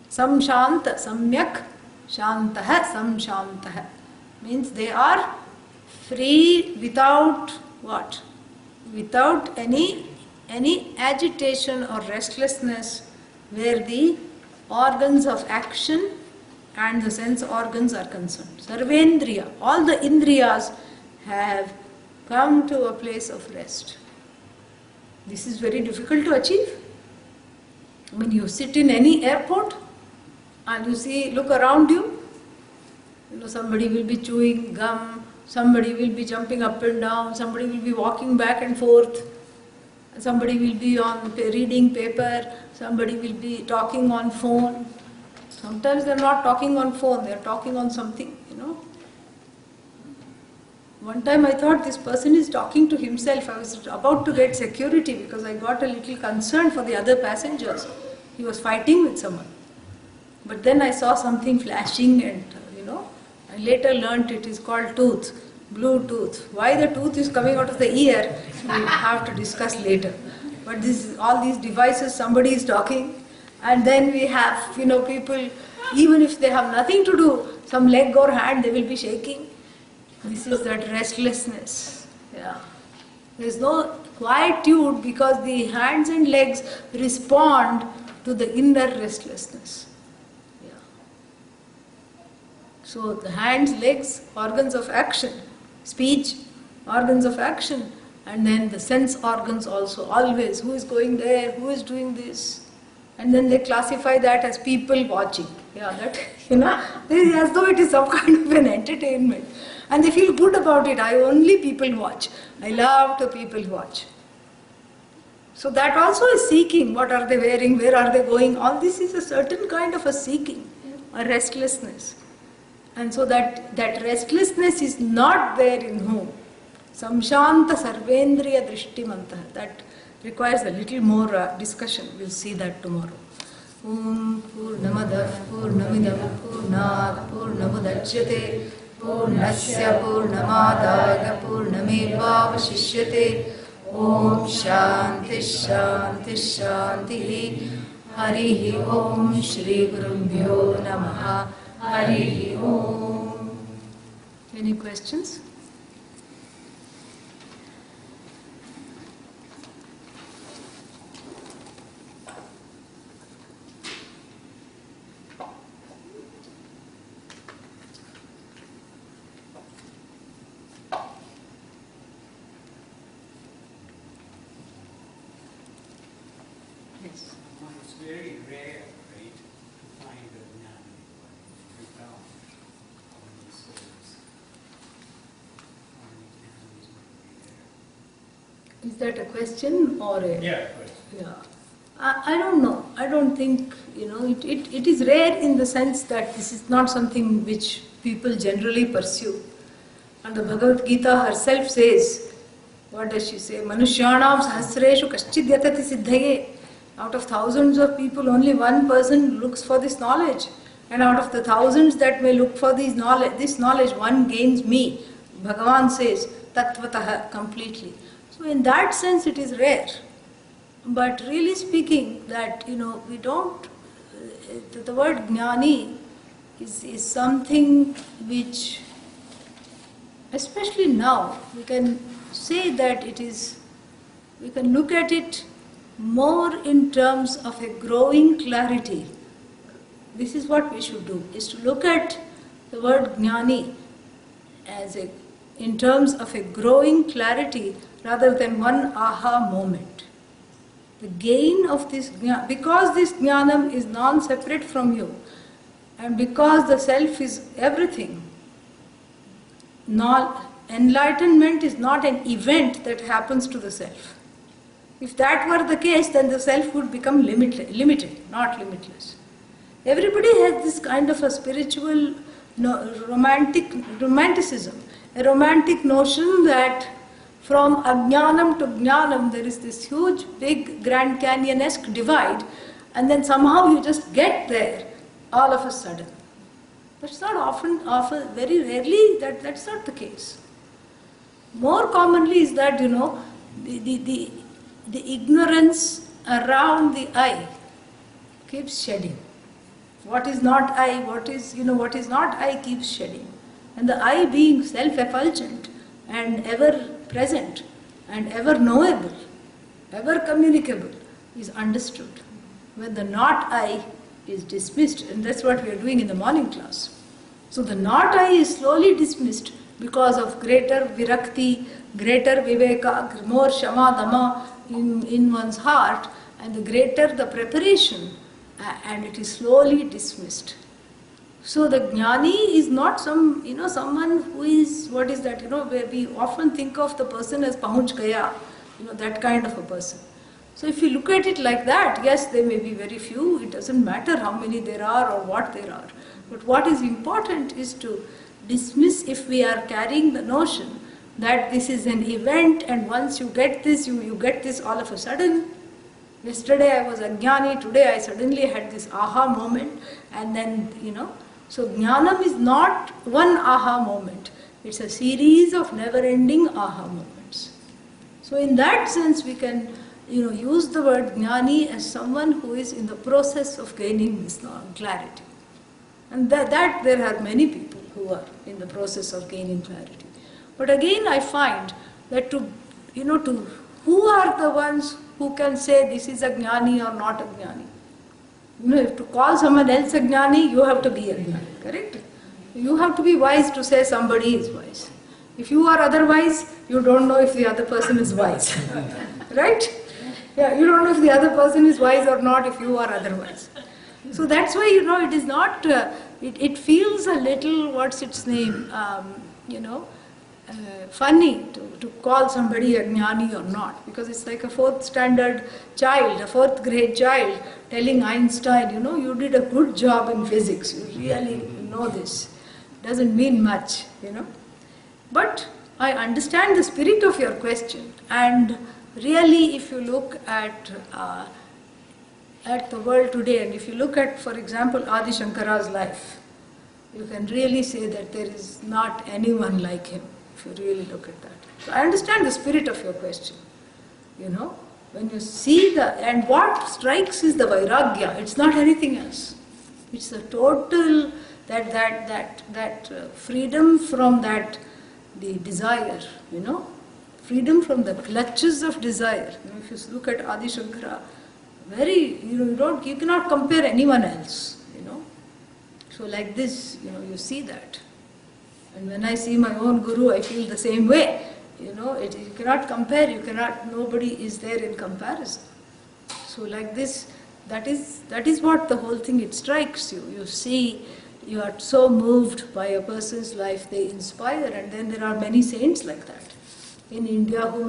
Samshanta, Samyak, Shantaha, Samshantaha. Means they are free without what? Without any agitation or restlessness, where the organs of action and the sense organs are concerned. Sarvendriya, all the indriyas have come to a place of rest. This is very difficult to achieve. When you sit in any airport and you see, look around you, somebody will be chewing gum Somebody will be jumping up and down, somebody will be walking back and forth, somebody will be reading paper, somebody will be talking on phone. Sometimes they are not talking on phone, they are talking on something, One time I thought this person is talking to himself. I was about to get security because I got a little concerned for the other passengers. He was fighting with someone. But then I saw something flashing and, I later learnt it is called tooth, blue tooth. Why the tooth is coming out of the ear, we have to discuss later. But all these devices, somebody is talking, and then we have, people, even if they have nothing to do, some leg or hand, they will be shaking. This is that restlessness. Yeah. There is no quietude because the hands and legs respond to the inner restlessness. Yeah. So the hands, legs, organs of action, speech, organs of action, and then the sense organs also, always, who is going there, who is doing this, and then they classify that as people watching. Yeah, that, as though it is some kind of an entertainment. And they feel good about it. I only people watch. I love to people watch. So that also is seeking. What are they wearing? Where are they going? All this is a certain kind of a seeking, a restlessness. And so that restlessness is not there in whom? Samshanta sarvendriya drishtimanta. That requires a little more discussion. We'll see that tomorrow. Om Purnamada Purnamidam Purnat Purnamudachyate Purnasya Purnamadaga Purnamevavashishyate. Om Shanti Shanti Shanti. Harihi Om Shri Gurumbhyo Namaha. Harihi Om. Any questions? It's very rare, right, to find a jnana without all these souls. Is that a question or a... Yeah, question. Yeah. I don't know. I don't think, it is rare in the sense that this is not something which people generally pursue. And the Bhagavad Gita herself says, what does she say? Manushyanam sahasreshu kaschid yatati siddhaye. Out of thousands of people, only one person looks for this knowledge. And out of the thousands that may look for this knowledge, one gains me. Bhagavan says, tattvataha, completely. So in that sense it is rare. But really speaking, that, we don't, the word jnani is something which, especially now, we can say that we can look at it more in terms of a growing clarity. This is what we should do, is to look at the word jnani in terms of a growing clarity rather than one aha moment. The gain of this jnana, because this jnanam is non-separate from you, and because the self is everything, enlightenment is not an event that happens to the self. If that were the case, then the self would become limited, not limitless. Everybody has this kind of a spiritual romanticism, a romantic notion that from ajnanam to jnanam there is this huge, big, Grand Canyon-esque divide, and then somehow you just get there all of a sudden. That's not often, very rarely, that's not the case. More commonly is that, the ignorance around the I keeps shedding. What is not I, what is not I keeps shedding. And the I being self-effulgent and ever present and ever knowable, ever communicable, is understood. When the not I is dismissed, and that's what we are doing in the morning class. So the not I is slowly dismissed because of greater virakti, greater viveka, more shama dhamma in one's heart, and the greater the preparation, and it is slowly dismissed. So the jnani is not someone who is, what is that, where we often think of the person as pahuch gaya, that kind of a person. So if you look at it like that, yes, there may be very few, it doesn't matter how many there are or what there are. But what is important is to dismiss if we are carrying the notion that this is an event and once you get this, you get this all of a sudden. Yesterday I was ajnani, today I suddenly had this aha moment, and then, so jnanam is not one aha moment. It's a series of never-ending aha moments. So in that sense we can, use the word jnani as someone who is in the process of gaining this clarity. And that there are many people who are in the process of gaining clarity. But again I find that who are the ones who can say this is a jnani or not a jnani? If to call someone else a jnani, you have to be a jnani, correct? You have to be wise to say somebody is wise. If you are otherwise, you don't know if the other person is wise. Right? Yeah, you don't know if the other person is wise or not if you are otherwise. So that's why, it is not, it feels a little, what's its name, funny to call somebody a jnani or not, because it's like a fourth grade child telling Einstein, you did a good job in physics, you really know this. Doesn't mean much, But I understand the spirit of your question, and really if you look at the world today, and if you look at, for example, Adi Shankara's life, you can really say that there is not anyone like him, if you really look at that. So I understand the spirit of your question. When you see and what strikes is the vairagya, it's not anything else. It's the total, that freedom from the desire, freedom from the clutches of desire. If you look at Adi Shankara, you cannot compare anyone else, So like this, you see that. And when I see my own guru, I feel the same way. You cannot compare, nobody is there in comparison. So like this, that is what the whole thing, it strikes you. You see, you are so moved by a person's life, they inspire, and then there are many saints like that. In India who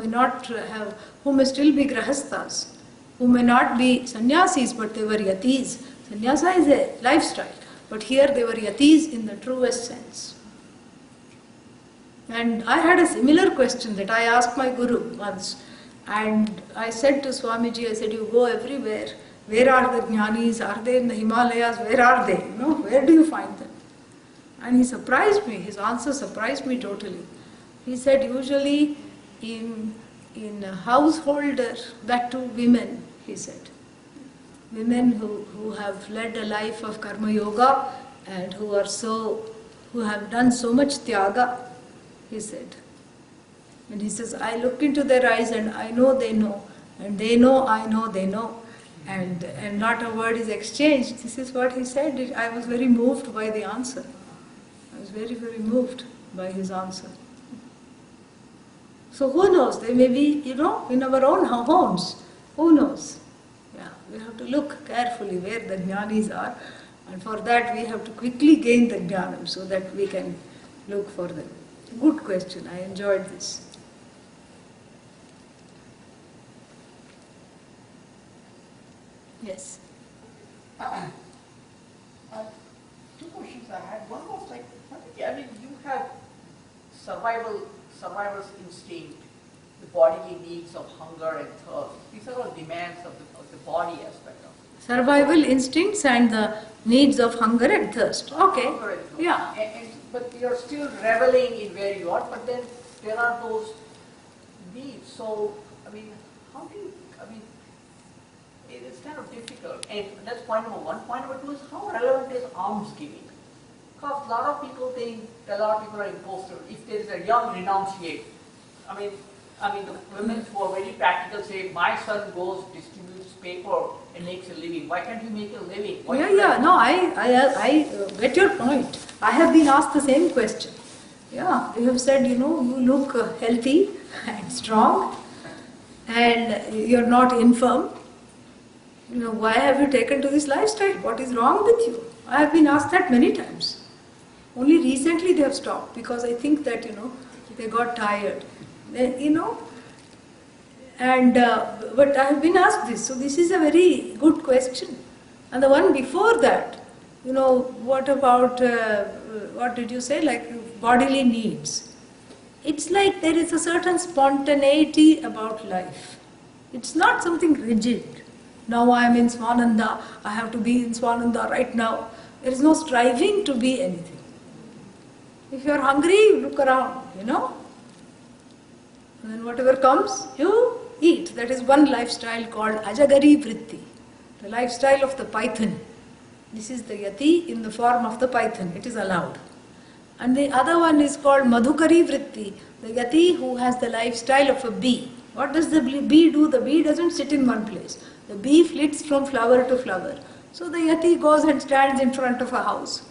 may still be grahasthas, who may not be sannyasis, but they were yatis. Sannyasa is a lifestyle, but here they were yatis in the truest sense. And I had a similar question that I asked my guru once, and I said to Swamiji, I said, you go everywhere, where are the jnanis, are they in the Himalayas, where are they, where do you find them? And he surprised me, his answer surprised me totally. He said, usually in a householder, that too women, he said. Women who have led a life of karma yoga and who have done so much tyaga, he said. And he says, I look into their eyes and I know they know, and they know I know they know, and not a word is exchanged. This is what he said. I was very moved by the answer. I was very, very moved by his answer. So who knows? They may be, in our own homes. Who knows? Yeah, we have to look carefully where the jnanis are, and for that we have to quickly gain the jnanam so that we can look for them. Good question. I enjoyed this. Yes. Two questions I had. One was like, you have survivor's instinct, the bodily needs of hunger and thirst. These are all demands of the body aspect of it. Survival instincts and the needs of hunger and thirst. Okay. Hunger and thirst. Yeah. But you're still reveling in where you are, but then there are those needs. So, how do you, it's kind of difficult. And that's point number one. Point number two is, how relevant is alms giving? Because a lot of people think a lot of people are imposters. If there is a young renunciate, the women who are very practical say, my son goes, distributes paper and makes a living. Why can't you make a living? I get your point. I have been asked the same question. Yeah, they have said, you look healthy and strong and you're not infirm. Why have you taken to this lifestyle? What is wrong with you? I have been asked that many times. Only recently they have stopped because I think that, they got tired. And but I have been asked this, so this is a very good question. And the one before that, what about, what did you say, like bodily needs? It's like there is a certain spontaneity about life. It's not something rigid. Now I am in Swananda, I have to be in Swananda right now. There is no striving to be anything. If you are hungry, you look around, and then whatever comes, you eat. That is one lifestyle called Ajagari Vritti, the lifestyle of the python. This is the Yati in the form of the python. It is allowed. And the other one is called Madhukari Vritti, the Yati who has the lifestyle of a bee. What does the bee do? The bee doesn't sit in one place. The bee flits from flower to flower. So the Yati goes and stands in front of a house.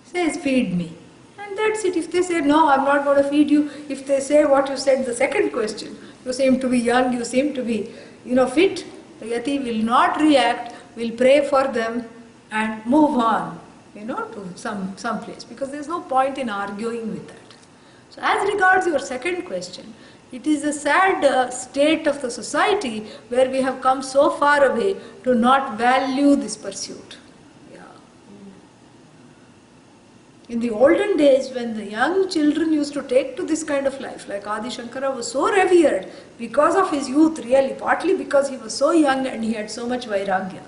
Says, feed me. And that's it. If they say, no, I'm not going to feed you. If they say what you said, the second question, you seem to be young, you seem to be, fit. The Yati will not react, will pray for them and move on, to some place. Because there's no point in arguing with that. So as regards your second question, it is a sad state of the society where we have come so far away to not value this pursuit. In the olden days, when the young children used to take to this kind of life, like Adi Shankara was so revered because of his youth, really, partly because he was so young and he had so much vairagya.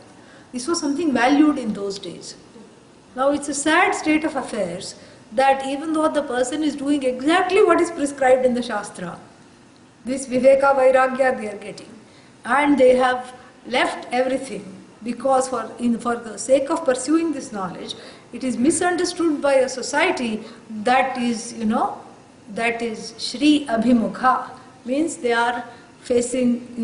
This was something valued in those days. Now it's a sad state of affairs that even though the person is doing exactly what is prescribed in the Shastra, this Viveka Vairagya they are getting, and they have left everything because for the sake of pursuing this knowledge, it is misunderstood by a society that is, that is Shri Abhimukha, means they are facing,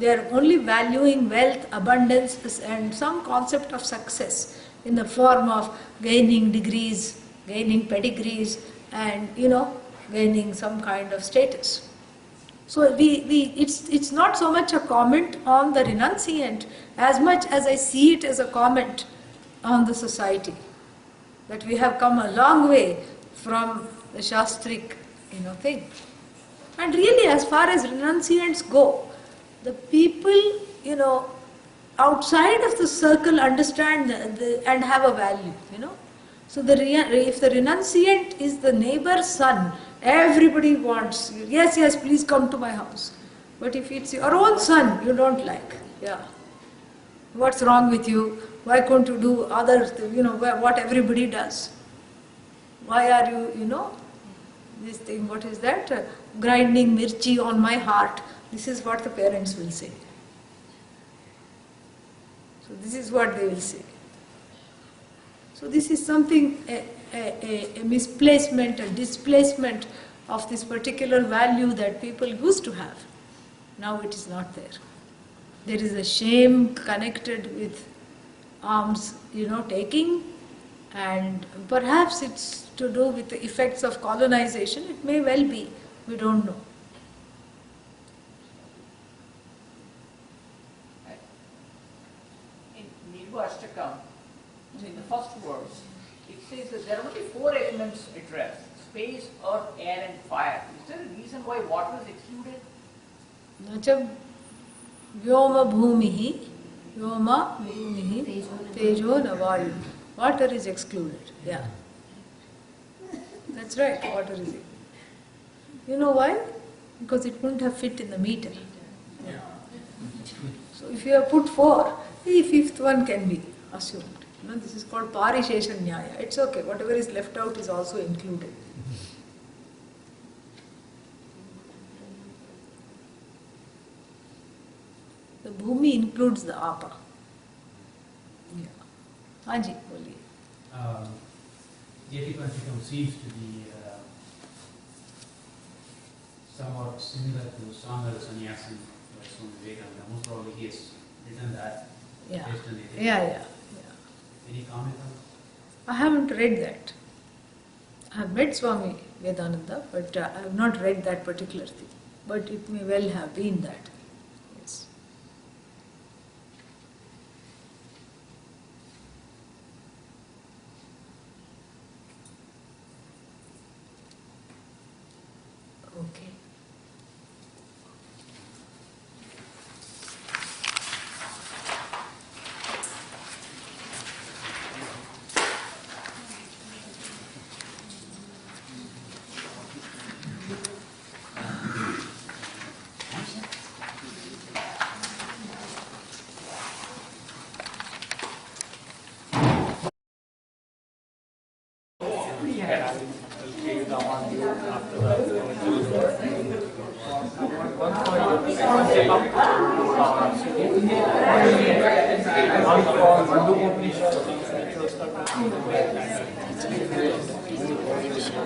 they are only valuing wealth, abundance and some concept of success in the form of gaining degrees, gaining pedigrees and, gaining some kind of status. So it's not so much a comment on the renunciant as much as I see it as a comment on the society, that we have come a long way from the Shastric, thing. And really, as far as renunciants go, the people, outside of the circle understand and have a value, So if the renunciant is the neighbor's son, everybody wants, yes, please come to my house. But if it's your own son, you don't like, what's wrong with you? Why can't you do other, what everybody does? Why are you, this thing, what is that? Grinding mirchi on my heart. This is what the parents will say. So this is what they will say. So this is something, a misplacement, a displacement of this particular value that people used to have. Now it is not there. There is a shame connected with alms, taking, and perhaps it's to do with the effects of colonization. It may well be. We don't know. In Nirvashtakam, in the first verse, it says that there are only 4 elements addressed: space, earth, air and fire. Is there a reason why water is excluded? Nacha vyoma bhumihi, vyoma bhumihi, tejo navayu. Water is excluded. Yeah. That's right, water is excluded. You know why? Because it wouldn't have fit in the meter. Yeah. So if you have put 4, the 5th one can be assumed. This is called parishesha nyaya. It's okay, whatever is left out is also included. The bhumi includes the apa. Yeah. Haji, boliye. Yati Panchakam seems to be somewhat similar to Sangha Sannyasam by Swami Vivekananda. Most probably he has written that. Yeah. Based on it. Yeah. Any comment on I haven't read that. I have met Swami Vedananda, but I have not read that particular thing. But it may well have been that. Yes.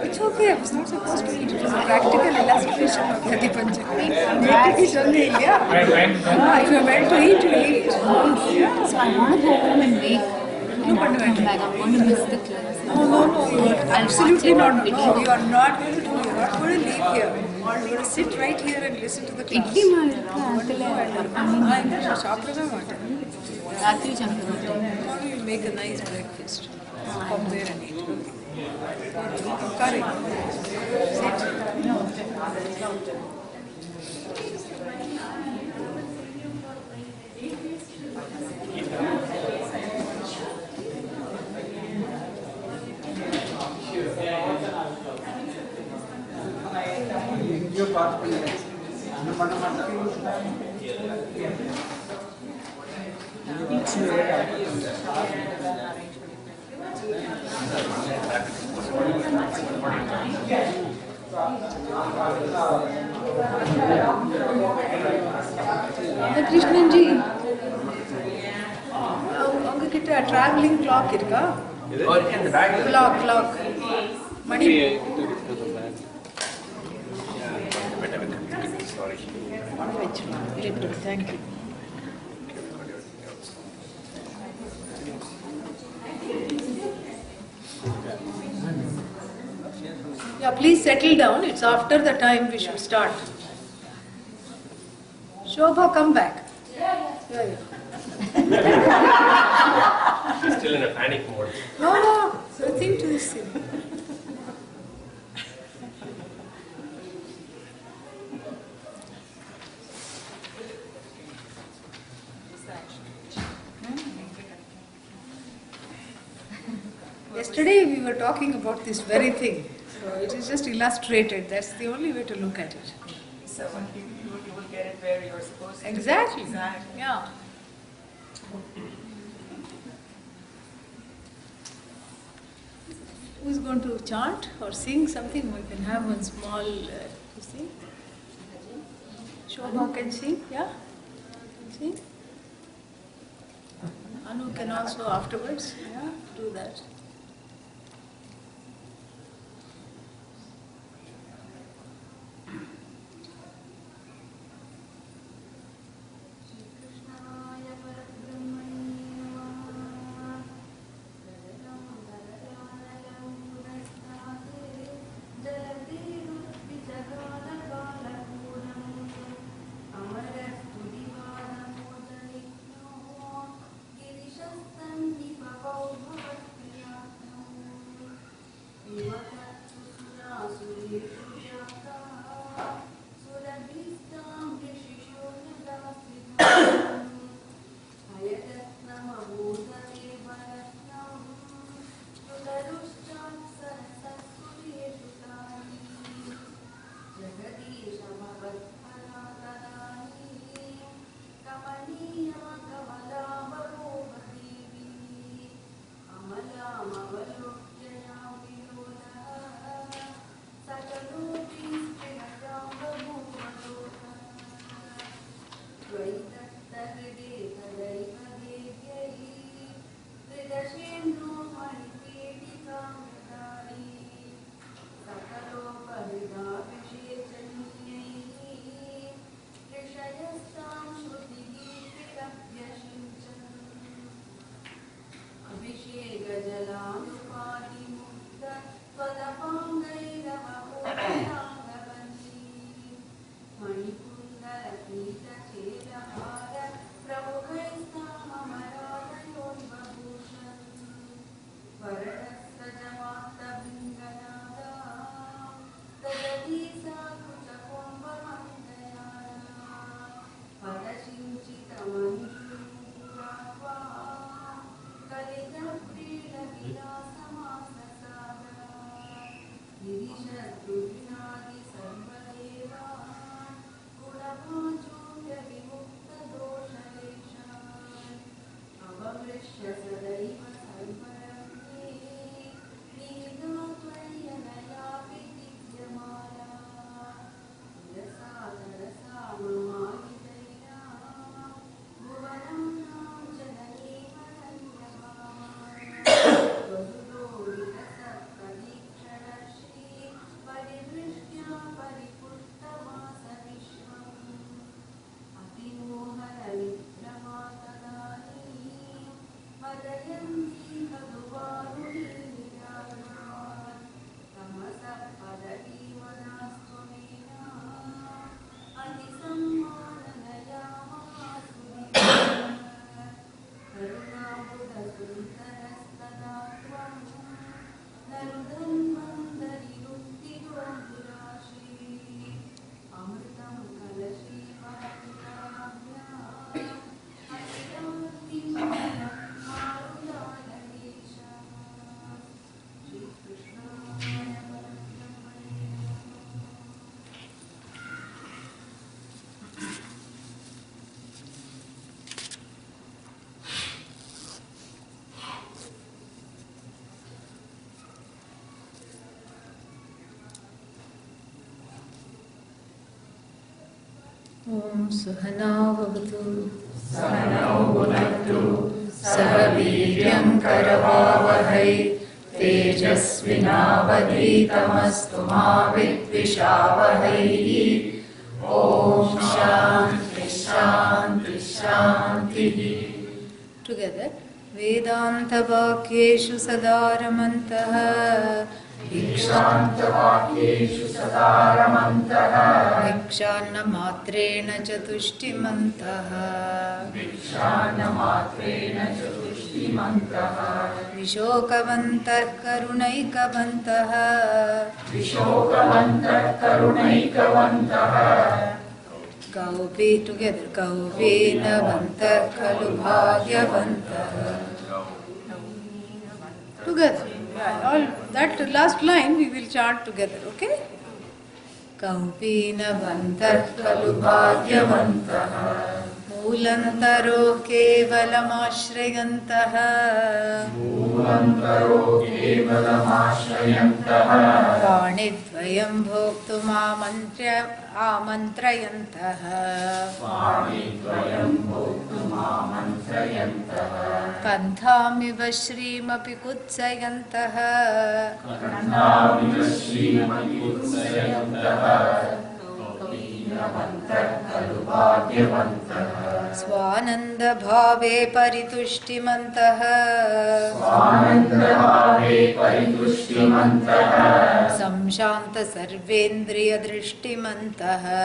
It's okay, I was not supposed to eat. It was a practical illustration of Yati Panchaka. If you went to eat, you eat. So I want to go home and wake and not come back. I'm going to miss the class. No, you are absolutely not. No, you are not going to do. You are not going to leave here. You are going to sit right here and listen to the class. Idli Ratri Chanting. Tomorrow you make a nice breakfast. Come there and eat. Curry. Sit. Krishnan ji, unga kitta traveling clock irka? Or in the back. Clock. Money. Sorry. Thank you. Yeah, please settle down. It's after the time we should start. Shobha, come back. Yeah. She's still in a panic mode. No. Nothing to this thing. Yesterday we were talking about this very thing. So it is just illustrated. That's the only way to look at it. So when you will get it where you're supposed to. Exactly. Yeah. Who's going to chant or sing something? We can have one small, you see? Shobha can sing, yeah? Sing? Anu can also afterwards, yeah, do that. Om Sahana Bhavatu Sahanau Bhunaktu Sah Viryam Karavavahai Tejasvinavadhitamastu ma vidvishavahai. Om Shanti Shanti Shanti. Together. Vedanta Vakyeshu Sadaramantaha Ikshantavakyeshu Sadaramantaha Vikshana Matrena Chatushtimantaha Vikshanamatreena Chatushtimantaha Vishokavantah Karunaikavantaha Vishokavantah Karunaikavantaha Gaupi together. Gaupinavantah Kalu Bhagyavantah. Together. All that last line we will chant together, okay? Gaupinavantah Kalu Bhagyavantah Mulantaro Kevalamashrayantaha Mulantaro Kevalamashrayantaha Vanidvayam Bhoktumamantrayantaha Vanidvayam Bhoktumamantrayantaha Kandhamiva Shrimapi Kutsayantaha Kandhamiva Shrimati Kutsayantaha Vinavantah Kalu Bhagyavantah Swananda Bhave Paritushtimantaha Swanandabhave Paritushtimantaha Samshanta Sarvendriya Drishtimantaha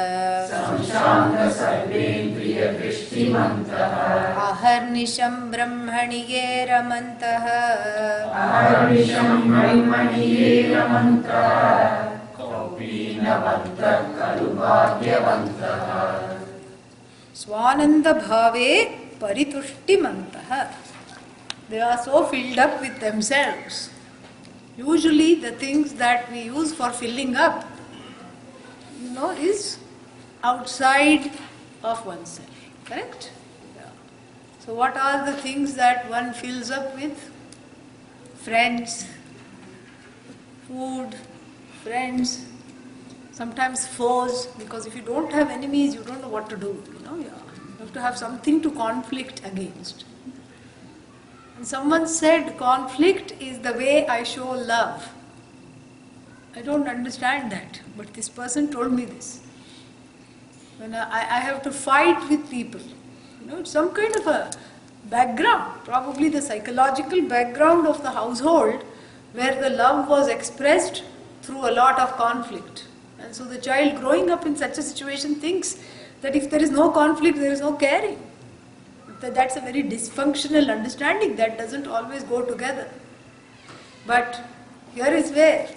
Samshanta Sarvendriya Drishtimantaha Aharnisham Brahmaniye Ramantaha Aharnisham Brahmaniye Ramantaha Vinavantah Kalu Bhagyavantah Swananda Bhave Paritushtimantaha. They are so filled up with themselves. Usually the things that we use for filling up, is outside of oneself. Correct? Yeah. So what are the things that one fills up with? Friends, food, friends, sometimes foes, because if you don't have enemies, you don't know what to do. You have to have something to conflict against. And someone said conflict is the way I show love. I don't understand that, but this person told me this. When I have to fight with people, it's some kind of a background, probably the psychological background of the household where the love was expressed through a lot of conflict. And so the child growing up in such a situation thinks that if there is no conflict, there is no caring. That's a very dysfunctional understanding that doesn't always go together. But here is where,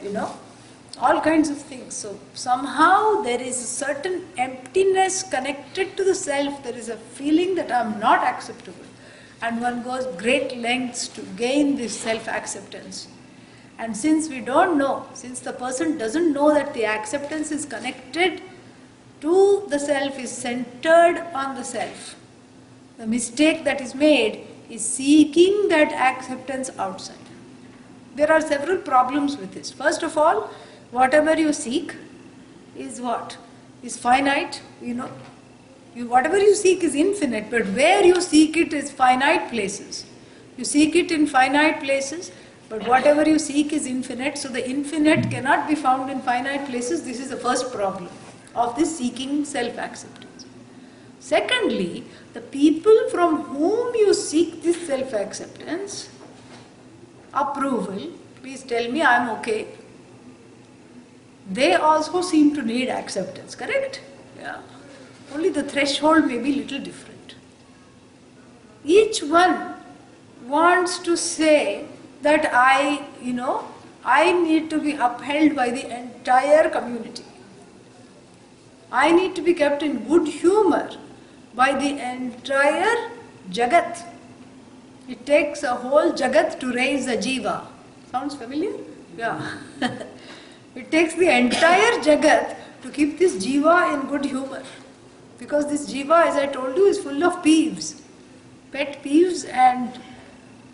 all kinds of things. So somehow there is a certain emptiness connected to the self. There is a feeling that I am not acceptable. And one goes great lengths to gain this self-acceptance. And since we don't know, since the person doesn't know that the acceptance is connected to the self, is centered on the self, the mistake that is made is seeking that acceptance outside. There are several problems with this. First of all, whatever you seek is what? Is finite, whatever you seek is infinite, but where you seek it is finite places. You seek it in finite places, but whatever you seek is infinite, so the infinite cannot be found in finite places. This is the first problem of this seeking self-acceptance. Secondly, the people from whom you seek this self-acceptance, approval, please tell me I am okay, they also seem to need acceptance, correct? Yeah. Only the threshold may be little different. Each one wants to say that I need to be upheld by the entire community. I need to be kept in good humor by the entire Jagat. It takes a whole Jagat to raise a Jiva. Sounds familiar? Yeah. It takes the entire Jagat to keep this Jiva in good humor. Because this Jiva, as I told you, is full of peeves. Pet peeves, and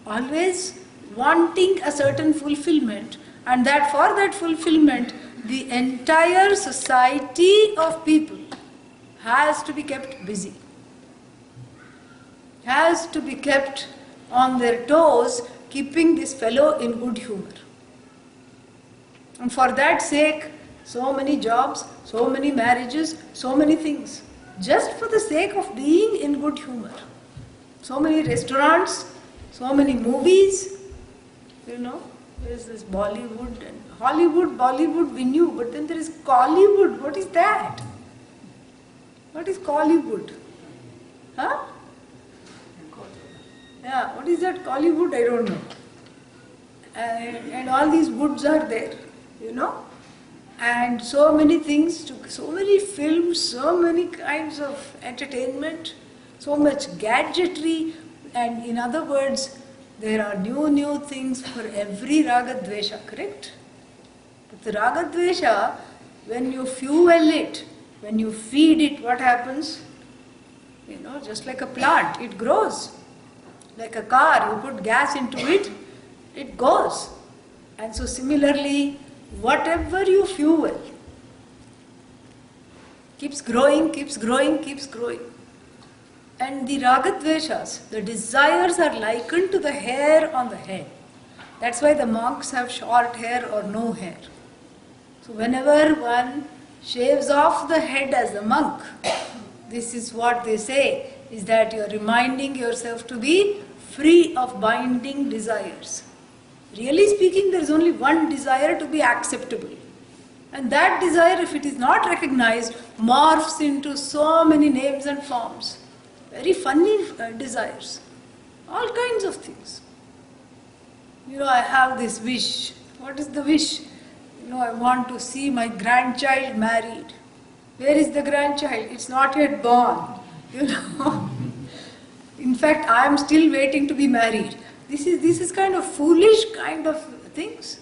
always wanting a certain fulfillment, and that for that fulfillment the entire society of people has to be kept busy, has to be kept on their toes, keeping this fellow in good humor. And for that sake, so many jobs, so many marriages, so many things, just for the sake of being in good humor. So many restaurants, so many movies, there's this Bollywood and Hollywood, Bollywood we knew, but then there is Collywood. What is that? What is Collywood? Huh? Yeah, what is that Collywood? I don't know. And all these woods are there, and so many things, so many films, so many kinds of entertainment, so much gadgetry, and in other words, there are new things for every raga dvesha, correct? But the raga dvesha, when you fuel it, when you feed it, what happens? Just like a plant, it grows. Like a car, you put gas into it, it goes. And so similarly, whatever you fuel keeps growing, keeps growing, keeps growing. And the ragadveshas, the desires, are likened to the hair on the head. That's why the monks have short hair or no hair. So whenever one shaves off the head as a monk, this is what they say, is that you're reminding yourself to be free of binding desires. Really speaking, there is only one desire to be acceptable. And that desire, if it is not recognized, morphs into so many names and forms. Very funny desires. All kinds of things. I have this wish. What is the wish? I want to see my grandchild married. Where is the grandchild? It's not yet born. In fact, I am still waiting to be married. This is kind of foolish kind of things.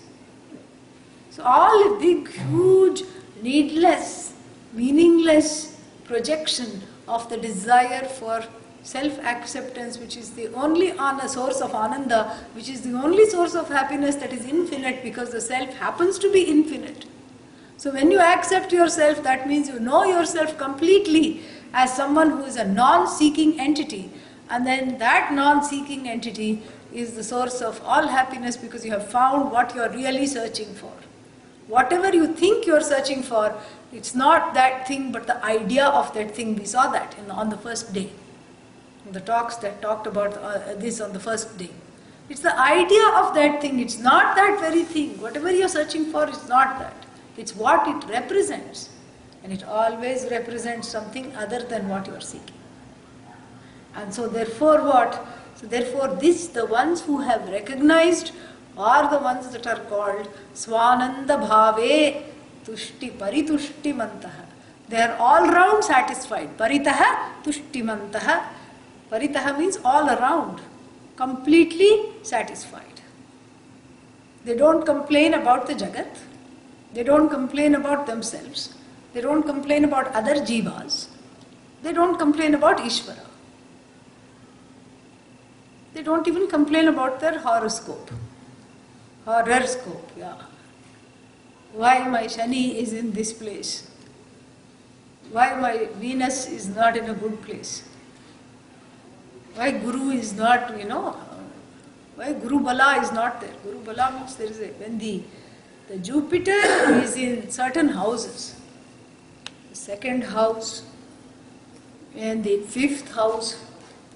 So all a big, huge, needless, meaningless projection of the desire for self-acceptance, which is the only source of ananda, which is the only source of happiness that is infinite, because the self happens to be infinite. So when you accept yourself, that means you know yourself completely as someone who is a non-seeking entity. And then that non-seeking entity is the source of all happiness, because you have found what you are really searching for. Whatever you think you are searching for, it's not that thing but the idea of that thing. We saw that on the first day. The talks that talked about this on the first day. It's the idea of that thing. It's not that very thing. Whatever you are searching for is not that. It's what it represents. And it always represents something other than what you are seeking. And so therefore what? So therefore the ones who have recognized are the ones that are called Swananda Bhave Tushti Paritushti Mantaha. They are all round satisfied. Paritaha Tushti Mantaha. Paritaha means all around. Completely satisfied. They don't complain about the Jagat. They don't complain about themselves. They don't complain about other jivas. They don't complain about Ishvara. They don't even complain about their horoscope. Horoscope, yeah. Why my Shani is in this place? Why my Venus is not in a good place? Why Guru is not, why Guru Bala is not there? Guru Bala means there is when the Jupiter is in certain houses, the second house and the fifth house,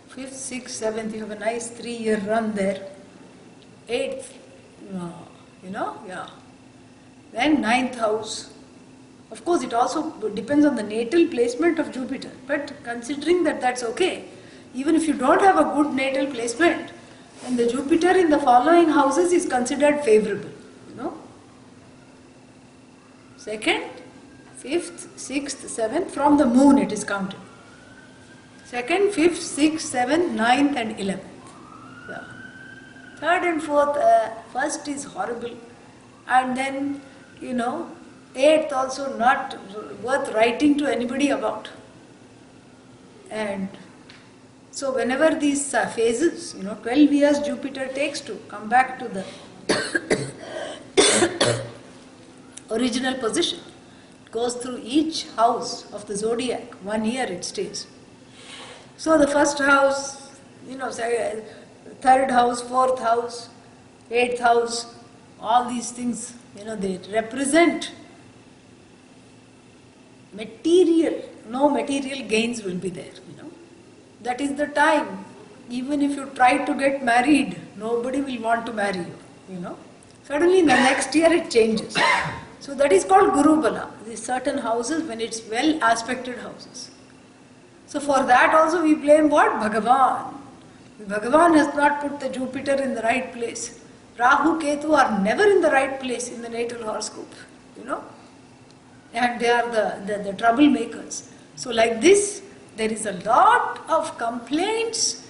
5th, 6th, 7th, you have a nice 3-year run there. 8th, Then 9th house. Of course, it also depends on the natal placement of Jupiter. But considering that that's okay, even if you don't have a good natal placement, then the Jupiter in the following houses is considered favorable. 2nd, 5th, 6th, 7th, from the moon it is counted. 2nd, 5th, 6th, 7th, 9th and 11th. Yeah. 3rd and 4th, first is horrible. And then, 8th also not worth writing to anybody about. And so whenever these phases, 12 years Jupiter takes to come back to the original position. It goes through each house of the zodiac. 1 year it stays. So the first house, say, third house, fourth house, eighth house, all these things, they represent material. No material gains will be there. That is the time. Even if you try to get married, nobody will want to marry you. Suddenly in the next year it changes. So that is called Guru Bala. These certain houses when it's well aspected houses. So for that also we blame what? Bhagavan. Bhagavan has not put the Jupiter in the right place. Rahu, Ketu are never in the right place in the natal horoscope. And they are the troublemakers. So like this, there is a lot of complaints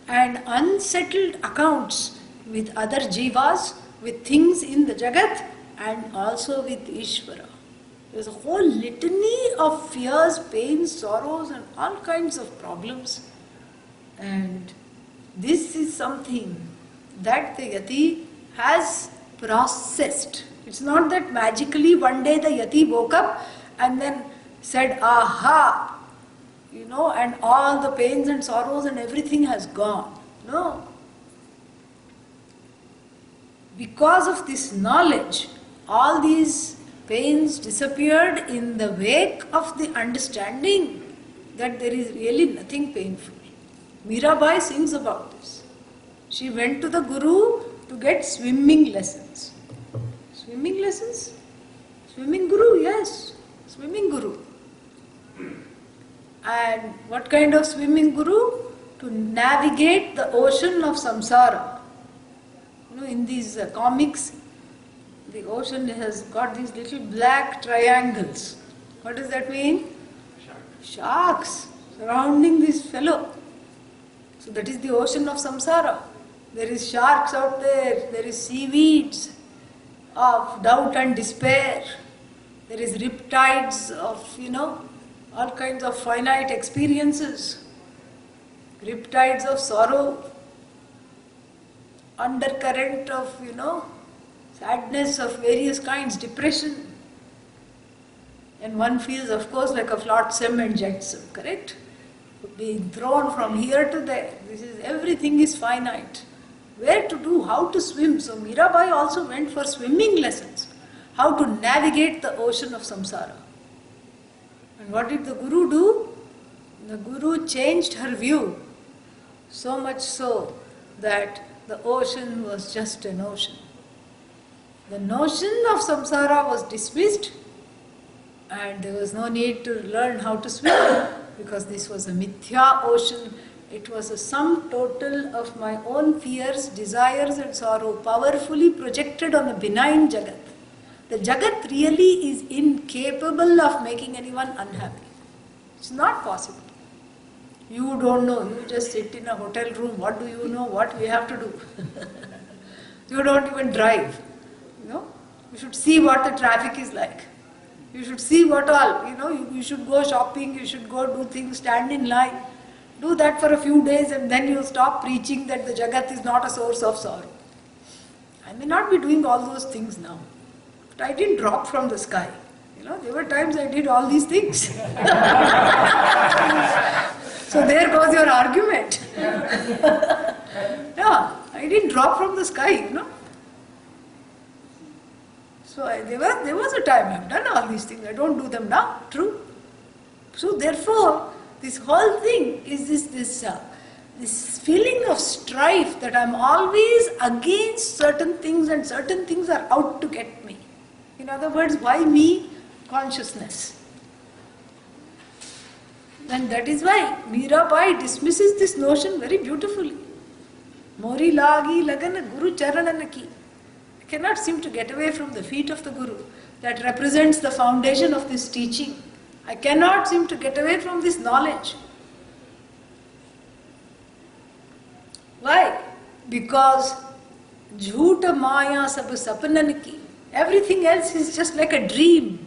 and unsettled accounts with other jivas, with things in the Jagat, and also with Ishvara. There's a whole litany of fears, pains, sorrows, and all kinds of problems. And this is something that the Yati has processed. It's not that magically one day the Yati woke up and then said, aha, and all the pains and sorrows and everything has gone. No. Because of this knowledge, all these pains disappeared in the wake of the understanding that there is really nothing painful. Mirabai sings about this. She went to the Guru to get swimming lessons. Swimming lessons? Swimming Guru, yes. Swimming Guru. And what kind of swimming Guru? To navigate the ocean of samsara. In these comics, the ocean has got these little black triangles. What does that mean? Sharks surrounding this fellow. So that is the ocean of samsara. There is sharks out there, there is seaweeds of doubt and despair, there is riptides of, all kinds of finite experiences, riptides of sorrow, undercurrent of, sadness of various kinds, depression. And one feels, of course, like a flotsam and jetsam, correct? Being thrown from here to there. Everything is finite. Where to do, how to swim. So Mirabai also went for swimming lessons. How to navigate the ocean of samsara. And what did the Guru do? The Guru changed her view. So much so that the ocean was just an ocean. The notion of samsara was dismissed and there was no need to learn how to swim because this was a mithya ocean. It was a sum total of my own fears, desires and sorrow powerfully projected on a benign Jagat. The Jagat really is incapable of making anyone unhappy. It's not possible. You don't know, you just sit in a hotel room, what do you know what we have to do? You don't even drive. You should see what the traffic is like. You should see what all, you should go shopping, you should go do things, stand in line. Do that for a few days and then you'll stop preaching that the Jagat is not a source of sorrow. I may not be doing all those things now, but I didn't drop from the sky. There were times I did all these things. So there goes your argument. Yeah, I didn't drop from the sky, So there was a time I've done all these things. I don't do them now. True. So therefore, this whole thing is this feeling of strife that I'm always against certain things and certain things are out to get me. In other words, why me? Consciousness. And that is why Mirabai dismisses this notion very beautifully. Mori lagi lagana guru charananaki. I cannot seem to get away from the feet of the Guru that represents the foundation of this teaching. I cannot seem to get away from this knowledge. Why? Because jhoota maya sab sapnan ki. Everything else is just like a dream.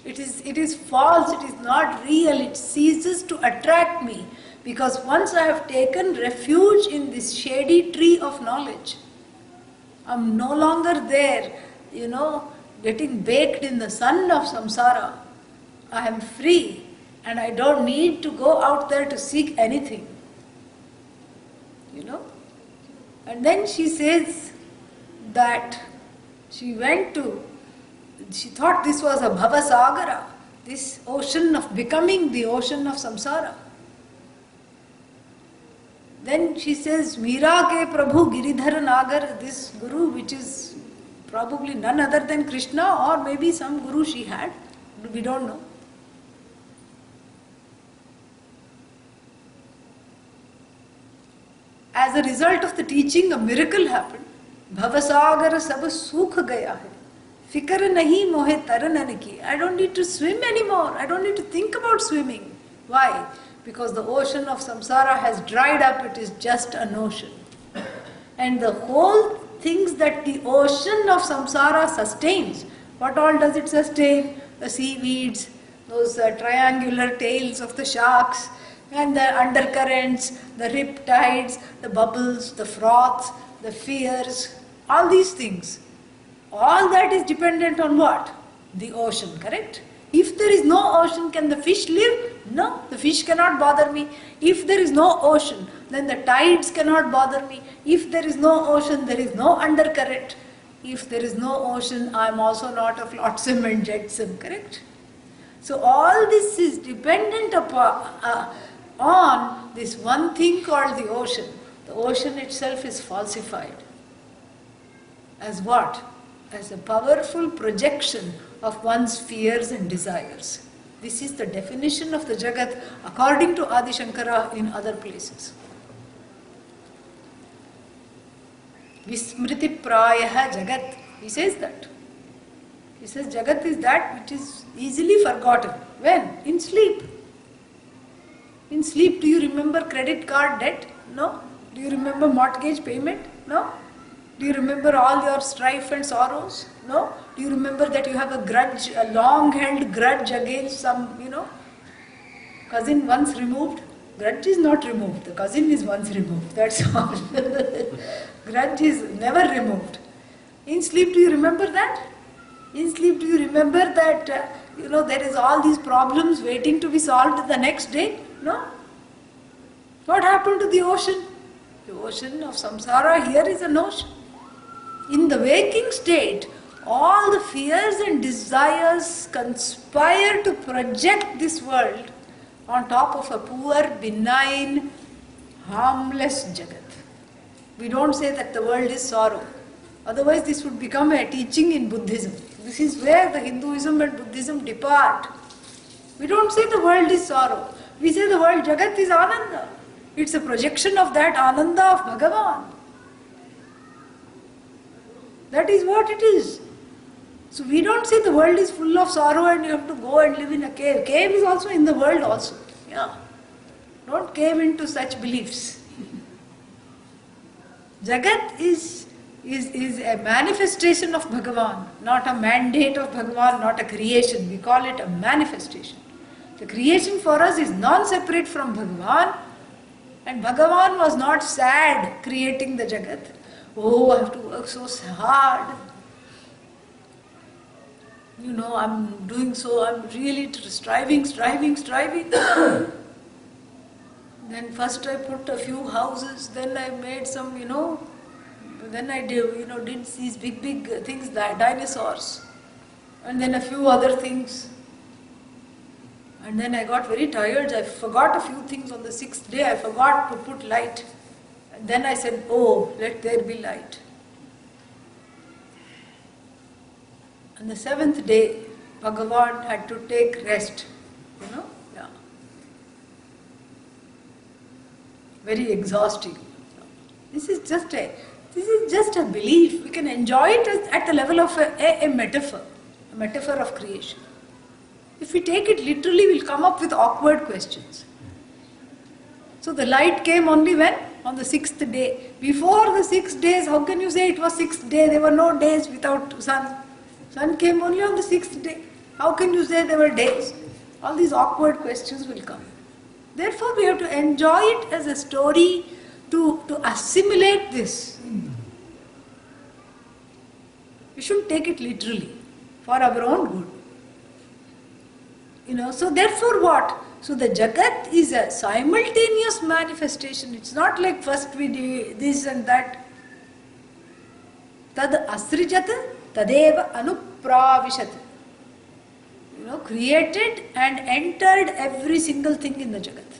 It is false, it is not real, it ceases to attract me. Because once I have taken refuge in this shady tree of knowledge, I'm no longer there, getting baked in the sun of samsara. I am free and I don't need to go out there to seek anything. You know? And then she says that she thought this was a bhavasagara, this ocean of becoming the ocean of samsara. Then she says, Veera ke Prabhu Giridhar Nagar, this guru which is probably none other than Krishna or maybe some guru she had, we don't know. As a result of the teaching, a miracle happened. Bhavasagara sab sukh gaya hai. Fikar nahi mohe taran ki. I don't need to swim anymore. I don't need to think about swimming. Why? Because the ocean of samsara has dried up. It is just an ocean. And the whole things that the ocean of samsara sustains, what all does it sustain? The seaweeds, those triangular tails of the sharks, and the undercurrents, the riptides, the bubbles, the froths, the fears, all these things. All that is dependent on what? The ocean, correct? If there is no ocean, can the fish live? No, the fish cannot bother me. If there is no ocean, then the tides cannot bother me. If there is no ocean, there is no undercurrent. If there is no ocean, I am also not a flotsam and jetsam, correct? So all this is dependent upon on this one thing called the ocean. The ocean itself is falsified. As what? As a powerful projection of one's fears and desires. This is the definition of the Jagat according to Adi Shankara in other places. Vismriti prayaha Jagat. He says that. He says Jagat is that which is easily forgotten. When? In sleep. In sleep, do you remember credit card debt? No. Do you remember mortgage payment? No. Do you remember all your strife and sorrows? No. Do you remember that you have a grudge, a long-held grudge against some, cousin once removed? Grudge is not removed. The cousin is once removed. That's all. Grudge is never removed. In sleep, do you remember that? In sleep, do you remember that, there is all these problems waiting to be solved the next day? No. What happened to the ocean? The ocean of samsara here is an ocean. In the waking state, all the fears and desires conspire to project this world on top of a poor, benign, harmless Jagat. We don't say that the world is sorrow. Otherwise this would become a teaching in Buddhism. This is where the Hinduism and Buddhism depart. We don't say the world is sorrow. We say the world Jagat is Ananda. It's a projection of that Ananda of Bhagavan. That is what it is. So we don't say the world is full of sorrow and you have to go and live in a cave. Cave is also in the world also. Yeah. Don't cave into such beliefs. Jagat is a manifestation of Bhagavan, not a mandate of Bhagavan, not a creation. We call it a manifestation. The creation for us is non-separate from Bhagavan, and Bhagavan was not sad creating the Jagat. Oh, I have to work so hard. I'm doing so, I'm really striving. Then first I put a few houses, then I made some, then I did these big things, dinosaurs, and then a few other things. And then I got very tired. I forgot a few things on the 6th day. I forgot to put light. And then I said, oh, let there be light. On the 7th day, Bhagavan had to take rest. Yeah. Very exhausting. This is just a belief. We can enjoy it at the level of a metaphor of creation. If we take it literally, we'll come up with awkward questions. So the light came only when? On the 6th day. Before the 6 days, how can you say it was 6th day? There were no days without sun. Sun came only on the 6th day. How can you say there were days? All these awkward questions will come. Therefore, we have to enjoy it as a story to assimilate this. We shouldn't take it literally for our own good. So therefore what? So the Jagat is a simultaneous manifestation. It's not like first we do this and that. Tad asrijat tadeva anupravishat. Created and entered every single thing in the Jagat.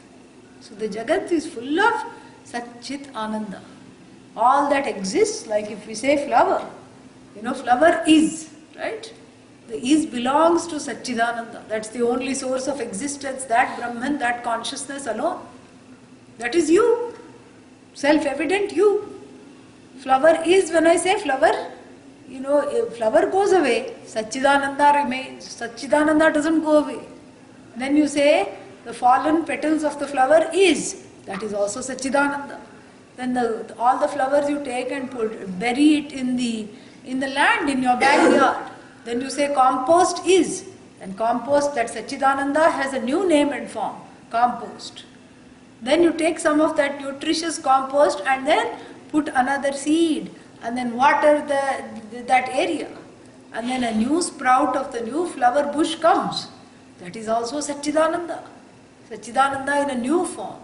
So the Jagat is full of Satchit Ananda. All that exists, like if we say flower, flower is, right? The is belongs to Satchidananda. That's the only source of existence, that Brahman, that consciousness alone. That is you. Self-evident you. Flower is, when I say flower, if flower goes away, Satchidananda remains. Satchidananda doesn't go away. Then you say, the fallen petals of the flower is. That is also Satchidananda. Then all the flowers you take and bury it in the land, in your backyard. Then you say compost is. And compost, that Satchidananda has a new name and form, compost. Then you take some of that nutritious compost and then put another seed and then water that area. And then a new sprout of the new flower bush comes. That is also Satchidananda. Satchidananda in a new form.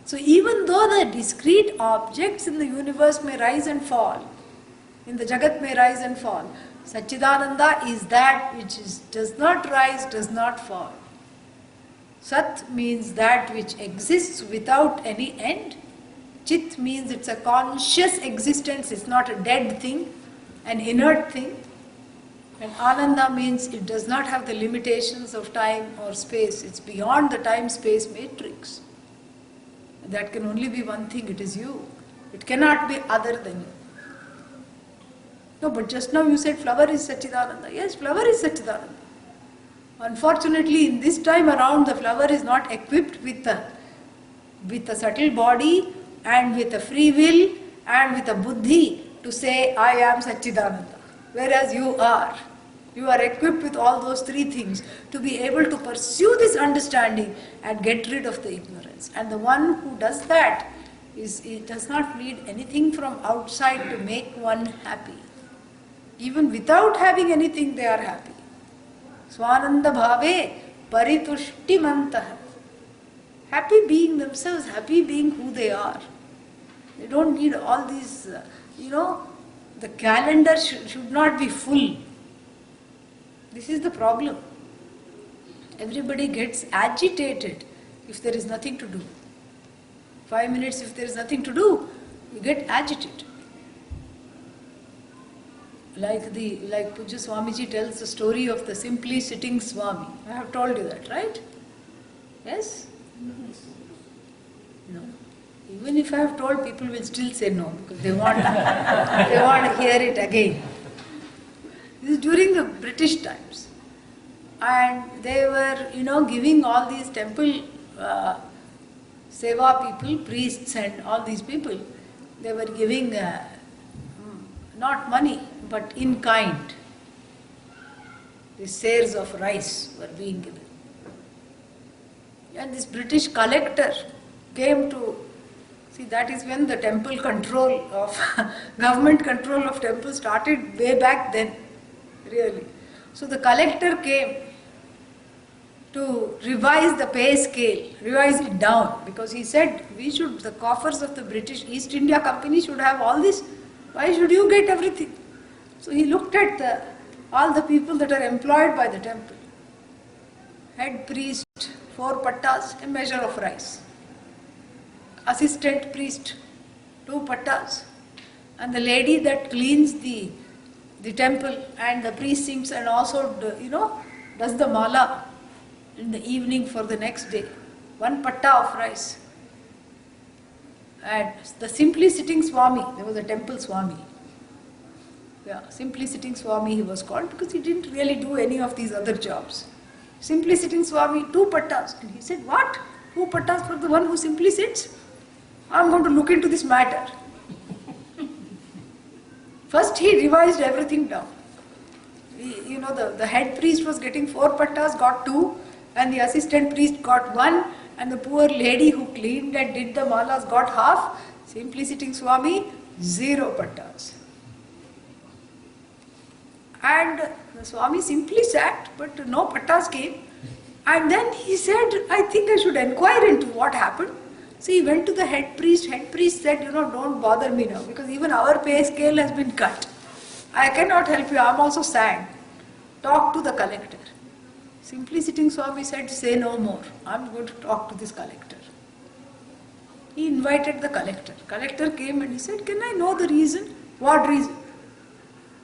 So even though the discrete objects in the universe may rise and fall, in the Jagat may rise and fall, Satchidananda is that which does not rise, does not fall. Sat means that which exists without any end. Chit means it's a conscious existence, it's not a dead thing, an inert thing. And Ananda means it does not have the limitations of time or space, it's beyond the time-space matrix. That can only be one thing, it is you. It cannot be other than you. No, but just now you said flower is Satchidananda. Yes, flower is Satchidananda. Unfortunately, in this time around, the flower is not equipped with a subtle body and with a free will and with a buddhi to say, I am Satchidananda. Whereas you are. You are equipped with all those three things to be able to pursue this understanding and get rid of the ignorance. And the one who does that, it does not need anything from outside to make one happy. Even without having anything, they are happy. Swananda bhave paritushtimantaha. Happy being themselves, happy being who they are. They don't need all these, the calendar should not be full. This is the problem. Everybody gets agitated if there is nothing to do. 5 minutes if there is nothing to do, you get agitated. Like Pujya Swamiji tells the story of the simply sitting Swami. I have told you that, right? Yes? No. Even if I have told, people will still say no because they want to hear it again. This is during the British times. And they were, giving all these temple seva people, priests and all these people, they were giving not money, but in kind. These shares of rice were being given. And this British collector came to, see, that is when the temple control of, government control of temple started way back then, really. So the collector came to revise the pay scale, revise it down, because he said, the coffers of the British East India Company should have all this. Why should you get everything? So he looked at all the people that are employed by the temple. Head priest, 4 pattas, a measure of rice. Assistant priest, 2 pattas. And the lady that cleans the temple and the precincts and also, does the mala in the evening for the next day. 1 patta of rice. And the simply sitting Swami, there was a temple Swami. Yeah, simply sitting Swami he was called because he didn't really do any of these other jobs. Simply sitting Swami, 2 pattas. And he said, what? 2 pattas for the one who simply sits? I'm going to look into this matter. First he revised everything down. The head priest was getting 4 pattas, got 2, and the assistant priest got 1, and the poor lady who cleaned and did the malas got half. Simply sitting Swami, 0 pattas. And the Swami simply sat, but no pattas came. And then he said, I think I should inquire into what happened. So he went to the head priest. Head priest said, don't bother me now, because even our pay scale has been cut. I cannot help you, I am also sad. Talk to the collector. Simply sitting Swami said, say no more. I am going to talk to this collector. He invited the collector. Collector came and he said, can I know the reason? What reason?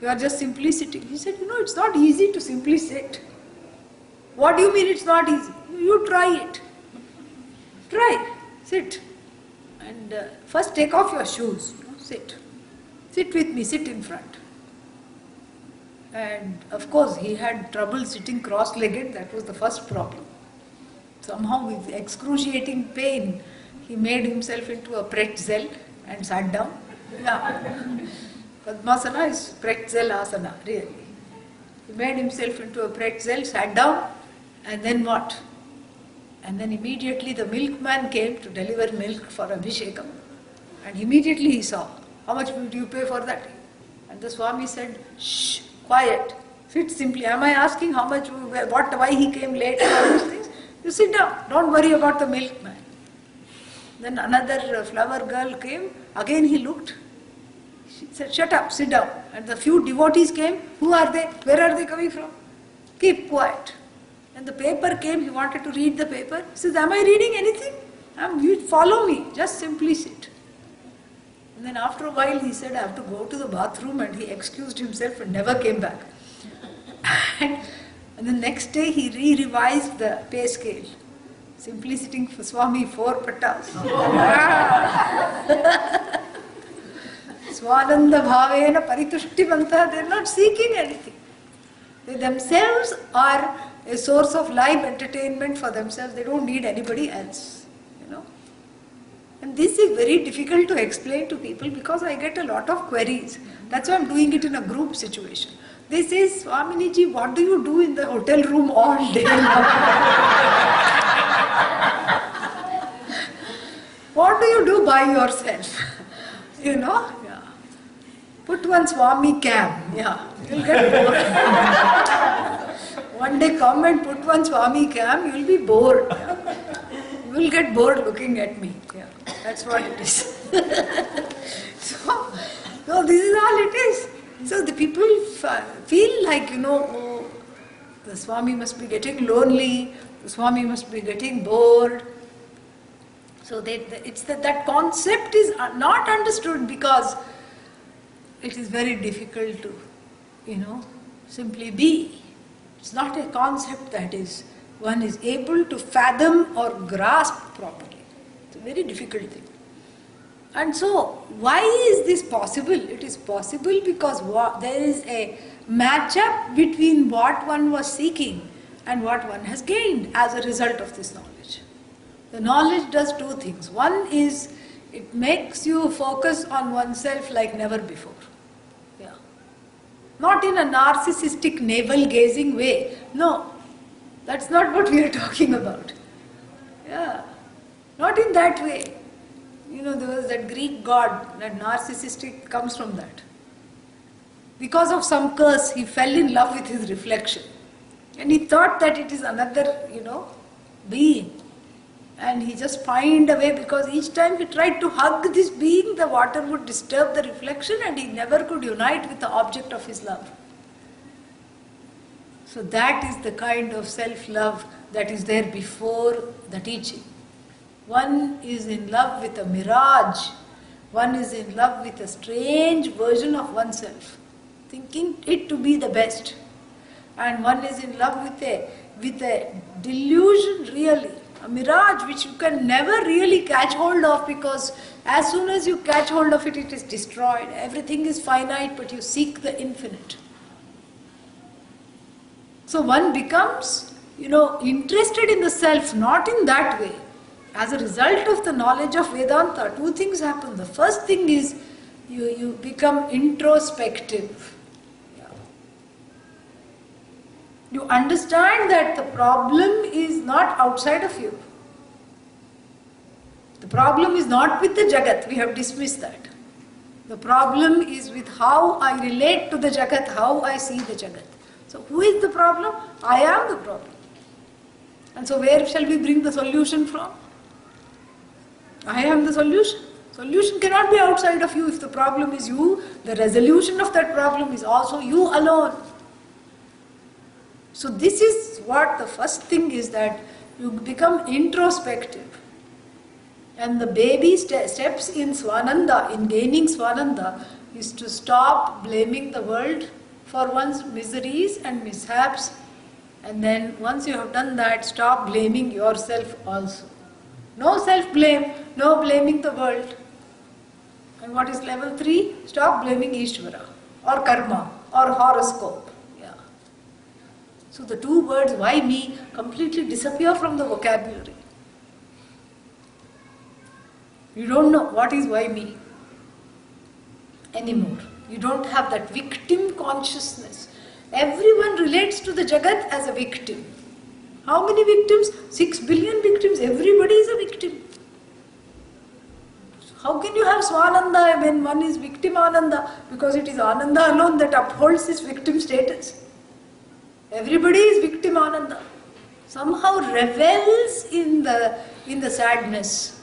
You are just simply sitting. He said, it's not easy to simply sit. What do you mean it's not easy? You try it. Try. Sit. And first take off your shoes. Sit. Sit with me. Sit in front. And of course he had trouble sitting cross-legged. That was the first problem. Somehow with excruciating pain, he made himself into a pretzel and sat down. Yeah. Padmasana is pretzel asana, really. He made himself into a pretzel, sat down, and then what? And then immediately the milkman came to deliver milk for Abhishekam. And immediately he saw, how much do you pay for that? And the Swami said, shh, quiet, sit simply. Am I asking how much, why he came late and all these things? You sit down, don't worry about the milkman. Then another flower girl came, again he looked. She said, shut up, sit down. And the few devotees came, who are they? Where are they coming from? Keep quiet. And the paper came, he wanted to read the paper. He says, am I reading anything? You follow me, just simply sit. And then after a while he said, I have to go to the bathroom, and he excused himself and never came back. And the next day he re-revised the pay scale. Simply sitting for Swami, 4 pattas. Swananda bhavena paritushtivanta, they are not seeking anything. They themselves are a source of live entertainment for themselves. They don't need anybody else. And this is very difficult to explain to people because I get a lot of queries. That's why I'm doing it in a group situation. They say, Swamini ji, what do you do in the hotel room all day long? What do you do by yourself? Yeah. Put one Swami cam, yeah, you'll get bored. One day come and put one Swami cam, you'll be bored. Yeah. You will get bored looking at me. Yeah, that's what it is. So this is all it is. So the people feel like, oh, the Swami must be getting lonely, the Swami must be getting bored. So it's that concept is not understood because it is very difficult to, simply be. It's not a concept that one is able to fathom or grasp properly. It's a very difficult thing. And so, why is this possible? It is possible because there is a match-up between what one was seeking and what one has gained as a result of this knowledge. The knowledge does 2 things. One is, it makes you focus on oneself like never before. Yeah. Not in a narcissistic navel-gazing way. No. That's not what we are talking about. Yeah. Not in that way. There was that Greek god, that narcissistic comes from that. Because of some curse, he fell in love with his reflection. And he thought that it is another, being. And he just pined away because each time he tried to hug this being, the water would disturb the reflection and he never could unite with the object of his love. So that is the kind of self-love that is there before the teaching. One is in love with a mirage. One is in love with a strange version of oneself, thinking it to be the best. And one is in love with a delusion really, a mirage which you can never really catch hold of because as soon as you catch hold of it, it is destroyed. Everything is finite, but you seek the infinite. So one becomes, interested in the self, not in that way. As a result of the knowledge of Vedanta, 2 things happen. The first thing is, you become introspective. Yeah. You understand that the problem is not outside of you. The problem is not with the Jagat, we have dismissed that. The problem is with how I relate to the Jagat, how I see the Jagat. So who is the problem? I am the problem. And so where shall we bring the solution from? I am the solution. Solution cannot be outside of you. If the problem is you, the resolution of that problem is also you alone. So this is what the first thing is, that you become introspective. And the baby steps in Swananda, in gaining Swananda, is to stop blaming the world for one's miseries and mishaps. And then once you have done that, stop blaming yourself also. No self-blame, no blaming the world. And what is level 3? Stop blaming Ishvara or karma or horoscope. Yeah. So the two words, why me, completely disappear from the vocabulary. You don't know what is why me anymore. You don't have that victim consciousness. Everyone relates to the Jagat as a victim. How many victims? 6 billion victims. Everybody is a victim. How can you have Swananda when one is victim Ananda? Because it is Ananda alone that upholds this victim status. Everybody is victim Ananda. Somehow revels in the sadness.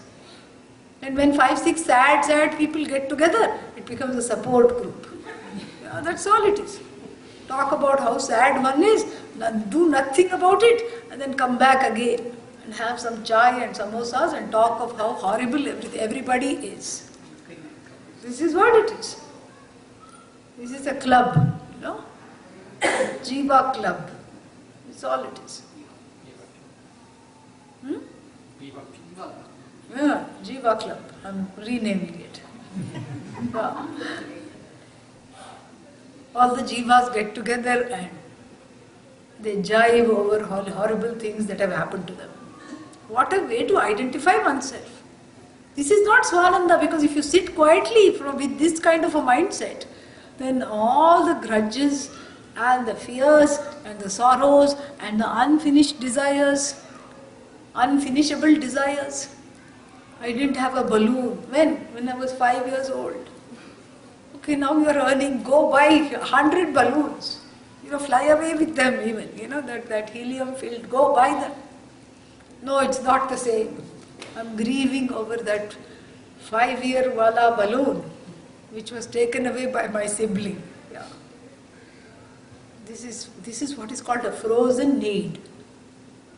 And when 5, 6 sad people get together, it becomes a support group. Yeah, that's all it is. Talk about how sad one is, do nothing about it, and then come back again and have some chai and samosas and talk of how horrible everybody is. This is what it is. This is a club, you know, Jiva club. That's all it is. Yeah, Jiva club. I'm renaming it. Yeah. All the jivas get together and they jive over horrible things that have happened to them. What a way to identify oneself. This is not Swananda, because if you sit quietly with this kind of a mindset, then all the grudges and the fears and the sorrows and the unfinished desires, unfinishable desires. I didn't have a balloon. When I was 5 years old. Okay, now you are earning, go buy 100 balloons. Fly away with them even, that helium filled, go buy them. No, it's not the same. I'm grieving over that 5-year wala balloon, which was taken away by my sibling. Yeah. This is what is called a frozen need,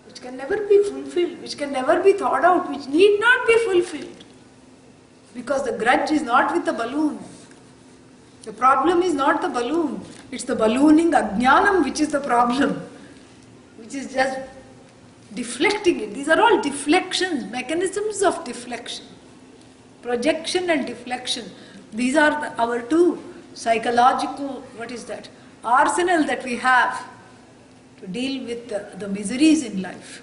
which can never be fulfilled, which can never be thought out, which need not be fulfilled. Because the grudge is not with the balloon. The problem is not the balloon, it's the ballooning ajnanam which is the problem, which is just deflecting it. These are all deflections, mechanisms of deflection. Projection and deflection. These are our two psychological, arsenal that we have to deal with the miseries in life.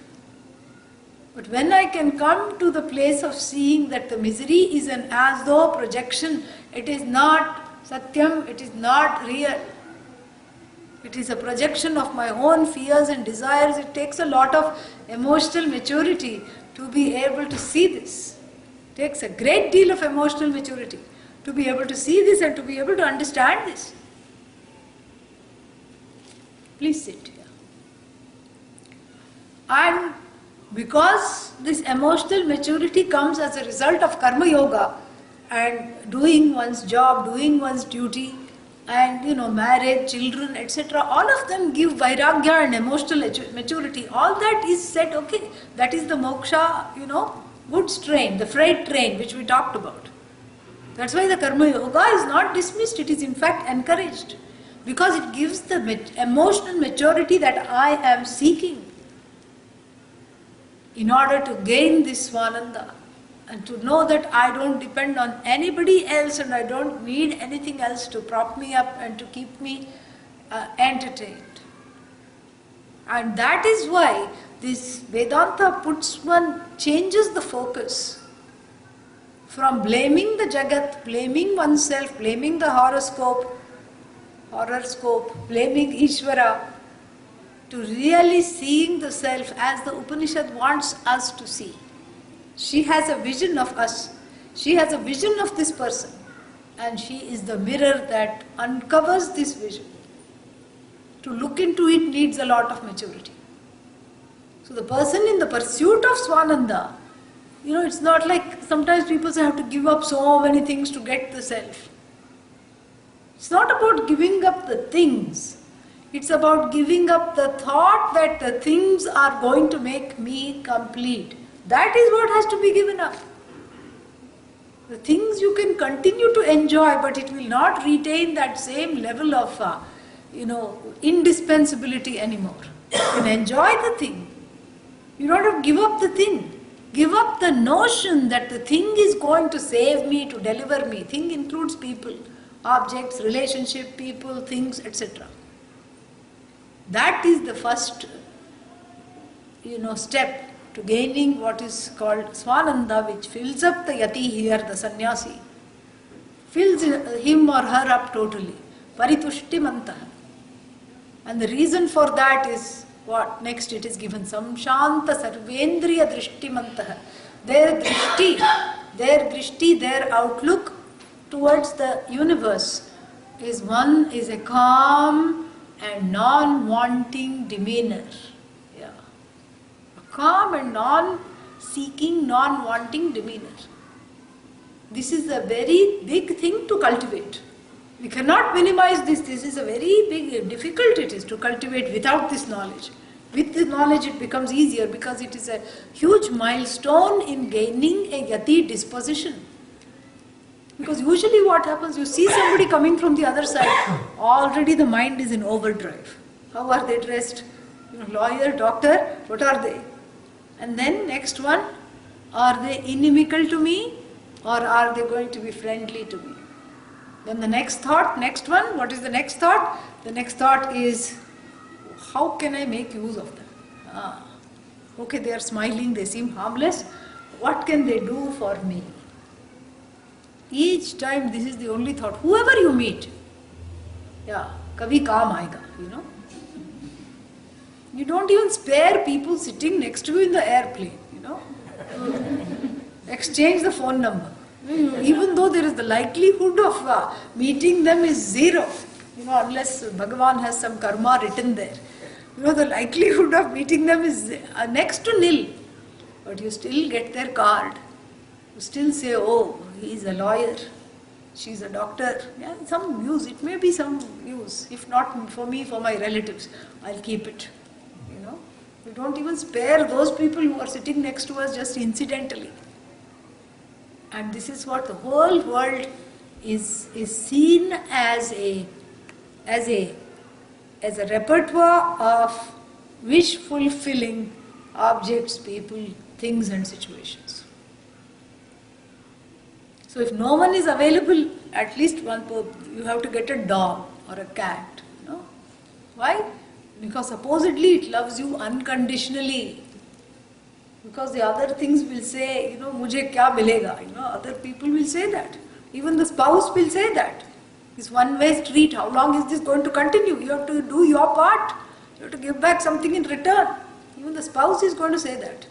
But when I can come to the place of seeing that the misery is an as though projection, it is not Satyam, it is not real. It is a projection of my own fears and desires. It takes a lot of emotional maturity to be able to see this. It takes a great deal of emotional maturity to be able to see this and to be able to understand this. Please sit here. And because this emotional maturity comes as a result of karma yoga, and doing one's job, doing one's duty, and marriage, children, etc., all of them give vairagya and emotional maturity. All that is said, okay, that is the moksha, goods train, the freight train which we talked about. That's why the karma yoga is not dismissed, it is in fact encouraged. Because it gives the emotional maturity that I am seeking in order to gain this Swananda. And to know that I don't depend on anybody else and I don't need anything else to prop me up and to keep me entertained. And that is why this Vedanta changes the focus from blaming the Jagat, blaming oneself, blaming the horoscope, blaming Ishvara, to really seeing the self as the Upanishad wants us to see. She has a vision of us. She has a vision of this person. And she is the mirror that uncovers this vision. To look into it needs a lot of maturity. So the person in the pursuit of Swananda, it's not like sometimes people say I have to give up so many things to get the self. It's not about giving up the things. It's about giving up the thought that the things are going to make me complete. That is what has to be given up. The things you can continue to enjoy, but it will not retain that same level of, indispensability anymore. You can enjoy the thing. You don't have to give up the thing. Give up the notion that the thing is going to save me, to deliver me. Thing includes people, objects, relationship, people, things, etc. That is the first, step to gaining what is called Swananda, which fills up the Yati here, the sannyasi. Fills him or her up totally. Paritushtimantaha. And the reason for that is what? Next it is given. Samshanta sarvendriya drishtimantaha. Their drishti, their outlook towards the universe is a calm and non-wanting demeanor. Yeah. A calm and non-seeking, non-wanting demeanor. This is a very big thing to cultivate. We cannot minimize this. This is a very big, difficult it is to cultivate without this knowledge. With the knowledge it becomes easier because it is a huge milestone in gaining a Yati disposition. Because usually what happens, you see somebody coming from the other side, already the mind is in overdrive. How are they dressed? Lawyer, doctor, what are they? And then next one, are they inimical to me or are they going to be friendly to me? Then the next one, what is the next thought? The next thought is, how can I make use of them? Okay, they are smiling, they seem harmless. What can they do for me? Each time this is the only thought. Whoever you meet, kabhi kaam aayega, You don't even spare people sitting next to you in the airplane, Exchange the phone number. Even though there is the likelihood of meeting them is zero, unless Bhagavan has some karma written there. The likelihood of meeting them is next to nil. But you still get their card. You still say, oh, he is a lawyer, she is a doctor. Yeah, some use, it may be some use. If not for me, for my relatives, I'll keep it. We don't even spare those people who are sitting next to us just incidentally. And this is what the whole world is seen as a repertoire of wish-fulfilling objects, people, things and situations. So if no one is available, at least you have to get a dog or a cat. Why? Because supposedly it loves you unconditionally. Because the other things will say, mujhe kya milega? Other people will say that. Even the spouse will say that. This one-way street, how long is this going to continue? You have to do your part. You have to give back something in return. Even the spouse is going to say that.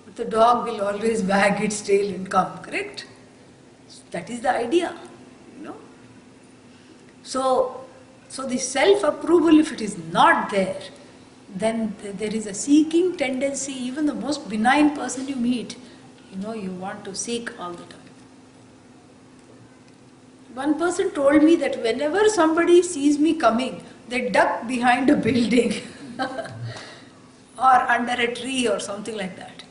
But the dog will always wag its tail and come, correct? That is the idea, So the self-approval, if it is not there, then there is a seeking tendency. Even the most benign person you meet, you want to seek all the time. One person told me that whenever somebody sees me coming, they duck behind a building or under a tree or something like that.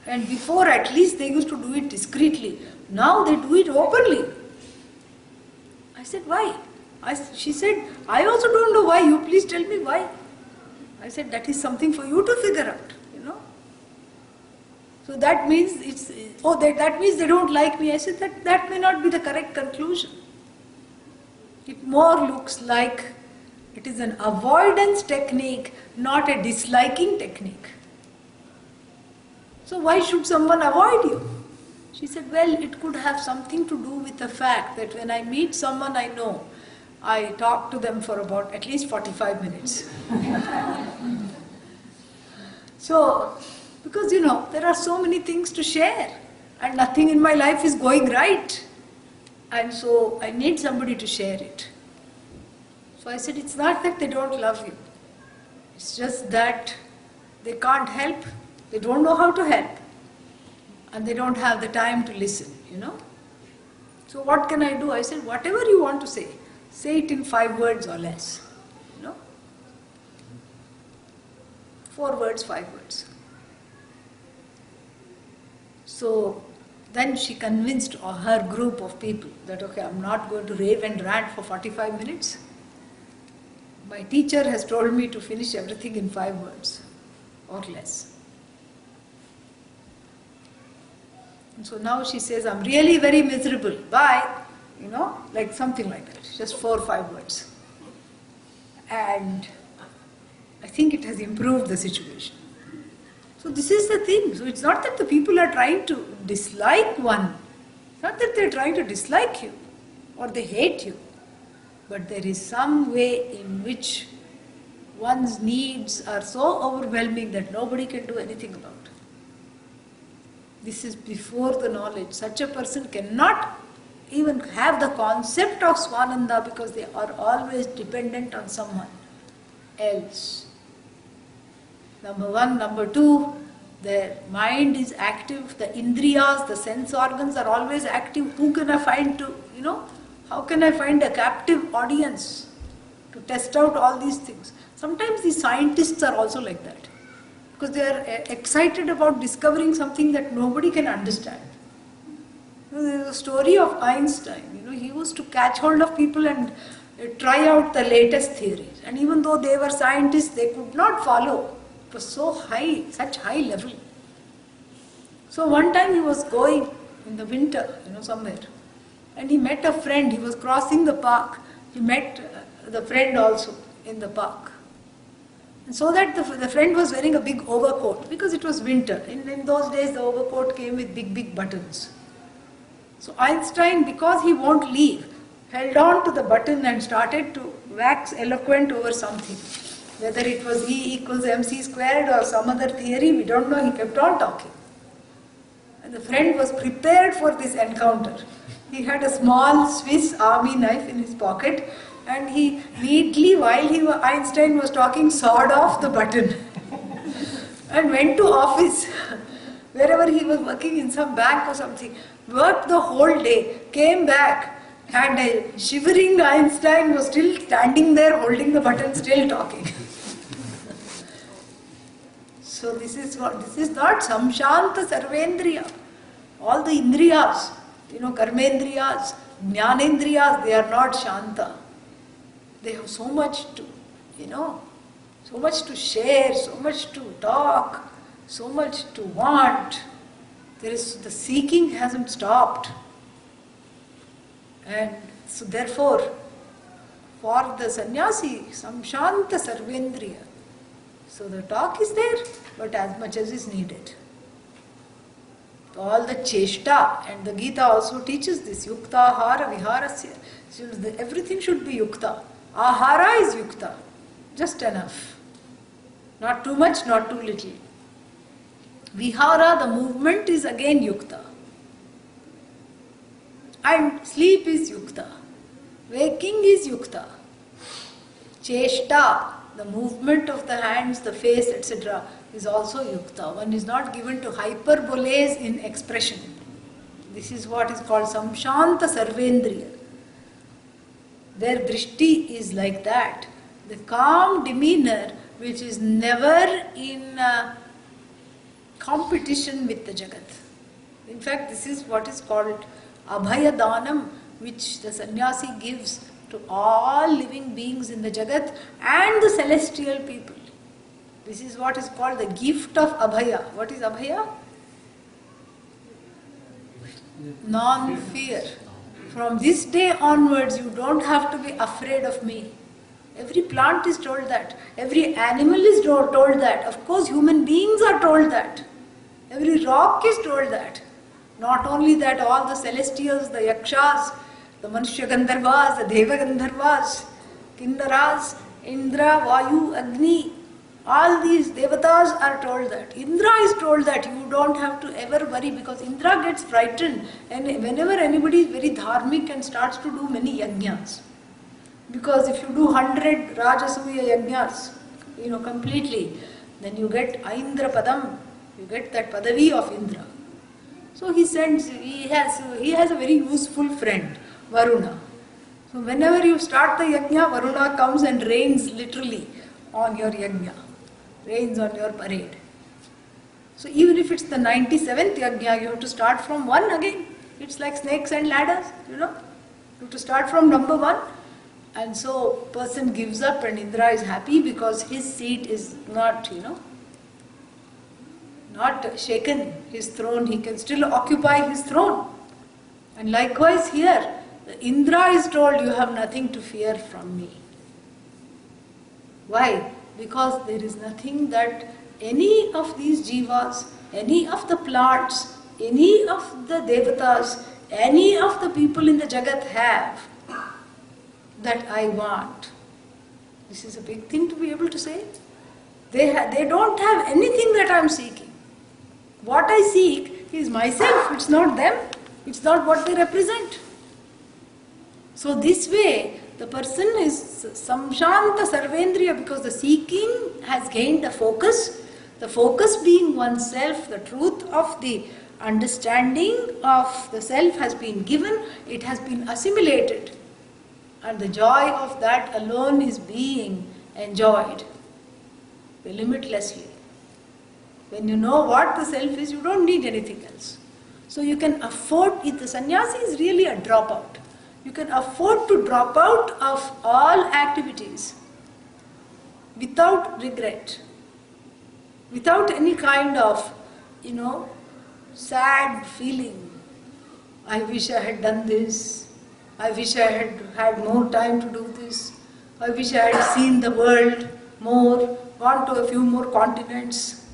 And before, at least they used to do it discreetly. Now they do it openly. I said, why? She said, I also don't know why. You please tell me why. I said, that is something for you to figure out, So that means that means they don't like me. I said, that may not be the correct conclusion. It more looks like it is an avoidance technique, not a disliking technique. So why should someone avoid you? She said, well, it could have something to do with the fact that when I meet someone I know, I talk to them for about at least 45 minutes. So, because there are so many things to share and nothing in my life is going right. And so I need somebody to share it. So I said, it's not that they don't love you. It's just that they can't help, they don't know how to help, and they don't have the time to listen, So what can I do? I said, whatever you want to say it in 5 words or less, 4 words, 5 words. So then she convinced her group of people that, okay, I'm not going to rave and rant for 45 minutes. My teacher has told me to finish everything in 5 words or less. And so now she says, I'm really very miserable. Bye. Like something like that. Just 4 or 5 words. And I think it has improved the situation. So this is the thing. So it's not that the people are trying to dislike one. It's not that they're trying to dislike you or they hate you. But there is some way in which one's needs are so overwhelming that nobody can do anything about. This is before the knowledge. Such a person cannot even have the concept of Swananda because they are always dependent on someone else. Number 1. Number 2, their mind is active, the indriyas, the sense organs are always active. Who can I find to, how can I find a captive audience to test out all these things? Sometimes the scientists are also like that because they are excited about discovering something that nobody can understand. There is a story of Einstein. He used to catch hold of people and try out the latest theories. And even though they were scientists, they could not follow. It was so high, such high level. So one time he was going in the winter, somewhere. And he met a friend. He was crossing the park. He met the friend also in the park. And so that the friend was wearing a big overcoat because it was winter. In those days, the overcoat came with big, big buttons. So Einstein, because he won't leave, held on to the button and started to wax eloquent over something. Whether it was E equals mc squared or some other theory, we don't know. He kept on talking. And the friend was prepared for this encounter. He had a small Swiss army knife in his pocket and he neatly, while Einstein was talking, sawed off the button and went to office, wherever he was working, in some bank or something, worked the whole day, came back, and a shivering Einstein was still standing there holding the button, still talking. So this is not samshanta sarvendriya. All the indriyas, karmendriyas, jnanendriyas, they are not shanta. They have so much to, so much to share, so much to talk, so much to want. The seeking hasn't stopped. And so therefore, for the sannyasi, samshanta sarvendriya. So the talk is there, but as much as is needed. All the cheshta, and the Gita also teaches this, yukta ahara viharasya. So everything should be yukta. Ahara is yukta, just enough. Not too much, not too little. Vihara, the movement, is again yukta. And sleep is yukta. Waking is yukta. Cheshta, the movement of the hands, the face, etc., is also yukta. One is not given to hyperboles in expression. This is what is called samshanta sarvendriya. Their drishti is like that. The calm demeanor which is never in competition with the Jagat. In fact, this is what is called abhaya danam, which the sannyasi gives to all living beings in the Jagat and the celestial people. This is what is called the gift of abhaya. What is abhaya? Non-fear. From this day onwards, you don't have to be afraid of me. Every plant is told that. Every animal is told that. Of course, human beings are told that. Every rock is told that. Not only that, all the celestials, the yakshas, the Manushya Gandharvas, the Deva Gandharvas, Kinnaras, Indra, Vayu, Agni, all these devatas are told that. Indra is told that you don't have to ever worry because Indra gets frightened and whenever anybody is very dharmic and starts to do many yajnas. Because if you do 100 Rajasuya yajnas, completely, then you get Aindra Padam, you get that Padavi of Indra. So he has a very useful friend, Varuna. So whenever you start the yajna, Varuna comes and rains literally on your yajna, rains on your parade. So even if it's the 97th yajna, you have to start from 1 again. It's like snakes and ladders, You have to start from number 1. And so person gives up and Indra is happy because his seat is not, not shaken, his throne, he can still occupy his throne. And likewise here, Indra is told, you have nothing to fear from me. Why? Because there is nothing that any of these jivas, any of the plants, any of the devatas, any of the people in the jagat have that I want. This is a big thing to be able to say. They don't have anything that I am seeking. What I seek is myself, it's not them, it's not what they represent. So this way, the person is samshanta sarvendriya because the seeking has gained the focus being oneself, the truth of the understanding of the self has been given, it has been assimilated, and the joy of that alone is being enjoyed limitlessly. When you know what the self is, you don't need anything else. So you can afford, if the sannyasi is really a dropout, you can afford to drop out of all activities without regret, without any kind of, sad feeling. I wish I had done this. I wish I had had more time to do this. I wish I had seen the world more, gone to a few more continents.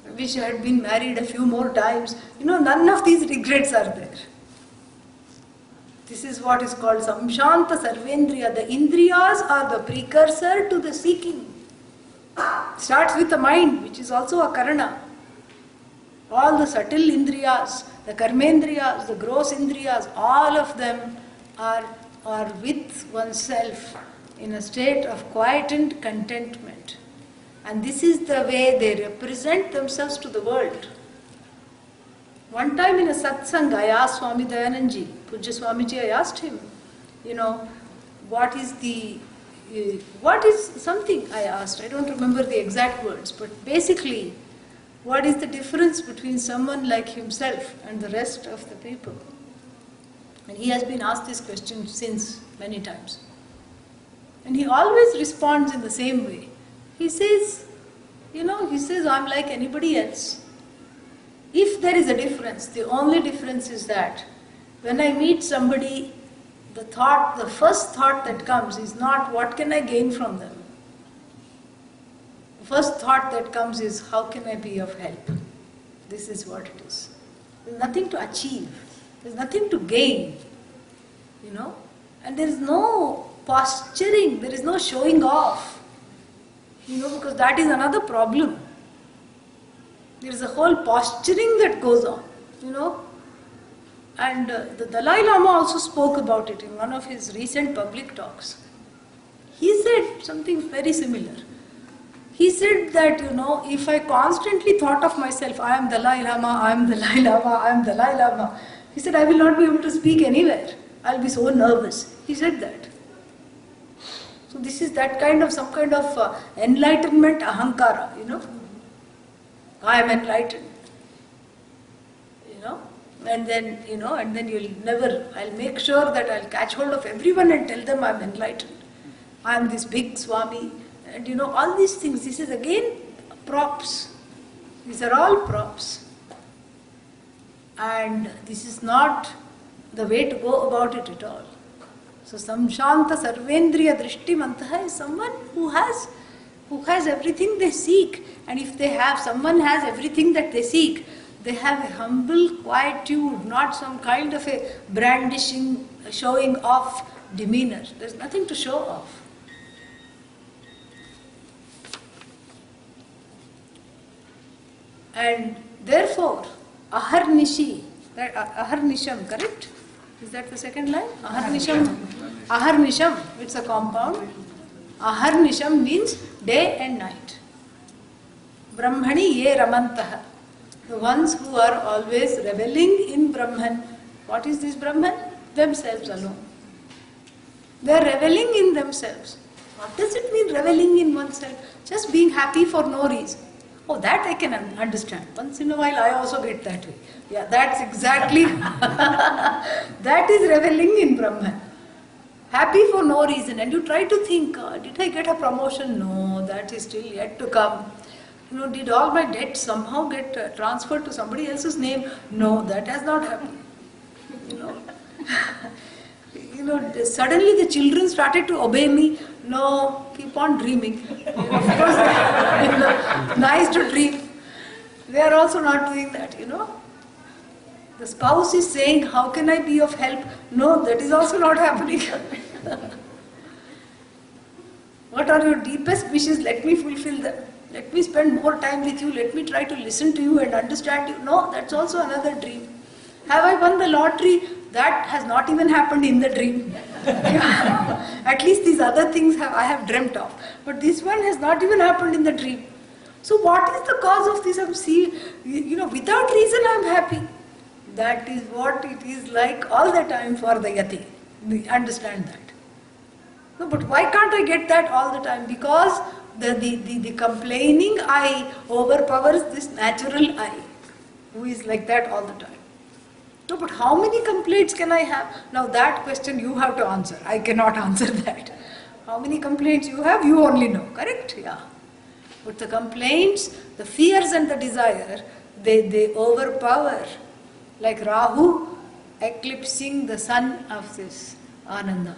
I wish I had been married a few more times. None of these regrets are there. This is what is called samshanta sarvendriya. The indriyas are the precursor to the seeking. Starts with the mind, which is also a karana. All the subtle indriyas, the karmendriyas, the gross indriyas, all of them are with oneself in a state of quietened contentment. And this is the way they represent themselves to the world. One time in a satsang, I asked Swami Dayanandji, Pujya Swamiji, I asked him, what is something I asked, I don't remember the exact words, but basically, what is the difference between someone like himself and the rest of the people? And he has been asked this question since many times. And he always responds in the same way. He says, I'm like anybody else. If there is a difference, the only difference is that when I meet somebody, the first thought that comes is not what can I gain from them. The first thought that comes is how can I be of help. This is what it is. There's nothing to achieve. There's nothing to gain. And there is no posturing, there is no showing off. Because that is another problem. There is a whole posturing that goes on, And the Dalai Lama also spoke about it in one of his recent public talks. He said something very similar. He said that, if I constantly thought of myself, I am Dalai Lama, I am Dalai Lama, I am Dalai Lama, he said, I will not be able to speak anywhere. I'll be so nervous. He said that. So this is that kind of, some kind of enlightenment ahankara, I am enlightened. And then, you'll never, I'll make sure that I'll catch hold of everyone and tell them I'm enlightened. I'm this big Swami. And all these things, this is again props. These are all props. And this is not the way to go about it at all. So samshanta sarvendriya drishtimantaha is someone who has everything they seek. And if someone has everything that they seek, they have a humble quietude, not some kind of a brandishing, showing off demeanor. There's nothing to show off. And therefore, aharnisham, correct? Is that the second line? Aharnisham, it's a compound. Aharnisham means day and night. Brahmani ye ramantaha. The ones who are always reveling in Brahman. What is this Brahman? Themselves alone. They are reveling in themselves. What does it mean reveling in oneself? Just being happy for no reason. Oh, that I can understand. Once in a while I also get that way. Yeah, that's exactly, that is reveling in Brahman. Happy for no reason. And you try to think, did I get a promotion? No, that is still yet to come. Did all my debts somehow get transferred to somebody else's name? No, that has not happened. Suddenly the children started to obey me. No, keep on dreaming. Of course, nice to dream. They are also not doing that, The spouse is saying, how can I be of help? No, that is also not happening. What are your deepest wishes? Let me fulfill them. Let me spend more time with you. Let me try to listen to you and understand you. No, that's also another dream. Have I won the lottery? That has not even happened in the dream. At least these other things I have dreamt of. But this one has not even happened in the dream. So what is the cause of this? I'm seeing, without reason I'm happy. That is what it is like all the time for the Yati. We understand that. No, but why can't I get that all the time? Because the complaining I overpowers this natural I, who is like that all the time. No, but how many complaints can I have? Now that question you have to answer. I cannot answer that. How many complaints you have, you only know, correct? Yeah. But the complaints, the fears and the desire, they overpower. Like Rahu eclipsing the sun of this Ananda.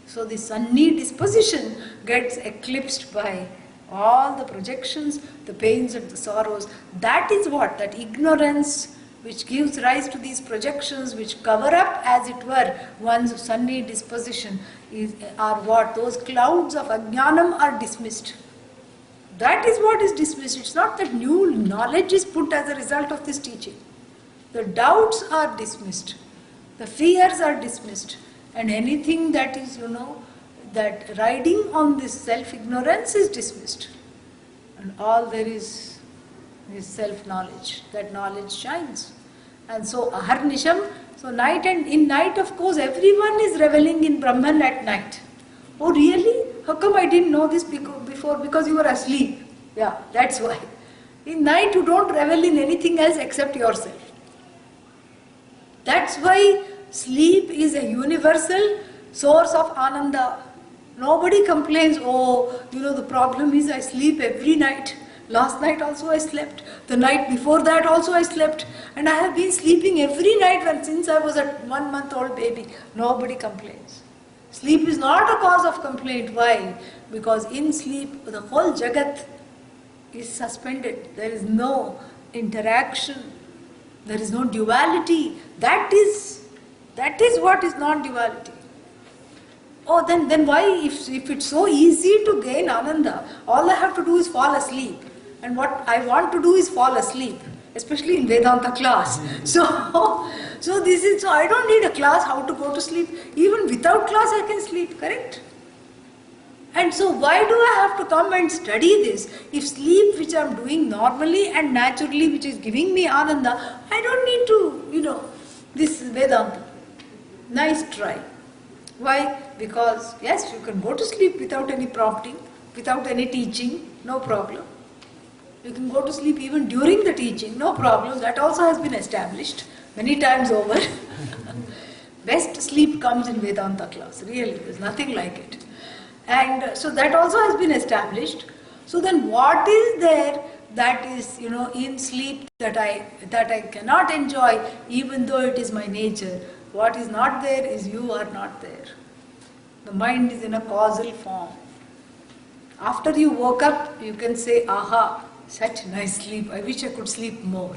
So the sunny disposition gets eclipsed by all the projections, the pains and the sorrows. That is what? That ignorance which gives rise to these projections, which cover up, as it were, one's sunny disposition, are what? Those clouds of ajnanam are dismissed. That is what is dismissed. It's not that new knowledge is put as a result of this teaching. The doubts are dismissed. The fears are dismissed. And anything that is, that riding on this self-ignorance is dismissed. And all there is self-knowledge. That knowledge shines. And so aharnisham, so night, and in night of course everyone is reveling in Brahman at night. Oh really? How come I didn't know this before? Because you were asleep. Yeah, that's why. In night you don't revel in anything else except yourself. That's why sleep is a universal source of ananda. Nobody complains, oh, the problem is I sleep every night. Last night also I slept. The night before that also I slept. And I have been sleeping every night since I was a 1-month-old baby. Nobody complains. Sleep is not a cause of complaint. Why? Because in sleep, the whole Jagat is suspended. There is no interaction. There is no duality. That is what is non-duality. Oh, then why, if it's so easy to gain ananda, all I have to do is fall asleep. And what I want to do is fall asleep, especially in Vedanta class. So I don't need a class how to go to sleep. Even without class I can sleep, correct? And so why do I have to come and study this? If sleep, which I am doing normally and naturally, which is giving me ananda, I don't need to, this Vedanta. Nice try. Why? Because yes, you can go to sleep without any prompting, without any teaching, no problem. You can go to sleep even during the teaching, no problem. That also has been established many times over. Best sleep comes in Vedanta class, really, there's nothing like it. And so that also has been established. So then what is there that is, in sleep that I cannot enjoy, even though it is my nature? What is not there is you are not there. The mind is in a causal form. After you woke up, you can say, aha, such nice sleep, I wish I could sleep more.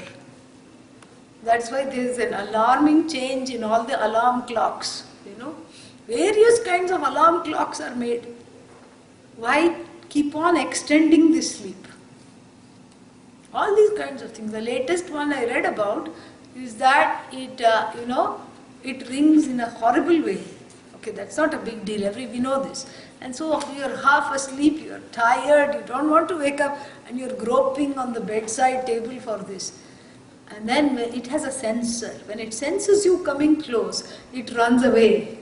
That's why there is an alarming change in all the alarm clocks, Various kinds of alarm clocks are made. Why keep on extending this sleep? All these kinds of things. The latest one I read about is that it rings in a horrible way. A Okay, that's not a big deal. We know this. And so you're half asleep, you're tired, you don't want to wake up, and you're groping on the bedside table for this. And then it has a sensor. When it senses you coming close, it runs away.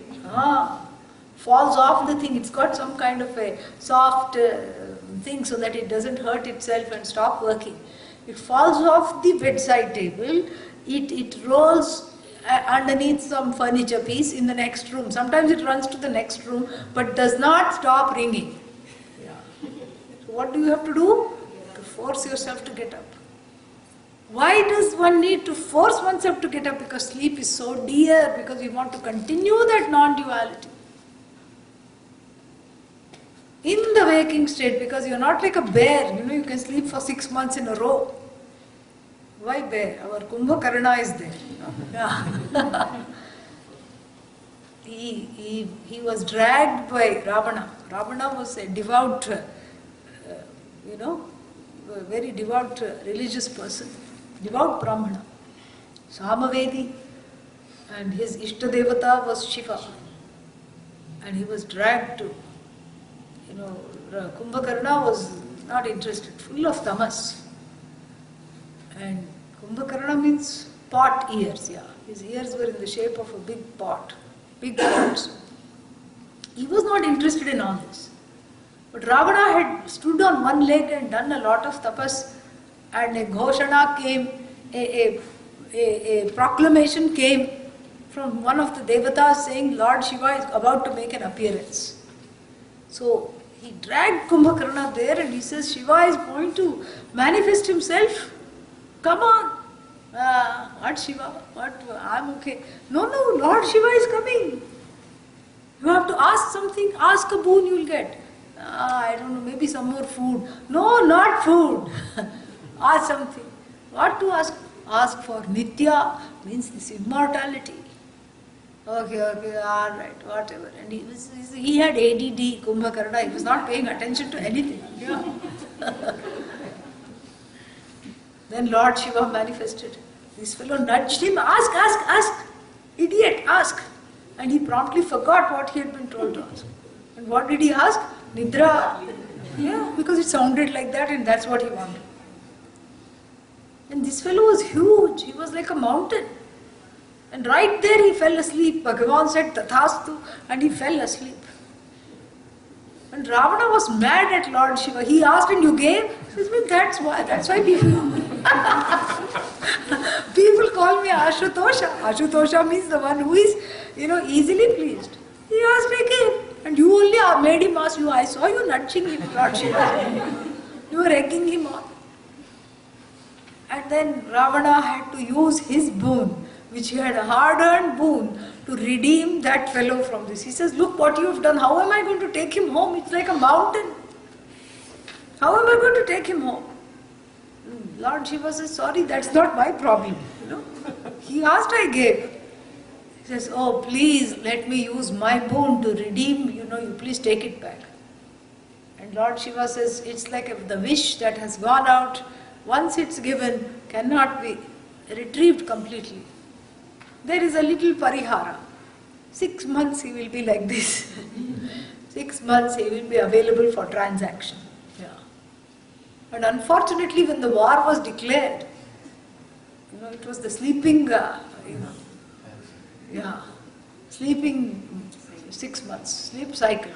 Falls off the thing. It's got some kind of a soft thing so that it doesn't hurt itself and stop working. It falls off the bedside table. It rolls underneath some furniture piece in the next room. Sometimes it runs to the next room, but does not stop ringing. So what do you have to do? To force yourself to get up. Why does one need to force oneself to get up? Because sleep is so dear, because we want to continue that non-duality. In the waking state, because you're not like a bear, you can sleep for 6 months in a row. Why bear? Our Kumbhakarna is there. He was dragged by Ravana. Ravana was a devout, very devout religious person, devout Brahmana, Samavedi, and his Ishtadevata was Shiva. And he was dragged to, Kumbhakarna was not interested, full of tamas. And Kumbhakarna means pot ears, His ears were in the shape of a big pot, big pots. He was not interested in all this. But Ravana had stood on one leg and done a lot of tapas, and a ghoshana came, a proclamation came from one of the devatas saying Lord Shiva is about to make an appearance. So he dragged Kumbhakarna there and he says, Shiva is going to manifest himself. Come on. What Shiva? What? I'm okay. No, Lord Shiva is coming. You have to ask something. Ask a boon, you'll get. I don't know, maybe some more food. No, not food. Ask something. What to ask? Ask for Nitya, means this immortality. Okay, all right, whatever. And he had ADD, Kumbhakarna. He was not paying attention to anything. Then Lord Shiva manifested. This fellow nudged him, ask, idiot, ask. And he promptly forgot what he had been told to ask. And what did he ask? Nidra. Because it sounded like that and that's what he wanted. And this fellow was huge, he was like a mountain. And right there he fell asleep. Bhagavan said, Tathastu, and he fell asleep. And Ravana was mad at Lord Shiva. He asked and you gave? He says, that's why people call me Ashutosha. Ashutosha means the one who is, easily pleased. He asked, I gave. And you only made him ask you. I saw you nudging him, Lord Shiva. You were egging him on. And then Ravana had to use his boon, which he had a hard-earned boon, to redeem that fellow from this. He says, look what you have done. How am I going to take him home? It's like a mountain. How am I going to take him home? Lord Shiva says, sorry, that's not my problem. He asked, I gave. He says, oh, please let me use my boon to redeem, you please take it back. And Lord Shiva says, it's like the wish that has gone out, once it's given, cannot be retrieved completely. There is a little parihara. 6 months he will be like this. 6 months he will be available for transaction. And unfortunately when the war was declared, it was the sleeping, sleeping 6 months, sleep cycle.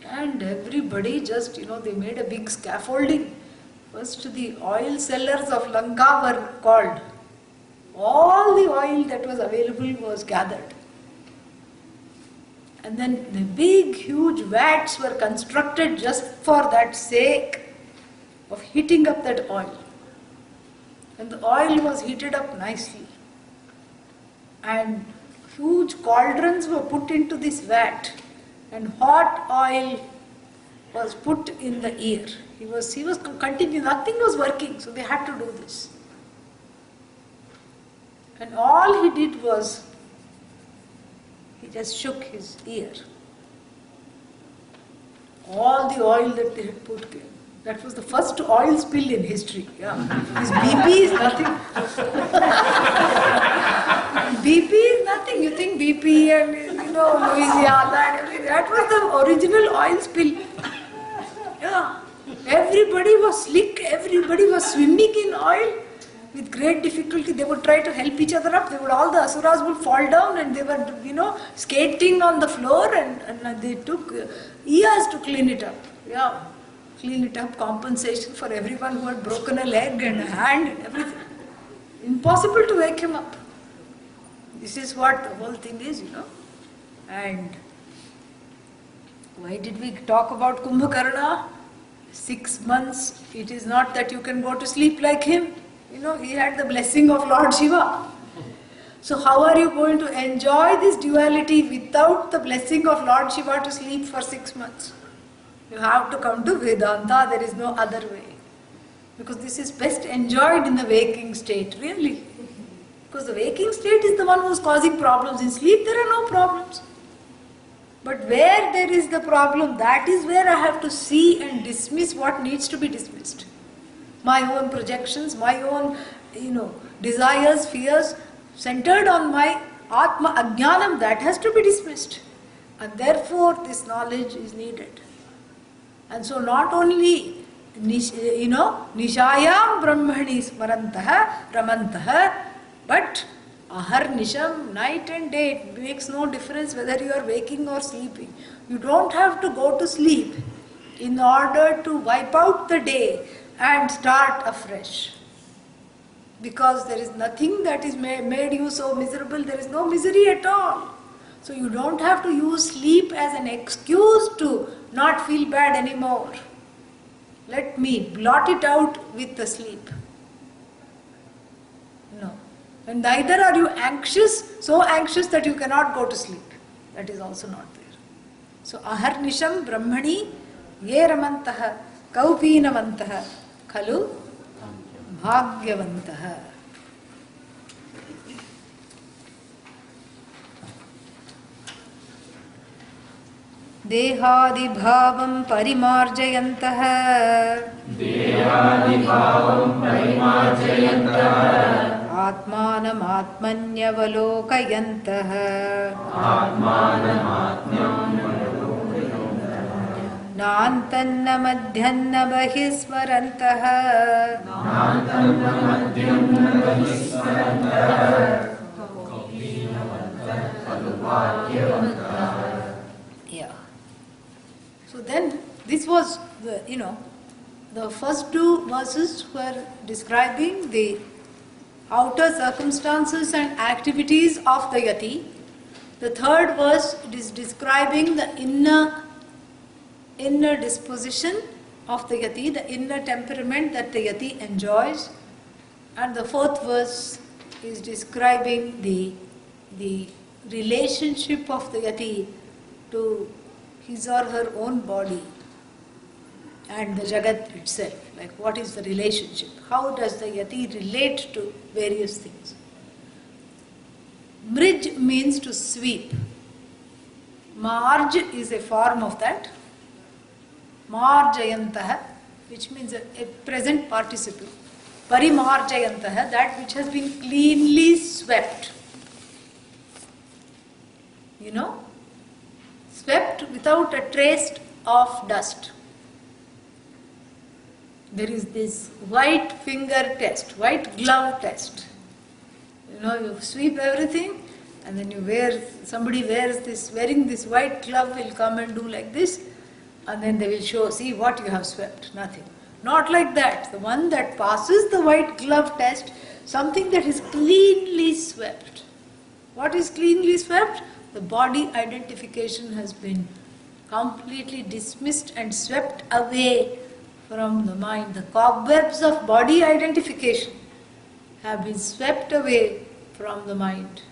And everybody just, they made a big scaffolding. First the oil sellers of Lanka were called. All the oil that was available was gathered. And then the big, huge vats were constructed just for that sake of heating up that oil. And the oil was heated up nicely. And huge cauldrons were put into this vat. And hot oil was put in the ear. He was continuing, nothing was working, so they had to do this. And all he did was, he just shook his ear. All the oil that they had put came. That was the first oil spill in history. This BP is nothing. BP is nothing. You think BP and Louisiana and everything. That was the original oil spill. Yeah. Everybody was slick, everybody was swimming in oil. With great difficulty, they would try to help each other up. All the asuras would fall down and they were, skating on the floor and they took years to clean it up. Yeah, clean it up, compensation for everyone who had broken a leg and a hand and everything. Impossible to wake him up. This is what the whole thing is, And why did we talk about Kumbhakarna? 6 months, it is not that you can go to sleep like him. He had the blessing of Lord Shiva. So how are you going to enjoy this duality without the blessing of Lord Shiva to sleep for 6 months? You have to come to Vedanta, there is no other way. Because this is best enjoyed in the waking state, really. Because the waking state is the one who is causing problems. In sleep there are no problems. But where there is the problem, that is where I have to see and dismiss what needs to be dismissed. My own projections, my own, desires, fears, centered on my Atma Ajnanam, that has to be dismissed. And therefore this knowledge is needed. And so not only, Nishayam Brahmani Smarantaha, Ramantaha, but Aharnisham, night and day, it makes no difference whether you are waking or sleeping. You don't have to go to sleep in order to wipe out the day and start afresh. Because there is nothing that is made you so miserable, there is no misery at all. So you don't have to use sleep as an excuse to not feel bad anymore. Let me blot it out with the sleep. No. And neither are you so anxious that you cannot go to sleep. That is also not there. So aharnisham brahmani ye ramantaha kaupinavantaha khalu bhagyavantaha. Dehadibhavam parimarjayantaha Atmanam atmanyavalokayantaha Nantanna madhyanna bahismarantaha Yeah. So then, this was the first two verses were describing the outer circumstances and activities of the Yati. The third verse is describing the inner disposition of the Yati, the inner temperament that the Yati enjoys. And the fourth verse is describing the relationship of the Yati to his or her own body and the Jagat itself. Like, what is the relationship? How does the Yati relate to various things? Mrij means to sweep. Marj is a form of that. Marjayantaha, which means a present participle. Parimarjayantaha, that which has been cleanly swept. Swept without a trace of dust. There is this white finger test, white glove test. You sweep everything and then somebody wearing this white glove will come and do like this, and then they will show, see what you have swept, nothing. Not like that. The one that passes the white glove test, something that is cleanly swept. What is cleanly swept? The body identification has been completely dismissed and swept away from the mind. The cobwebs of body identification have been swept away from the mind.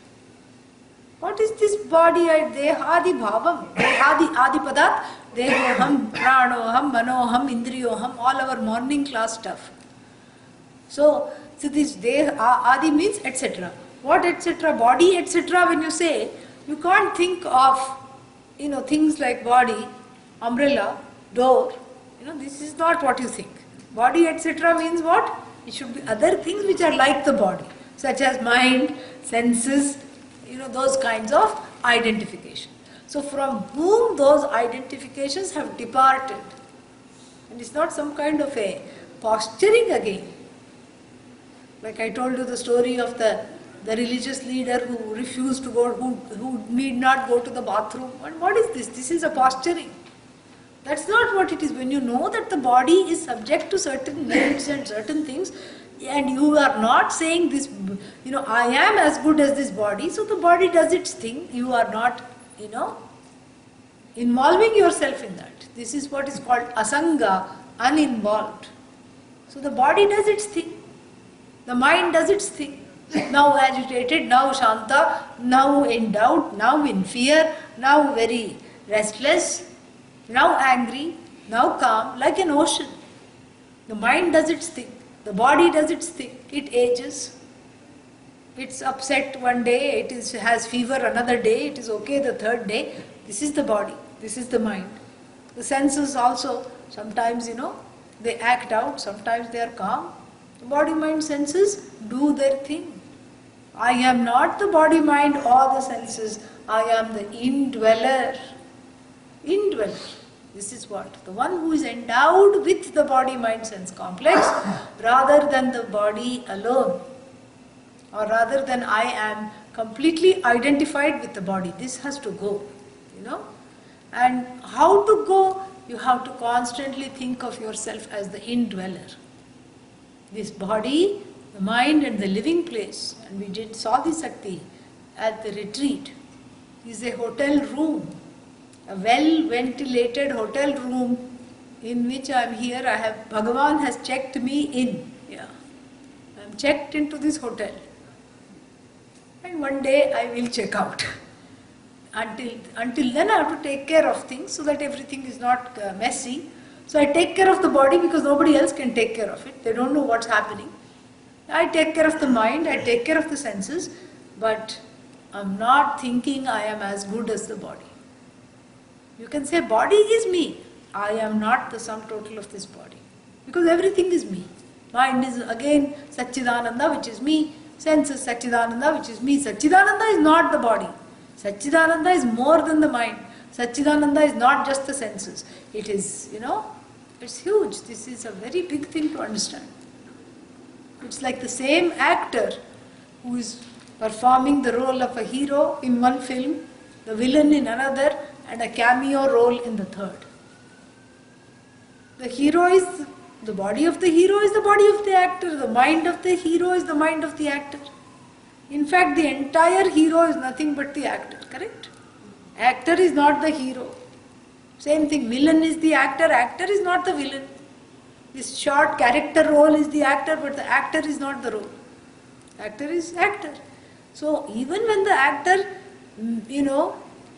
What is this body? Dehadi bhavam, dehadi adipadat, dehoham, pranoham, manoham, indriyoham, all our morning class stuff. So this adi means etc. What etc.? Body etc. When you say, you can't think of things like body, umbrella, door. This is not what you think. Body etc. means what? It should be other things which are like the body, such as mind, senses, those kinds of identification. So from whom those identifications have departed. And it's not some kind of a posturing again. Like I told you the story of the religious leader who refused to go, who need not go to the bathroom. And what is this? This is a posturing. That's not what it is. When you know that the body is subject to certain needs and certain things, and you are not saying this, I am as good as this body, so the body does its thing. You are not, involving yourself in that. This is what is called asanga, uninvolved. So the body does its thing. The mind does its thing. Now agitated, now shanta, now in doubt, now in fear, now very restless, now angry, now calm, like an ocean. The mind does its thing. The body does its thing. It ages. It's upset one day, has fever another day, it is okay the third day. This is the body. This is the mind. The senses also, sometimes, they act out, sometimes they are calm. The body, mind, senses do their thing. I am not the body, mind, or the senses. I am the indweller. Indweller. This is what? The one who is endowed with the body, mind, sense complex rather than the body alone. Or rather than I am completely identified with the body. This has to go, And how to go? You have to constantly think of yourself as the indweller. This body, the mind and the living place, and we saw this Sakti at the retreat, is a hotel room, a well-ventilated hotel room in which I am here. Bhagavan has checked me in. I am checked into this hotel. And one day I will check out. Until then I have to take care of things so that everything is not messy. So I take care of the body because nobody else can take care of it. They don't know what's happening. I take care of the mind, I take care of the senses, but I'm not thinking I am as good as the body. You can say body is me. I am not the sum total of this body. Because everything is me. Mind is again Satchidananda, which is me. Senses Satchidananda, which is me. Satchidananda is not the body. Satchidananda is more than the mind. Satchidananda is not just the senses. It is, it's huge. This is a very big thing to understand. It's like the same actor who is performing the role of a hero in one film, the villain in another, and a cameo role in the third. The body of the hero is the body of the actor. The mind of the hero is the mind of the actor. In fact, the entire hero is nothing but the actor, correct? Actor is not the hero. Same thing, villain is the actor is not the villain. This short character role is the actor, but the actor is not the role. Actor is actor. So even when the actor,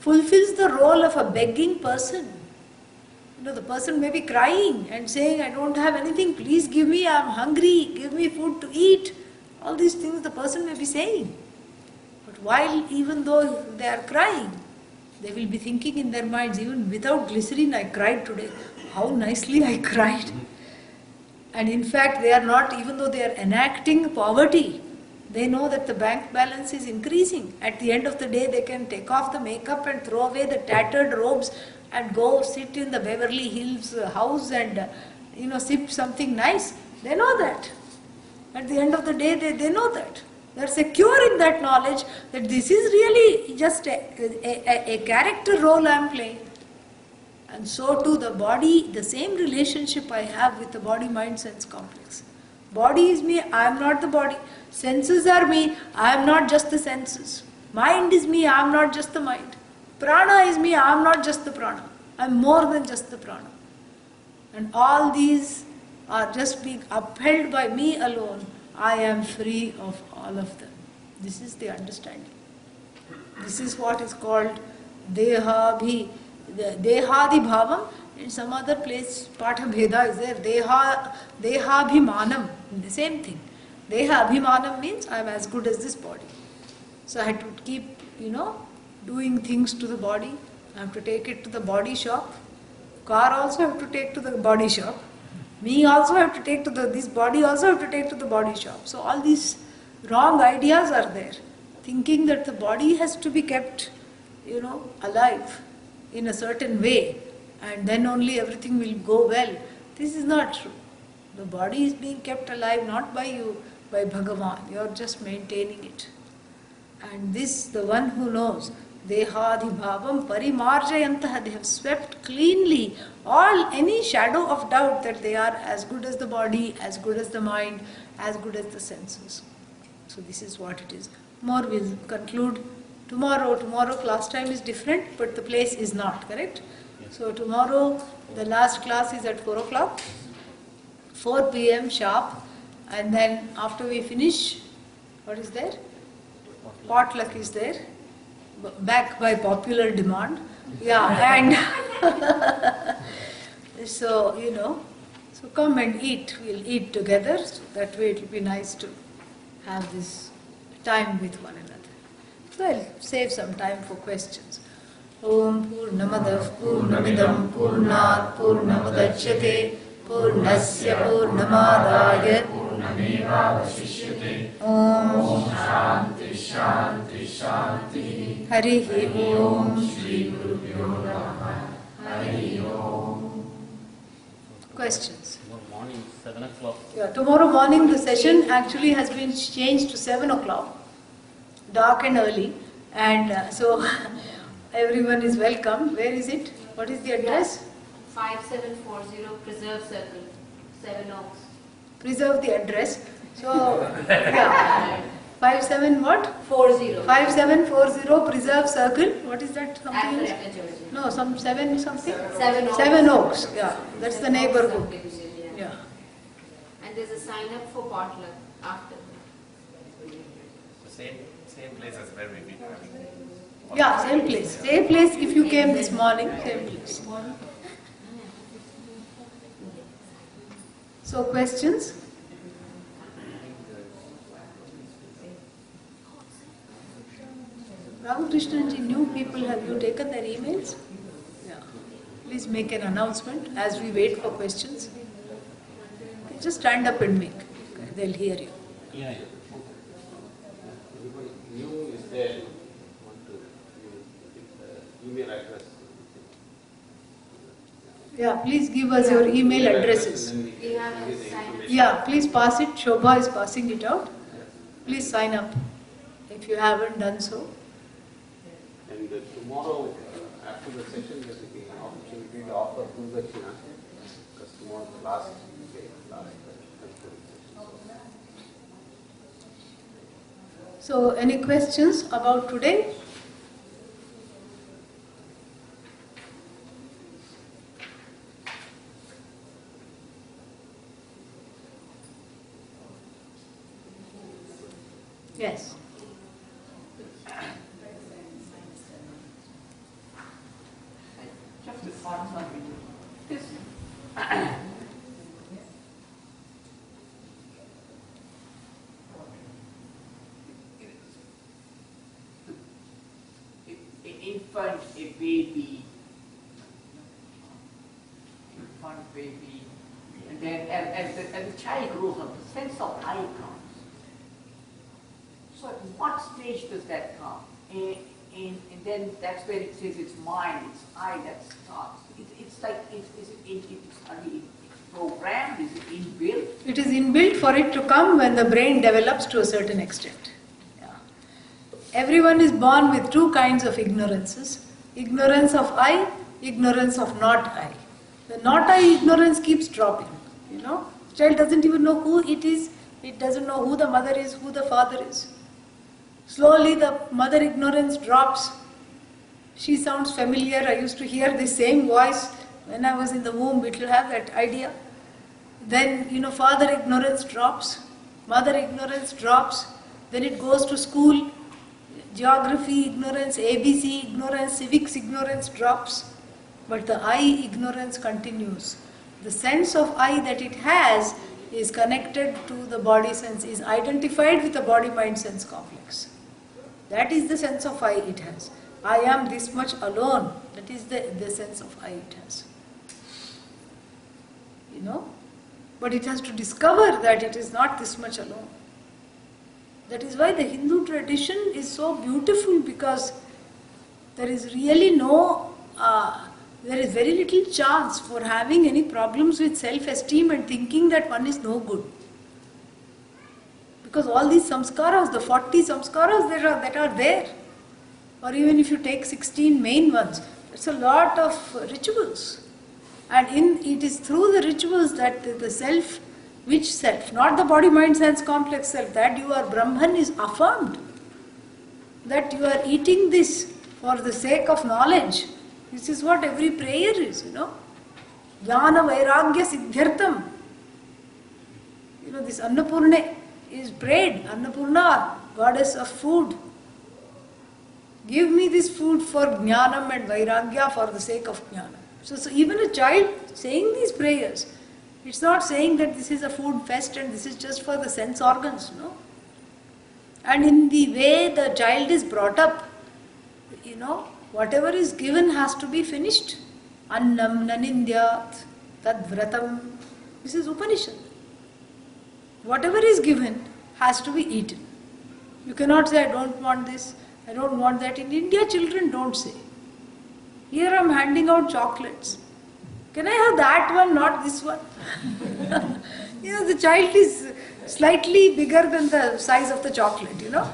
fulfills the role of a begging person, the person may be crying and saying, I don't have anything, please give me, I am hungry, give me food to eat. All these things the person may be saying. But even though they are crying, they will be thinking in their minds, even without glycerin I cried today. How nicely I cried. And in fact, they are not, even though they are enacting poverty, they know that the bank balance is increasing. At the end of the day, they can take off the makeup and throw away the tattered robes and go sit in the Beverly Hills house and, sip something nice. They know that. At the end of the day, they know that. They are secure in that knowledge that this is really just a character role I am playing. And so too the body, the same relationship I have with the body, mind, sense complex. Body is me, I am not the body. Senses are me, I am not just the senses. Mind is me, I am not just the mind. Prana is me, I am not just the prana. I am more than just the prana. And all these are just being upheld by me alone. I am free of all of them. This is the understanding. This is what is called Dehadi Bhavam. In some other place, Patha Bheda is there. Dehabhimanam, the same thing. Dehabhimanam means I am as good as this body. So I have to keep, doing things to the body. I have to take it to the body shop. Car also have to take to the body shop. Me also have to take to this body also have to take to the body shop. So all these wrong ideas are there. Thinking that the body has to be kept alive in a certain way and then only everything will go well. This is not true. The body is being kept alive not by you, by Bhagavan. You are just maintaining it. And this, the one who knows, Dehadhibhavam parimarjayantaha, they have swept cleanly any shadow of doubt that they are as good as the body, as good as the mind, as good as the senses. So this is what it is. More will conclude tomorrow. Tomorrow class time is different, but the place is not, correct? So tomorrow the last class is at 4 o'clock, 4 p.m. sharp, and then after we finish, what is there? Potluck is there, back by popular demand. Yeah, and so, so come and eat. We'll eat together. So that way it will be nice to have this time with one another. So I'll save some time for questions. Om Purnamadav Purnamidam Purnat Purnamudachyate Purnasya Purnamadaya Purnamevavashishyate Om Shanti Shanti Shanti Harihi Om Shri Gurubhyo Namaha Harihi Om. Questions? Tomorrow morning, 7 o'clock. Yeah, tomorrow morning the session actually has been changed to 7 o'clock, dark and early, and so everyone is welcome. Where is it? What is the address? 5740 Preserve Circle, 7 Oaks. Preserve the address. So, yeah. 57 what? 40. 5740 Preserve Circle. What is that? Something else? Atlanta, Georgia. No, some 7 something? 7 Oaks. 7 Oaks. Yeah, that's the neighborhood. Subdivision, yeah. Yeah. And there's a sign up for potluck after. The same place as where we've been having. Yeah, same place. Same place if you came this morning, same place. So questions? Ramakrishnan ji, new people, have you taken their emails? Yeah. Please make an announcement as we wait for questions. Okay, just stand up and make. Okay, they'll hear you. Yeah. Anybody new is there, want to give email address. Yeah, please give us your email addresses. We have a sign up. Yeah, please pass it. Shobha is passing it out. Please sign up if you haven't done so. And tomorrow, after the session, there will be an opportunity to offer Pundakshina, because tomorrow is the last day, So, any questions about today? Yes. Just a thought on this. An infant, a baby, and then as the child grows up, the sense of I comes. So at what stage does that come? And then that's where it says it's mind, it's I that starts. It's like, are we programmed? Is it inbuilt? It is inbuilt for it to come when the brain develops to a certain extent. Yeah. Everyone is born with two kinds of ignorances. Ignorance of I, ignorance of not I. The not I ignorance keeps dropping. Child doesn't even know who it is. It doesn't know who the mother is, who the father is. Slowly the mother ignorance drops. She sounds familiar. I used to hear the same voice when I was in the womb. It will have that idea. Then, father ignorance drops. Mother ignorance drops. Then it goes to school. Geography ignorance, ABC ignorance, civics ignorance drops. But the I ignorance continues. The sense of I that it has is connected to the body sense, is identified with the body-mind sense complex. That is the sense of I it has. I am this much alone. That is the sense of I it has. But it has to discover that it is not this much alone. That is why the Hindu tradition is so beautiful, because there is really there is very little chance for having any problems with self-esteem and thinking that one is no good. Because all these samskaras, the 40 samskaras that are there, or even if you take 16 main ones, it's a lot of rituals. And it is through the rituals that the self, which self, not the body, mind, sense, complex self, that you are Brahman is affirmed. That you are eating this for the sake of knowledge. This is what every prayer is, Jnana Vairagya Siddhyartham. This Annapurna is prayed. Annapurna, goddess of food. Give me this food for Jnanam and Vairagya for the sake of Jnana. So even a child saying these prayers, it's not saying that this is a food fest and this is just for the sense organs, no? And in the way the child is brought up, whatever is given has to be finished. Annam nanindyat tadvratam. This is Upanishad. Whatever is given has to be eaten. You cannot say, I don't want this, I don't want that. In India, children don't say. Here I am handing out chocolates. Can I have that one, not this one? The child is slightly bigger than the size of the chocolate, Yeah.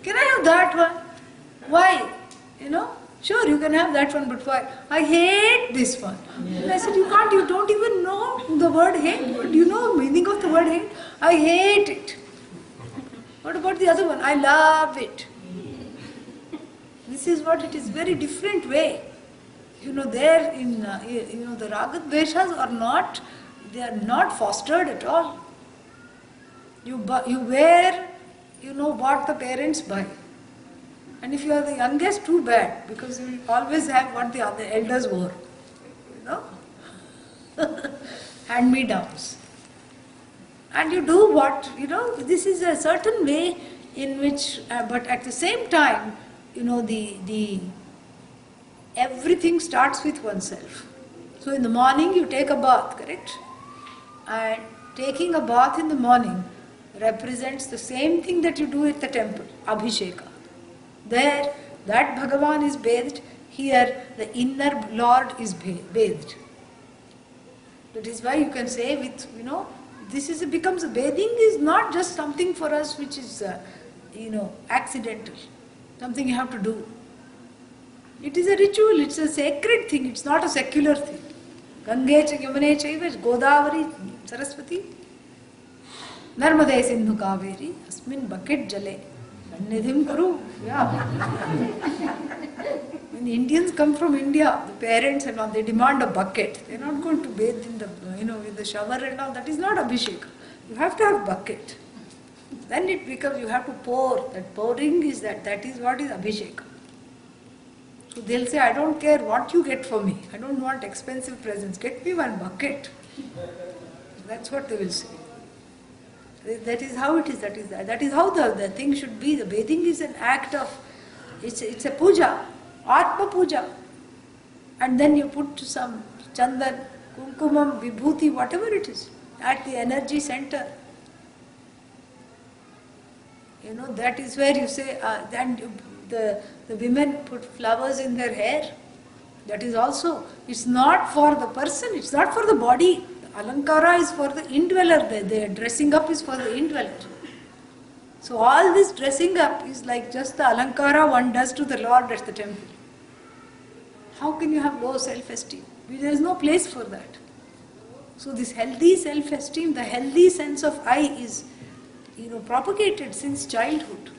Can I have that one? Why? Sure, you can have that one, but why? I hate this one. And I said, you don't even know the word hate. Do you know the meaning of the word hate? I hate it. What about the other one? I love it. This is what it is, very different way. There in, the Raga Dveshas are not, they are not fostered at all. You wear, what the parents buy. And if you are the youngest, too bad, because you will always have what the other elders wore. Hand-me-downs. And you do what, this is a certain way in which, but at the same time, everything starts with oneself. So in the morning you take a bath, correct? And taking a bath in the morning represents the same thing that you do at the temple, Abhisheka. There, that Bhagavan is bathed, here the inner Lord is bathed. That is why you can say with, becomes a bathing is not just something for us which is, accidental. Something you have to do. It is a ritual, it's a sacred thing, it's not a secular thing. Gange cha Yamune chaiva Godavari Saraswati Narmade Sindhu Kaveri Asmin bucket jale Nidhim Kuru. When the Indians come from India, the parents and all, they demand a bucket. They are not going to bathe in the, with the shower and all. That is not Abhishek. You have to have bucket. Then it becomes, you have to pour. That pouring is that is what is Abhishek. So they'll say, I don't care what you get for me. I don't want expensive presents. Get me one bucket. That's what they will say. That is how it is. That is how the thing should be. The bathing is an act of, it's a puja, Atma puja. And then you put some chandan, kumkumam, vibhuti, whatever it is, at the energy center. That is where you say, then the women put flowers in their hair. That is also, it's not for the person, it's not for the body. Alankara is for the indweller, the dressing up is for the indweller. So all this dressing up is like just the Alankara one does to the Lord at the temple. How can you have low self-esteem? There is no place for that. So this healthy self-esteem, the healthy sense of I is, propagated since childhood.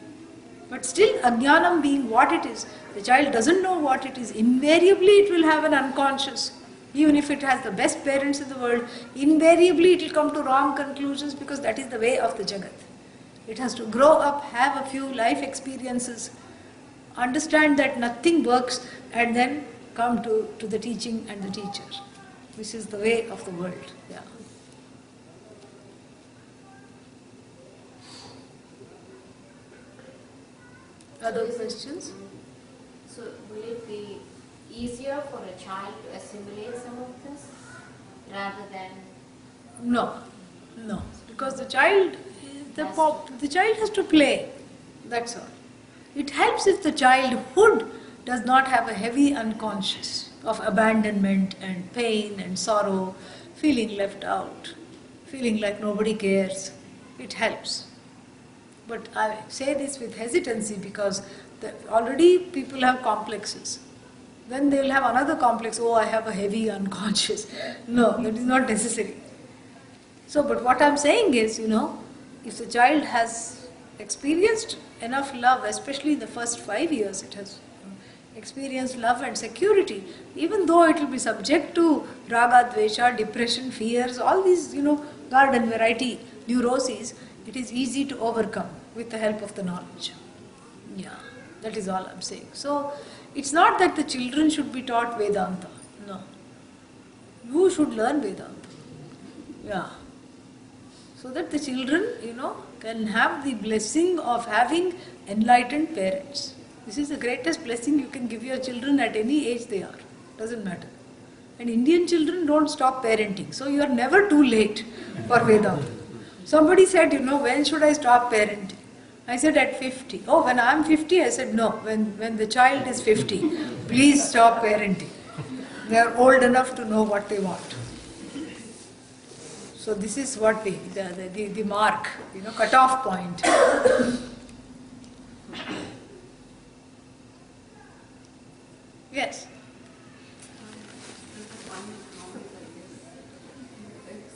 But still, ajnanam being what it is, the child doesn't know what it is. Invariably it will have an unconscious. Even if it has the best parents in the world, invariably it will come to wrong conclusions because that is the way of the Jagat. It has to grow up, have a few life experiences, understand that nothing works, and then come to the teaching and the teacher. This is the way of the world. Yeah. Other questions? So will it be easier for a child to assimilate some of this rather than? No, because the child has to play. That's all. It helps if the childhood does not have a heavy unconscious of abandonment and pain and sorrow, feeling left out, feeling like nobody cares. It helps. But I say this with hesitancy because already people have complexes. Then they will have another complex, oh, I have a heavy unconscious. No, that is not necessary. So, but what I'm saying is, if the child has experienced enough love, especially in the first 5 years, it has experienced love and security, even though it will be subject to raga, dvesha, depression, fears, all these, garden variety neuroses, it is easy to overcome with the help of the knowledge. Yeah, that is all I'm saying. So, it's not that the children should be taught Vedanta. No. You should learn Vedanta. Yeah. So that the children, can have the blessing of having enlightened parents. This is the greatest blessing you can give your children at any age they are. Doesn't matter. And Indian children don't stop parenting. So you are never too late for Vedanta. Somebody said, when should I stop parenting? I said at 50. Oh, when I'm 50, I said no. When the child is 50, please stop parenting. They are old enough to know what they want. So this is what the mark, cut-off point. Yes.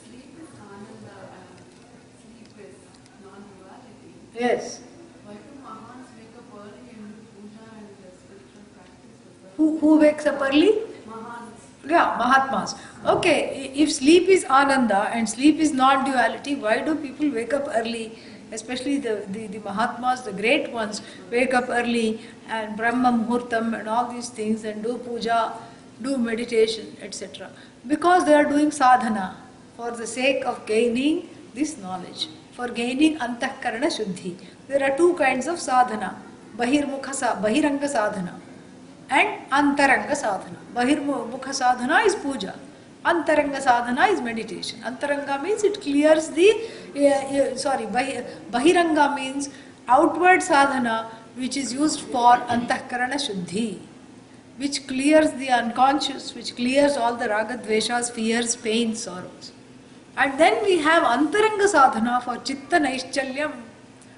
Sleep is ananda and sleep is non-duality. Yes. Why do Mahans wake up early and do puja and spiritual practice? Who wakes up early? Mahans. Yeah, Mahatmas. Okay, if sleep is ananda and sleep is non-duality, why do people wake up early? Especially the Mahatmas, the great ones, wake up early and Brahma Muhurtam and all these things and do puja, do meditation, etc. Because they are doing sadhana for the sake of gaining this knowledge, for gaining antahkarana shuddhi. There are two kinds of sadhana, bahiranga sadhana and antaranga sadhana. Bahirmukha sadhana is puja. Antaranga sadhana is meditation. Antaranga means it clears Bahiranga means outward sadhana which is used for antahkarana shuddhi, which clears the unconscious, which clears all the raga, dveshas, fears, pains, sorrows. And then we have antaranga sadhana for chitta naishchalyam,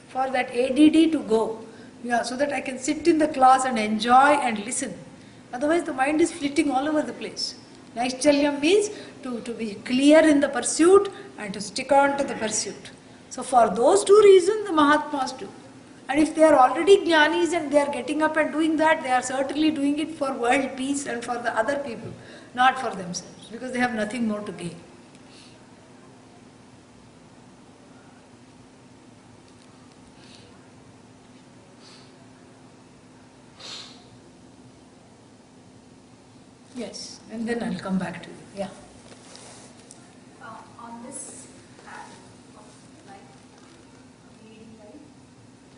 for that ADD to go. Yeah, so that I can sit in the class and enjoy and listen. Otherwise the mind is flitting all over the place. Naishchalyam means to be clear in the pursuit and to stick on to the pursuit. So for those two reasons the Mahatmas do. And if they are already jnanis and they are getting up and doing that, they are certainly doing it for world peace and for the other people, not for themselves, because they have nothing more to gain. Yes, and then I'll come back to you. Yeah. On this path of life, leading life,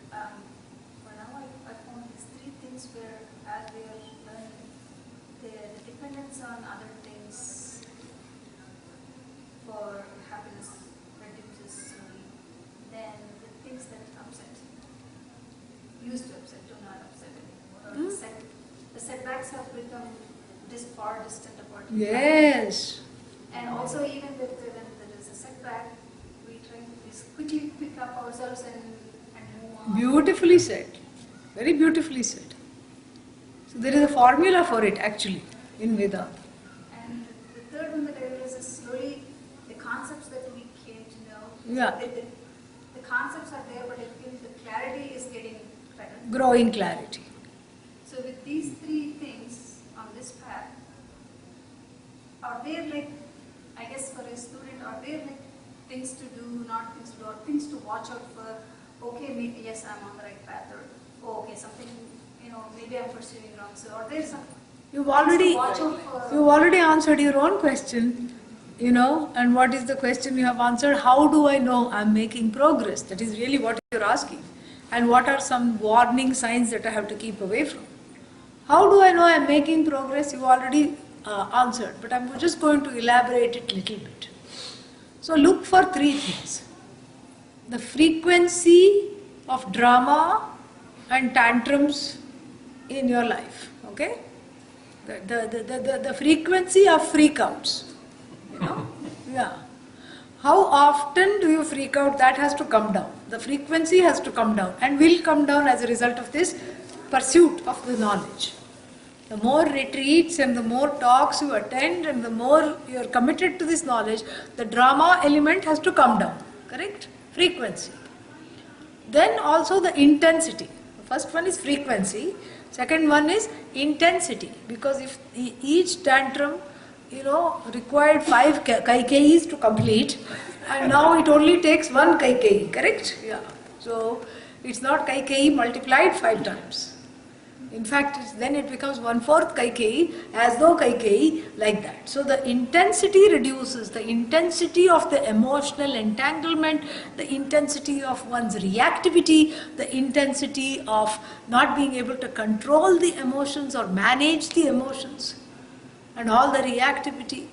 for now I found these three things where, as we are learning, the dependence on other things for happiness reduces slowly. Then the things that upset, used to upset, do not upset anymore. The setbacks have become far distant apart. Yes. And also even when there is a setback, we try to quickly pick up ourselves and move on. Beautifully said. Very beautifully said. So there is a formula for it actually in Vedanta. And the third one that I realized is slowly the concepts that we came to know. Yeah. The concepts are there, but I feel the clarity is getting better. Growing clarity. So with these three things on this path, are there I guess for a student, are there things to do, not things to do, or things to watch out for? Okay, maybe yes, I'm on the right path, or oh, okay, something, maybe I'm pursuing wrong. So are there some You've already watch out for? You've already answered your own question, and what is the question you have answered? How do I know I'm making progress? That is really what you're asking. And what are some warning signs that I have to keep away from? How do I know I'm making progress? You already answered, but I'm just going to elaborate it a little bit. So look for three things. The frequency of drama and tantrums in your life. Okay? The frequency of freakouts. You know? Yeah. How often do you freak out? That has to come down. The frequency has to come down and will come down as a result of this pursuit of the knowledge. The more retreats and the more talks you attend and the more you are committed to this knowledge, the drama element has to come down. Correct? Frequency. Then also the intensity. The first one is frequency. Second one is intensity. Because if each tantrum, required 5 kaikais to complete, and now it only takes 1 kaikai, correct? Yeah. So it's not kaikai multiplied 5 times. In fact, then it becomes 1/4 kaikai, as though kaikai, like that. So the intensity reduces, the intensity of the emotional entanglement, the intensity of one's reactivity, the intensity of not being able to control the emotions or manage the emotions, and all the reactivity,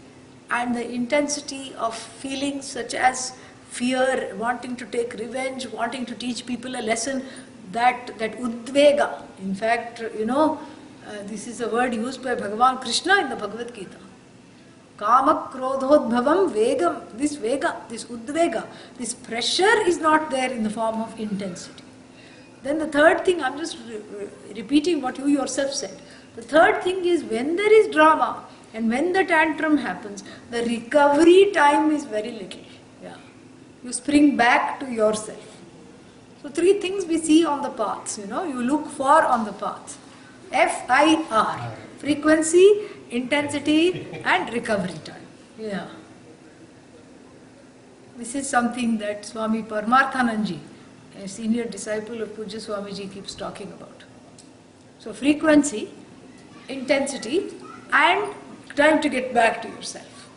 and the intensity of feelings such as fear, wanting to take revenge, wanting to teach people a lesson, that udvega. In fact, this is a word used by Bhagavan Krishna in the Bhagavad Gita. Kama krodhodbhavam vegam. This vega, this udvega, this pressure is not there in the form of intensity. Then the third thing, I'm just repeating what you yourself said. The third thing is when there is drama and when the tantrum happens, the recovery time is very little. Yeah. You spring back to yourself. So 3 things we see on the paths, you look for on the paths. FIR, frequency, intensity and recovery time. Yeah. This is something that Swami Paramarthananji, a senior disciple of Pujya Swamiji, keeps talking about. So frequency, intensity and time to get back to yourself.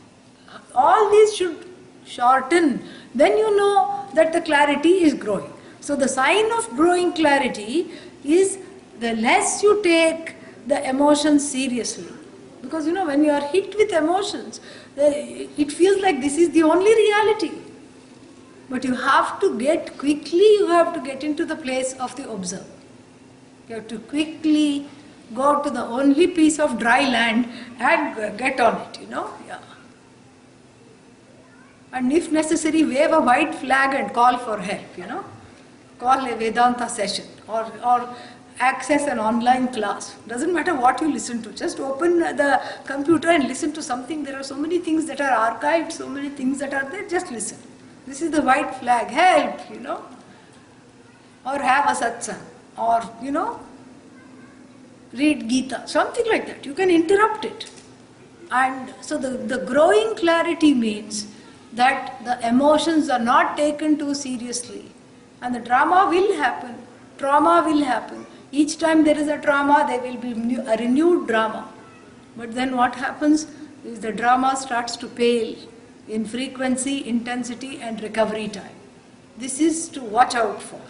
All these should shorten. Then you know that the clarity is growing. So the sign of growing clarity is the less you take the emotions seriously. Because when you are hit with emotions, it feels like this is the only reality. But you have to get into the place of the observer. You have to quickly go to the only piece of dry land and get on it, Yeah. And if necessary, wave a white flag and call for help, Call a Vedanta session or access an online class. Doesn't matter what you listen to. Just open the computer and listen to something. There are so many things that are archived, so many things that are there. Just listen. This is the white flag. Help, Or have a satsang. Or, read Gita. Something like that. You can interrupt it. And so the growing clarity means that the emotions are not taken too seriously. And the drama will happen, trauma will happen. Each time there is a trauma, there will be a renewed drama. But then what happens is the drama starts to pale in frequency, intensity and recovery time. This is to watch out for,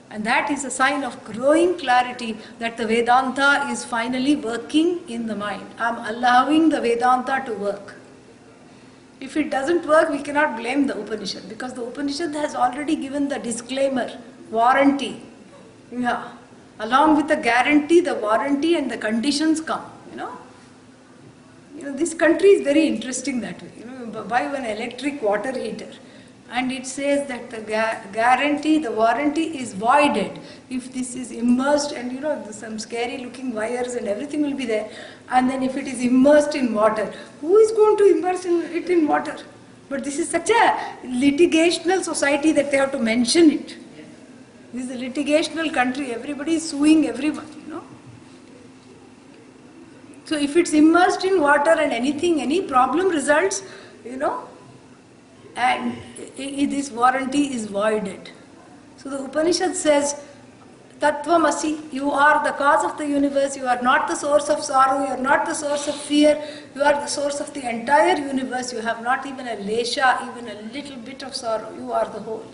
And that is a sign of growing clarity that the Vedanta is finally working in the mind. I'm allowing the Vedanta to work. If it doesn't work, we cannot blame the Upanishad because the Upanishad has already given the disclaimer, warranty. Yeah. Along with the guarantee, the warranty and the conditions come, This country is very interesting that way. Buy an electric water heater and it says that the guarantee, the warranty is voided if this is immersed and some scary looking wires and everything will be there. And then if it is immersed in water, who is going to immerse it in water? But this is such a litigational society that they have to mention it. This is a litigational country, everybody is suing everyone, So if it's immersed in water and any problem results, and this warranty is voided. So the Upanishad says, Tattvamasi, you are the cause of the universe, you are not the source of sorrow, you are not the source of fear, you are the source of the entire universe, you have not even a lesha, even a little bit of sorrow, you are the whole.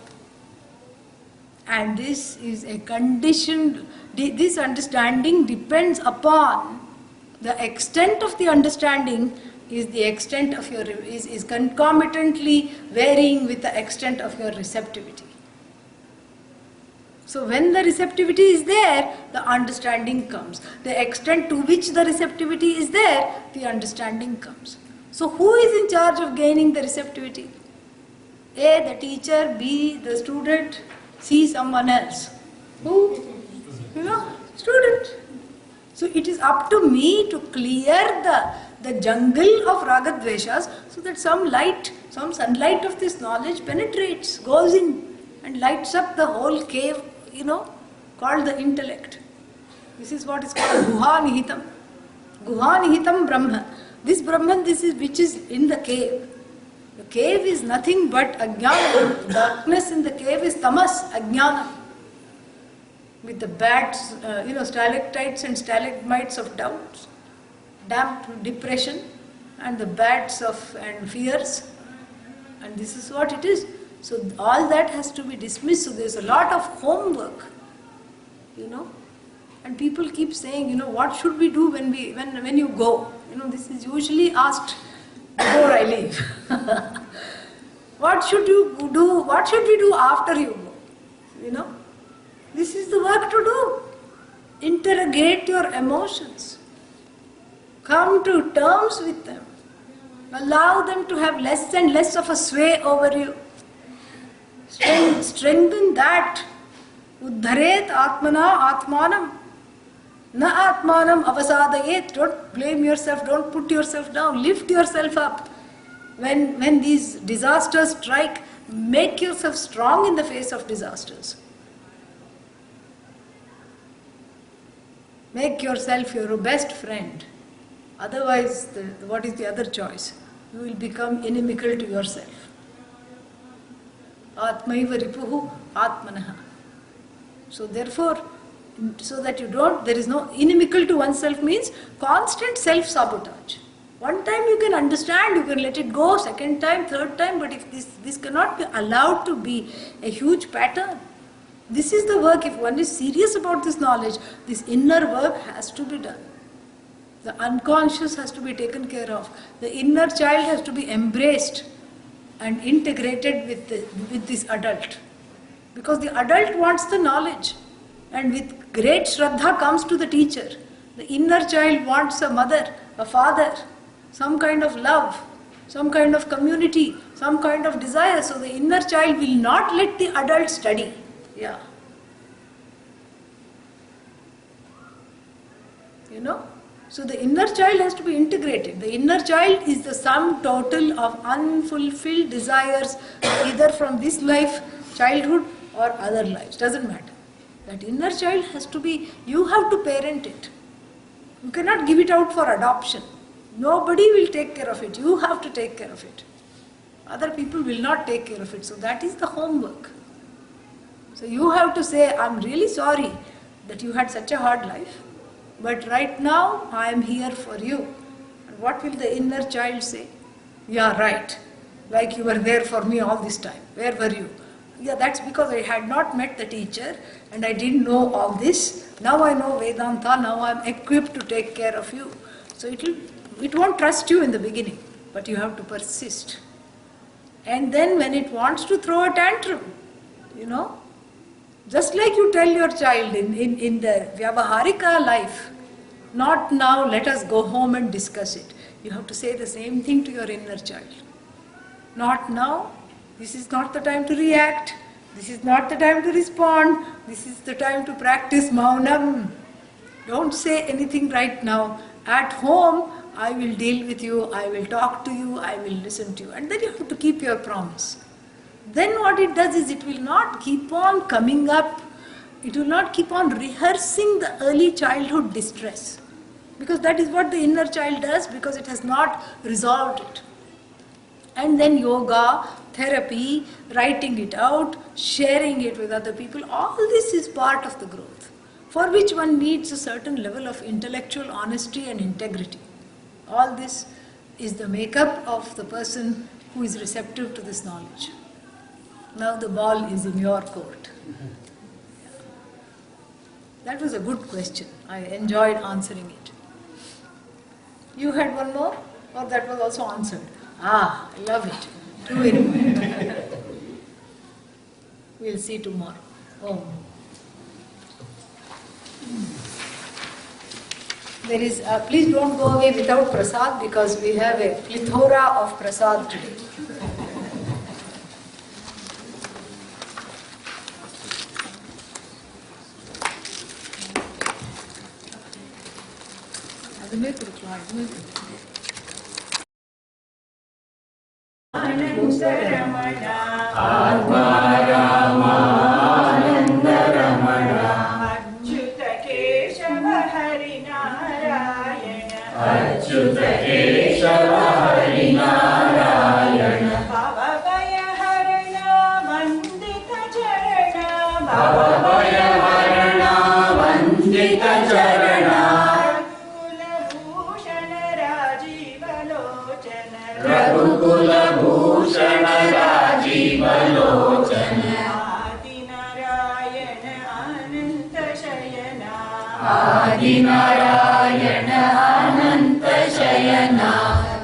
And this is a conditioned, this understanding depends upon the extent of the understanding is the extent of your, is concomitantly varying with the extent of your receptivity. So when the receptivity is there, the understanding comes. The extent to which the receptivity is there, the understanding comes. So who is in charge of gaining the receptivity? A, the teacher, B, the student, C, someone else. Who? Student. So it is up to me to clear the jungle of ragadveshas so that some sunlight of this knowledge penetrates, goes in and lights up the whole cave, called the intellect. This is what is called guha nihitam. Guha nihitam Brahma. This Brahman, which is in the cave. The cave is nothing but ajnana. Darkness in the cave is tamas, ajnana. With the bad, stalactites and stalagmites of doubts, damp depression, and the bads and fears. And this is what it is. So all that has to be dismissed. So there's a lot of homework, And people keep saying, what should we do when you go? This is usually asked before I leave. What should you do? What should we do after you go? This is the work to do. Interrogate your emotions. Come to terms with them. Allow them to have less and less of a sway over you. Strengthen that. Uddharet atmana atmanam. Na atmanam avasadayet. Don't blame yourself. Don't put yourself down. Lift yourself up. When these disasters strike, make yourself strong in the face of disasters. Make yourself your best friend. Otherwise, what is the other choice? You will become inimical to yourself. Atmaiva ripuhu atmanaha. So therefore, so that there is no inimical to oneself means constant self-sabotage. One time you can understand, you can let it go, second time, third time, but if this cannot be allowed to be a huge pattern. This is the work. If one is serious about this knowledge, this inner work has to be done. The unconscious has to be taken care of. The inner child has to be embraced and integrated with this adult. Because the adult wants the knowledge, and with great Shraddha comes to the teacher. The inner child wants a mother, a father, some kind of love, some kind of community, some kind of desire. So the inner child will not let the adult study. Yeah. So the inner child has to be integrated. The inner child is the sum total of unfulfilled desires, either from this life, childhood, or other lives. Doesn't matter. That inner child has to be, you have to parent it. You cannot give it out for adoption. Nobody will take care of it. You have to take care of it. Other people will not take care of it. So that is the homework. So you have to say, I'm really sorry that you had such a hard life, but right now I am here for you. And what will the inner child say? Yeah, right. Like you were there for me all this time. Where were you? Yeah, that's because I had not met the teacher and I didn't know all this. Now I know Vedanta, now I am equipped to take care of you. So it won't trust you in the beginning, but you have to persist. And then when it wants to throw a tantrum, just like you tell your child in the Vyavaharika life, not now, let us go home and discuss it. You have to say the same thing to your inner child. Not now, this is not the time to react, this is not the time to respond, this is the time to practice maunam. Don't say anything right now. At home, I will deal with you, I will talk to you, I will listen to you. And then you have to keep your promise. Then what it does is it will not keep on coming up, it will not keep on rehearsing the early childhood distress. Because that is what the inner child does, because it has not resolved it. And then yoga, therapy, writing it out, sharing it with other people, all this is part of the growth, for which one needs a certain level of intellectual honesty and integrity. All this is the makeup of the person who is receptive to this knowledge. Now the ball is in your court. That was a good question. I enjoyed answering it. You had one more? Or that was also answered? I love it. Two in one. We'll see tomorrow. Om. There is, please don't go away without prasad because we have a plethora of prasad today. Achyuta Keshava Hari Narayana Bhavabhaya Harana Vandita Charana Bhavabhaya Harana Vandita Charana Raghukula Bhushana Rajiva Lochana Adi Narayana Ananta Shayana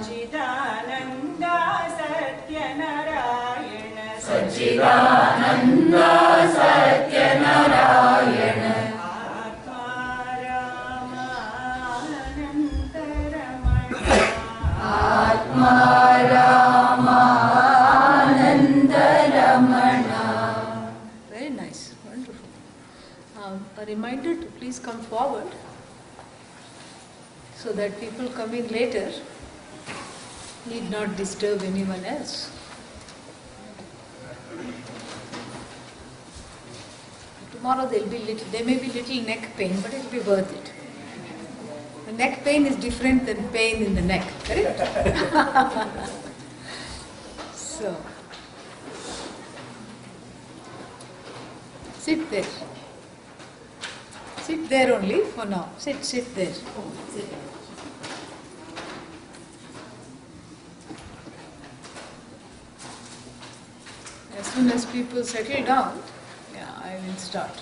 Sachidananda Satya Narayana Sachidananda Satya Narayana Atma Rama Ananta Ramana. Very nice, wonderful. A reminder to please come forward so that people coming later need not disturb anyone else. Tomorrow there may be little neck pain, but it will be worth it. The neck pain is different than pain in the neck, correct? So, sit there. Sit there only for now. Sit there. As soon as people settle down, I will start.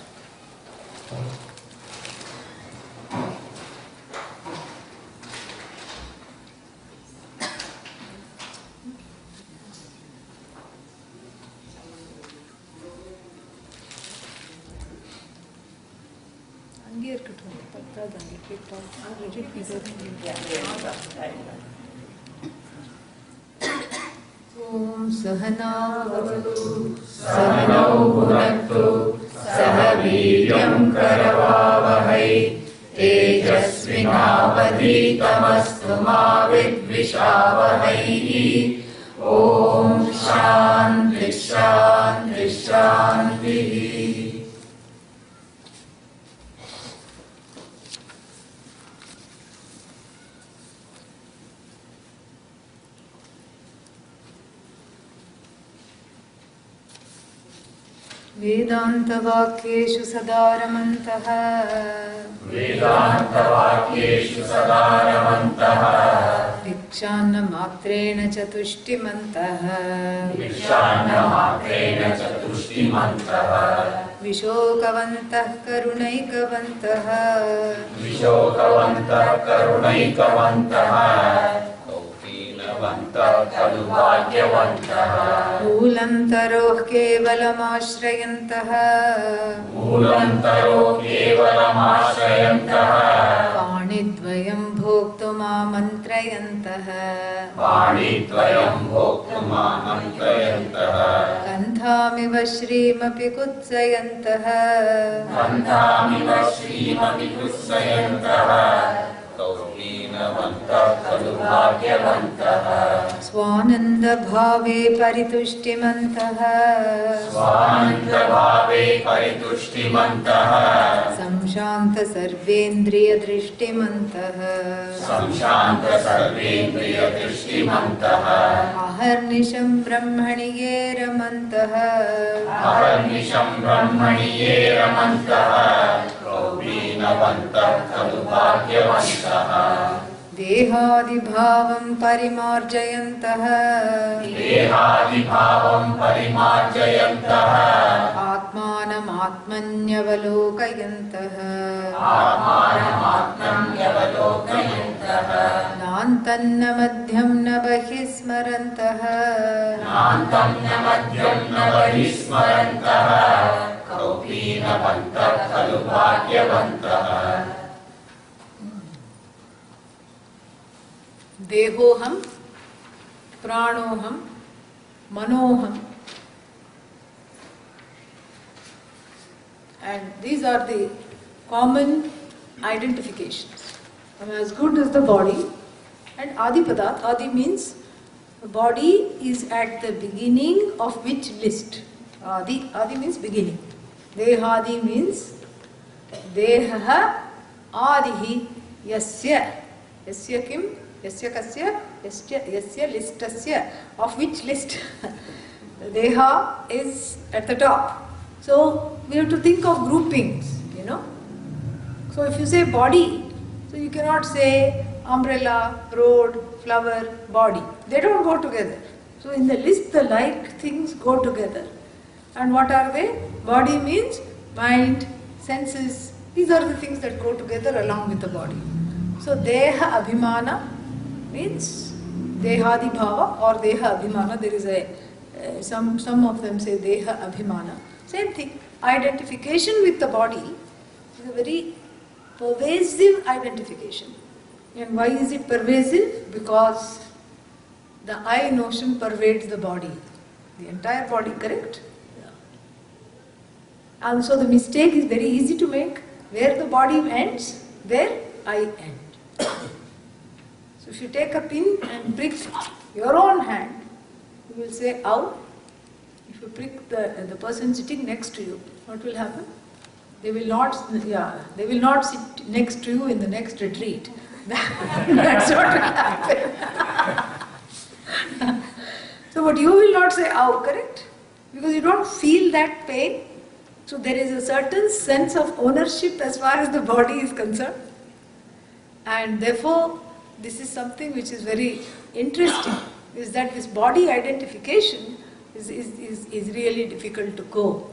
Om Sahana Bhavatu Sahanau Bhunaktu Saha Viryam Karavavahai Tejasvinavadhitamastu ma vidvishavahai. Om Shanti Shanti Shanti. Vedantavakyeshu sadaramantaha Vedantavakyeshu sadaramantaha Vikshana matrena chatushtimantaha Vikshana matrena chatushtimantaha Vishokavantah karunaikavantaha Vishokavantah karunaikavantaha Moolantaroh kevalamashrayantaha Moolantaroh kevalamashrayantaha Panidvayam bhoktumamantrayantaha Panidvayam bhoktumamantrayantaha Gandhamiva shrimapi kutsayantaha Gandhamiva shrimapi kutsayantaha Swananda bhave paritushtimantaha Swananda bhave paritushtimantaha Samshanta sarvendriya drishtimantaha Samshanta sarvendriya drishtimantaha Aharnisham brahmaniye ramantaha Aharnisham brahmaniye ramantaha Vinavantah kalubhagyavantaha Dehadibhavam parimarjayantaha Dehadibhavam parimarjayantaha Atmanam atmanyavalokayantaha Atmanam atmanyavalokayantaha Nantam na madhyam na bahismarantaha Nantam na madhyam na bahismarantaha दीनवन्तः खलु भाग्यवन्तः देहोहम, प्राणोहम, मनोहम. And these are the common identifications. I am as good as the body. And Adi Padat, Adi means the body is at the beginning of which list? Adi, Adi means beginning. Dehadi means Deha Adihi Yasya. Yasya kim? Yasya kasya? Yasya listasya. Of which list? Deha is at the top. So we have to think of groupings, you know. So if you say body, so you cannot say umbrella, road, flower, body. They don't go together. So in the list, the like things go together. And what are they? Body means mind, senses. These are the things that go together along with the body. So Deha Abhimana means Dehadi Bhava or Deha Abhimana. There is a some of them say Deha Abhimana. Same thing. Identification with the body is a very pervasive identification. And why is it pervasive? Because the I notion pervades the body. The entire body, correct? Yeah. And so the mistake is very easy to make. Where the body ends, there I end. So if you take a pin and prick your own hand, you will say, ow. If you prick the person sitting next to you, what will happen? They will not sit next to you in the next retreat. That's what will happen. So, but you will not say, ow, correct? Because you don't feel that pain. So there is a certain sense of ownership as far as the body is concerned. And therefore, this is something which is very interesting, is that this body identification is really difficult to go.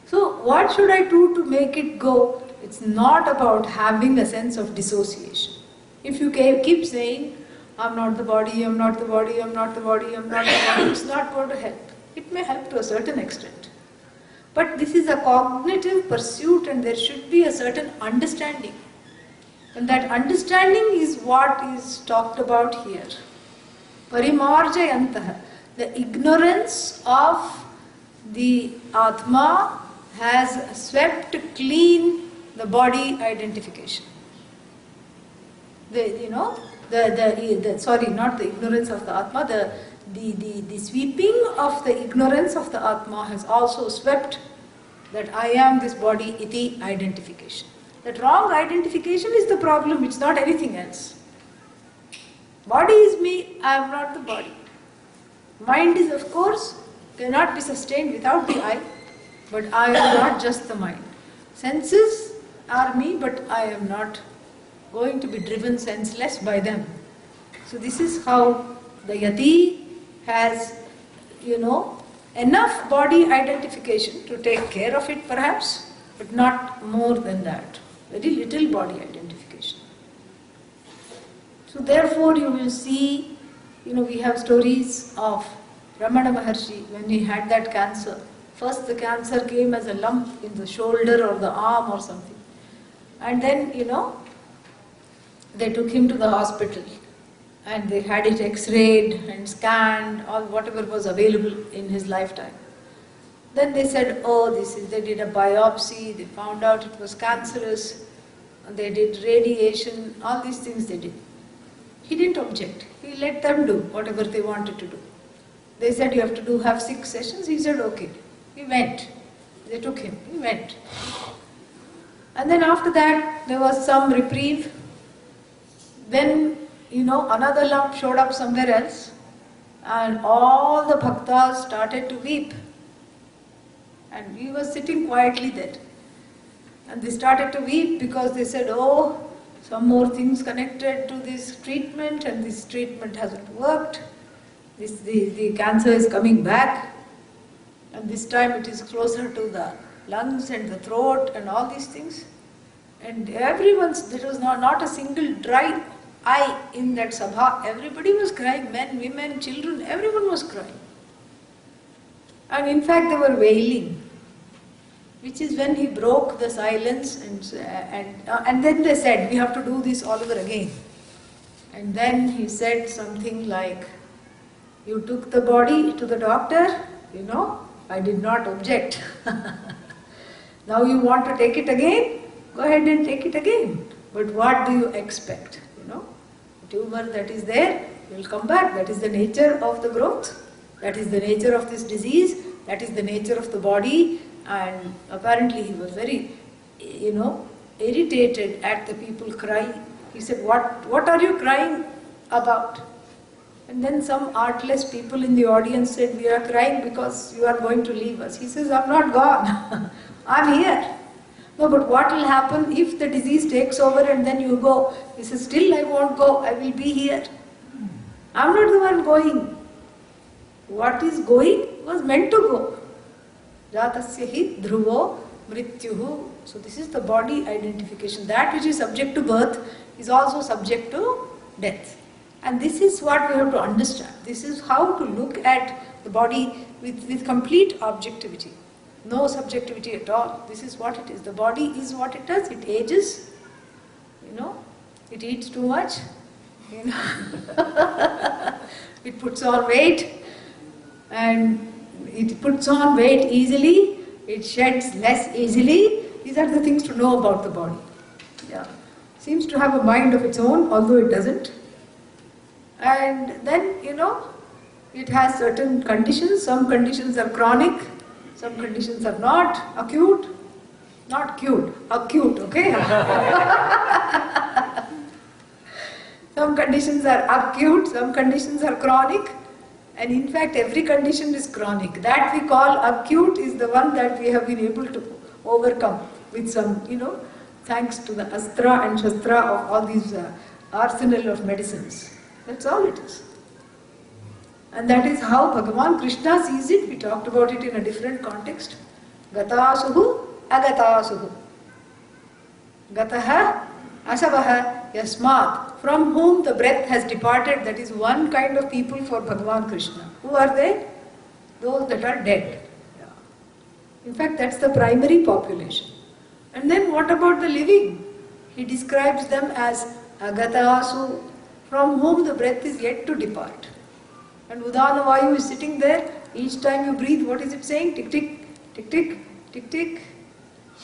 So what should I do to make it go? It's not about having a sense of dissociation. If you keep saying, I'm not the body, I'm not the body, I'm not the body, I'm not the body, it's not going to help. It may help to a certain extent. But this is a cognitive pursuit and there should be a certain understanding. And that understanding is what is talked about here. Parimarjayantaha. The ignorance of the Atma has swept clean the body identification. Sorry, not the ignorance of the Atma, the sweeping of the ignorance of the Atma has also swept that I am this body iti identification. That wrong identification is the problem, it's not anything else. Body is me, I am not the body. Mind is, of course, cannot be sustained without the I, but I am not just the mind. Senses are me, but I am not going to be driven senseless by them. So this is how the Yati has, enough body identification to take care of it perhaps, but not more than that. Very little body identification. So therefore you will see, we have stories of Ramana Maharshi when he had that cancer. First the cancer came as a lump in the shoulder or the arm or something. And then, they took him to the hospital and they had it x-rayed and scanned, all whatever was available in his lifetime. Then they said, they did a biopsy, they found out it was cancerous, and they did radiation, all these things they did. He didn't object. He let them do whatever they wanted to do. They said, you have to have 6 sessions. He said, okay. He went. They took him. He went. And then after that, there was some reprieve. Then, another lump showed up somewhere else. And all the bhaktas started to weep. And he was sitting quietly there. And they started to weep because they said, some more things connected to this treatment and this treatment hasn't worked. The cancer is coming back and this time it is closer to the lungs and the throat and all these things. And there was not a single dry eye in that sabha. Everybody was crying, men, women, children, everyone was crying. And in fact they were wailing. which is when he broke the silence and then they said, we have to do this all over again. And then he said something like, you took the body to the doctor, I did not object. Now you want to take it again? Go ahead and take it again. But what do you expect? The tumor that is there will come back. That is the nature of the growth. That is the nature of this disease. That is the nature of the body. And apparently he was very, irritated at the people crying. He said, what are you crying about? And then some artless people in the audience said, we are crying because you are going to leave us. He says, I'm not gone. I'm here. No, but what will happen if the disease takes over and then you go? He says, still I won't go. I will be here. I'm not the one going. What is going was meant to go. Jatasya hi dhruvo mrityuhu. So this is the body identification. That which is subject to birth is also subject to death. And this is what we have to understand. This is how to look at the body with complete objectivity. No subjectivity at all. This is what it is. The body is what it does. It ages. It eats too much. It puts on weight. And it puts on weight easily. It sheds less easily. These are the things to know about the body. Yeah. Seems to have a mind of its own, although it doesn't. And then, it has certain conditions. Some conditions are chronic. Some conditions are not acute. Not cute, acute, okay? Some conditions are acute, some conditions are chronic. And in fact, every condition is chronic. That we call acute is the one that we have been able to overcome with some, thanks to the astra and shastra of all these arsenal of medicines. That's all it is. And that is how Bhagavan Krishna sees it. We talked about it in a different context. Gatasuhu, agatasuhu. Gataha, asavaha, yasmat. From whom the breath has departed. That is one kind of people for Bhagavan Krishna. Who are they? Those that are dead. Yeah. In fact, that's the primary population. And then what about the living? He describes them as agatasu, from whom the breath is yet to depart. And Udana Vayu is sitting there. Each time you breathe, what is it saying? Tick, tick, tick, tick, tick, tick.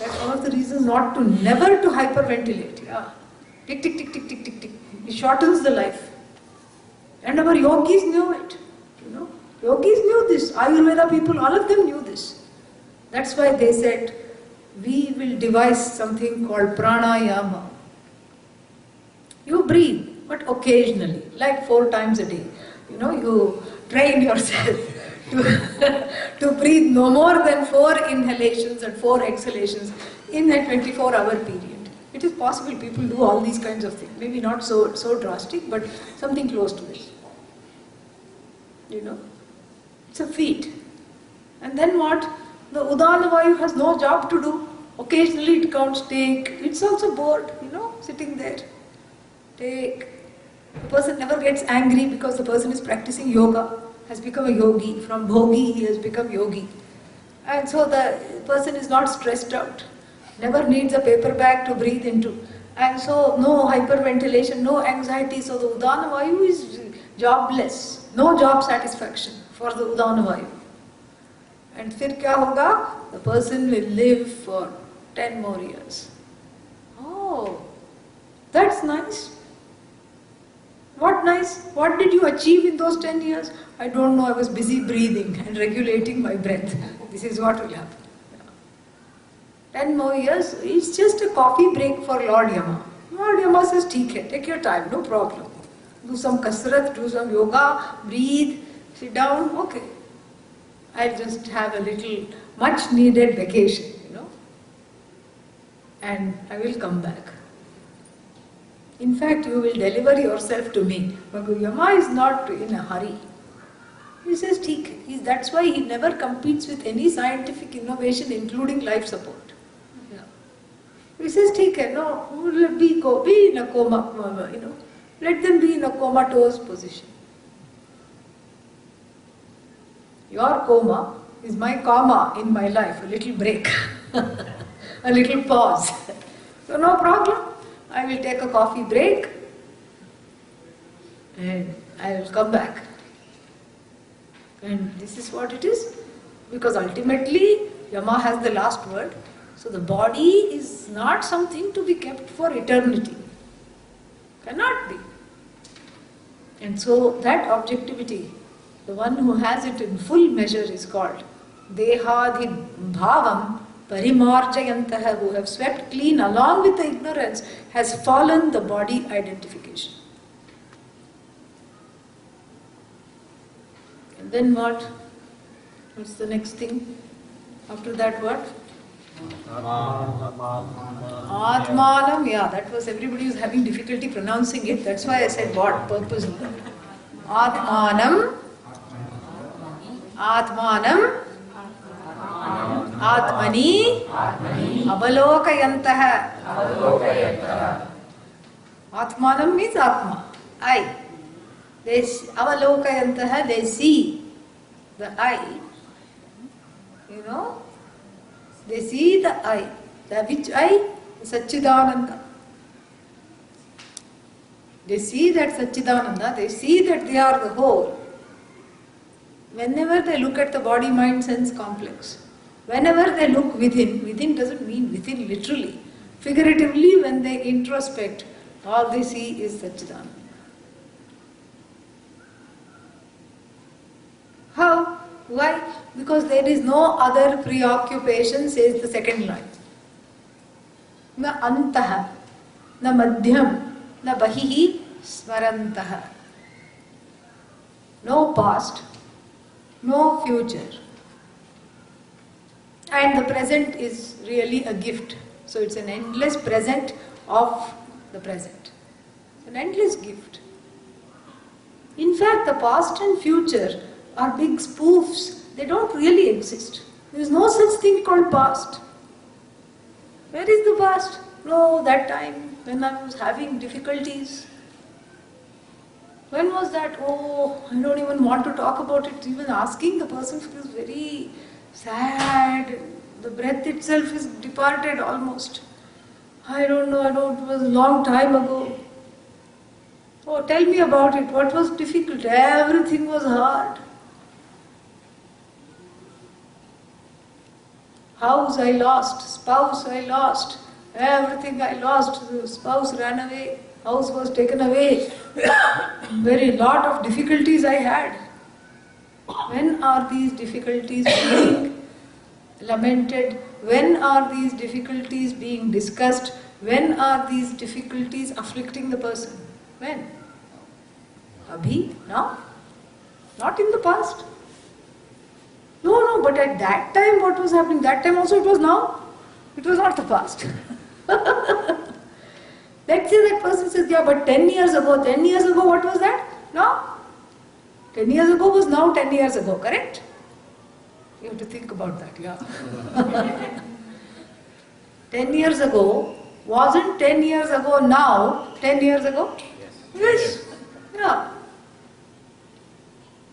That's one of the reasons not to never to hyperventilate. Yeah. Tick, tick, tick, tick, tick, tick, tick. It shortens the life. And our yogis knew it. Yogis knew this. Ayurveda people, all of them knew this. That's why they said, we will devise something called pranayama. You breathe, but occasionally, like 4 times a day. You train yourself to breathe no more than 4 inhalations and 4 exhalations in a 24-hour period. It is possible people do all these kinds of things. Maybe not so drastic, but something close to this. It's a feat. And then what? The Udana Vayu has no job to do. Occasionally it counts, take. It's also bored, sitting there. Take. The person never gets angry because the person is practicing yoga, has become a yogi. From bhogi, he has become yogi. And so the person is not stressed out, never needs a paper bag to breathe into. And so no hyperventilation, no anxiety. So the Udana Vayu is jobless, no job satisfaction for the Udana Vayu. And फिर क्या होगा? The person will live for 10 more years. Oh, that's nice. What nice? What did you achieve in those 10 years? I don't know, I was busy breathing and regulating my breath. This is what will happen. 10 more years, it's just a coffee break for Lord Yama. Lord Yama says, "Theek hai, take your time, no problem. Do some kasrat, do some yoga, breathe, sit down, okay. I'll just have a little, much needed vacation, and I will come back. In fact, you will deliver yourself to me." But Yama is not in a hurry. He says, "Theek hai." That's why he never competes with any scientific innovation, including life support. He says, "Theek hai, no, be in a coma, let them be in a comatose position. Your coma is my comma in my life, a little break." a little pause. So no problem. I will take a coffee break and I will come back. And this is what it is. Because ultimately, Yama has the last word. So the body is not something to be kept for eternity. Cannot be. And so that objectivity, the one who has it in full measure is called Dehadhi Bhavam Parimarjayantaha, who have swept clean along with the ignorance, has fallen the body identification. And then what? What's the next thing? After that what? Atmanam, yeah, that was, everybody was having difficulty pronouncing it. That's why I said what purposely. Atmanam, Atmanam, Atmani, Avalokayantaha. Atmanam means Atma, I. Avalokayantaha, they see the I. You know, they see the I. The which I? Satchidananda. They see that Satchidananda, they see that they are the whole. Whenever they look at the body, mind, sense complex, whenever they look within, within doesn't mean within literally. Figuratively, when they introspect, all they see is Satchidananda. How? Why? Because there is no other preoccupation, says the second line. Na antaha, na madhyam, na bahihi smarantaha. No past, no future. And the present is really a gift. So it's an endless present of the present. It's an endless gift. In fact, the past and future are big spoofs. They don't really exist. There is no such thing called past. Where is the past? No, that time when I was having difficulties. When was that? Oh, I don't even want to talk about it. Even asking the person feels very sad. The breath itself is departed almost. I don't know, it was a long time ago. Oh, tell me about it. What was difficult? Everything was hard. House I lost, spouse I lost, everything I lost. The spouse ran away, house was taken away. Very lot of difficulties I had. When are these difficulties being lamented? When are these difficulties being discussed? When are these difficulties afflicting the person? When? Abhi? Now? Not in the past. No, but at that time what was happening? That time also it was now. It was not the past. Let's say that person says, yeah, but 10 years ago what was that? No. 10 years ago was now 10 years ago, correct? You have to think about that, yeah. 10 years ago wasn't 10 years ago now 10 years ago? Yes. Yeah.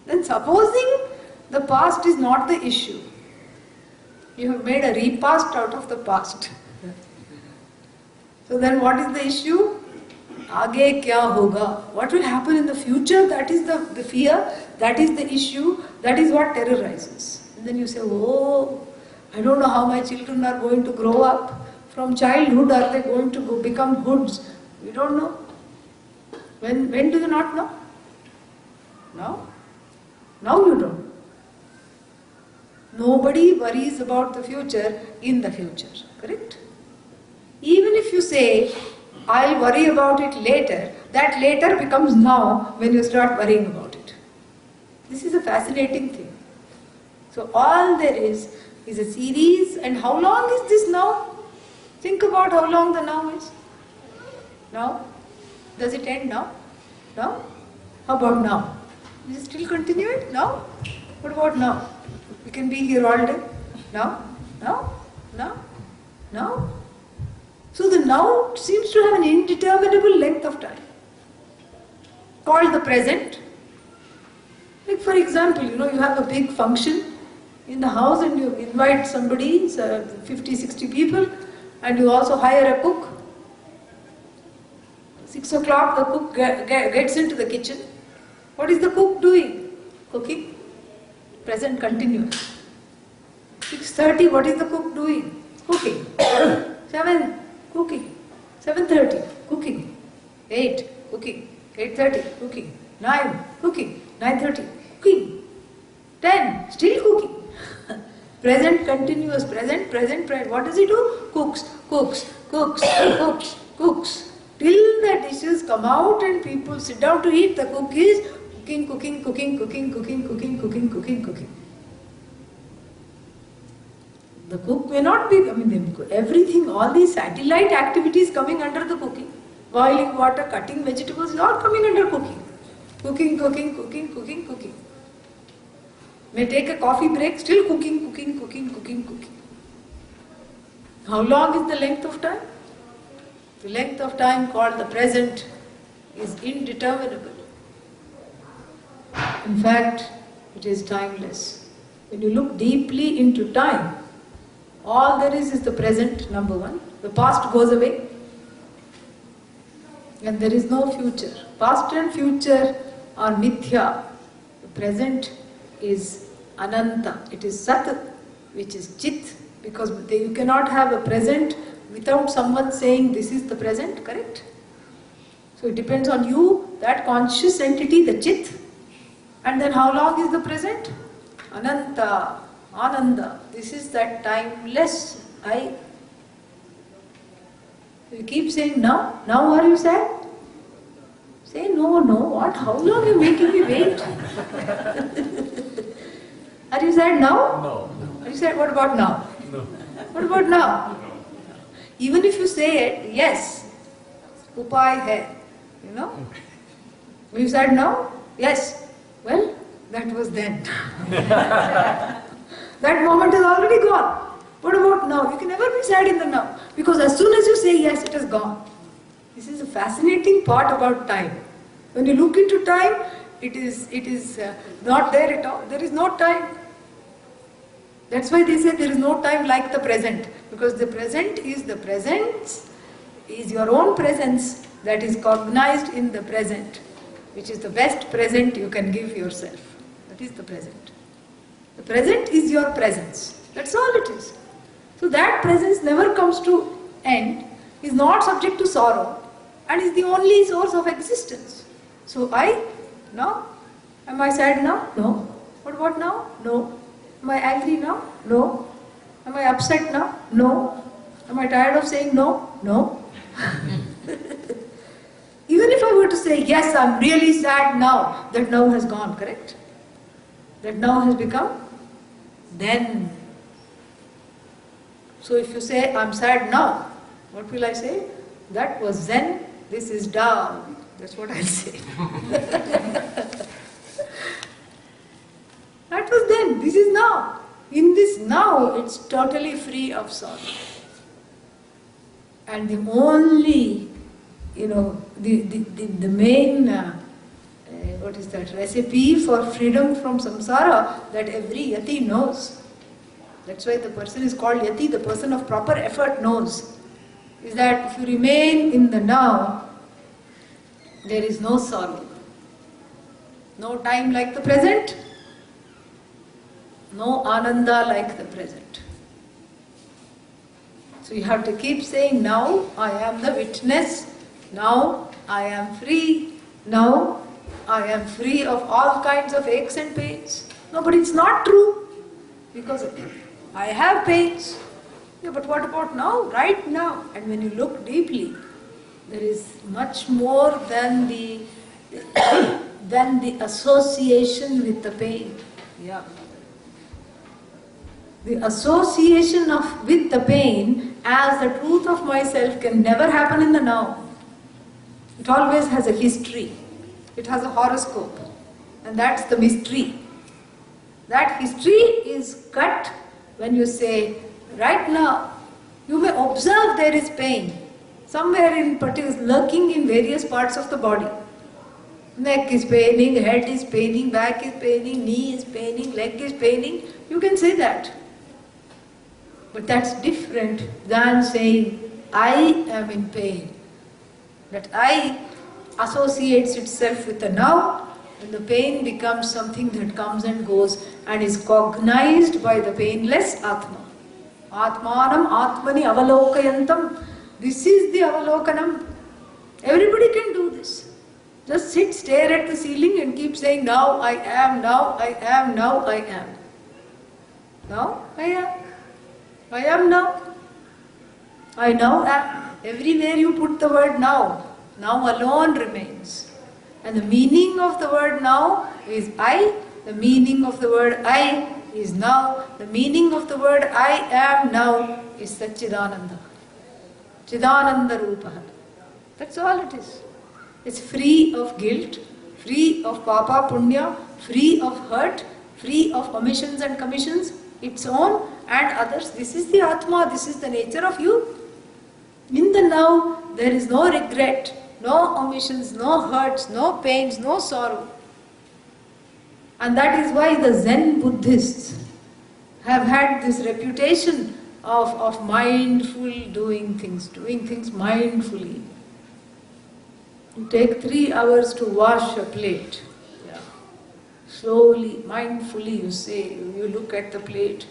Then supposing the past is not the issue. You have made a repast out of the past. So then what is the issue? Aage kya hoga? What will happen in the future? That is the fear, that is the issue, that is what terrorizes. And then you say, oh, I don't know how my children are going to grow up. From childhood are they going to become hoods? We don't know. When do you not know? Now? Now you don't. Nobody worries about the future in the future, correct? Even if you say, I'll worry about it later, that later becomes now when you start worrying about it. This is a fascinating thing. So all there is a series, and how long is this now? Think about how long the now is. Now? Does it end now? Now? How about now? Is it still continuing? Now? What about now? We can be here all day. Now? Now? Now? Now? So the now seems to have an indeterminable length of time. Called the present. Like for example, you have a big function in the house and you invite somebody, 50, 60 people, and you also hire a cook. 6 o'clock the cook gets into the kitchen. What is the cook doing? Cooking. Present continuous. 6:30, what is the cook doing? Cooking. 7, cooking. 7:30, cooking. 8, cooking. 8:30, cooking. 9, cooking. 9:30, cooking. 10, still cooking. Present continuous, present. What does he do? Cooks. Till the dishes come out and people sit down to eat, the cook is cooking. The cook may not be, everything, all these satellite activities coming under the cooking. Boiling water, cutting vegetables, is all coming under cooking. Cooking. May take a coffee break, still cooking. How long is the length of time? The length of time called the present is indeterminable. In fact, it is timeless. When you look deeply into time, all there is the present, number one. The past goes away and there is no future. Past and future are mithya. The present is ananta. It is sat, which is chit, because you cannot have a present without someone saying this is the present, correct? So it depends on you, that conscious entity, the chit. And then how long is the present? Ananta, Ananda. This is that timeless I. You keep saying now. Now are you sad? Say no, what? How long are you making me wait? Are you sad now? No. Are you sad? What about now? No. What about now? Even if you say it, yes, upay hai, Are you sad now? Yes. Well, that was then. That moment is already gone. What about now? You can never be sad in the now. Because as soon as you say yes, it is gone. This is a fascinating part about time. When you look into time, it is not there at all. There is no time. That's why they say there is no time like the present. Because the present is the presence, is your own presence that is cognized in the present, which is the best present you can give yourself. That is the present. The present is your presence. That's all it is. So that presence never comes to end, is not subject to sorrow, and is the only source of existence. So now? Am I sad now? No. What about now? No. Am I angry now? No. Am I upset now? No. Am I tired of saying no? No. Even if I were to say, yes, I'm really sad now, that now has gone, correct? That now has become then. So if you say, I'm sad now, what will I say? That was Zen, this is Tao. That's what I'll say. That was then, this is now. In this now, it's totally free of sorrow. And the only, the main, recipe for freedom from samsara that every yati knows. That's why the person is called yati, the person of proper effort knows. Is that if you remain in the now, there is no sorrow. No time like the present. No ananda like the present. So you have to keep saying, now I am the witness, now I am free, now I am free of all kinds of aches and pains. No, but it's not true, because I have pains. Yeah, but what about now? Right now. And when you look deeply, there is much more than the association with the pain. Yeah. The association with the pain as the truth of myself can never happen in the now. It always has a history. It has a horoscope. And that's the mystery. That history is cut when you say, right now, you may observe there is pain. Somewhere in particular, lurking in various parts of the body. Neck is paining, head is paining, back is paining, knee is paining, leg is paining. You can say that. But that's different than saying, I am in pain. That I associates itself with the now, and the pain becomes something that comes and goes and is cognized by the painless Atma. Atmanam Atmani Avalokayantam. This is the Avalokanam. Everybody can do this. Just sit, stare at the ceiling and keep saying, now I am, now I am, now I am. Now I am. I am now. I now am. Everywhere you put the word now alone remains. And the meaning of the word now is I, the meaning of the word I is now, the meaning of the word I am now is Satchidananda. Chidananda Rupaha. That's all it is. It's free of guilt, free of papa punya, free of hurt, free of omissions and commissions, its own and others. This is the Atma, this is the nature of you. In the now, there is no regret, no omissions, no hurts, no pains, no sorrow. And that is why the Zen Buddhists have had this reputation of mindful doing things mindfully. You take 3 hours to wash a plate. Yeah. Slowly, mindfully you say, you look at the plate.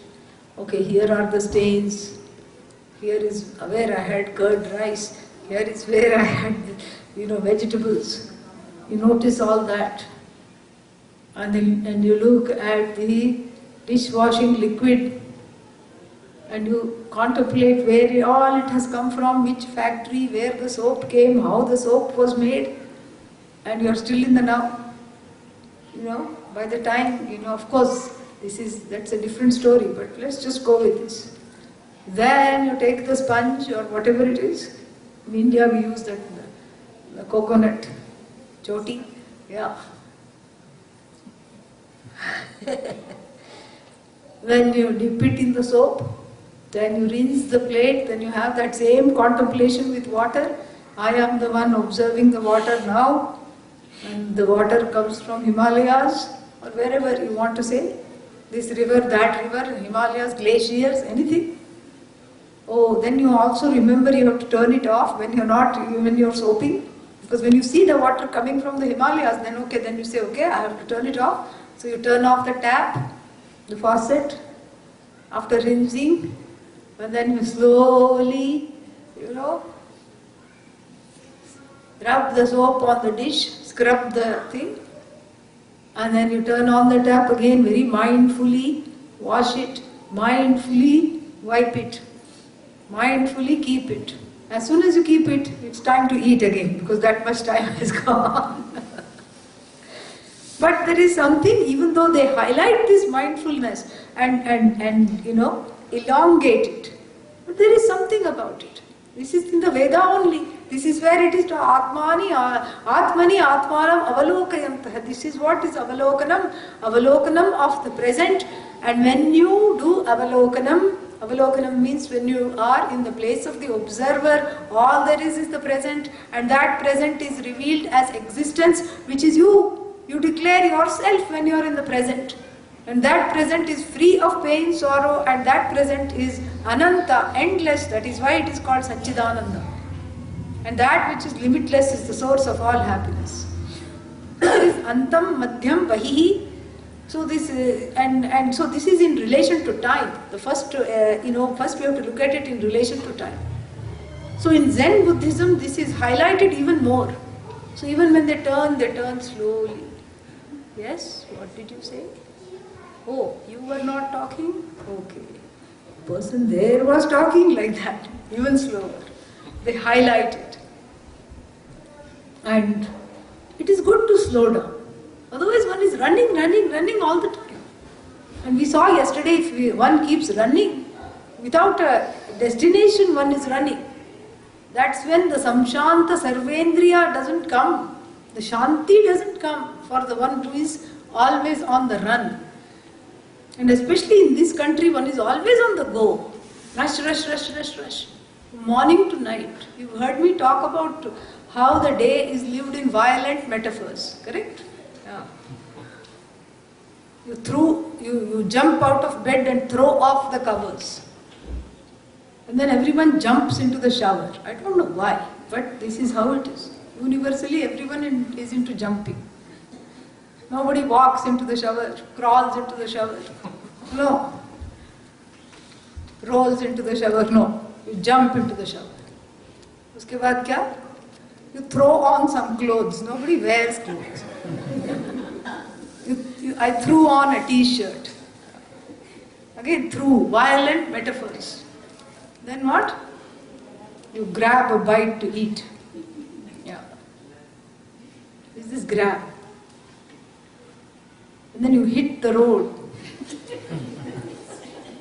Okay, here are the stains. Here is where I had curd rice. Here is where I had, vegetables. You notice all that. And you look at the dishwashing liquid and you contemplate where all it has come from, which factory, where the soap came, how the soap was made, and you are still in the now. By the time, of course, that's a different story, but let's just go with this. Then you take the sponge or whatever it is. In India we use that, the coconut choti. Yeah. Then you dip it in the soap, then you rinse the plate, then you have that same contemplation with water. I am the one observing the water now, and the water comes from Himalayas or wherever you want to say. This river, that river, Himalayas, glaciers, anything. Oh, then you also remember you have to turn it off when you're soaping. Because when you see the water coming from the Himalayas, then you say, okay, I have to turn it off. So you turn off the tap, the faucet, after rinsing, and then you slowly, rub the soap on the dish, scrub the thing, and then you turn on the tap again very mindfully, wash it, mindfully wipe it, mindfully keep it. As soon as you keep it, it's time to eat again because that much time has gone. But there is something, even though they highlight this mindfulness and elongate it, but there is something about it. This is in the Veda only. This is where it is to Atmani Atmanam Avalokayantah. This is what is Avalokanam, Avalokanam of the present. And when you do Avalokanam means when you are in the place of the observer, all there is the present, and that present is revealed as existence, which is you. You declare yourself when you are in the present. And that present is free of pain, sorrow, and that present is Ananta, endless. That is why it is called Satchidananda. And that which is limitless is the source of all happiness. There is Antam, Madhyam, Vahihi. So this so this is in relation to time. The first we have to look at it in relation to time. So in Zen Buddhism, this is highlighted even more. So even when they turn slowly. Yes, what did you say? Oh, you were not talking? Okay. The person there was talking like that, even slower. They highlight it. And it is good to slow down. Otherwise one is running all the time. And we saw yesterday, if one keeps running, without a destination one is running. That's when the samshanta sarvendriya doesn't come. The shanti doesn't come for the one who is always on the run. And especially in this country, one is always on the go. Rush. Morning to night. You've heard me talk about how the day is lived in violent metaphors, correct? Yeah. You jump out of bed and throw off the covers. And then everyone jumps into the shower. I don't know why, but this is how it is. Universally, everyone is into jumping. Nobody walks into the shower, crawls into the shower. No. Rolls into the shower. No. You jump into the shower. Uske baad kya? You throw on some clothes. Nobody wears clothes. I threw on a t-shirt. Again, threw, violent metaphors. Then what? You grab a bite to eat. Yeah. Is this grab? And then you hit the road.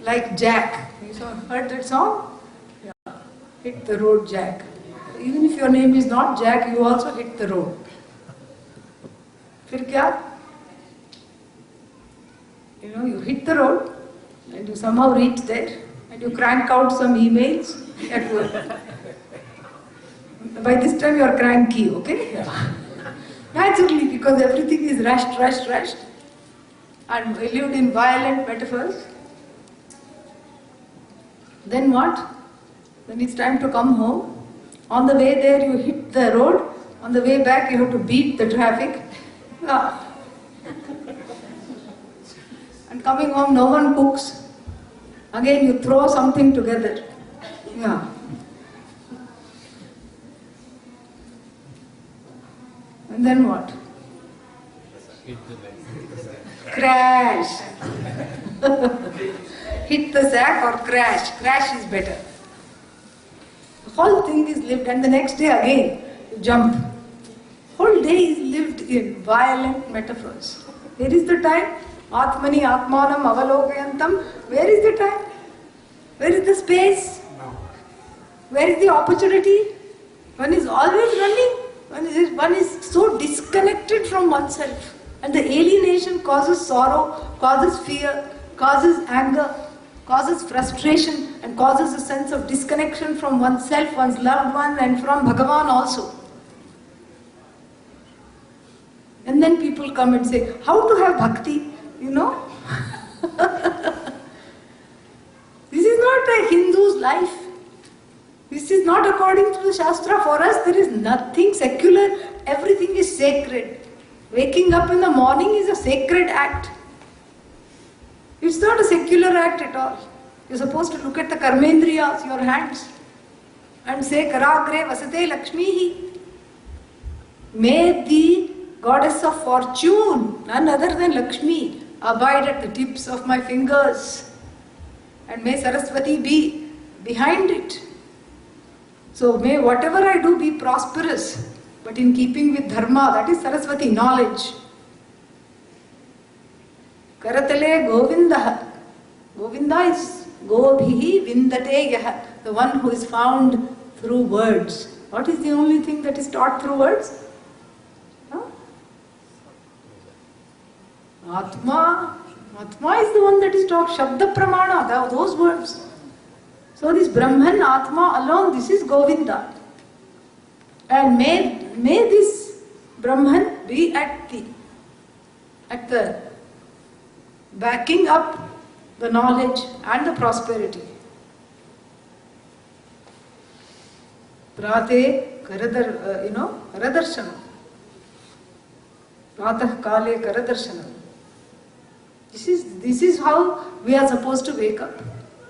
Like Jack. You heard that song? Yeah. Hit the road, Jack. Even if your name is not Jack, you also hit the road. Fir kya? You hit the road and you somehow reach there and you crank out some emails at work. By this time you are cranky, okay? Yeah. Naturally, because everything is rushed and lived in violent metaphors. Then what? Then it's time to come home. On the way there you hit the road. On the way back you have to beat the traffic. Yeah. And coming home, no one cooks. Again, you throw something together. Yeah. And then what? Crash. Hit the sack or crash. Crash is better. The whole thing is lived, and the next day again, you jump. Whole day is lived in violent metaphors. Where is the time? Atmani Atmanam Avalokayantam. Where is the time? Where is the space? Where is the opportunity? One is always running. One is so disconnected from oneself. And the alienation causes sorrow, causes fear, causes anger, causes frustration, and causes a sense of disconnection from oneself, one's loved one, and from Bhagavan also. And then people come and say, how to have bhakti? This is not a Hindu's life. This is not according to the Shastra. For us, there is nothing secular. Everything is sacred. Waking up in the morning is a sacred act. It's not a secular act at all. You're supposed to look at the karmendriyas, your hands, and say, Karagre vasate Lakshmihi. May the goddess of fortune, none other than Lakshmi, abide at the tips of my fingers. And may Saraswati be behind it. So may whatever I do be prosperous, but in keeping with Dharma, that is Saraswati, knowledge. Karatale Govinda. Govinda is Gobhihi Vindate Yaha, the one who is found through words. What is the only thing that is taught through words? Atma is the one that is taught. Shabda Pramana, those words. So this Brahman, Atma alone, this is Govinda. And may this Brahman be at the backing up the knowledge and the prosperity. Prate Karadarshanam. Pratah Kale Karadarshanam. This is how we are supposed to wake up.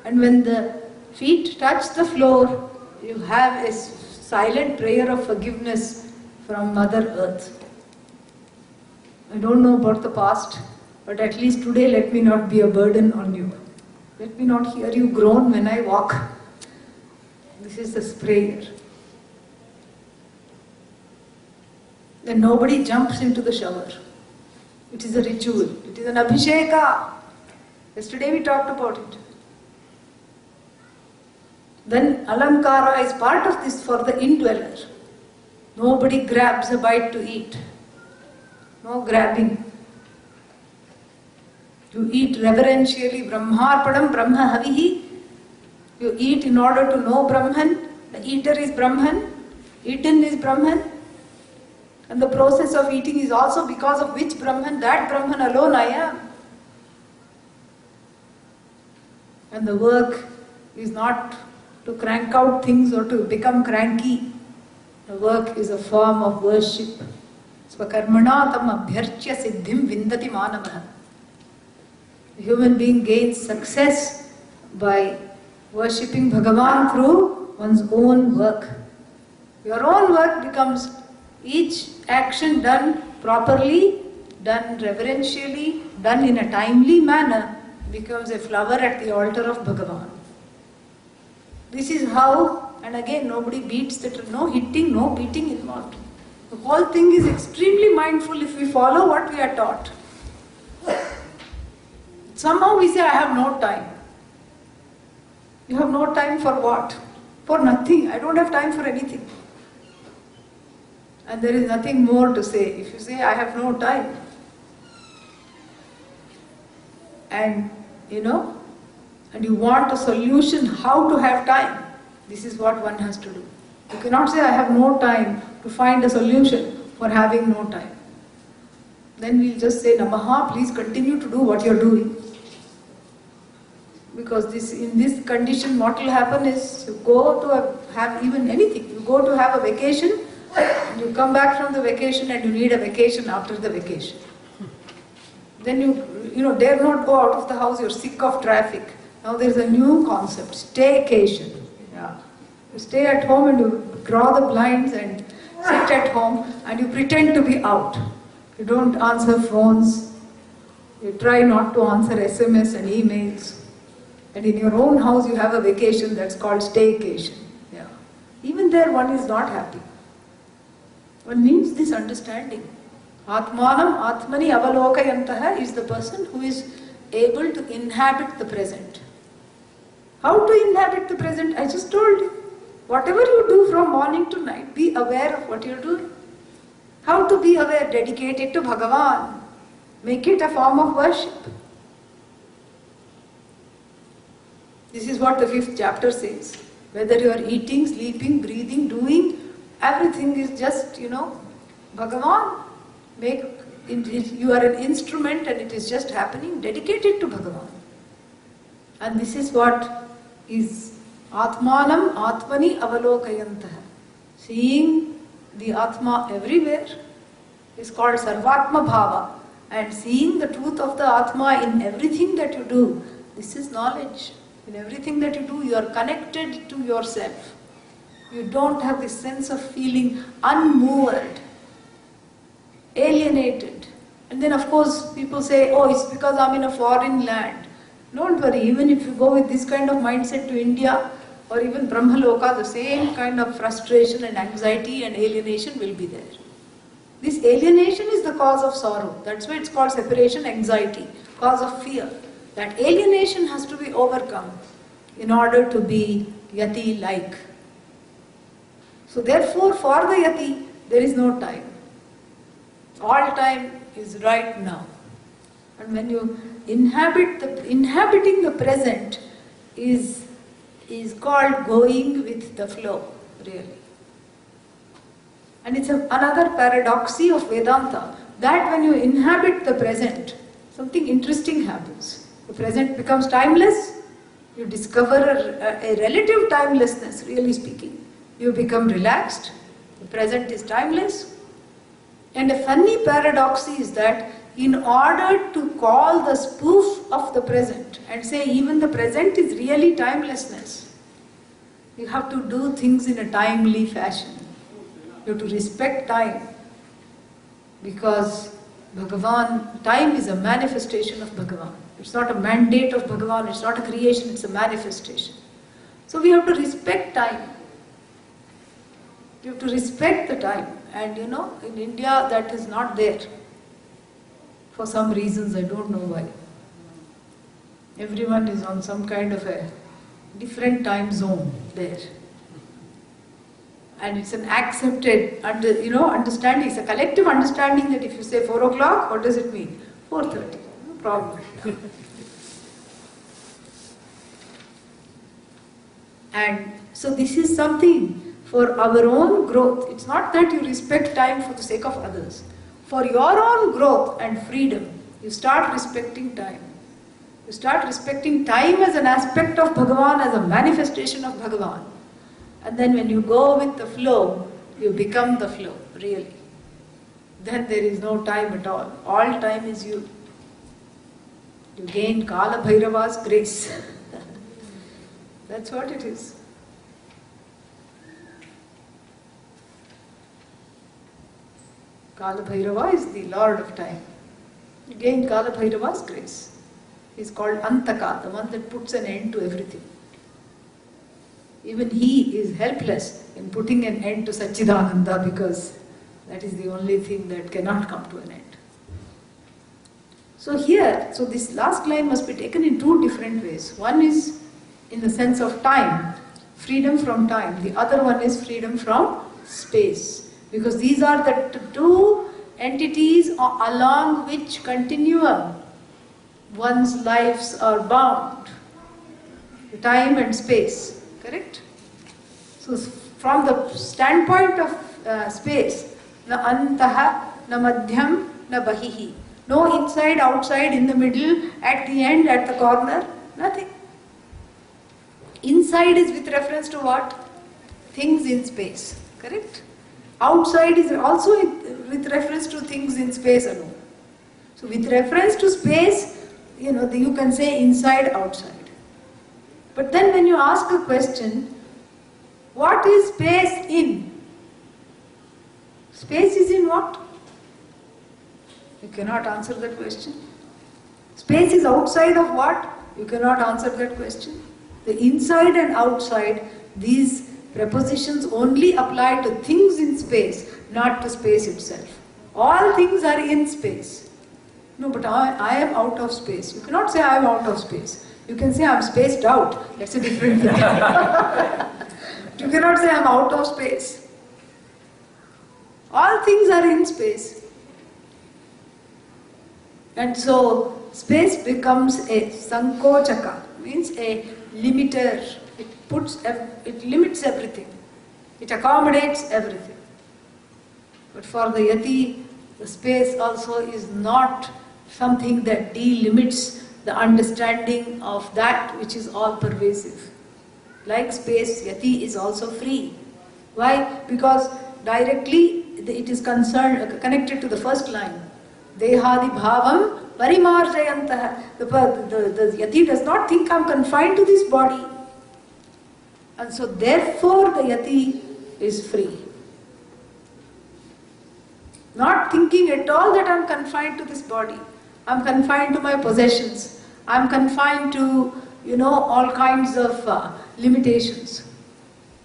And when the feet touch the floor, you have a silent prayer of forgiveness from Mother Earth. I don't know about the past, but at least today let me not be a burden on you. Let me not hear you groan when I walk. This is the prayer. Then nobody jumps into the shower. It is a ritual. It is an abhisheka. Yesterday we talked about it. Then alankara is part of this for the indweller. Nobody grabs a bite to eat. No grabbing. You eat reverentially. Brahmarpadam Brahma Havihi. You eat in order to know Brahman. The eater is Brahman. Eaten is Brahman. And the process of eating is also because of which Brahman, that Brahman alone I am. And the work is not to crank out things or to become cranky. The work is a form of worship. Swakarmana tam abhyarchya siddhim vindati manavaha. The human being gains success by worshipping Bhagavan through one's own work. Your own work becomes each action done properly, done reverentially, done in a timely manner, becomes a flower at the altar of Bhagavan. This is how, and again nobody beats that, no hitting, no beating involved. The whole thing is extremely mindful if we follow what we are taught. Somehow we say, I have no time. You have no time for what? For nothing. I don't have time for anything. And there is nothing more to say. If you say, I have no time, and and you want a solution how to have time, this is what one has to do. You cannot say, I have no time to find a solution for having no time. Then we'll just say, Namaha, please continue to do what you're doing. Because in this condition, what will happen is, you go to have even anything. You go to have a vacation, and you come back from the vacation and you need a vacation after the vacation. Then you dare not go out of the house, you're sick of traffic. Now there's a new concept, staycation. Yeah. You stay at home and you draw the blinds and sit at home and you pretend to be out. You don't answer phones. You try not to answer SMS and emails. And in your own house you have a vacation that's called staycation. Yeah. Even there one is not happy. One needs this understanding. Atmanam Atmani Avalokayantah is the person who is able to inhabit the present. How to inhabit the present? I just told you. Whatever you do from morning to night, be aware of what you're doing. How to be aware? Dedicate it to Bhagavan. Make it a form of worship. This is what the 5th chapter says. Whether you are eating, sleeping, breathing, doing, everything is just, Bhagavan. You are an instrument and it is just happening. Dedicate it to Bhagavan. And this is what is Atmanam Atmani Avalokayantah. Seeing the Atma everywhere is called Sarvatma Bhava. And seeing the truth of the Atma in everything that you do, this is knowledge. In everything that you do, you are connected to yourself. You don't have this sense of feeling unmoved, alienated. And then of course people say, oh, it's because I'm in a foreign land. Don't worry, even if you go with this kind of mindset to India or even Brahmaloka, the same kind of frustration and anxiety and alienation will be there. This alienation is the cause of sorrow. That's why it's called separation anxiety, cause of fear. That alienation has to be overcome in order to be Yati-like. So therefore, for the Yati, there is no time. All time is right now. And when you inhabiting the present is called going with the flow, really. And it's another paradoxy of Vedanta, that when you inhabit the present, something interesting happens. The present becomes timeless, you discover a relative timelessness, really speaking. You become relaxed, the present is timeless. And a funny paradox is that in order to call the spoof of the present and say even the present is really timelessness, you have to do things in a timely fashion. You have to respect time, because Bhagavan, time is a manifestation of Bhagavan. It's not a mandate of Bhagavan, it's not a creation, it's a manifestation. So we have to respect time. You have to respect the time. And in India that is not there. For some reasons, I don't know why. Everyone is on some kind of a different time zone there. And it's an accepted, understanding. It's a collective understanding that if you say 4 o'clock, what does it mean? 4:30. No problem. And so this is something for our own growth. It's not that you respect time for the sake of others. For your own growth and freedom, you start respecting time. You start respecting time as an aspect of Bhagavan, as a manifestation of Bhagavan. And then when you go with the flow, you become the flow, really. Then there is no time at all. All time is you. You gain Kala Bhairava's grace. That's what it is. Kala Bhairava is the Lord of time. You gain Kala Bhairava's grace. He's called Antaka, the one that puts an end to everything. Even he is helpless in putting an end to Satchidananda, because that is the only thing that cannot come to an end. So this last line must be taken in two different ways. One is in the sense of time, freedom from time. The other one is freedom from space. Because these are the two entities along which continuum one's lives are bound. Time and space, correct? So from the standpoint of space, na antaha, na madhyam, na bahihi. No inside, outside, in the middle, at the end, at the corner, nothing. Inside is with reference to what? Things in space, correct? Outside is also with reference to things in space alone. So with reference to space, you can say inside, outside. But then when you ask a question, what is space in? Space is in what? You cannot answer that question. Space is outside of what? You cannot answer that question. The inside and outside, these prepositions only apply to things in space, not to space itself. All things are in space. No, but I am out of space. You cannot say I am out of space. You can say I am spaced out. That's a different thing. You cannot say I am out of space. All things are in space. And so space becomes a sankochaka, means a limiter. It limits everything. It accommodates everything. But for the Yati, the space also is not something that delimits the understanding of that which is all pervasive. Like space, Yati is also free. Why? Because directly it is connected to the first line. Dehadi bhavam parimarjayantaha. The Yati does not think I am confined to this body. And so therefore the Yati is free. Not thinking at all that I am confined to this body. I am confined to my possessions. I am confined to, all kinds of limitations.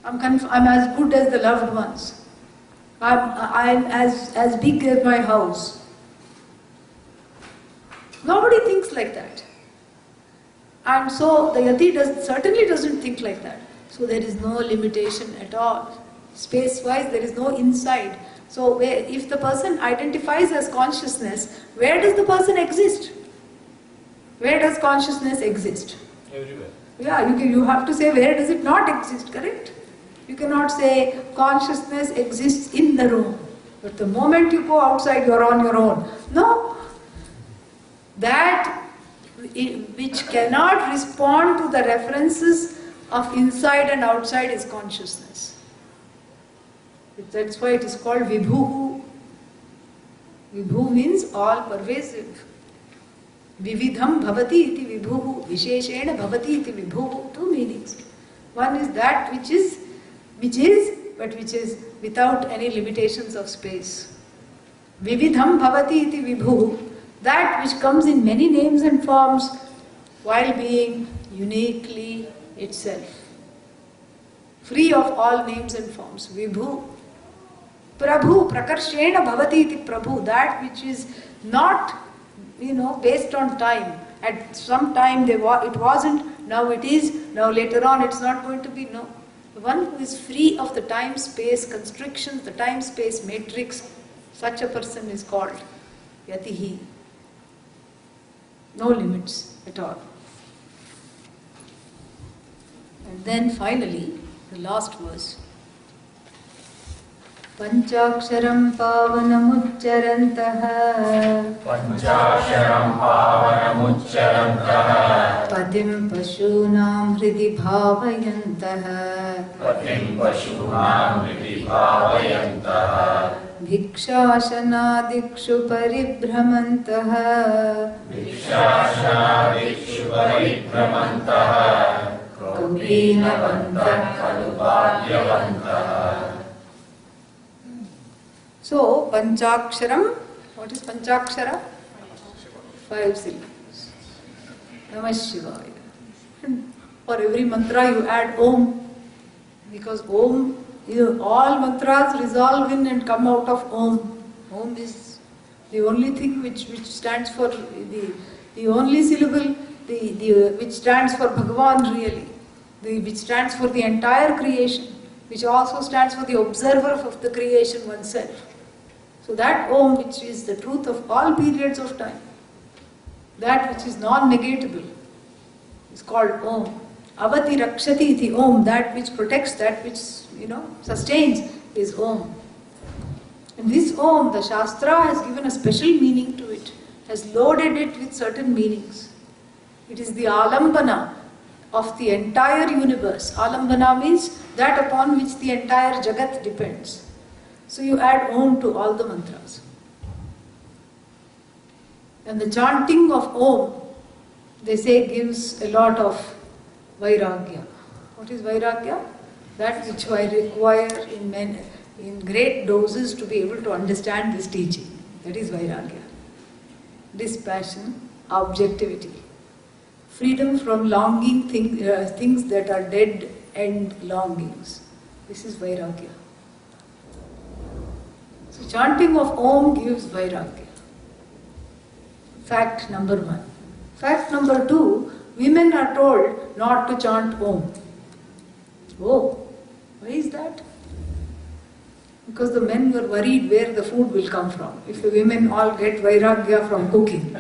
I'm as good as the loved ones. I'm as big as my house. Nobody thinks like that. And so the Yati certainly doesn't think like that. So there is no limitation at all. Space-wise, there is no inside. So if the person identifies as consciousness, where does the person exist? Where does consciousness exist? Everywhere. Yeah, you have to say where does it not exist, correct? You cannot say consciousness exists in the room. But the moment you go outside, you're on your own. No. That which cannot respond to the references of inside and outside is consciousness. That's why it is called Vibhu. Vibhu means all pervasive. Vividham bhavati iti vibhu, visheshena bhavati iti vibhu. Two meanings. One is that which is without any limitations of space. Vividham bhavati iti vibhu, that which comes in many names and forms while being uniquely itself. Free of all names and forms. Vibhu. Prabhu, prakarshena bhavati iti prabhu, that which is not, based on time. At some time it wasn't, now it is, now later on it's not going to be, no. The one who is free of the time-space constrictions, the time-space matrix, such a person is called Yatihi. No limits at all. And then finally, the last verse. Panchaksharam pavanamuccharantaha Panchaksharam pavanamuccharantaha Patim Pashunam Hridi Bhavayantaha Patim Pashunam Hridi Bhavayantaha Bhikshashanadikshu Paribhramantaha Vikshashanadikshu Paribhramantaha Kaupinavantah Kalubhagyavantaha. So, Panchaksharam, what is Panchakshara? 5 syllables. Namah Shivaya. For every mantra you add Om, because Om, all mantras resolve in and come out of Om. Om is the only thing which stands for the only syllable which stands for Bhagavan really, which stands for the entire creation, which also stands for the observer of the creation oneself. So that Om, which is the truth of all periods of time, that which is non-negatable, is called Om. Avati Rakshati iti Om, that which protects, that which sustains, is Om. And this Om, the Shastra has given a special meaning to it, has loaded it with certain meanings. It is the Alambana of the entire universe. Alambana means that upon which the entire Jagat depends. So you add Om to all the mantras. And the chanting of Om, they say, gives a lot of Vairagya. What is Vairagya? That which I require in great doses to be able to understand this teaching. That is Vairagya. Dispassion, objectivity. Freedom from longing things that are dead end longings. This is Vairagya. So chanting of Om gives Vairagya. Fact number 1. Fact number 2, women are told not to chant Om. Oh, why is that? Because the men were worried where the food will come from. If the women all get Vairagya from cooking.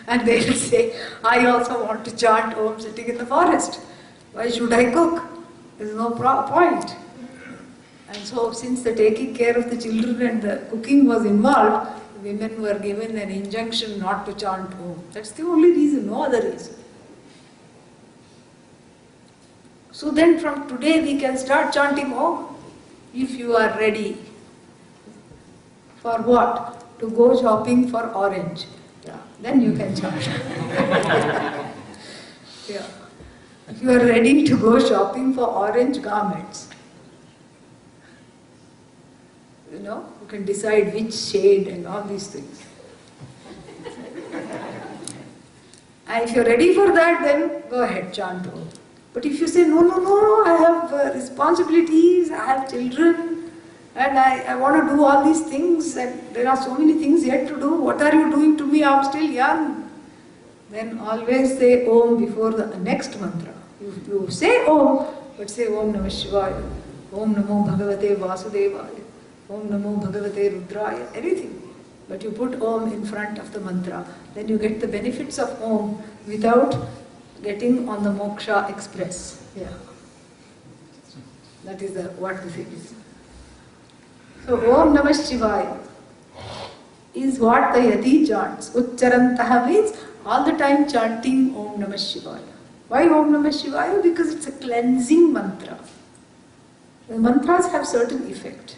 And they will say, I also want to chant Om sitting in the forest. Why should I cook? There is no point. And so since the taking care of the children and the cooking was involved, women were given an injunction not to chant Om. That's the only reason, no other reason. So then from today we can start chanting Om. If you are ready. For what? To go shopping for orange. Yeah. Then you can chant. Yeah. If you are ready to go shopping for orange garments, you can decide which shade and all these things. And if you're ready for that, then go ahead, chant Om. But if you say, no, I have responsibilities, I have children, and I want to do all these things, and there are so many things yet to do, what are you doing to me, I'm still young. Then always say Om before the next mantra. You say Om, but say Om Namah Shivaya, Om Namo Bhagavate Vasudevaya, Om Namo Bhagavate Rudraya, anything. But you put Om in front of the mantra, then you get the benefits of Om without getting on the Moksha Express. Yeah. That is what the thing is. So Om Namah Shivaya is what the Yati chants. Uchcharantaha means all the time chanting Om Namah Shivaya. Why Om Namah Shivaya? Because it's a cleansing mantra. The mantras have certain effect.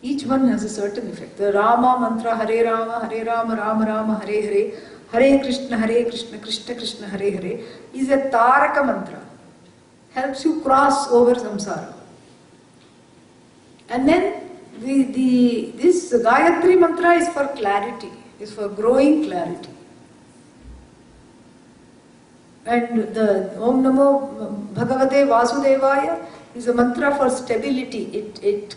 Each one has a certain effect. The Rama mantra, Hare Rama, Rama Rama, Hare Hare, Hare Krishna, Krishna Krishna, Hare Hare, is a Taraka mantra. Helps you cross over samsara. And then this Gayatri mantra is for clarity, is for growing clarity. And the Om Namo Bhagavate Vasudevaya is a mantra for stability. It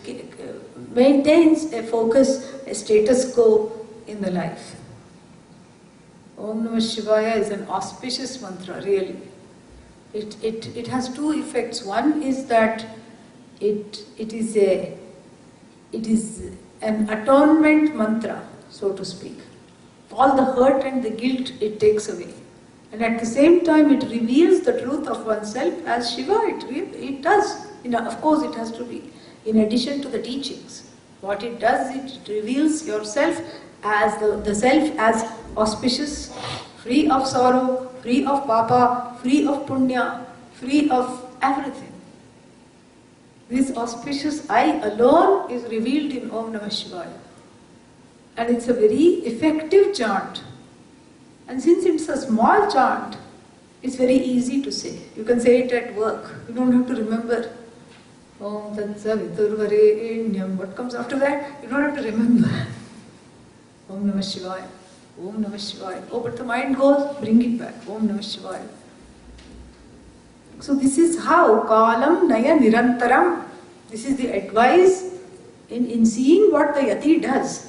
maintains a focus, a status quo in the life. Om Namah Shivaya is an auspicious mantra, really. It has two effects. One is that it is an atonement mantra, so to speak. All the hurt and the guilt it takes away. And at the same time it reveals the truth of oneself as Shiva. It does. Of course it has to be in addition to the teachings. What it does, it reveals yourself as the self as auspicious, free of sorrow, free of papa, free of punya, free of everything. This auspicious I alone is revealed in Om Namah Shivaya. And it's a very effective chant. And since it's a small chant, it's very easy to say. You can say it at work. You don't have to remember. Om Tat Saviturvarenyam. What comes after that? You don't have to remember. Om Namah Shivaya. Om Namah Shivaya. Oh, but the mind goes, bring it back. Om Namah Shivaya. So this is how Kalam Naya Nirantaram. This is the advice in seeing what the Yati does.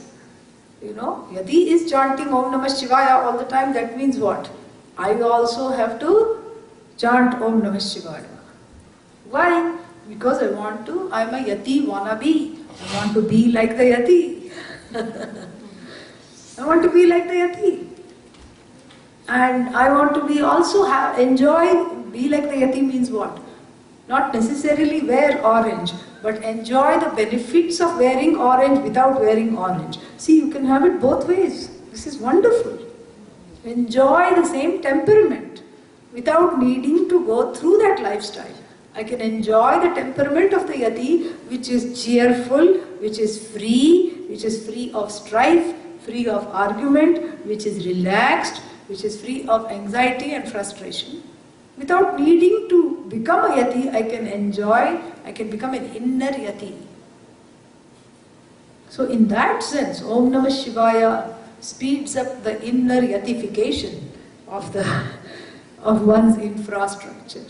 You know, Yati is chanting Om Namah Shivaya all the time. That means what? I also have to chant Om Namah Shivaya. Why? Because I'm a Yati wannabe. I want to be like the Yati. I want to be like the Yati. And I want to be also be like the Yati means what? Not necessarily wear orange, but enjoy the benefits of wearing orange without wearing orange. See, you can have it both ways. This is wonderful. Enjoy the same temperament without needing to go through that lifestyle. I can enjoy the temperament of the Yati, which is cheerful, which is free of strife, free of argument, which is relaxed, which is free of anxiety and frustration. Without needing to become a Yati, I can become an inner Yati. So in that sense, Om Namah Shivaya speeds up the inner Yatification of one's infrastructure.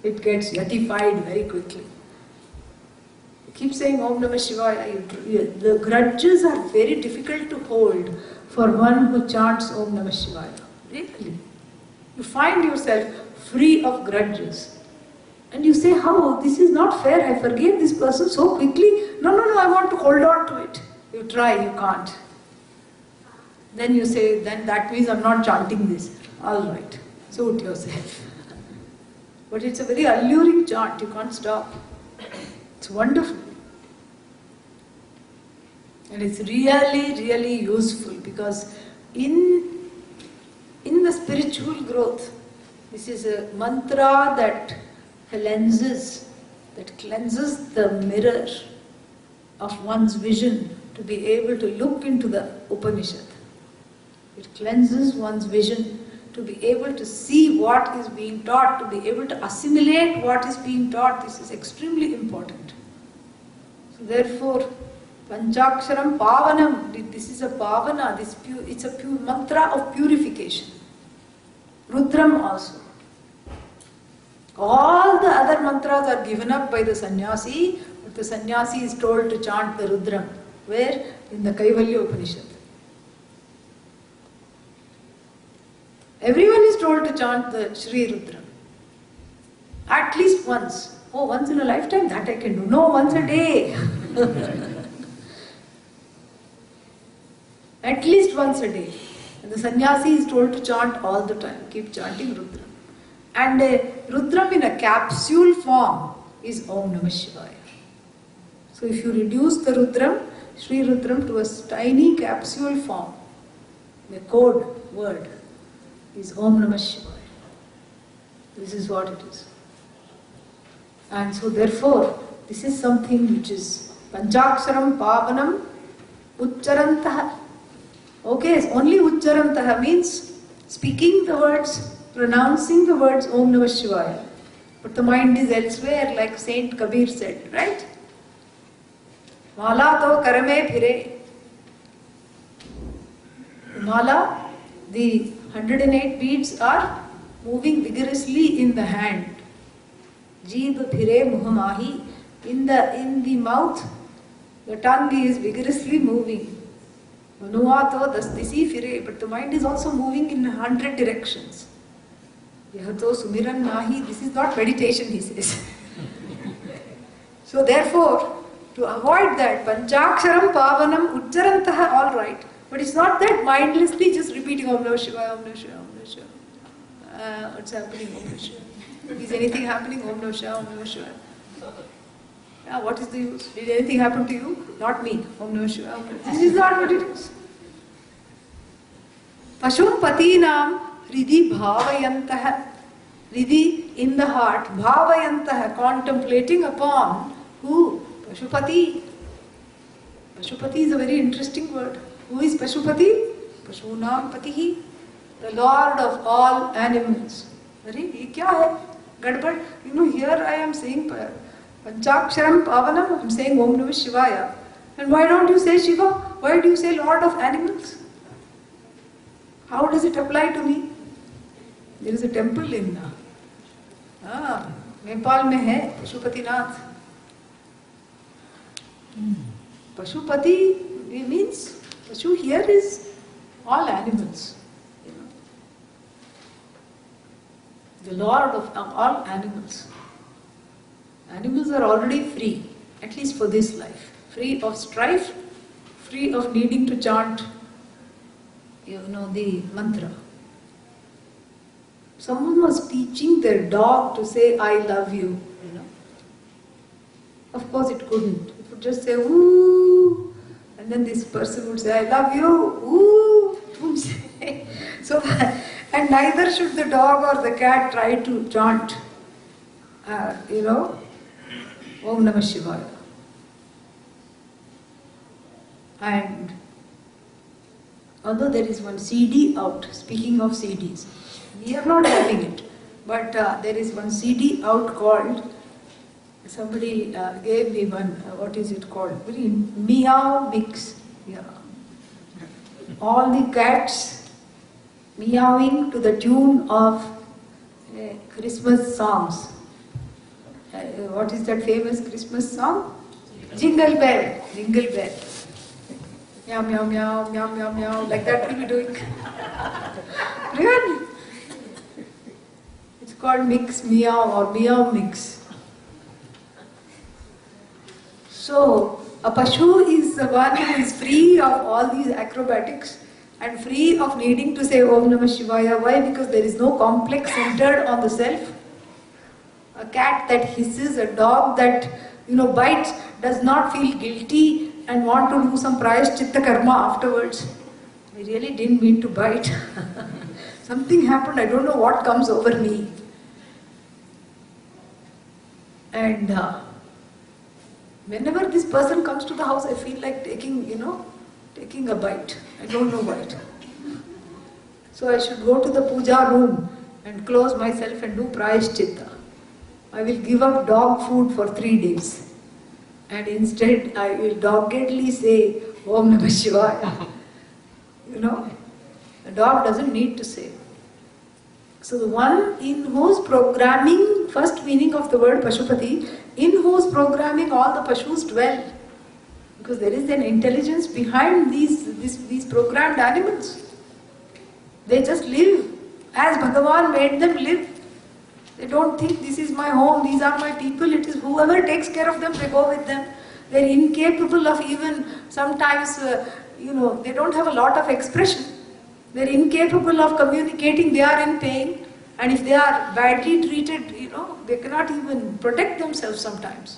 It gets Yatified very quickly. Keep saying Om Namah Shivaya. The grudges are very difficult to hold for one who chants Om Namah Shivaya. Really. You find yourself free of grudges. And you say, how? This is not fair. I forgave this person so quickly. No, I want to hold on to it. You try, you can't. Then you say, then that means I'm not chanting this. All right, suit yourself. But it's a very alluring chant. You can't stop. It's wonderful. And it's really, really useful because in the spiritual growth, this is a mantra that cleanses the mirror of one's vision to be able to look into the Upanishad. It cleanses one's vision to be able to see what is being taught, to be able to assimilate what is being taught. This is extremely important. So therefore, Panchaksharam Pavanam, this is a Pavana, it's a pure mantra of purification. Rudram also. All the other mantras are given up by the sannyasi, but the sannyasi is told to chant the Rudram. Where? In the Kaivalya Upanishad. Everyone is told to chant the Shri Rudram. At least once. Oh, once in a lifetime? That I can do. No, once a day. At least once a day. And the sannyasi is told to chant all the time. Keep chanting Rudram. And Rudram in a capsule form is Om Namah Shivaya. So if you reduce the Rudram, Shri Rudram, to a tiny capsule form, the code word is Om Namah Shivaya. This is what it is. And so therefore, this is something which is Panchaksharam Pavanam Uchcharantaha. Okay, only Uchcharantaha means speaking the words, pronouncing the words Om Namah Shivaya. But the mind is elsewhere, like Saint Kabir said, right? Mala to karame phire. Mala, the 108 beads are moving vigorously in the hand. Jeeb phire muhamahi. In the mouth, the tongue is vigorously moving. Manuato dasdisi phire. But the mind is also moving in 100 directions. Yahato sumiran nahi. This is not meditation, he says. So therefore, to avoid that, Panchaksharam Pavanam Uchcharantaha, all right. But it's not that mindlessly just repeating Om Namah Shivaya, Om Namah Shivaya, Om Namah Shivaya. What's happening? Om Namah Shivaya. Is anything happening? Om Namah Shivaya, Om Namah Shivaya. What is the use? Did anything happen to you? Not me. Om Namah Shivaya. Okay. This is not what it is. Pashum patinam hridi bhavayantah. Hridi in the heart. Bhavayantah, contemplating upon who? Pashupati. Pashupati is a very interesting word. Who is Pashupati? Pashunam patihi. The Lord of all animals. Ye kya hai? Gadbad. You know, here I am saying Panchaksharam Pavanam, I am saying Om Namah Shivaya. And why don't you say Shiva? Why do you say Lord of animals? How does it apply to me? There is a temple in Nepal mein hai, Pashupati Nath. Pashupati means, Pashu here is all animals. You know. The Lord of all animals. Animals are already free, at least for this life. Free of strife, free of needing to chant, the mantra. Someone was teaching their dog to say, I love you, Of course it couldn't. It would just say, ooh. And then this person would say, I love you, ooh. It wouldn't say. So, and neither should the dog or the cat try to chant, Om Namah Shivaya. And although there is one CD out, speaking of CDs, we are not having it, but there is one CD out called, somebody gave me one, what is it called? Very meow mix. Yeah. All the cats meowing to the tune of Christmas songs. What is that famous Christmas song? Jingle Bell, Jingle Bell. Meow, meow, meow, meow, meow, meow, like that we'll be doing. Really? It's called Mix Meow or Meow Mix. So, a Pashu is the one who is free of all these acrobatics and free of needing to say Om Namah Shivaya. Why? Because there is no complex centered on the self. A cat that hisses, a dog that bites, does not feel guilty and want to do some prayashchitta karma afterwards. I really didn't mean to bite. Something happened, I don't know what comes over me. And whenever this person comes to the house, I feel like taking a bite. I don't know why. So I should go to the puja room and close myself and do prayashchitta. I will give up dog food for 3 days. And instead I will doggedly say Om Namah Shivaya. The dog doesn't need to say. So the one in whose programming, first meaning of the word Pashupati, in whose programming all the Pashus dwell. Because there is an intelligence behind these programmed animals. They just live as Bhagavan made them live. They don't think this is my home, these are my people, it is whoever takes care of them, they go with them. They're incapable of even, sometimes, they don't have a lot of expression. They're incapable of communicating, they are in pain. And if they are badly treated, they cannot even protect themselves sometimes.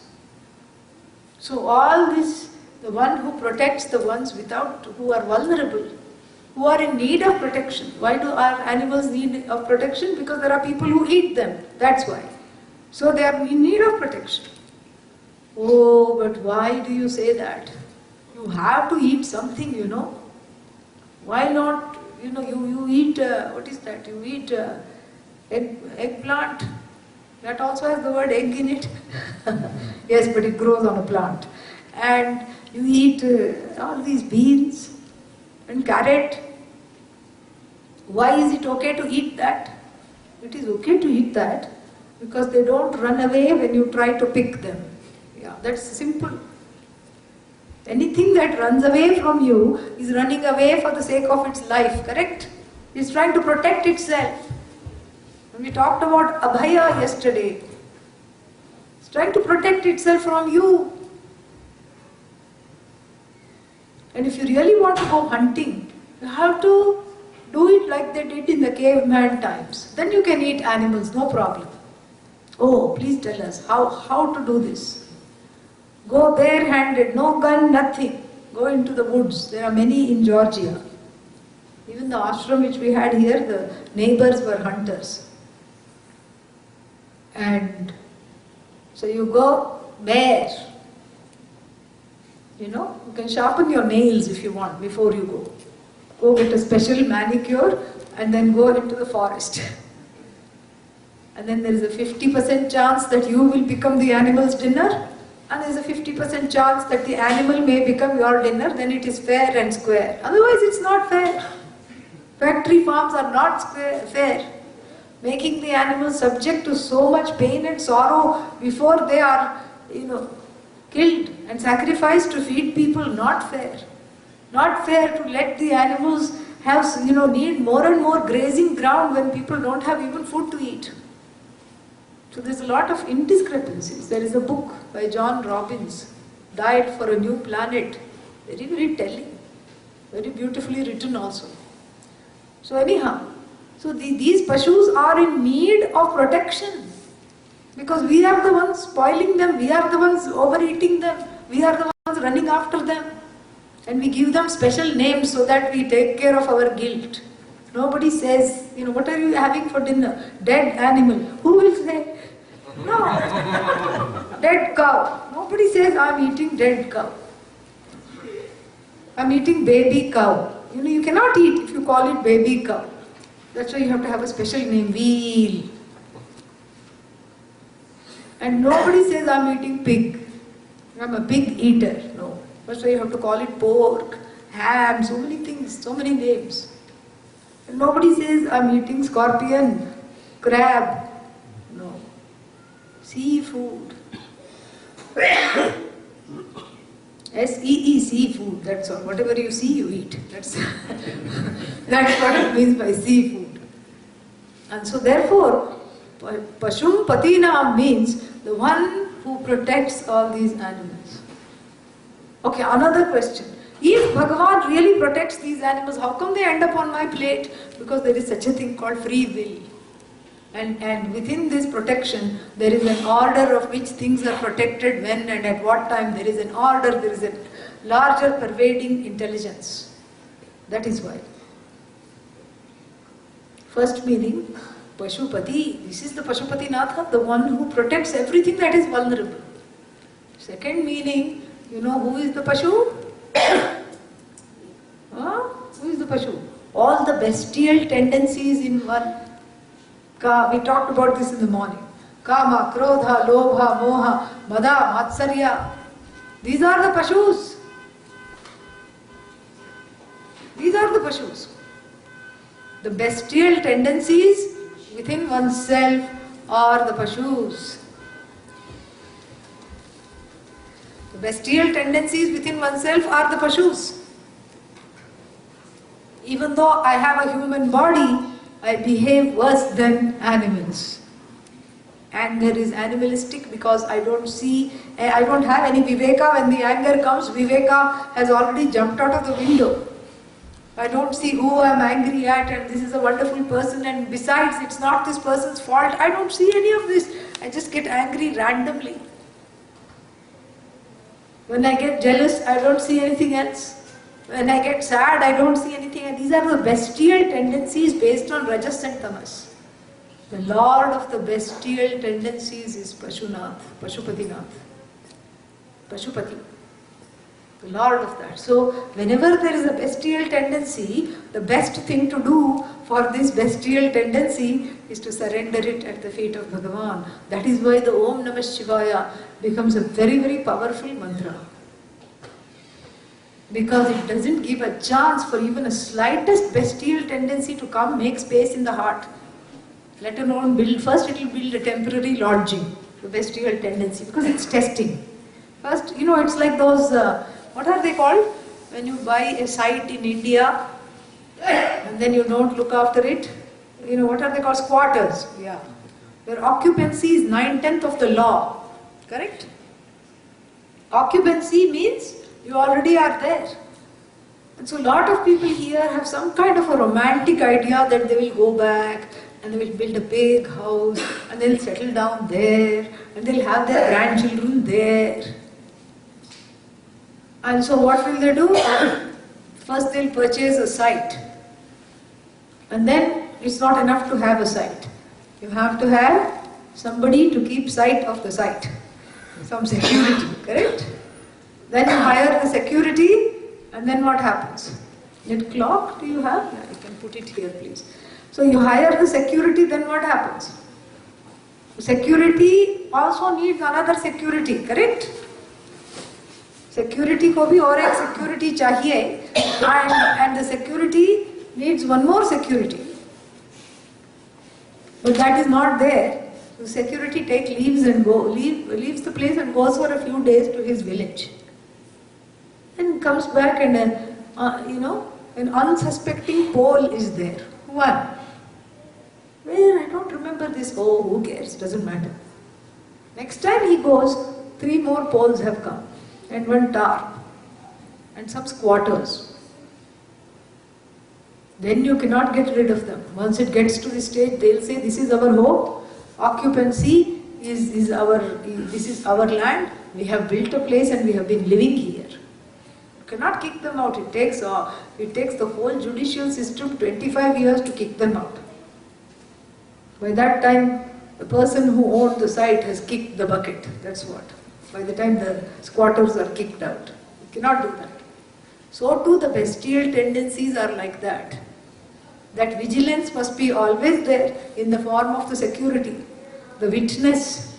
So all this, the one who protects the ones who are vulnerable, who are in need of protection. Why do our animals need of protection? Because there are people who eat them. That's why. So they are in need of protection. Oh, but why do you say that? You have to eat something, Why not, you eat, what is that? You eat eggplant. That also has the word egg in it. Yes, but it grows on a plant. And you eat all these beans and carrot. Why is it okay to eat that? It is okay to eat that because they don't run away when you try to pick them. Yeah, that's simple. Anything that runs away from you is running away for the sake of its life, correct? It's trying to protect itself. When we talked about Abhaya yesterday, it's trying to protect itself from you. And if you really want to go hunting, you have to do it like they did in the caveman times. Then you can eat animals, no problem. Oh, please tell us how to do this. Go barehanded, no gun, nothing. Go into the woods. There are many in Georgia. Even the ashram which we had here, the neighbors were hunters. And so you go bare. You know, you can sharpen your nails if you want before you go. Go get a special manicure and then go into the forest. And then there is a 50% chance that you will become the animal's dinner, and there is a 50% chance that the animal may become your dinner. Then it is fair and square. Otherwise it's not fair. Factory farms are not fair. Making the animals subject to so much pain and sorrow before they are, killed and sacrificed to feed people, not fair. Not fair to let the animals have, need more and more grazing ground when people don't have even food to eat. So there's a lot of indiscrepancies. There is a book by John Robbins, Diet for a New Planet. Very, very telling. Very beautifully written also. So anyhow, these pashus are in need of protection. Because we are the ones spoiling them, we are the ones overeating them, we are the ones running after them. And we give them special names so that we take care of our guilt. Nobody says, what are you having for dinner? Dead animal. Who will say? No. Dead cow. Nobody says, I'm eating dead cow. I'm eating baby cow. You cannot eat if you call it baby cow. That's why you have to have a special name, veal. And nobody says, I'm eating pig. I'm a pig eater. No. That's why you have to call it pork, ham, so many things, so many names. And nobody says, I'm eating scorpion, crab. No. Seafood. S-E-E, seafood, that's all. Whatever you see, you eat. That's what it means by seafood. And so therefore, Pashum Patinam means the one who protects all these animals. Okay, another question. If Bhagavan really protects these animals, how come they end up on my plate? Because there is such a thing called free will. And within this protection, there is an order of which things are protected when and at what time. There is an order, there is a larger pervading intelligence. That is why. First meaning, Pashupati. This is the Pashupati Natha, the one who protects everything that is vulnerable. Second meaning, who is the Pashu? Who is the Pashu? All the bestial tendencies in one. We talked about this in the morning. Kama, Krodha, Lobha, Moha, Mada, Matsarya. These are the Pashus. These are the Pashus. The bestial tendencies within oneself are the Pashus. The bestial tendencies within oneself are the Pashus. Even though I have a human body, I behave worse than animals. Anger is animalistic because I don't have any viveka. When the anger comes, viveka has already jumped out of the window. I don't see who I'm angry at, and this is a wonderful person, and besides, it's not this person's fault. I don't see any of this. I just get angry randomly. When I get jealous, I don't see anything else. When I get sad, I don't see anything. And these are the bestial tendencies based on Rajas and Tamas. The Lord of the bestial tendencies is Pashunath, Pashupatinath. Pashupati. The Lord of that. So, whenever there is a bestial tendency, the best thing to do for this bestial tendency is to surrender it at the feet of Bhagavan. That is why the Om Namah Shivaya becomes a very, very powerful mantra. Because it doesn't give a chance for even a slightest bestial tendency to come make space in the heart. Let alone build, first it will build a temporary lodging, the bestial tendency, because it's testing. First, it's like those, what are they called? When you buy a site in India and then you don't look after it, what are they called? Squatters. Yeah. Their occupancy is 9/10 of the law. Correct? Occupancy means you already are there. And so a lot of people here have some kind of a romantic idea that they will go back and they will build a big house and they'll settle down there and they'll have their grandchildren there. And so what will they do? First they'll purchase a site. And then it's not enough to have a site. You have to have somebody to keep sight of the site. Some security, correct? Then you hire the security, and then what happens? That clock, do you have? Yeah, you can put it here, please. So you hire the security, then what happens? Security also needs another security, correct? Security को भी और एक security चाहिए, and the security needs one more security. But that is not there. So security leaves the place and goes for a few days to his village. And comes back and an unsuspecting Pole is there. One. Where? I don't remember this. Oh, who cares? Doesn't matter. Next time he goes, 3 more Poles have come. And 1 tarp. And some squatters. Then you cannot get rid of them. Once it gets to the stage, they'll say, this is our home. Occupancy this is our land. We have built a place and we have been living here. You cannot kick them out. It takes the whole judicial system 25 years to kick them out. By that time, the person who owned the site has kicked the bucket. That's what. By the time the squatters are kicked out. You cannot do that. So too the bestial tendencies are like that. That vigilance must be always there in the form of the security, the witness,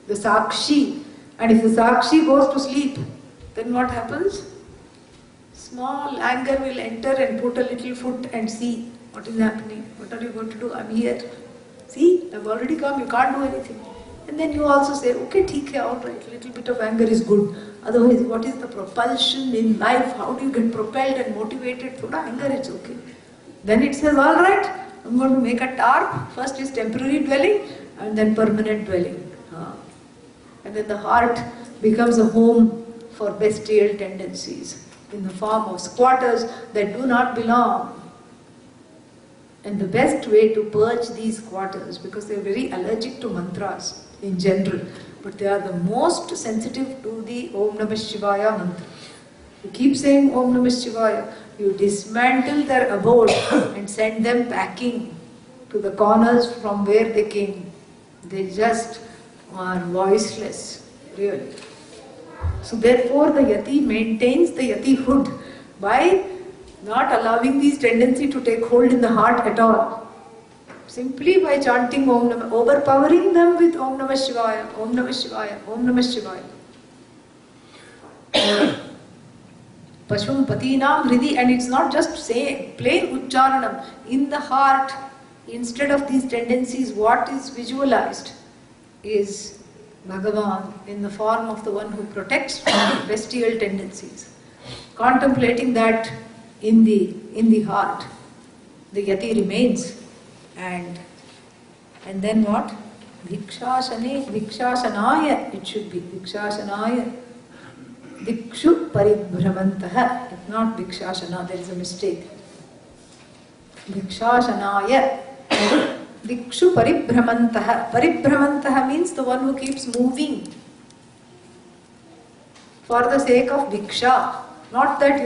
the sakshi. And if the sakshi goes to sleep, then what happens? Small anger will enter and put a little foot and see what is happening. What are you going to do? I'm here. See, I've already come, you can't do anything. And then you also say, okay, theek hai, all right, little bit of anger is good. Otherwise, what is the propulsion in life? How do you get propelled and motivated? Thoda anger, it's okay. Then it says, all right, I'm going to make a tarp. First is temporary dwelling and then permanent dwelling. And then the heart becomes a home for bestial tendencies in the form of squatters that do not belong. And the best way to purge these squatters, because they are very allergic to mantras in general, but they are the most sensitive to the Om Namah Shivaya mantra. You keep saying Om Namah Shivaya, you dismantle their abode and send them packing to the corners from where they came. They just are voiceless, really. So therefore the Yati maintains the Yatihood by not allowing these tendencies to take hold in the heart at all. Simply by chanting Om Namah, overpowering them with Om Namah Shivaya, Om Namah Shivaya, Om Namah Shivaya. Pashum Patinam Hridi, and it's not just saying, plain Uchcharanam. In the heart, instead of these tendencies, what is visualized is Bhagavan in the form of the one who protects from bestial tendencies. Contemplating that in the heart, the Yati remains. And then what? Vikshashanaya, it should be Vikshashanaya. Dikshu paribhramantaha. If not Vikshashana, there is a mistake. Vikshashanaya. Dikshu paribhramantaha. Paribhramantaha means the one who keeps moving for the sake of Viksha. Not that,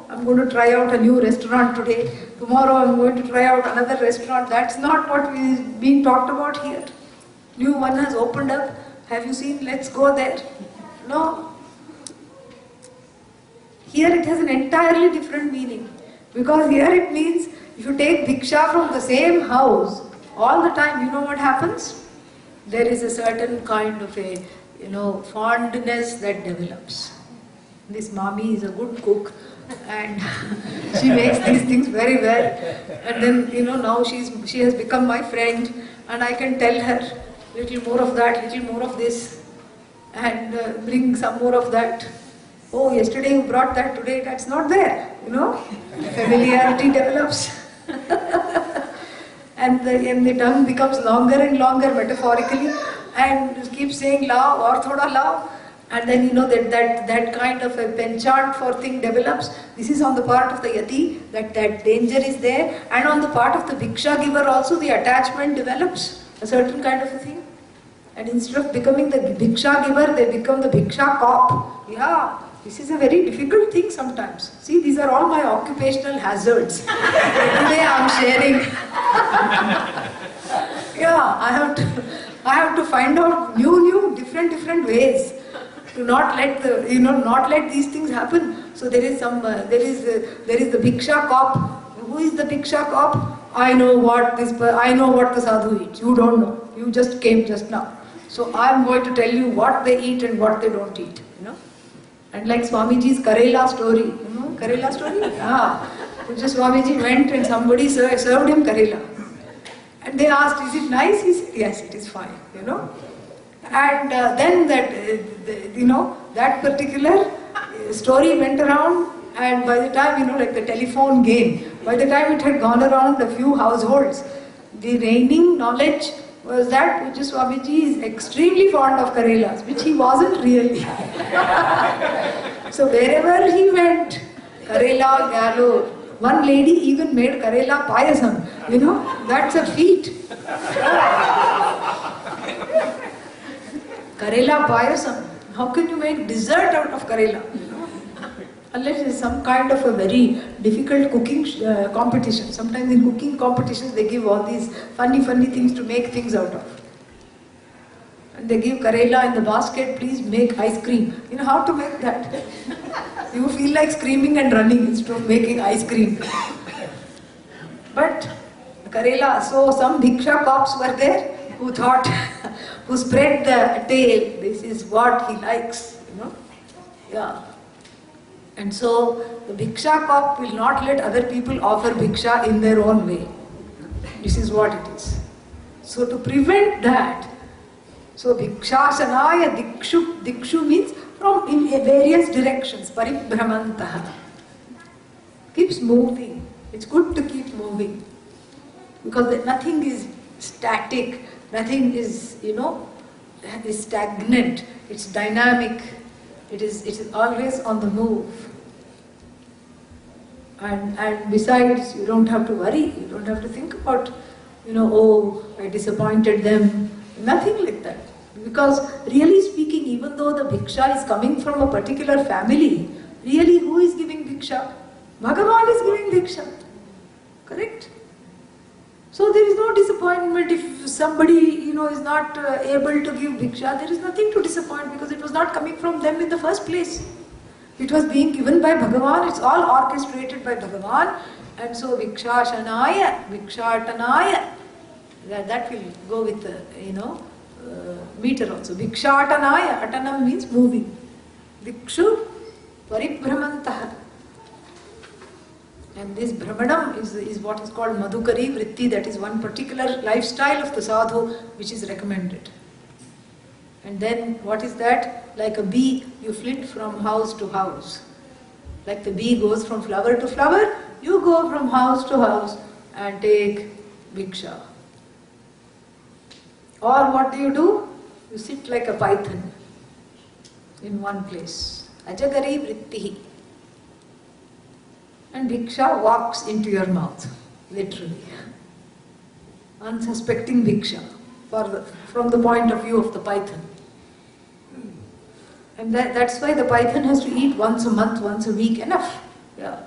I'm going to try out a new restaurant today, tomorrow I'm going to try out another restaurant. That's not what is being talked about here. New one has opened up. Have you seen? Let's go there. No. Here it has an entirely different meaning. Because here it means if you take Diksha from the same house all the time, you know what happens? There is a certain kind of a, fondness that develops. This mommy is a good cook and she makes these things very well. And then, now she has become my friend and I can tell her little more of that, little more of this and bring some more of that. Oh, yesterday you brought that, today that's not there, Familiarity develops. and the tongue becomes longer and longer metaphorically and keeps saying lao or thoda lao. And then that kind of a penchant for thing develops. This is on the part of the Yati, that danger is there. And on the part of the Bhiksha giver also the attachment develops, a certain kind of a thing. And instead of becoming the Bhiksha giver, they become the Bhiksha cop. Yeah, this is a very difficult thing sometimes. See, these are all my occupational hazards. Today I am sharing. Yeah, I have to find out new, different ways to not let not let these things happen. So there is the Bhiksha cop. Who is the Bhiksha cop? I know what the sadhu eats. You don't know. You just came just now. So I am going to tell you what they eat and what they don't eat. And like Swamiji's Karela story. You know Karela story? Just Swamiji went and somebody served him Karela. And they asked, is it nice? He said, yes, it is fine. And then that particular story went around, and by the time, like the telephone game, by the time it had gone around a few households, the reigning knowledge was that Pujya Swamiji is extremely fond of Karelas, which he wasn't really. So wherever he went, Karela, Gallo, one lady even made Karela payasam. That's a feat. Karela payasam. How can you make dessert out of Karela? Unless it's some kind of a very difficult cooking competition. Sometimes in cooking competitions they give all these funny things to make things out of. And they give Karela in the basket, please make ice cream. You know how to make that? You feel like screaming and running instead of making ice cream. But Karela, so some Bhiksha cops were there who thought, who spread the tale, this is what he likes, Yeah. And so the Bhiksha cop will not let other people offer Bhiksha in their own way. This is what it is. So to prevent that, so Bhikshasanaya Dikshu means from in various directions, Paribhramantaha. Keeps moving. It's good to keep moving. Because nothing is static, nothing is, is stagnant. It's dynamic. It is always on the move. And besides, you don't have to worry, you don't have to think about, oh, I disappointed them. Nothing like that. Because really speaking, even though the Bhiksha is coming from a particular family, really who is giving Bhiksha? Bhagavan is giving Bhiksha. Correct? So there is no disappointment if somebody, is not able to give Bhiksha. There is nothing to disappoint because it was not coming from them in the first place. It was being given by Bhagavan. It's all orchestrated by Bhagavan. And so Bhikshashanaya, Bhikshatanaya, that will go with the, meter also. Bhikshatanaya, atanam means moving. Dikshu paribhramantaha. And this Brahmanam is what is called Madhukari Vritti, that is one particular lifestyle of the sadhu which is recommended. And then what is that? Like a bee, you flit from house to house. Like the bee goes from flower to flower, you go from house to house and take Bhiksha. Or what do? You sit like a python in one place. Ajagari Vrittihi. And Bhiksha walks into your mouth, literally. Unsuspecting Bhiksha, from the point of view of the python. And that's why the python has to eat once a month, once a week, enough. Yeah.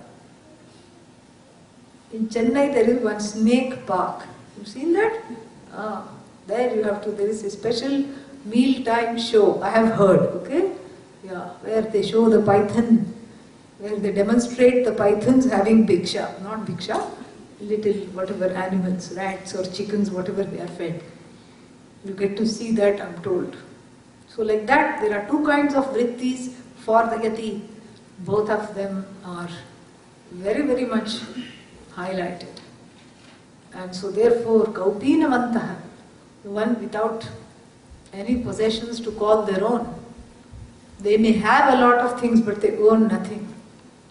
In Chennai there is one snake park. You've seen that? There is a special mealtime show, I have heard, okay? Yeah, where they show the python, where they demonstrate the pythons having Bhiksha, not Bhiksha, little whatever animals, rats or chickens, whatever they are fed. You get to see that, I'm told. So like that, there are two kinds of vrittis for the yati. Both of them are very much highlighted. And so therefore, Kaupinamantaha, the one without any possessions to call their own. They may have a lot of things, but they own nothing.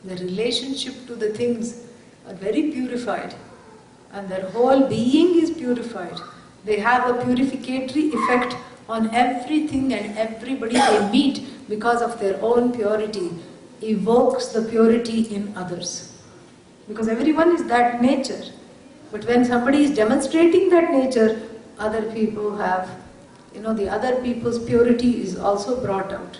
Their relationship to the things are very purified, and their whole being is purified. They have a purificatory effect on everything and everybody they meet because of their own purity, evokes the purity in others. Because everyone is that nature. But when somebody is demonstrating that nature, other people have, the other people's purity is also brought out.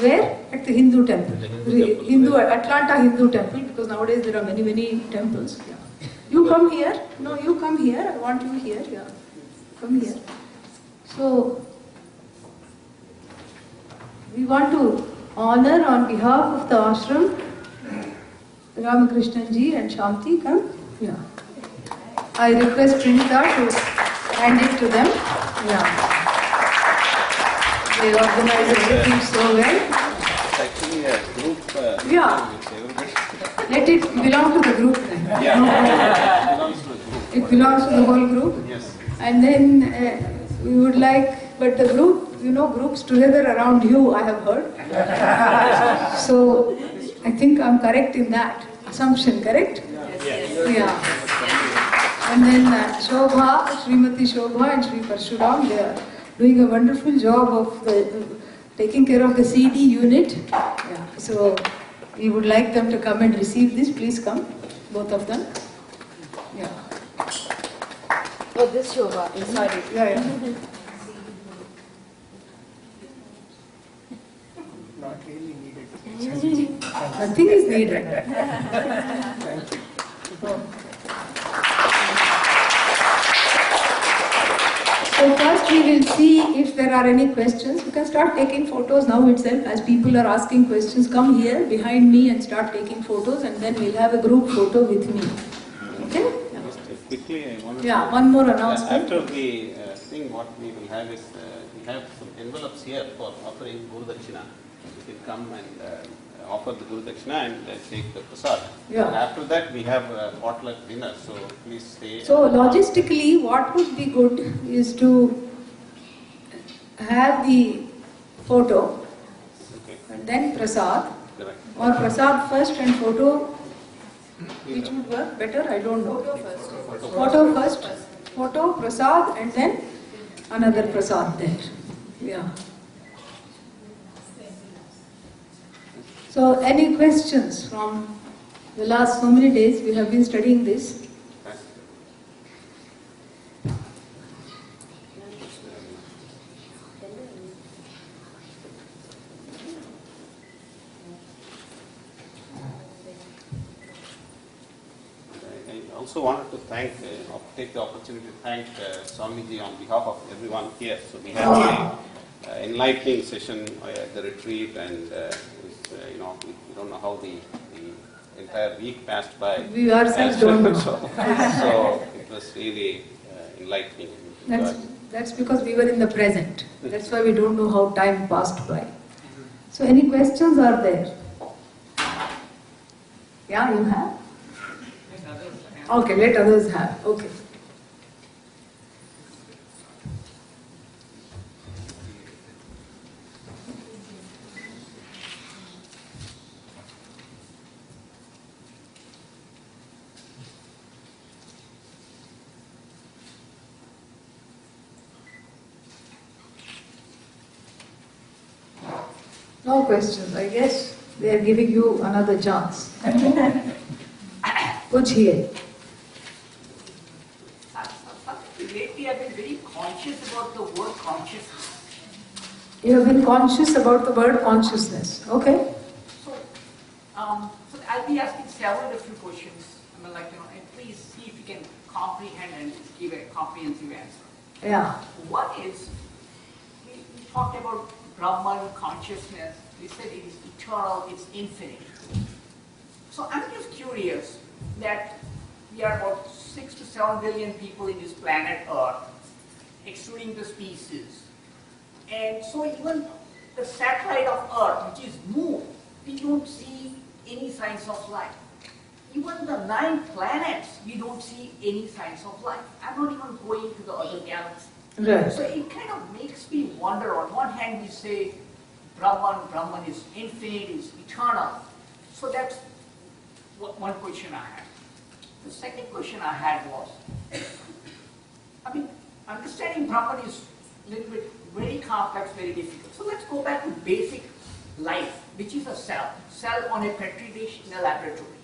Where? At the Hindu temple. Atlanta Hindu temple, because nowadays there are many temples. Yeah. You come here. No, you come here. I want you here. Yeah. Come here. So, we want to honor on behalf of the ashram, Ramakrishnan ji and Shanti, come. Yeah. I request Trinita to hand it to them. Yeah. They organize everything so well. It's actually a group. Yeah. Let it belong to the group then. Yeah. It belongs to the whole group. Yes. And then we would like, but the group, groups together around you, I have heard. So I think I'm correct in that assumption, correct? Yes. Yeah. And then Shobha, Srimati Shobha and Sri Parshuram, they are doing a wonderful job of taking care of the CD unit. Yeah. So we would like them to come and receive this. Please come, both of them. Yeah. Oh, this Shobha, inside it. Yeah. Not really needed. Nothing is needed. Thank you. So first we will see if there are any questions. You can start taking photos now itself as people are asking questions. Come here behind me and start taking photos, and then we'll have a group photo with me. Okay? Just quickly, I wanted Yeah, to, one more announcement. After the thing, what we will have is, we have some envelopes here for offering Guru Dakshina. You can come and offer the Guru Dakshina and take the prasad. Yeah. And after that, we have a potluck dinner, so please stay. So logistically, what would be good is to have the photo Okay. and then prasad, Correct. or prasad first and photo. Which would work better? I don't know. Photo first. Photo, prasad, and then another prasad there. Yeah. So, any questions from the last so many days we have been studying this? I also wanted to take the opportunity to thank Swamiji on behalf of everyone here. So we had an enlightening session at the retreat, and we don't know how the entire week passed by. We ourselves don't know. So it was really enlightening. That's because we were in the present. That's why we don't know how time passed by. So, any questions are there? Yeah, you have? Okay, let others have. Okay. No questions. I guess they are giving you another chance. Pujiye. Lately I've been very conscious about the word consciousness. You have been conscious about the word consciousness. Okay? So I'll be asking several different questions. I mean, and please see if you can comprehend and give a comprehensive answer. Yeah. One is, we talked about Brahman consciousness. We said it is eternal, it's infinite. So I'm just curious that we are about 6 to 7 billion people in this planet Earth, excluding the species. And so even the satellite of Earth, which is Moon, we don't see any signs of life. Even the 9 planets, we don't see any signs of life. I'm not even going to the other galaxies. Right. So it kind of makes me wonder. On one hand, we say Brahman is infinite, is eternal. So that's one question I had. The second question I had was, understanding Brahman is a little bit very complex, very difficult. So let's go back to basic life, which is a cell on a petri dish in a laboratory.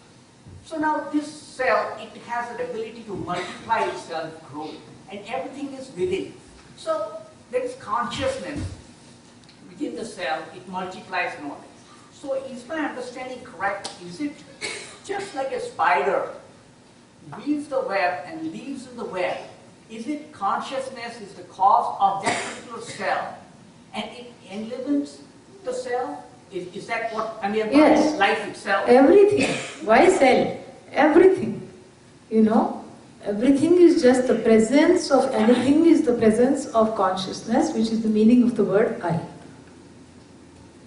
So now this cell, it has an ability to multiply itself, grow, and everything is within. So there is consciousness, which within the cell, it multiplies and all that. So is my understanding correct? Is it just like a spider weaves the web and leaves in the web? Is it consciousness is the cause of that particular cell and it enlivens the cell? Is that what, I mean, Yes. life itself? Everything. Why cell? Everything. You know, everything is just the presence of anything is the presence of consciousness, which is the meaning of the word I.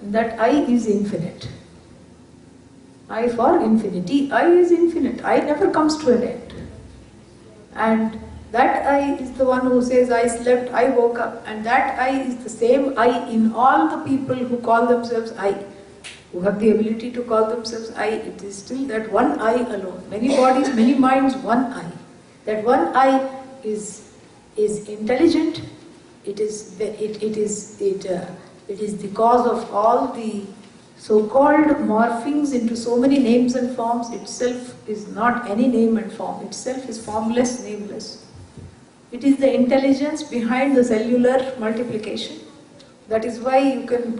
And that I is infinite. I for infinity. I is infinite. I never comes to an end. And that I is the one who says, I slept, I woke up. And that I is the same I in all the people who call themselves I, who have the ability to call themselves I. It is still that one I alone. Many bodies, many minds, one I. That one I is intelligent. It is the cause of all the so-called morphings into so many names and forms. Itself is not any name and form. Itself is formless, nameless. It is the intelligence behind the cellular multiplication. That is why you can,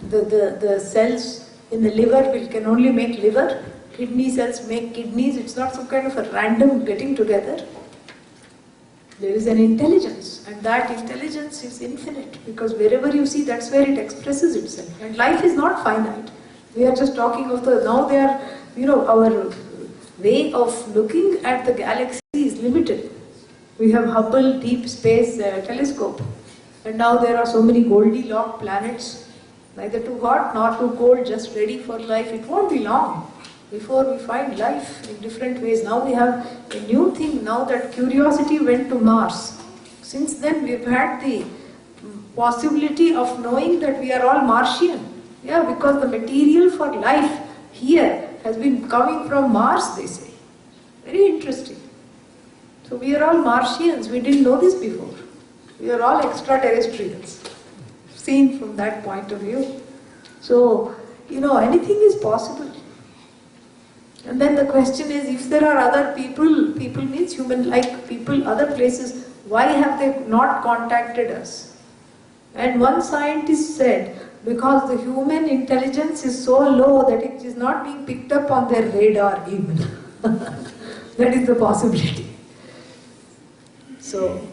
the cells in the liver can only make liver. Kidney cells make kidneys. It's not some kind of a random getting together. There is an intelligence, and that intelligence is infinite, because wherever you see, that's where it expresses itself. And life is not finite. We are just talking of now they are, our way of looking at the galaxy is limited. We have Hubble Deep Space Telescope, and now there are so many Goldilocks planets, neither too hot nor too cold, just ready for life. It won't be long before we find life in different ways. Now we have a new thing, now that Curiosity went to Mars. Since then we've had the possibility of knowing that we are all Martian. Yeah, because the material for life here has been coming from Mars, they say. Very interesting. So we are all Martians, we didn't know this before. We are all extraterrestrials, seen from that point of view. So, anything is possible. And then the question is, if there are other people means human-like people, other places, why have they not contacted us? And one scientist said, because the human intelligence is so low that it is not being picked up on their radar even. That is the possibility. So,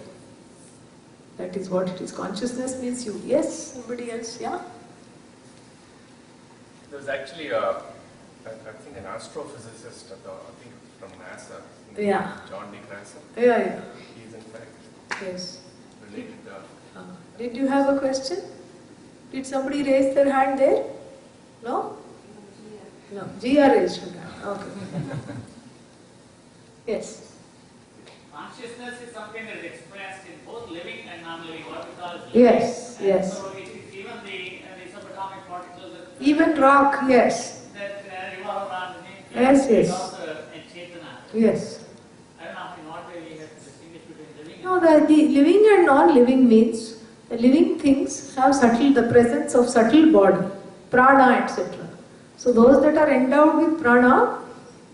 that is what it is. Consciousness means you. Yes, somebody else, yeah? There's actually I think an astrophysicist, I think from NASA, Yeah. John DeGrasse. Yeah. He's in fact Yes. related to Did you have a question? Did somebody raise their hand there? No? No. Gia raised her hand. Okay. Yes. Consciousness is something that is expressed in both living and non-living, what we call living. Yes, and yes. So it is even the subatomic particles that Even rock, yes. that revolve around the name. Yes, yes. Also a Chetana. Yes. I don't know in what way we have to distinguish between living No, the living and non-living means the living things have the presence of subtle body, prana, etc. So those that are endowed with prana,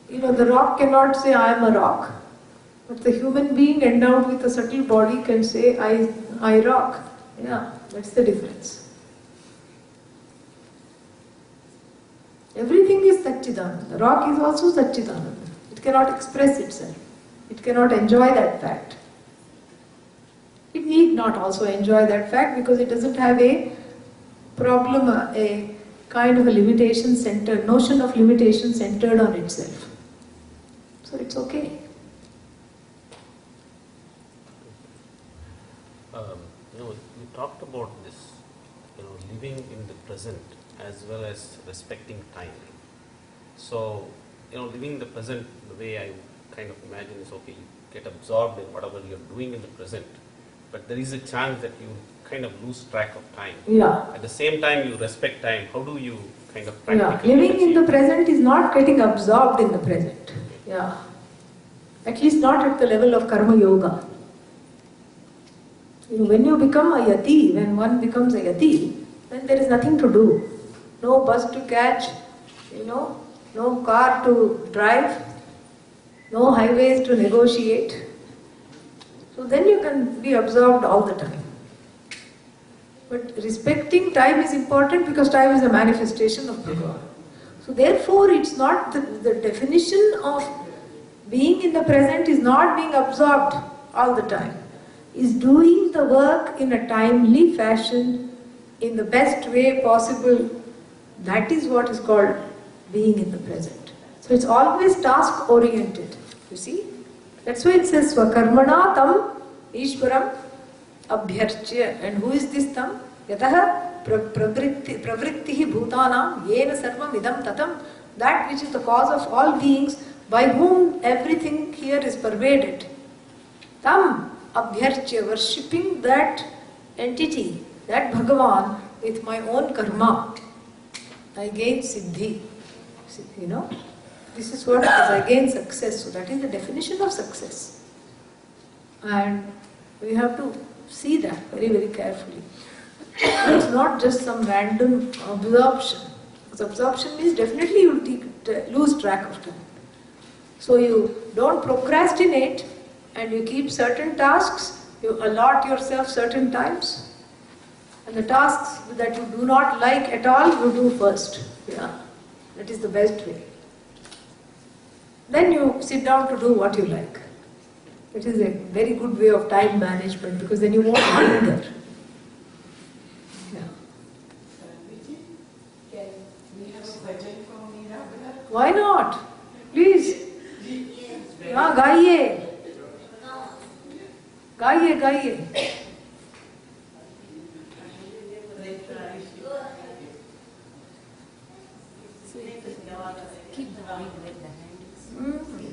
the rock cannot say I am a rock. But the human being endowed with a subtle body can say I rock. Yeah, that's the difference. Everything is Satchidananda. The rock is also Satchidananda. It cannot express itself. It cannot enjoy that fact. It need not also enjoy that fact because it doesn't have a problem, a kind of a limitation centered, notion of limitation centered on itself. So it's okay. You talked about this, living in the present as well as respecting time. So, living in the present, the way I kind of imagine is, okay, you get absorbed in whatever you're doing in the present, but there is a chance that you kind of lose track of time. Yeah. At the same time, you respect time. How do you kind of practically Yeah, living in the achieve? present is not getting absorbed in the present. Yeah. At least not at the level of karma yoga. When you become a yati, when one becomes a yati, then there is nothing to do. No bus to catch, no car to drive, no highways to negotiate. So then you can be absorbed all the time. But respecting time is important because time is a manifestation of Bhagavan. So therefore it's not the definition of being in the present is not being absorbed all the time. Is doing the work in a timely fashion, in the best way possible. That is what is called being in the present. So it's always task oriented. You see? That's why it says Swakarmana tam Ishwaram abhyarchya. And who is this tam? Yataha pravrittihi bhutanam yena sarvam idam tatam. That which is the cause of all beings, by whom everything here is pervaded. Tam abhyarchya, worshipping that entity, that Bhagavan, with my own karma. I gain siddhi. You know? This is what it is. I gain success. So that is the definition of success. And we have to see that very, very carefully. It's not just some random absorption. Because absorption means definitely you will lose track of time. So you don't procrastinate and you keep certain tasks, you allot yourself certain times. And the tasks that you do not like at all, you do first. Yeah, that is the best way. Then you sit down to do what you like. It is a very good way of time management because then you won't linger. Yeah. Can we have a bhajan for Meera? Why not? Please. हाँ गाइए गाइए गाइए Keep the ring with the hands.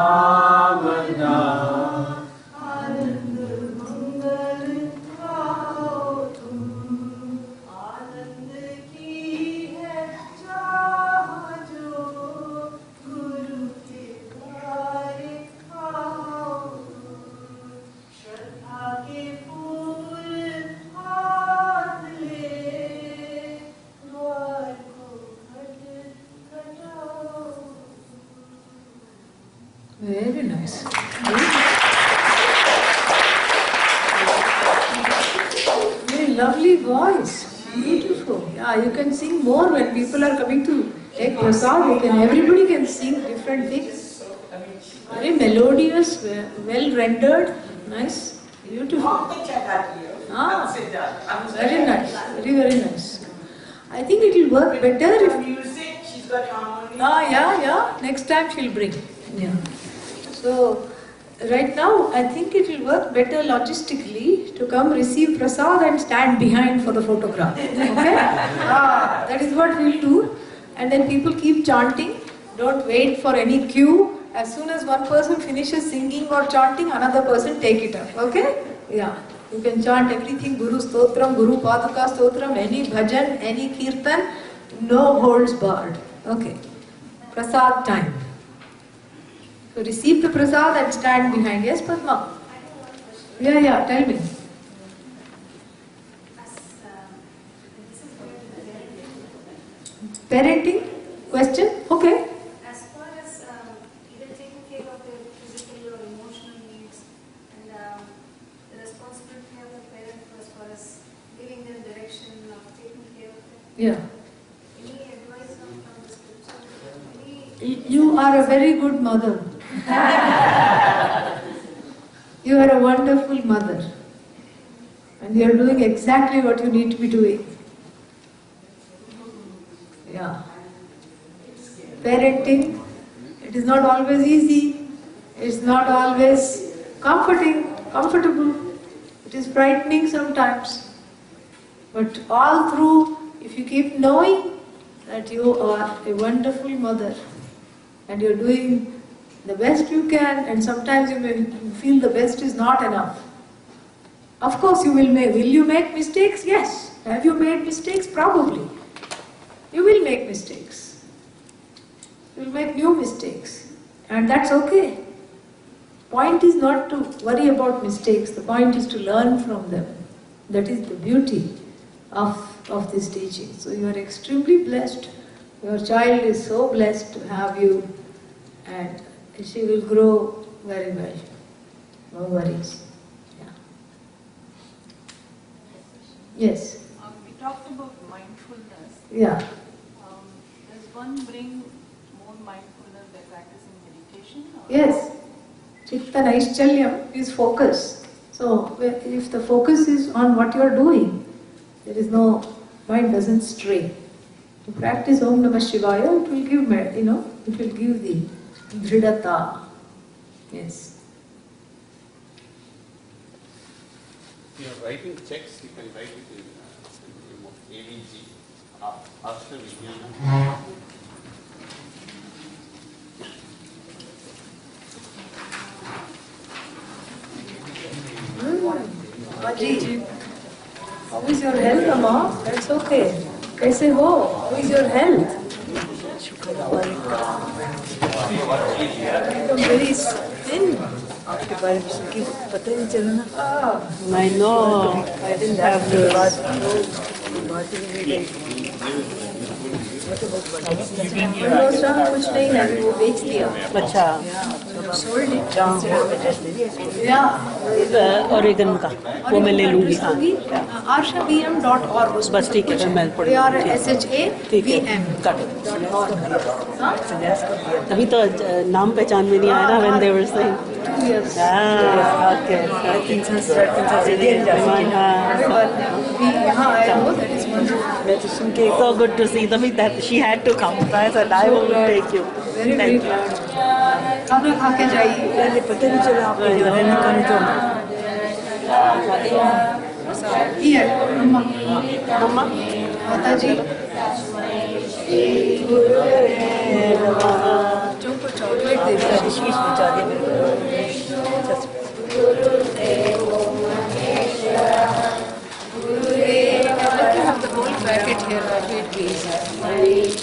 भावना आनंद मंगल खाओ तुम, आनंद की है चाह जो, गुरु के द्वारे खाओ तुम, श्रद्धा के फूल हाथ ले, द्वार को खटखटाओ। Very nice. Very lovely voice. Beautiful. Yeah, you can sing more when people are coming to take prasad. Everybody can sing different things. Very melodious, well rendered. Nice. Beautiful. Very nice. Very, very nice. I think it will work better if music, she's got harmony. yeah. Next time she'll bring. Yeah. So, right now, I think it will work better logistically to come receive prasad and stand behind for the photograph. Okay? That is what we'll do. And then people keep chanting. Don't wait for any queue. As soon as one person finishes singing or chanting, another person take it up. Okay? Yeah. You can chant everything, Guru Stotram, Guru Paduka Stotram, any bhajan, any kirtan, no holds barred. Okay. Prasad time. So receive the prasad and stand behind. Yes, Padma? Yeah, tell me. Parenting? Question? Okay. As far as either taking care of their physical or emotional needs and the responsibility of the parent as far as giving them direction or taking care of them. Yeah. Any advice from the scripture? You are a very good mother. You are a wonderful mother. And you are doing exactly what you need to be doing. Yeah. Parenting, it is not always easy. It's not always comfortable. It is frightening sometimes. But all through, if you keep knowing that you are a wonderful mother and you're doing the best you can, and sometimes you may feel the best is not enough. Of course you will make. Will you make mistakes? Yes. Have you made mistakes? Probably. You will make mistakes. You will make new mistakes. And that's okay. Point is not to worry about mistakes. The point is to learn from them. That is the beauty of this teaching. So you are extremely blessed. Your child is so blessed to have you, and she will grow very well. No worries. Yeah. Yes. We talked about mindfulness. Yeah. Does one bring more mindfulness by practicing meditation? Or? Yes. Chitta Naishchalyam is focus. So if the focus is on what you are doing, there is no, mind doesn't stray. To practice Om Namah Shivaya, it will give, it will give the Dridata. Yes. If you are writing checks, you can write it in the name of AVG, Arsha Vidyana. Aji, how is your health, Amma? That's okay. Kaise ho? How is your health? Become very thin. आपके बारे में सुन के पता ही नहीं चला ना। Ah. I know. I didn't have the बात ही नहीं कुछ नहीं है, वो बेच दिया। अच्छा। Sold it. Yeah. ओरेगन का वो मैं ले लूँगी। हाँ। arshavm.org बस ठीक है मैं पढ़ ARSHAVM. तभी तो नाम पहचान में नहीं आया ना when they were saying. 2 years. Okay. 3 साल यहाँ आए हो, that is wonderful. मैं तो सुन के so good to see तभी that she had to come. I said I will take you. Very very glad. खाना खा के जाइए। पहले पता नहीं चला आपको जो है ना खाने तो। Here, Amma. Mataji. Chop chop. have the whole packet here, that way it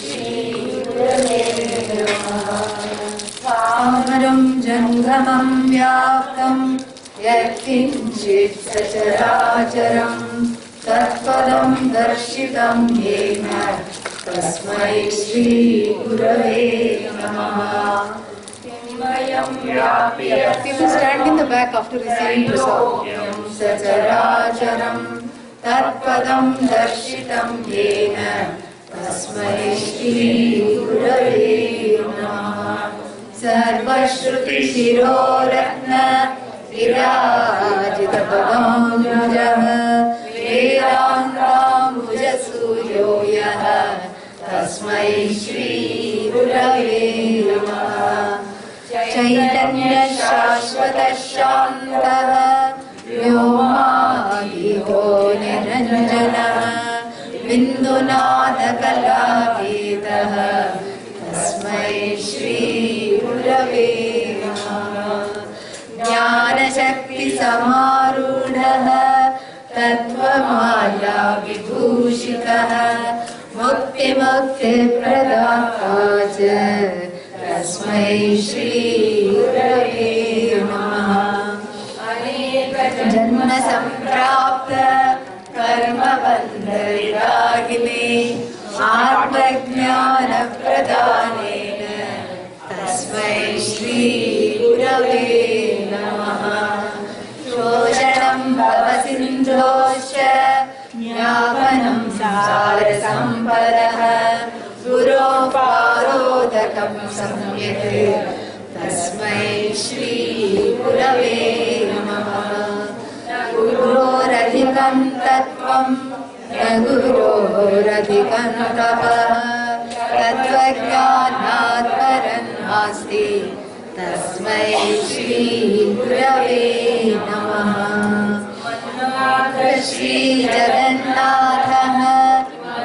Samaram Jangamam Vyaptam Yatkinchit Sacharacharam Tatpadam Darshitam Yena Tasmai Shri Gurave Namaha. People stand in the back after receiving prasad. Sacharacharam Tatpadam Darshitam Yena Tasmai Shri Gurave Namaha. Sarvashruti Shiroratna Virajita Padamjaha Vedanta Mujasuyo Yaha Tasmai Shri Gurave Namaha. Chaitanya Shashvata Shantaha Vyomahito Niranjanaha Bindunatha Kalavitaha Tasmai Shri Gurave Namaha. Jnana Shakti Samarudhaha Tattvamaya Vibhushitaha Mukti Mukti Pradataja Tasmai Shri Gurave Namaha. Janma Samprapta Karma Bandha Viragine Atmajnana Pradhanena Tasmai Shri Gurave Namaha. Shoshanam Bhavasindhosya Jnapanam Samsara Sampadaha Guru Parodakam Samyate Tasmai Shri Gurave Namaha. Gururadhikam Tattvam Gururadhikam Tapah Tattvajnanat Param Nasti Tasmai Shri Gurave Namaha. Shri Jagannatha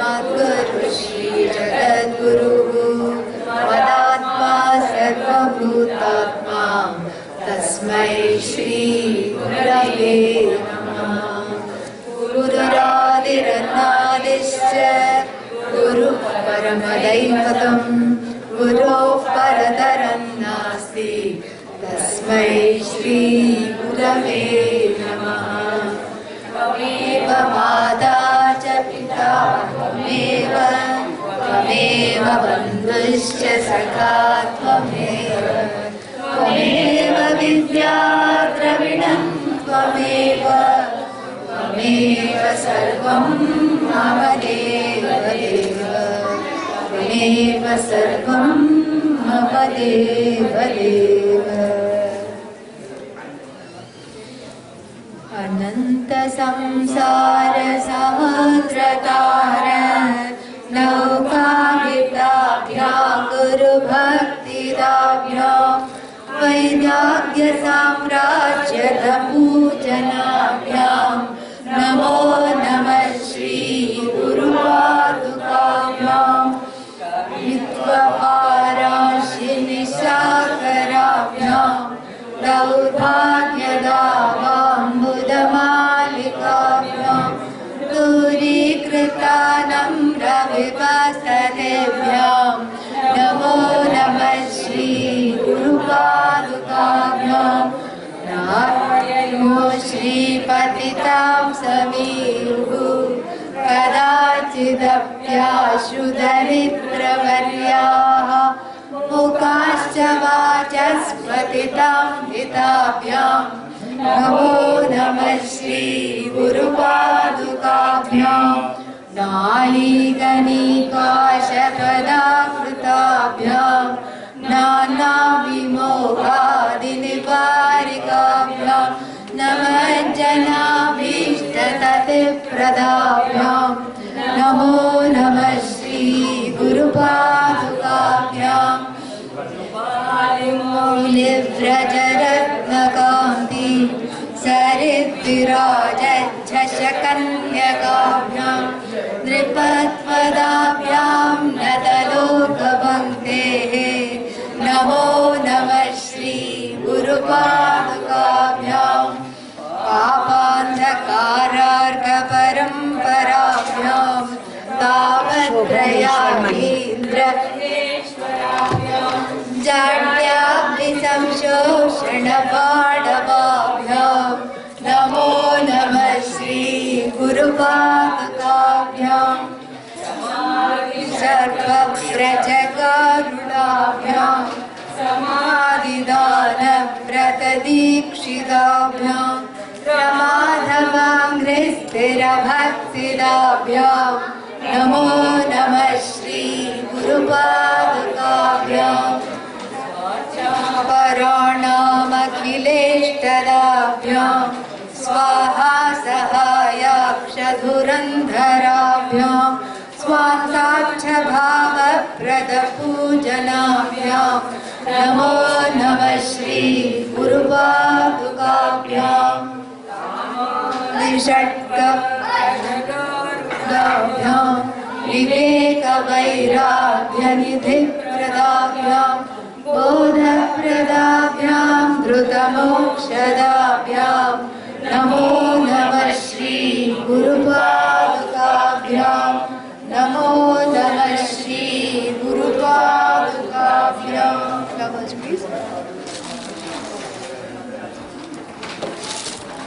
Madguru Shri Jagadguru Vadatma Sarvabhutatma Tasmai Shri Gurave Namaha. Gurudaradirannadisya Guru Paramadaivatam Guru Paradaranasti Tasmai Shri Gurave Namaha. Tvameva Mata Cha Pita Tvameva Tvameva Bandhuscha Sakha Tvameva Tvameva Vidya Dravidam Tvameva Tvameva Sarvam Mama Deva Deva Tvameva Sarvam Mama Deva Deva. Ananta Samsara Samudratara Nauka Vidyabhyam Guru Bhakti Dabhyam Vaidagya Samrajya Pujanabhyam Namo Namah Shri Guru Padukabhyam Vitvaparashi Sakarabhyam Daudhagyadavam Buddhamalikabhyam Durikritanam Ravipasatebhyam Namo Namah Shri Guru Padukabhyam Narayano Shri Patitam Samiruhu Kadachidapyashudaritpravaryaha Mukascha Vachaspatitam Hitabhyam Namo Namah Shri Guru Padukabhyam Nali Ganika Shakadakrtabhyam Nana Vimogadiniparikabhyam Namajjana Vishtatatipradavyam Namo Namah Shri Guru Padukabhyam Livrajaratnakanti Saritvirajachashakanyakabhyam Nripatvadavyam Natalokabhanktehe Namo चरणपाणवाभ्यां नमो नमः श्री गुरुपादुकाभ्यां सर्वव्रजकारुणाभ्यां समाधिदानव्रतदीक्षिताभ्यां प्रमाधवाङ्घ्रिस्थिरभक्तिदाभ्यां नमो नमः श्री गुरुपादुकाभ्यां पराणामखिलेष्टदाभ्यां स्वाहा सहायाक्षधुरन्धराभ्यां स्वाहाच्च भावप्रदपूजनाभ्यां नमो नमः श्री गुरुपादुकाभ्यां निषट्कभ्यां विवेकवैराग्यनिधिप्रदाभ्यां बोधप्रदाभ्यां धृतमोक्षदाभ्यां नमो नमः श्री गुरुपादुकाभ्यां नमो नमः श्री गुरुपादुकाभ्यां नमः please.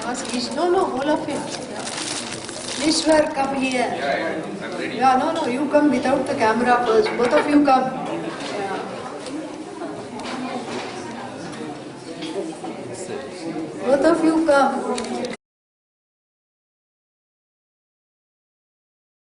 Ask each, no, all of you. Ishwar, come here. I'm ready. Yeah, no, you come without the camera first. Both of you come. Both of you come.